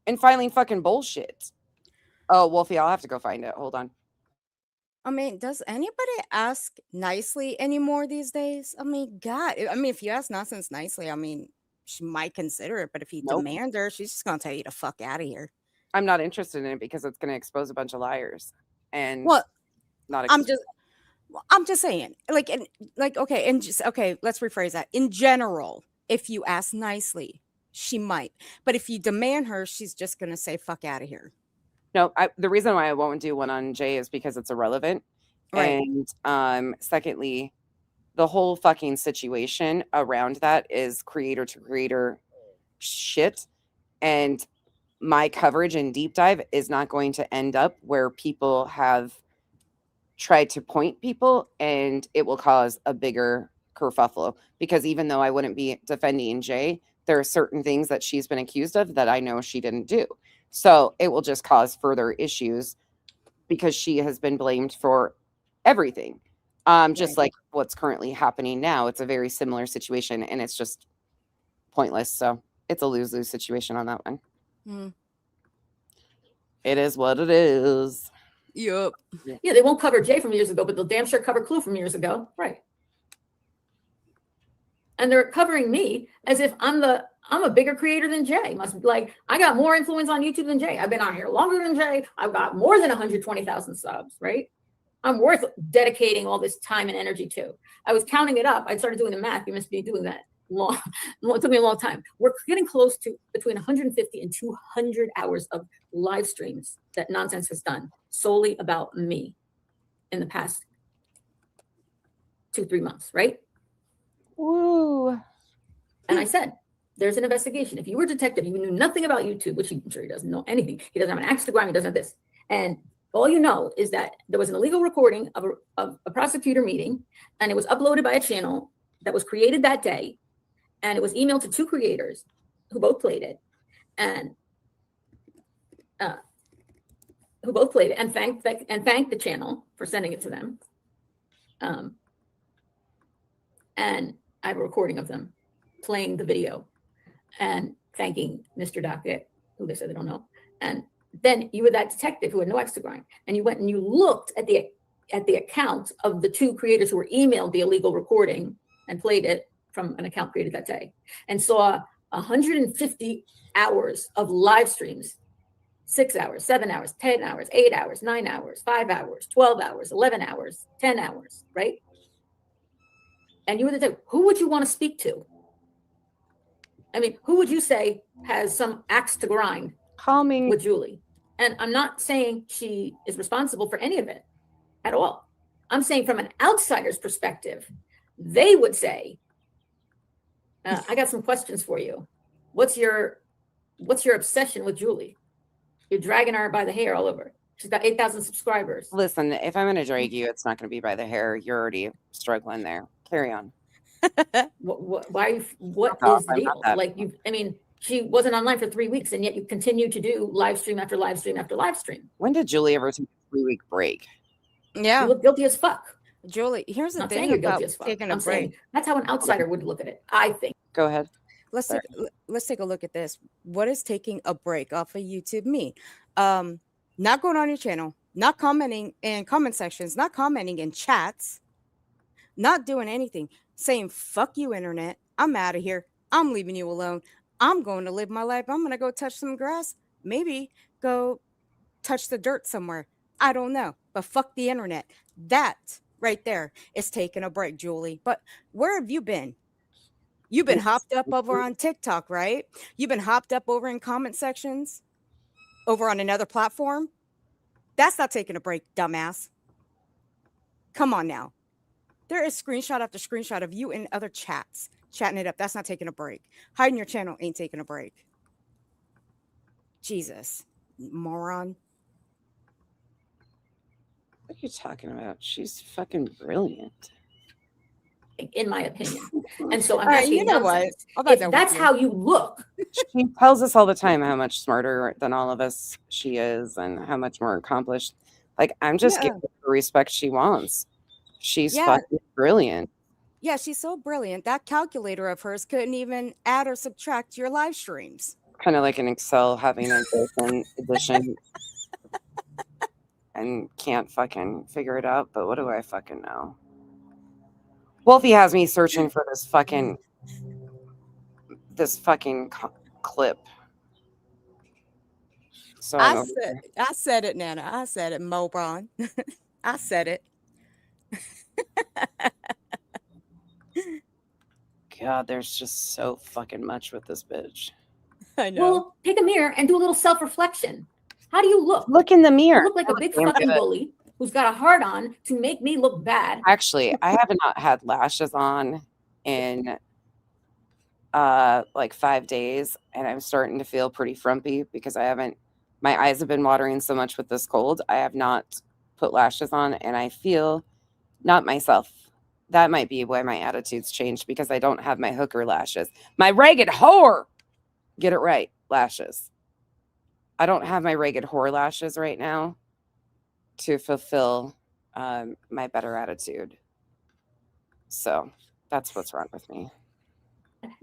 and filing fucking bullshit. Oh, Wolfie, I'll have to go find it. Hold on. I mean, does anybody ask nicely anymore these days? I mean, God. I mean, if you ask Nonsense nicely, I mean, she might consider it. But if you Nope. demand her, she's just gonna tell you to fuck out of here. I'm not interested in it because it's going to expose a bunch of liars. And Well, not I'm just saying, okay, and just okay. Let's rephrase that. In general, if you ask nicely, she might. But if you demand her, she's just gonna say fuck out of here. No, the reason why I won't do one on Jay is because it's irrelevant. Right. And secondly, the whole fucking situation around that is creator to creator shit. And my coverage and deep dive is not going to end up where people have tried to point people, and it will cause a bigger kerfuffle. Because even though I wouldn't be defending Jay, there are certain things that she's been accused of that I know she didn't do. So it will just cause further issues because she has been blamed for everything. Just like what's currently happening now. It's a very similar situation, and it's just pointless. So it's a lose-lose situation on that one. It is what it is. Yup. yeah, they won't cover Jay from years ago, but they'll damn sure cover Clue from years ago. Right. And they're covering me as if I'm a bigger creator than Jay. Must be like, I got more influence on YouTube than Jay. I've been on here longer than Jay. I've got more than 120,000 subs, right? I'm worth dedicating all this time and energy to. I was counting it up. I started doing the math. You must be doing that long. It took me a long time. We're getting close to between 150 and 200 hours of live streams that Nonsense has done solely about me in the past 2-3 months, right? Woo. And I said, there's an investigation. If you were a detective, you knew nothing about YouTube, which I'm sure he doesn't know anything. He doesn't have an axe to grind. He doesn't have this. And all you know is that there was an illegal recording of a prosecutor meeting, and it was uploaded by a channel that was created that day. And it was emailed to 2 creators who both played it and thanked the channel for sending it to them. And I have a recording of them playing the video and thanking Mr. Dockett, who they said they don't know. And then you were that detective who had no axe to grind, and you went and you looked at the account of the 2 creators who were emailed the illegal recording and played it from an account created that day, and saw 150 hours of live streams, 6 hours, 7 hours, 10 hours, 8 hours, 9 hours, 5 hours, 12 hours, 11 hours, 10 hours, right? And you were the type, who would you want to speak to? I mean, who would you say has some axe to grind Calming with Julie? And I'm not saying she is responsible for any of it at all. I'm saying from an outsider's perspective, they would say, I got some questions for you. What's your obsession with Julie? You're dragging her by the hair all over. She's got 8,000 subscribers. Listen, if I'm going to drag you, it's not going to be by the hair. You're already struggling there. Carry on. Why? What Oh, is the I'm not deal? that- Like I mean, she wasn't online for 3 weeks, and yet you continue to do live stream after live stream after live stream. When did Julie ever take a 3-week break? Yeah. You look guilty as fuck. Julie, here's the I'm not saying thing you're about guilty as fuck. taking a I'm saying break. that's how an outsider would look at it, I think. Go ahead. Let's Sorry. take a look at this. What is taking a break off of YouTube? Me, not going on your channel, not commenting in comment sections, not commenting in chats, not doing anything, saying fuck you, internet. I'm out of here. I'm leaving you alone. I'm going to live my life. I'm going to go touch some grass. Maybe go touch the dirt somewhere. I don't know. But fuck the internet. That right there is taking a break, Julie. But where have you been? You've been hopped up over on TikTok, right? You've been hopped up over in comment sections over on another platform. That's not taking a break, dumbass. Come on now. There is screenshot after screenshot of you in other chats, chatting it up. That's not taking a break. Hiding your channel ain't taking a break. Jesus, moron. What are you talking about? She's fucking brilliant. In my opinion. And so I'm All right, asking you know what? nonsense. I'll back If that that's with you. how you look, She tells us all the time how much smarter than all of us she is and how much more accomplished. Like, I'm just Yeah. giving her the respect she wants. She's Yeah. fucking brilliant. Yeah, she's so brilliant. That calculator of hers couldn't even add or subtract your live streams. Kind of like an Excel having a built-in edition and can't fucking figure it out. But what do I fucking know? Wolfie has me searching for this fucking clip. So I'm I said it, Nana. I said it, Mobron. I said it. God, there's just so fucking much with this bitch. I know. well, take a mirror and do a little self-reflection. How do you look? Look in the You mirror. look like a big Damn fucking good. bully who's got a heart on to make me look bad. Actually, I have not had lashes on in like 5 days, and I'm starting to feel pretty frumpy because my eyes have been watering so much with this cold. I have not put lashes on, and I feel not myself. That might be why my attitude's changed, because I don't have my hooker lashes. My ragged whore, get it right, lashes. I don't have my ragged whore lashes right now to fulfill my better attitude. So that's what's wrong with me.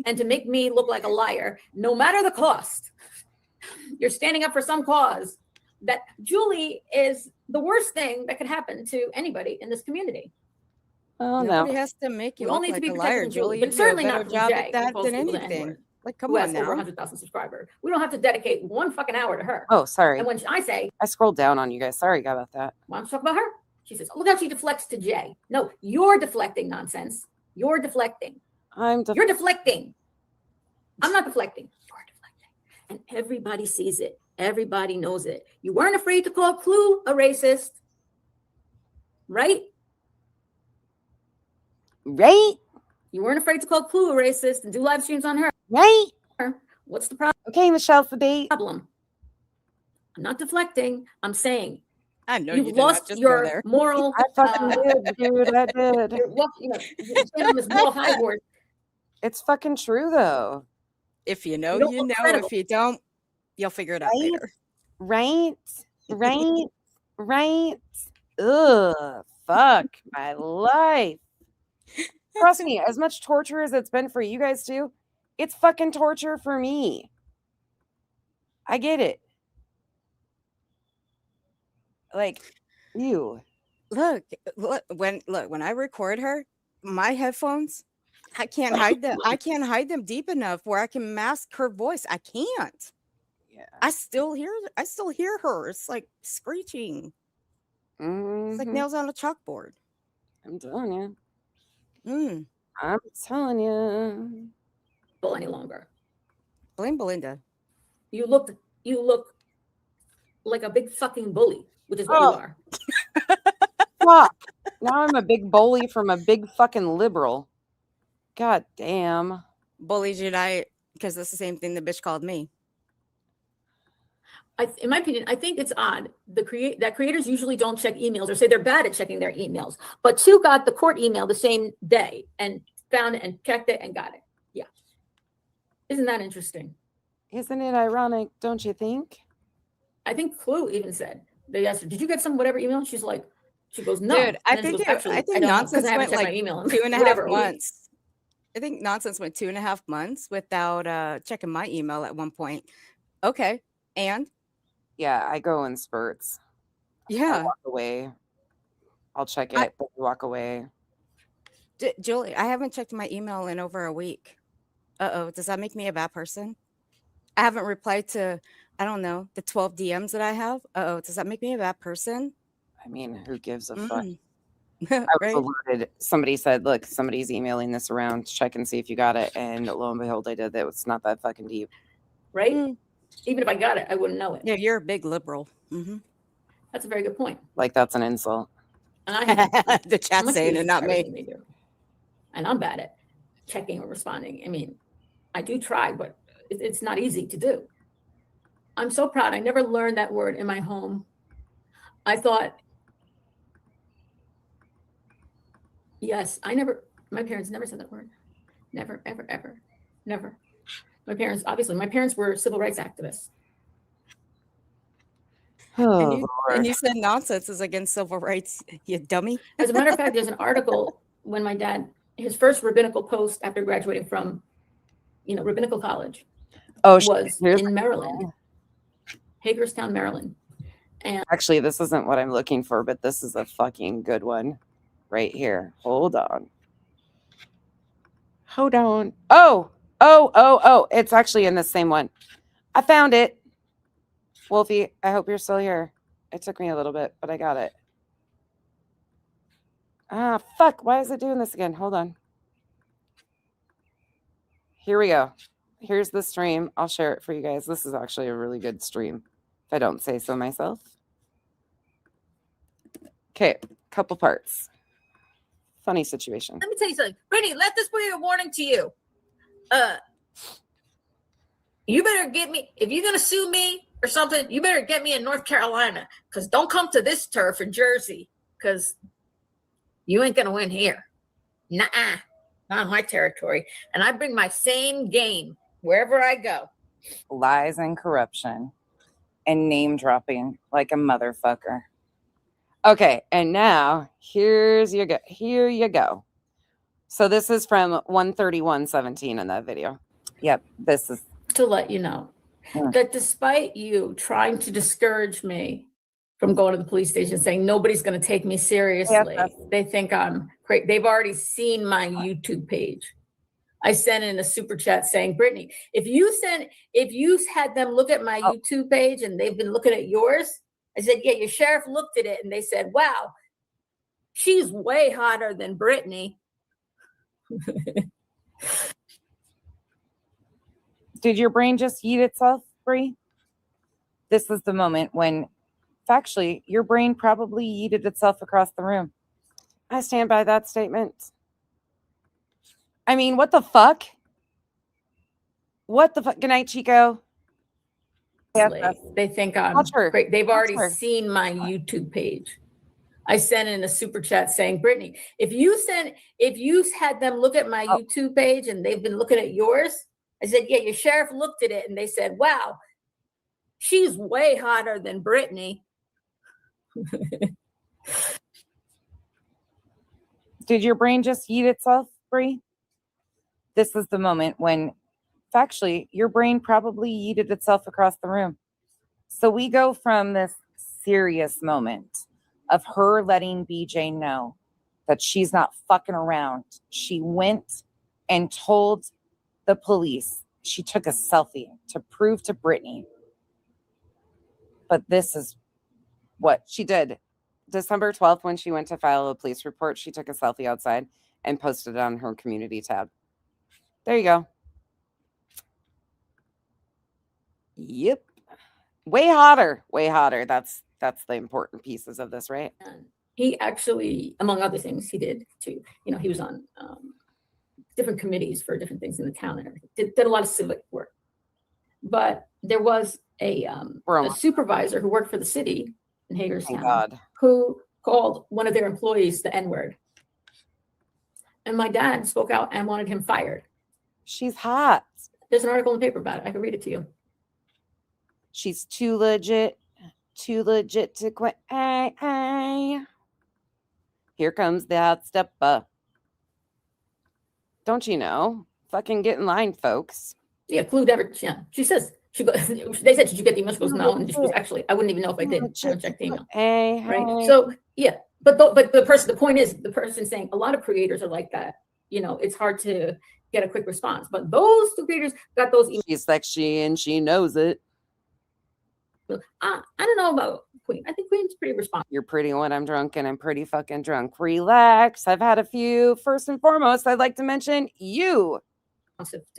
And to make me look like a liar, no matter the cost. You're standing up for some cause. That Julie is the worst thing that could happen to anybody in this community. Oh Nobody no. has to make you We all look need to like be a protected liar, from Julie. Julie, You but do a certainly better not from job Jay, at that who calls than people the anything. N-word, Like, come who on has over now. 100,000 subscribers. We don't have to dedicate 1 fucking hour to her. Oh, sorry. And when I say, I scrolled down on you guys. Sorry about that. why don't you talk about her? She says, look how she deflects to Jay. No, you're deflecting nonsense. You're deflecting. You're deflecting. I'm not deflecting. You're deflecting. And everybody sees it. Everybody knows it. You weren't afraid to call Clue a racist, right? Right? You weren't afraid to call Clue a racist and do live streams on her. Right? What's the problem? Okay, Michelle Sabate. I'm not deflecting. I'm saying I know you've you did not lost just go your there. moral. I fucking did, dude. I did. You stand on this moral high horse. It's fucking true, though. If you know, You don't you look know. credible. If you don't, you'll figure it out Right? later. Right? Right? Right? Ugh. Fuck my life. Trust me, as much torture as it's been for you guys too, it's fucking torture for me. I get it. Like, you. Look, when I record her, my headphones, I can't hide them. I can't hide them deep enough where I can mask her voice. I can't. Yeah. I still hear her. It's like screeching. It's like Mhm. nails on a chalkboard. I'm telling you. Mm. I'm telling you. Any longer. Blame Belinda. You look like a big fucking bully, which is what Oh. you are. Fuck. Now I'm a big bully from a big fucking liberal. God damn. Bullies unite, because that's the same thing the bitch called me. In my opinion, I think it's odd. That creators usually don't check emails or say they're bad at checking their emails. But two got the court email the same day and found it and checked it and got it. Yeah. Isn't that interesting? Isn't it ironic, don't you think? I think Clue even said, they asked her, did you get some whatever email? She's like, she goes, no. Dude, I And then she think goes, "Actually, I think don't know, 'cause nonsense I haven't went checked my like email in 2.5 whatever, a week." months. I think nonsense went 2.5 months without checking my email at one point. Okay. And Yeah, I go in spurts. I yeah, walk away. I'll check I- it, but walk away. Julie, I haven't checked my email in over a week. Uh-oh, does that make me a bad person? I haven't replied to, I don't know, the 12 DMs that I have. Uh-oh, does that make me a bad person? I mean, who gives a fuck? Mm. I was Right? alerted. Somebody said, look, somebody's emailing this around. Check and see if you got it. And lo and behold, I did. That it's not that fucking deep. Right? Mm. Even if I got it, I wouldn't know it. Yeah, you're a big liberal. Mhm. That's a very good point. Like, that's an insult. And I have The chat much saying use it, not me. everything they do. And I'm bad at checking or responding. I mean, I do try, but it's not easy to do. I'm so proud. I never learned that word in my home. I thought, yes, my parents never said that word. Never, ever, ever, never. My parents were civil rights activists. Oh, And you said nonsense is against civil rights, you dummy. As a matter of fact, there's an article when my dad, his first rabbinical post after graduating from, rabbinical college was in Maryland, Hagerstown, Maryland. And actually, this isn't what I'm looking for, but this is a fucking good one right here. Hold on. Oh, it's actually in the same one. I found it. Wolfie, I hope you're still here. It took me a little bit, but I got it. Ah, fuck. Why is it doing this again? Hold on. Here we go. Here's the stream. I'll share it for you guys. This is actually a really good stream, if I don't say so myself. Okay, couple parts. Funny situation. Let me tell you something. Brittany, let this be a warning to you. You better get me, if you're going to sue me or something, you better get me in North Carolina, because don't come to this turf in Jersey, because you ain't going to win here. Nuh-uh. Not on my territory. And I bring my same game wherever I go. Lies and corruption and name dropping like a motherfucker. Okay, and now here you go. So this is from 131:17 in that video. Yep, this is to let you know that despite you trying to discourage me from going to the police station, saying nobody's going to take me seriously, they think I'm great. They've already seen my YouTube page. I sent in a super chat saying, Brittany, if you had them look at my YouTube page and they've been looking at yours, I said, yeah, your sheriff looked at it and they said, wow, she's way hotter than Brittany. Did your brain just eat itself, Bree? This is the moment when, factually, your brain probably yeeted itself across the room. I stand by that statement. I mean, what the fuck? What the fuck? Good night, Chico. They think I'm great. They've already seen my YouTube page. I sent in a super chat saying, Brittany, if you had them look at my YouTube page and they've been looking at yours, I said, yeah, your sheriff looked at it and they said, wow, she's way hotter than Brittany. Did your brain just eat itself, Bree? This is the moment when, factually, your brain probably yeeted itself across the room. So we go from this serious moment of her letting BJ know that she's not fucking around. She went and told the police she took a selfie to prove to Brittany. But this is what she did. December 12th, when she went to file a police report, she took a selfie outside and posted it on her community tab. There you go. Yep. Way hotter. Way hotter. That's the important pieces of this, right? he actually, among other things, he did too. You know, he was on different committees for different things in the town and everything. Did a lot of civic work. But there was a supervisor who worked for the city in Hagerstown who called one of their employees the N-word. And my dad spoke out and wanted him fired. She's hot. There's an article in the paper about it. I can read it to you. She's too legit to quit. Here comes the hot stepper. Don't you know? Fucking get in line, folks. Yeah, clued ever. Yeah, she says they said, "Did you get the email?" She goes, "No," and she was actually, I wouldn't even know if I did. I haven't checked the email. Right. So yeah, but the point is, the person saying a lot of creators are like that. You know, it's hard to get a quick response, but those two creators got those emails. She's sexy and she knows it. I don't know about Queen. I think Queen's pretty responsive. You're pretty when I'm drunk, and I'm pretty fucking drunk. Relax. I've had a few. First and foremost, I'd like to mention you.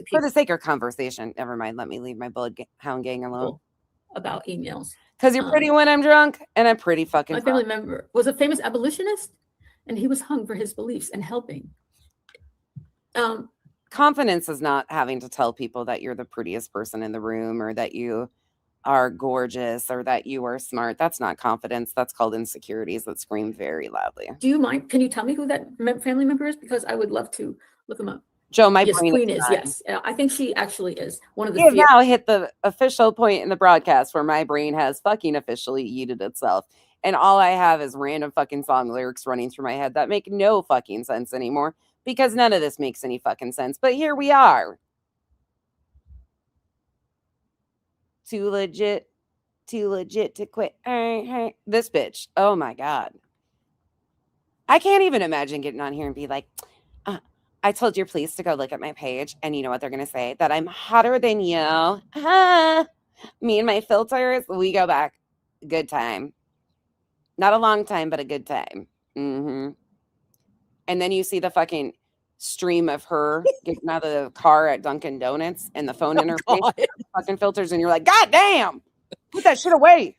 For the sake of conversation, never mind. Let me leave my bloodhound gang alone. About emails. Because you're pretty when I'm drunk, and I'm pretty fucking My family member was a famous abolitionist, and he was hung for his beliefs and helping. Confidence is not having to tell people that you're the prettiest person in the room, or that you are gorgeous, or that you are smart. That's not confidence. That's called insecurities that scream very loudly. Do you mind? Can you tell me who that family member is? Because I would love to look him up. Joe, my yes, brain Queen is yes. I think she actually is one of the. We have now hit the official point in the broadcast where my brain has fucking officially yeeted itself, and all I have is random fucking song lyrics running through my head that make no fucking sense anymore, because none of this makes any fucking sense. But here we are. Too legit to quit. This bitch. Oh my God. I can't even imagine getting on here and be like, I told your police to go look at my page, and you know what they're going to say? That I'm hotter than you. Me and my filters, we go back. Good time. Not a long time, but a good time. And then you see the fucking stream of her getting out of the car at Dunkin' Donuts and the phone in her face, fucking filters, and you're like, God damn, put that shit away.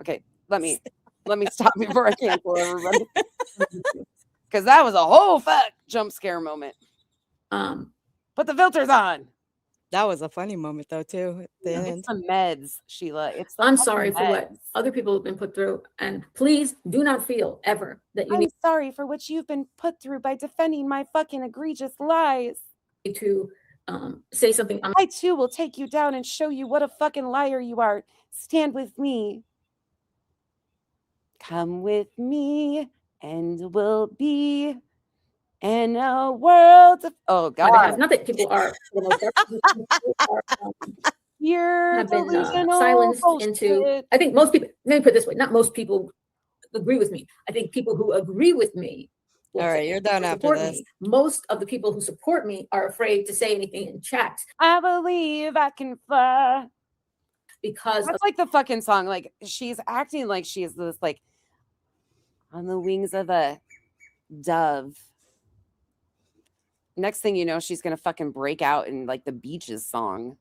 Okay, let me stop before I cancel everybody. Because that was a whole fuck jump scare moment. Put the filters on. That was a funny moment though too. It's the meds, Sheila. I'm sorry for what other people have been put through, and please do not feel ever that you I'm sorry for what you've been put through by defending my fucking egregious lies. To say something. I too will take you down and show you what a fucking liar you are. Stand with me. Come with me. And we'll be in a world of God. Not that people are, you're have been silenced into. I think most people. Let me put it this way: not most people agree with me. I think people who agree with me. All right, you're done after this. Most of the people who support me are afraid to say anything in chat. I believe I can fly. Because that's like the fucking song. Like she's acting like she's this like. On the wings of a dove. Next thing you know, she's going to fucking break out in like the Beaches song.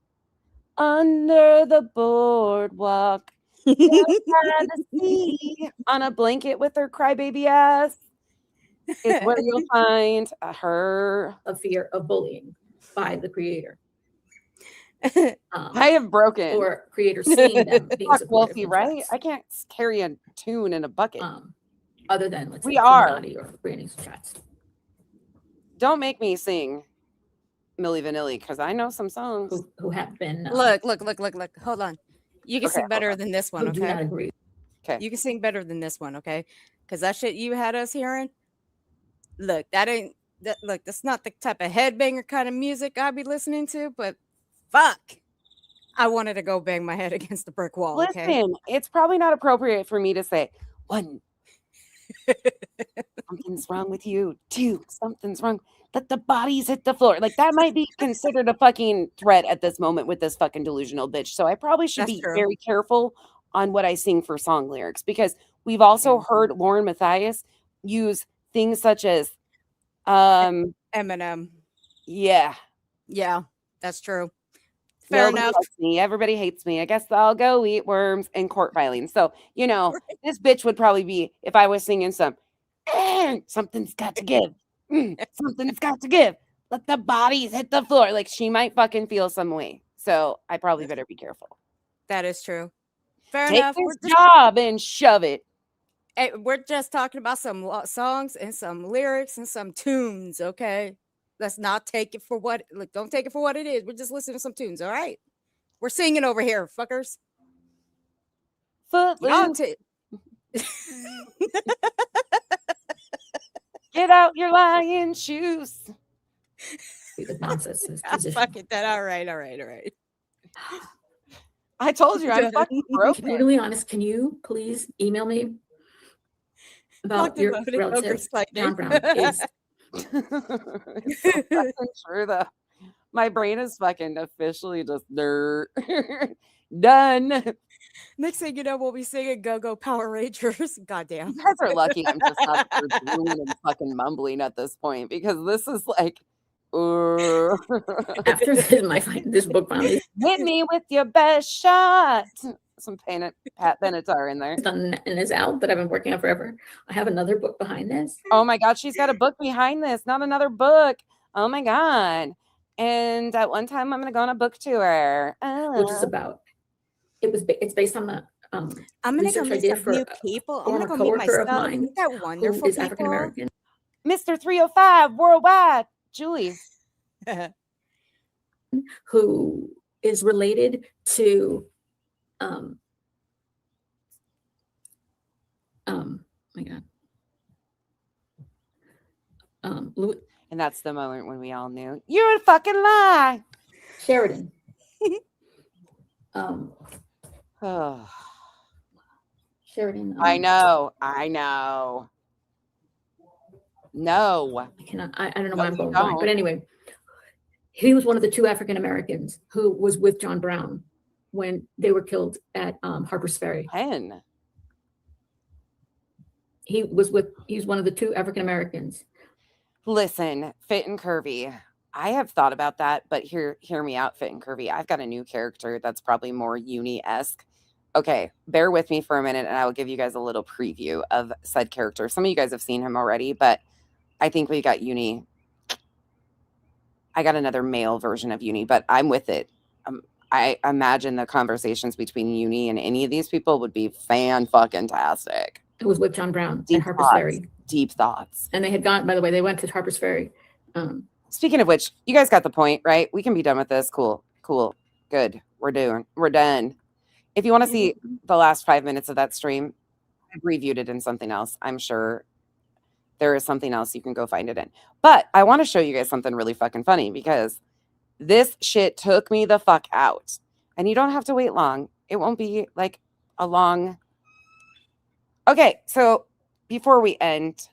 Under the boardwalk. The sea, on a blanket with her crybaby ass. Is where you'll find her. A fear of bullying by the creator. I have broken. Or creators seeing them being supportive. Wolfie, right? I can't carry a tune in a bucket. Other than let's we say are or Brandon's chats. Don't make me sing Milli Vanilli because I know some songs who have been look. Hold on. You can sing better than this one, who okay? Do not agree. Okay. You can sing better than this one, okay? Because that shit you had us hearing. Look, that's not the type of headbanger kind of music I'd be listening to, but fuck. I wanted to go bang my head against the brick wall. Listen, okay? It's probably not appropriate for me to say one. Something's wrong with you. Two, something's wrong. Let the bodies hit the floor. Like that might be considered a fucking threat at this moment with this fucking delusional bitch. So I probably should be very careful on what I sing for song lyrics, because we've also heard Lauren Matthias use things such as Eminem. Yeah, that's true. Fair Nobody enough. likes me. Everybody hates me. I guess I'll go eat worms and court filings. So, this bitch would probably be, if I was singing something's got to give. Something's got to give. Let the bodies hit the floor. Like, she might fucking feel some way. So I probably better be careful. That is true. Fair Take enough. this job and shove it. We're just talking about some songs and some lyrics and some tunes, okay? Let's not take it for what, look, don't take it for what it is. We're just listening to some tunes, all right? We're singing over here, fuckers. Footloose. Get out your lion shoes. Nonsense. Fuck it, then. All right. I told you I'm fucking To be broken. really honest, can you please email me about your relative, John Brown? Please. It's so fucking true though. My brain is fucking officially just done. Next thing you know, we'll be singing Go-Go Power Rangers. Goddamn. You guys are lucky I'm just not drooling and fucking mumbling at this point because this is like After this book finally hit me with your best shot. Some Pat Benatar in there. done and is out that I've been working on forever. I have another book behind this. Oh my God, she's got a book behind this, not another book. Oh my God. And at one time I'm gonna go on a book tour. Which is about it's based on the I'm gonna go research I meet did some for new people. I'm former gonna go meet coworker of myself. mine Meet that who wonderful is African people. American, Mr. 305 worldwide, Julie. who is related to my God. And that's the moment when we all knew you're a fucking lie. Sheridan. Oh, Sheridan. I know. No. I cannot. I don't know No, why I'm you going blind. don't. But anyway, he was one of the two African Americans who was with John Brown when they were killed at Harper's Ferry. Pen. He's one of the two African Americans. Listen, Fit and Curvy. I have thought about that, but hear me out, Fit and Curvy. I've got a new character that's probably more uni-esque. Okay, bear with me for a minute, and I will give you guys a little preview of said character. Some of you guys have seen him already, but I think we got Uni. I got another male version of Uni, but I'm with it. I imagine the conversations between Uni and any of these people would be fan-fucking-tastic. It was with John Brown Deep at Harper's thoughts. Ferry. Deep thoughts. And they had gone, by the way, they went to Harper's Ferry. Speaking of which, you guys got the point, right? We can be done with this. Cool. Good. We're done. If you want to see the last 5 minutes of that stream, I've reviewed it in something else. I'm sure there is something else you can go find it in. But I want to show you guys something really fucking funny because this shit took me the fuck out. And you don't have to wait long. It won't be like a long... Okay, so before we end,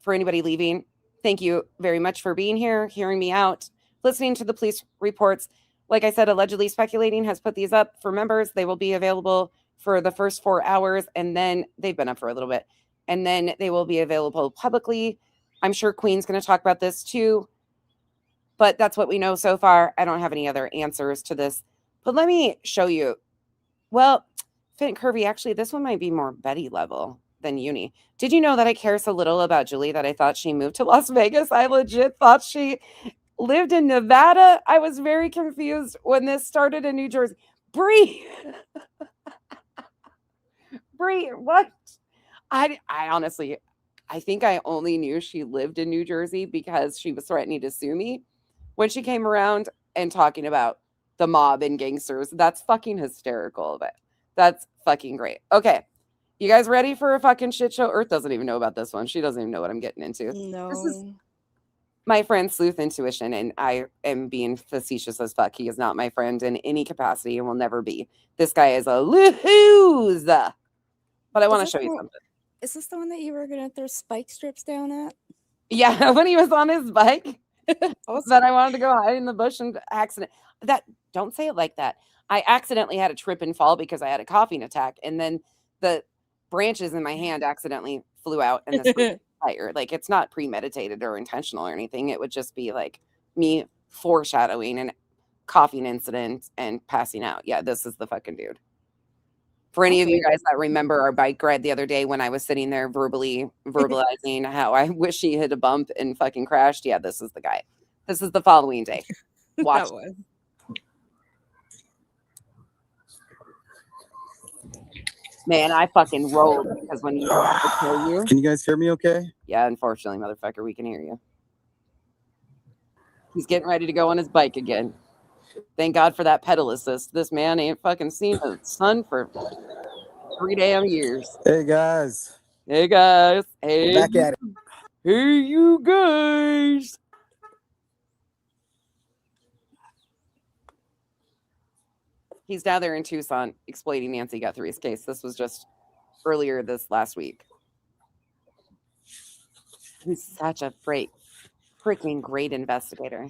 for anybody leaving, thank you very much for being here, hearing me out, listening to the police reports. Like I said, allegedly speculating has put these up for members. They will be available for the first 4 hours, and then they've been up for a little bit, and then they will be available publicly. I'm sure Queen's going to talk about this too, but that's what we know so far. I don't have any other answers to this, but let me show you. Well, Fit and Curvy, actually, this one might be more Betty level than Uni. Did you know that I care so little about Julie that I thought she moved to Las Vegas? I legit thought she lived in Nevada. I was very confused when this started in New Jersey. Bree, what? I honestly, I think I only knew she lived in New Jersey because she was threatening to sue me when she came around and talking about the mob and gangsters. That's fucking hysterical, but that's fucking great. Okay. You guys ready for a fucking shit show? Earth doesn't even know about this one. She doesn't even know what I'm getting into. No. This is my friend Sleuth Intuition, and I am being facetious as fuck. He is not my friend in any capacity and will never be. This guy is a lose. But I want to show you something. Is this the one that you were going to throw spike strips down at? Yeah, when he was on his bike. That I wanted to go hide in the bush and accident. Don't say it like that. I accidentally had a trip and fall because I had a coughing attack, and then the branches in my hand accidentally flew out and this fire. Like, it's not premeditated or intentional or anything. It would just be like me foreshadowing and coughing incident and passing out. Yeah, this is the fucking dude. For any of you guys that remember our bike ride the other day when I was sitting there verbalizing how I wish he hit a bump and fucking crashed. Yeah, this is the guy. This is the following day. Watch. That was. Man, I fucking rolled because when you tell you. Can you guys hear me okay? Yeah, unfortunately, motherfucker, we can hear you. He's getting ready to go on his bike again. Thank God for that pedal assist. This man ain't fucking seen the sun for 3 damn years. Hey guys. Hey guys. Hey. Back at it. Hey you guys. He's down there in Tucson explaining Nancy Guthrie's case. This was just earlier this last week. He's such a freaking great investigator.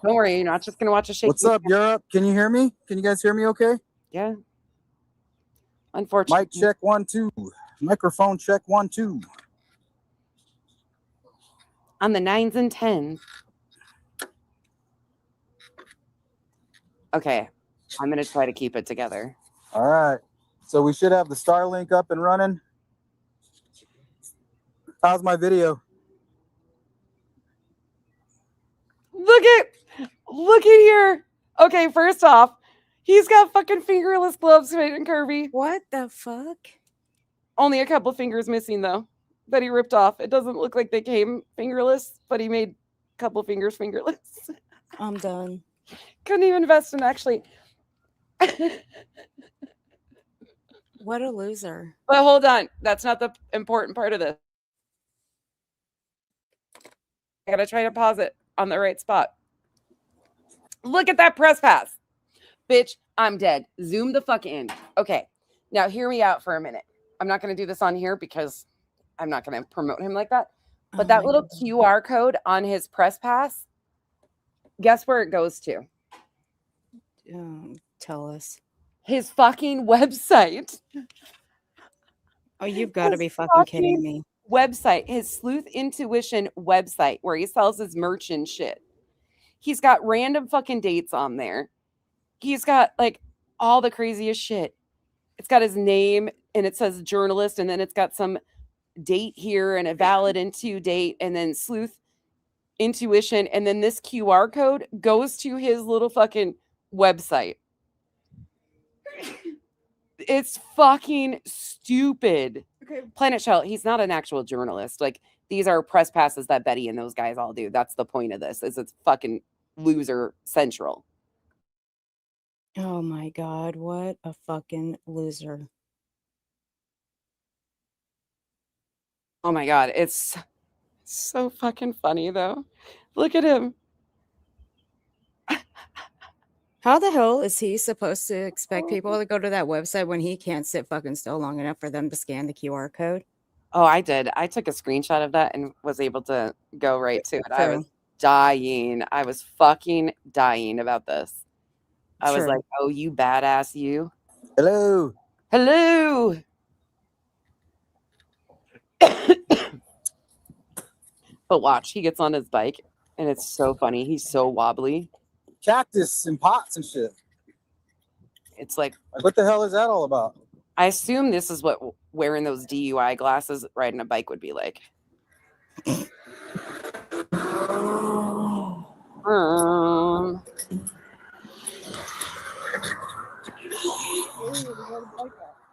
Don't worry, you're not just gonna watch a shake. What's up, Europe? Can you hear me? Can you guys hear me okay? Yeah. Unfortunately. Mic check 1 2. Microphone check 1 2. On the 9s and 10s. Okay. I'm gonna try to keep it together. All right. So we should have the Starlink up and running. How's my video? Look at here. Okay, first off, he's got fucking fingerless gloves, Fit and Curvy. What the fuck? Only a couple fingers missing though, that he ripped off. It doesn't look like they came fingerless, but he made a couple fingers fingerless. I'm done. Couldn't even invest in actually. What a loser. But hold on, that's not the important part of this. I gotta try to pause it on the right spot. Look at that press pass. Bitch, I'm dead. Zoom the fuck in. Okay, now hear me out for a minute. I'm not gonna do this on here because I'm not gonna promote him like that. But that little QR code on his press pass, guess where it goes to? Tell us. His fucking website. Oh, you've got to be fucking kidding me. Website, his Sleuth Intuition website where he sells his merch and shit. He's got random fucking dates on there. He's got like all the craziest shit. It's got his name and it says journalist, and then it's got some date here and a valid into date, and then Sleuth Intuition, and then this QR code goes to his little fucking website. It's fucking stupid. Okay. Planet Shell, he's not an actual journalist. Like, these are press passes that Betty and those guys all do. That's the point of this, is it's fucking loser central. Oh my God, what a fucking loser. Oh my God, it's so fucking funny though. Look at him. How the hell is he supposed to expect people to go to that website when he can't sit fucking still long enough for them to scan the QR code? Oh, I did. I took a screenshot of that and was able to go right to it. I was dying. I was fucking dying about this. I was like, oh, you badass you. Hello. Hello. But watch, he gets on his bike and it's so funny. He's so wobbly. Cactus and pots and shit. It's like, what the hell is that all about? I assume this is what wearing those DUI glasses riding a bike would be like.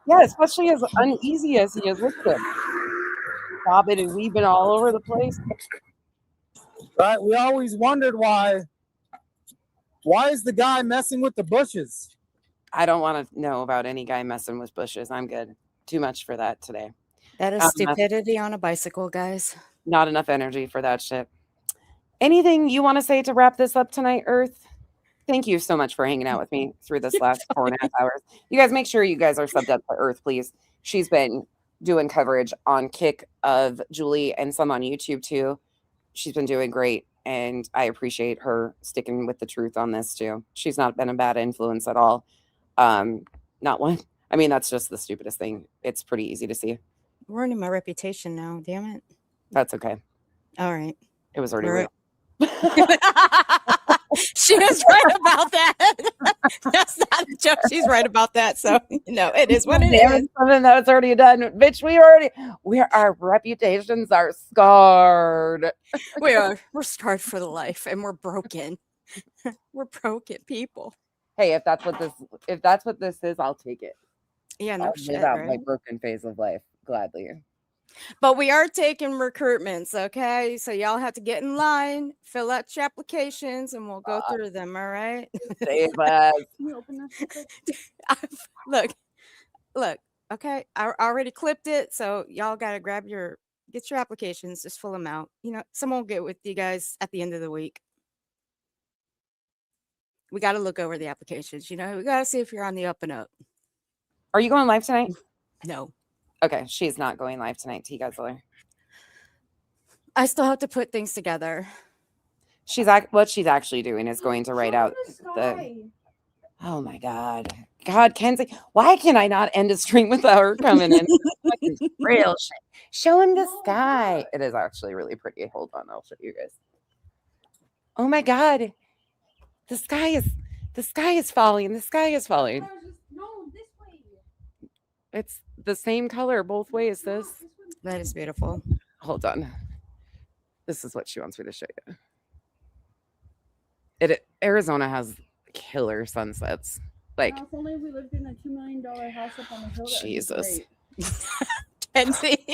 Yeah, especially as uneasy as he is. Look at him. Bobbing and weaving all over the place. Right, we always wondered why is the guy messing with the bushes? I don't want to know about any guy messing with bushes. I'm good. Too much for that today. That is stupidity on a bicycle, guys. Not enough energy for that shit. Anything you want to say to wrap this up tonight, Earth? Thank you so much for hanging out with me through this last 4.5 hours. You guys, make sure you guys are subbed up to Earth, please. She's been doing coverage on Kick of Julie and some on YouTube too. She's been doing great, and I appreciate her sticking with the truth on this too. She's not been a bad influence at all. Not one. I mean, that's just the stupidest thing. It's pretty easy to see. Ruining my reputation now. Damn it. That's okay. All right. It was already real. She was right about that. That's not a joke. She's right about that. So it is what it is. Something that was already done, bitch. Our reputations are scarred. We're scarred for life, and we're broken. We're broken people. Hey, if that's what this is, I'll take it. Yeah, no I'll shit. live out Right? my broken phase of life gladly. But we are taking recruitments, okay? So y'all have to get in line, fill out your applications, and we'll go through them. All right. Save us. Can you open this? Look. Okay, I already clipped it, so y'all gotta get your applications, just fill them out. Someone will get with you guys at the end of the week. We got to look over the applications. We got to see if you're on the up and up. Are you going live tonight? No. Okay, she's not going live tonight, T-Guzzler. I still have to put things together. What she's actually doing is going to write out the. Oh my God, Kenzie, why can I not end a stream without her coming in? Real shit. Show him the sky. It is actually really pretty. Hold on, I'll show you guys. Oh my God, the sky is falling. The sky is falling. No, this way. It's the same color both ways. That is beautiful. Hold on. This is what she wants me to show you. Arizona has killer sunsets. Like, if only we lived in a $2 million house up on the hill. Jesus. Kenzie.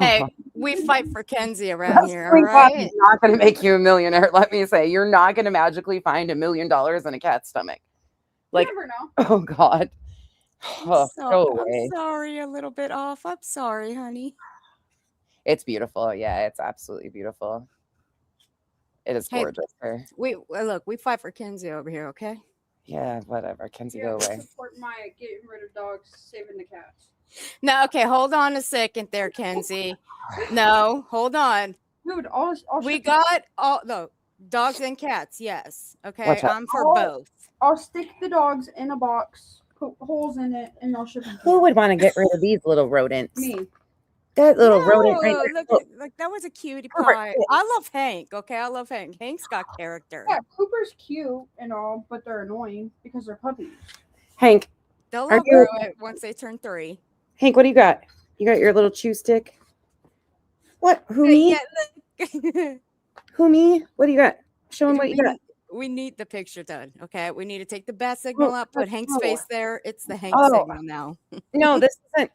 Hey, we fight for Kenzie around here, all right? Not going to make you a millionaire. Let me say, you're not going to magically find $1 million in a cat's stomach. Like, You never know. Oh God. Oh, go away. I'm sorry, a little bit off. I'm sorry, honey. It's beautiful. Yeah, it's absolutely beautiful. It is gorgeous. We fight for Kenzie over here, okay? Yeah, whatever. Kenzie, go away. Support my getting rid of dogs, saving the cats. No, okay, hold on a second there, Kenzie. No, hold on. Dude, we got dogs and cats, yes. Okay, I'm for both. I'll stick the dogs in a box, put holes in it, and they'll ship them. Who would want to get rid of these little rodents? Me. That little rodent right there. Look, that was a cutie pie. I love Hank, okay? I love Hank. Hank's got character. Yeah, Cooper's cute and all, but they're annoying because they're puppies. Hank. They'll love it once they turn 3. Hank, what do you got? You got your little chew stick? What? Who, me? Yeah, Who, me? What do you got? Show him what you got. We need the picture done, okay? We need to take the bat signal out, put Hank's face there. It's the Hank signal now. No, this isn't.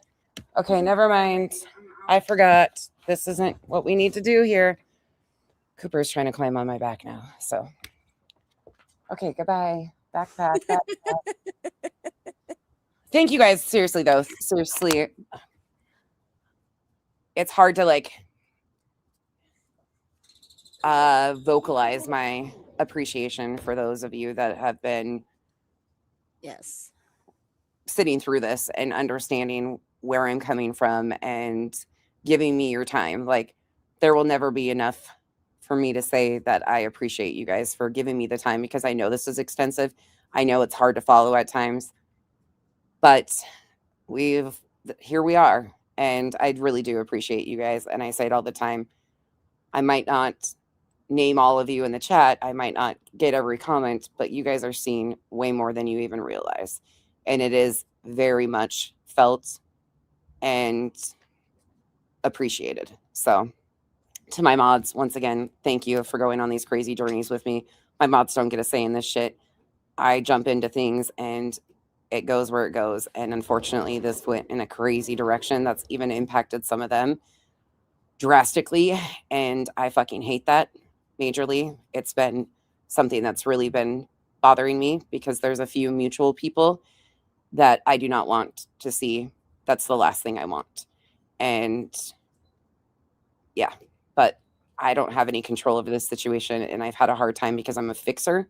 Okay, never mind. I forgot. This isn't what we need to do here. Cooper's trying to climb on my back now. So, okay, goodbye. Backpack. Thank you guys. Seriously, though. Seriously. It's hard to vocalize my appreciation for those of you that have been sitting through this and understanding where I'm coming from and giving me your time. Like, there will never be enough for me to say that I appreciate you guys for giving me the time, because I know this is extensive. I know it's hard to follow at times, but here we are, and I really do appreciate you guys. And I say it all the time. I might not name all of you in the chat. I might not get every comment, but you guys are seeing way more than you even realize. And it is very much felt and appreciated. So to my mods, once again, thank you for going on these crazy journeys with me. My mods don't get a say in this shit. I jump into things and it goes where it goes. And unfortunately, this went in a crazy direction that's even impacted some of them drastically. And I fucking hate that majorly. It's been something that's really been bothering me, because there's a few mutual people that I do not want to see. That's the last thing I want. And yeah, but I don't have any control over this situation. And I've had a hard time because I'm a fixer.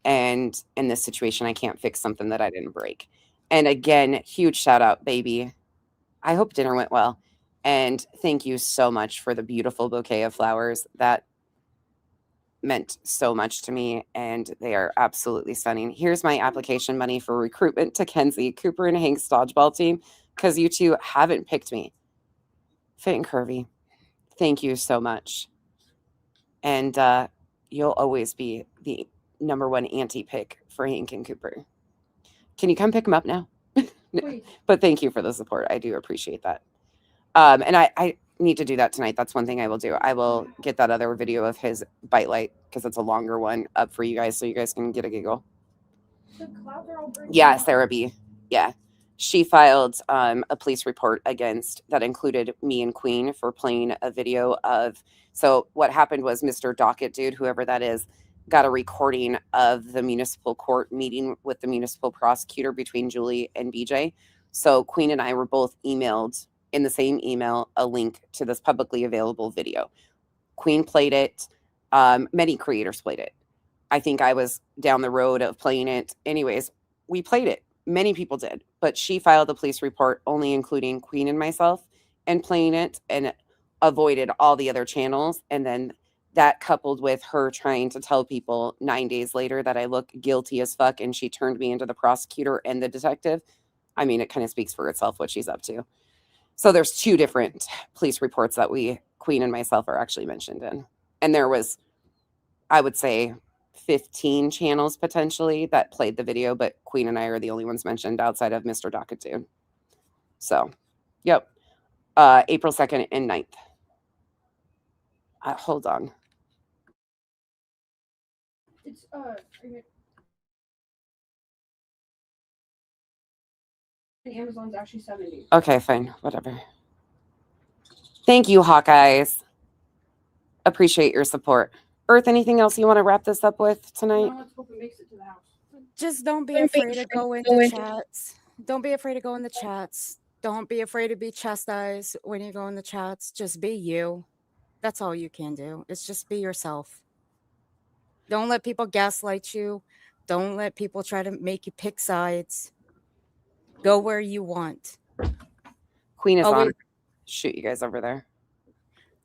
And in this situation, I can't fix something that I didn't break. And again, huge shout out, baby. I hope dinner went well. And thank you so much for the beautiful bouquet of flowers. That meant so much to me, and they are absolutely stunning. Here's my application money for recruitment to Kenzie, Cooper, and Hank's dodgeball team, because you two haven't picked me. Fit and Curvy, thank you so much. And you'll always be the #1 anti-pick for Hank and Cooper. Can you come pick him up now? But thank you for the support. I do appreciate that. And I need to do that tonight. That's one thing I will do. I will get that other video of his bite light, because it's a longer one, up for you guys so you guys can get a giggle. Yeah, Sarah B. Yeah. She filed a police report against that included me and Queen for playing a video of. So what happened was Mr. Docket dude, whoever that is, got a recording of the municipal court meeting with the municipal prosecutor between Julie and BJ. So Queen and I were both emailed in the same email a link to this publicly available video. Queen played it. Many creators played it. I think I was down the road of playing it. Anyways, we played it. Many people did, but she filed a police report only including Queen and myself and playing it, and avoided all the other channels. And then that, coupled with her trying to tell people 9 days later that I look guilty as fuck, and she turned me into the prosecutor and the detective. I mean, it kind of speaks for itself what she's up to. So there's 2 different police reports that Queen and myself, are actually mentioned in. And there was, I would say, 15 channels potentially that played the video, but Queen and I are the only ones mentioned outside of Mr. Docket dude. So, yep. April 2nd and 9th. Hold on. It's Amazon's actually 70. Okay, fine. Whatever. Thank you, Hawkeyes. Appreciate your support. Earth, anything else you want to wrap this up with tonight? Now let's hope it makes it to the house. Just don't be afraid to go into chats. Don't be afraid to go in the chats. Don't be afraid to be chastised when you go in the chats. Just be you. That's all you can do. It's just be yourself. Don't let people gaslight you. Don't let people try to make you pick sides. Go where you want. Queen is Always- on. Shoot you guys over there.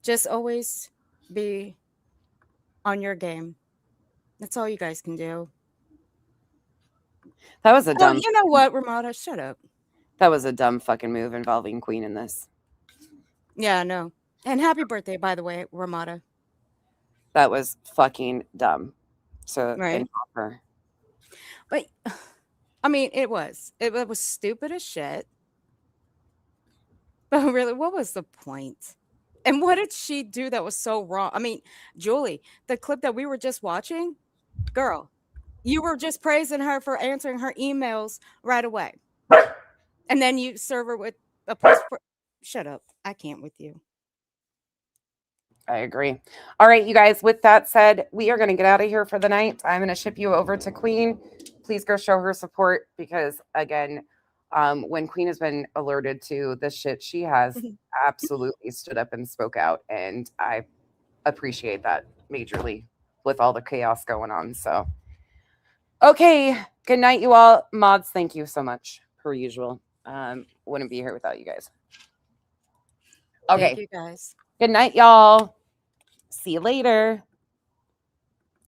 Just always be on your game. That's all you guys can do. That was a dumb. You know what, Ramada? Shut up. That was a dumb fucking move involving Queen in this. Yeah, no. And happy birthday, by the way, Ramada. That was fucking dumb. So Right. involve her. But I mean, it was stupid as shit. But really, what was the point? And what did she do that was so wrong? I mean, Julie, the clip that we were just watching, girl, you were just praising her for answering her emails right away. And then you serve her with a post. Shut up. I can't with you. I agree. All right, you guys, with that said, we are going to get out of here for the night. I'm going to ship you over to Queen. Please go show her support, because, again, when Queen has been alerted to this shit, she has absolutely stood up and spoke out. And I appreciate that majorly with all the chaos going on. So, okay. Good night, you all. Mods, thank you so much, per usual. Wouldn't be here without you guys. Okay. Thank you guys. Good night, y'all. See you later.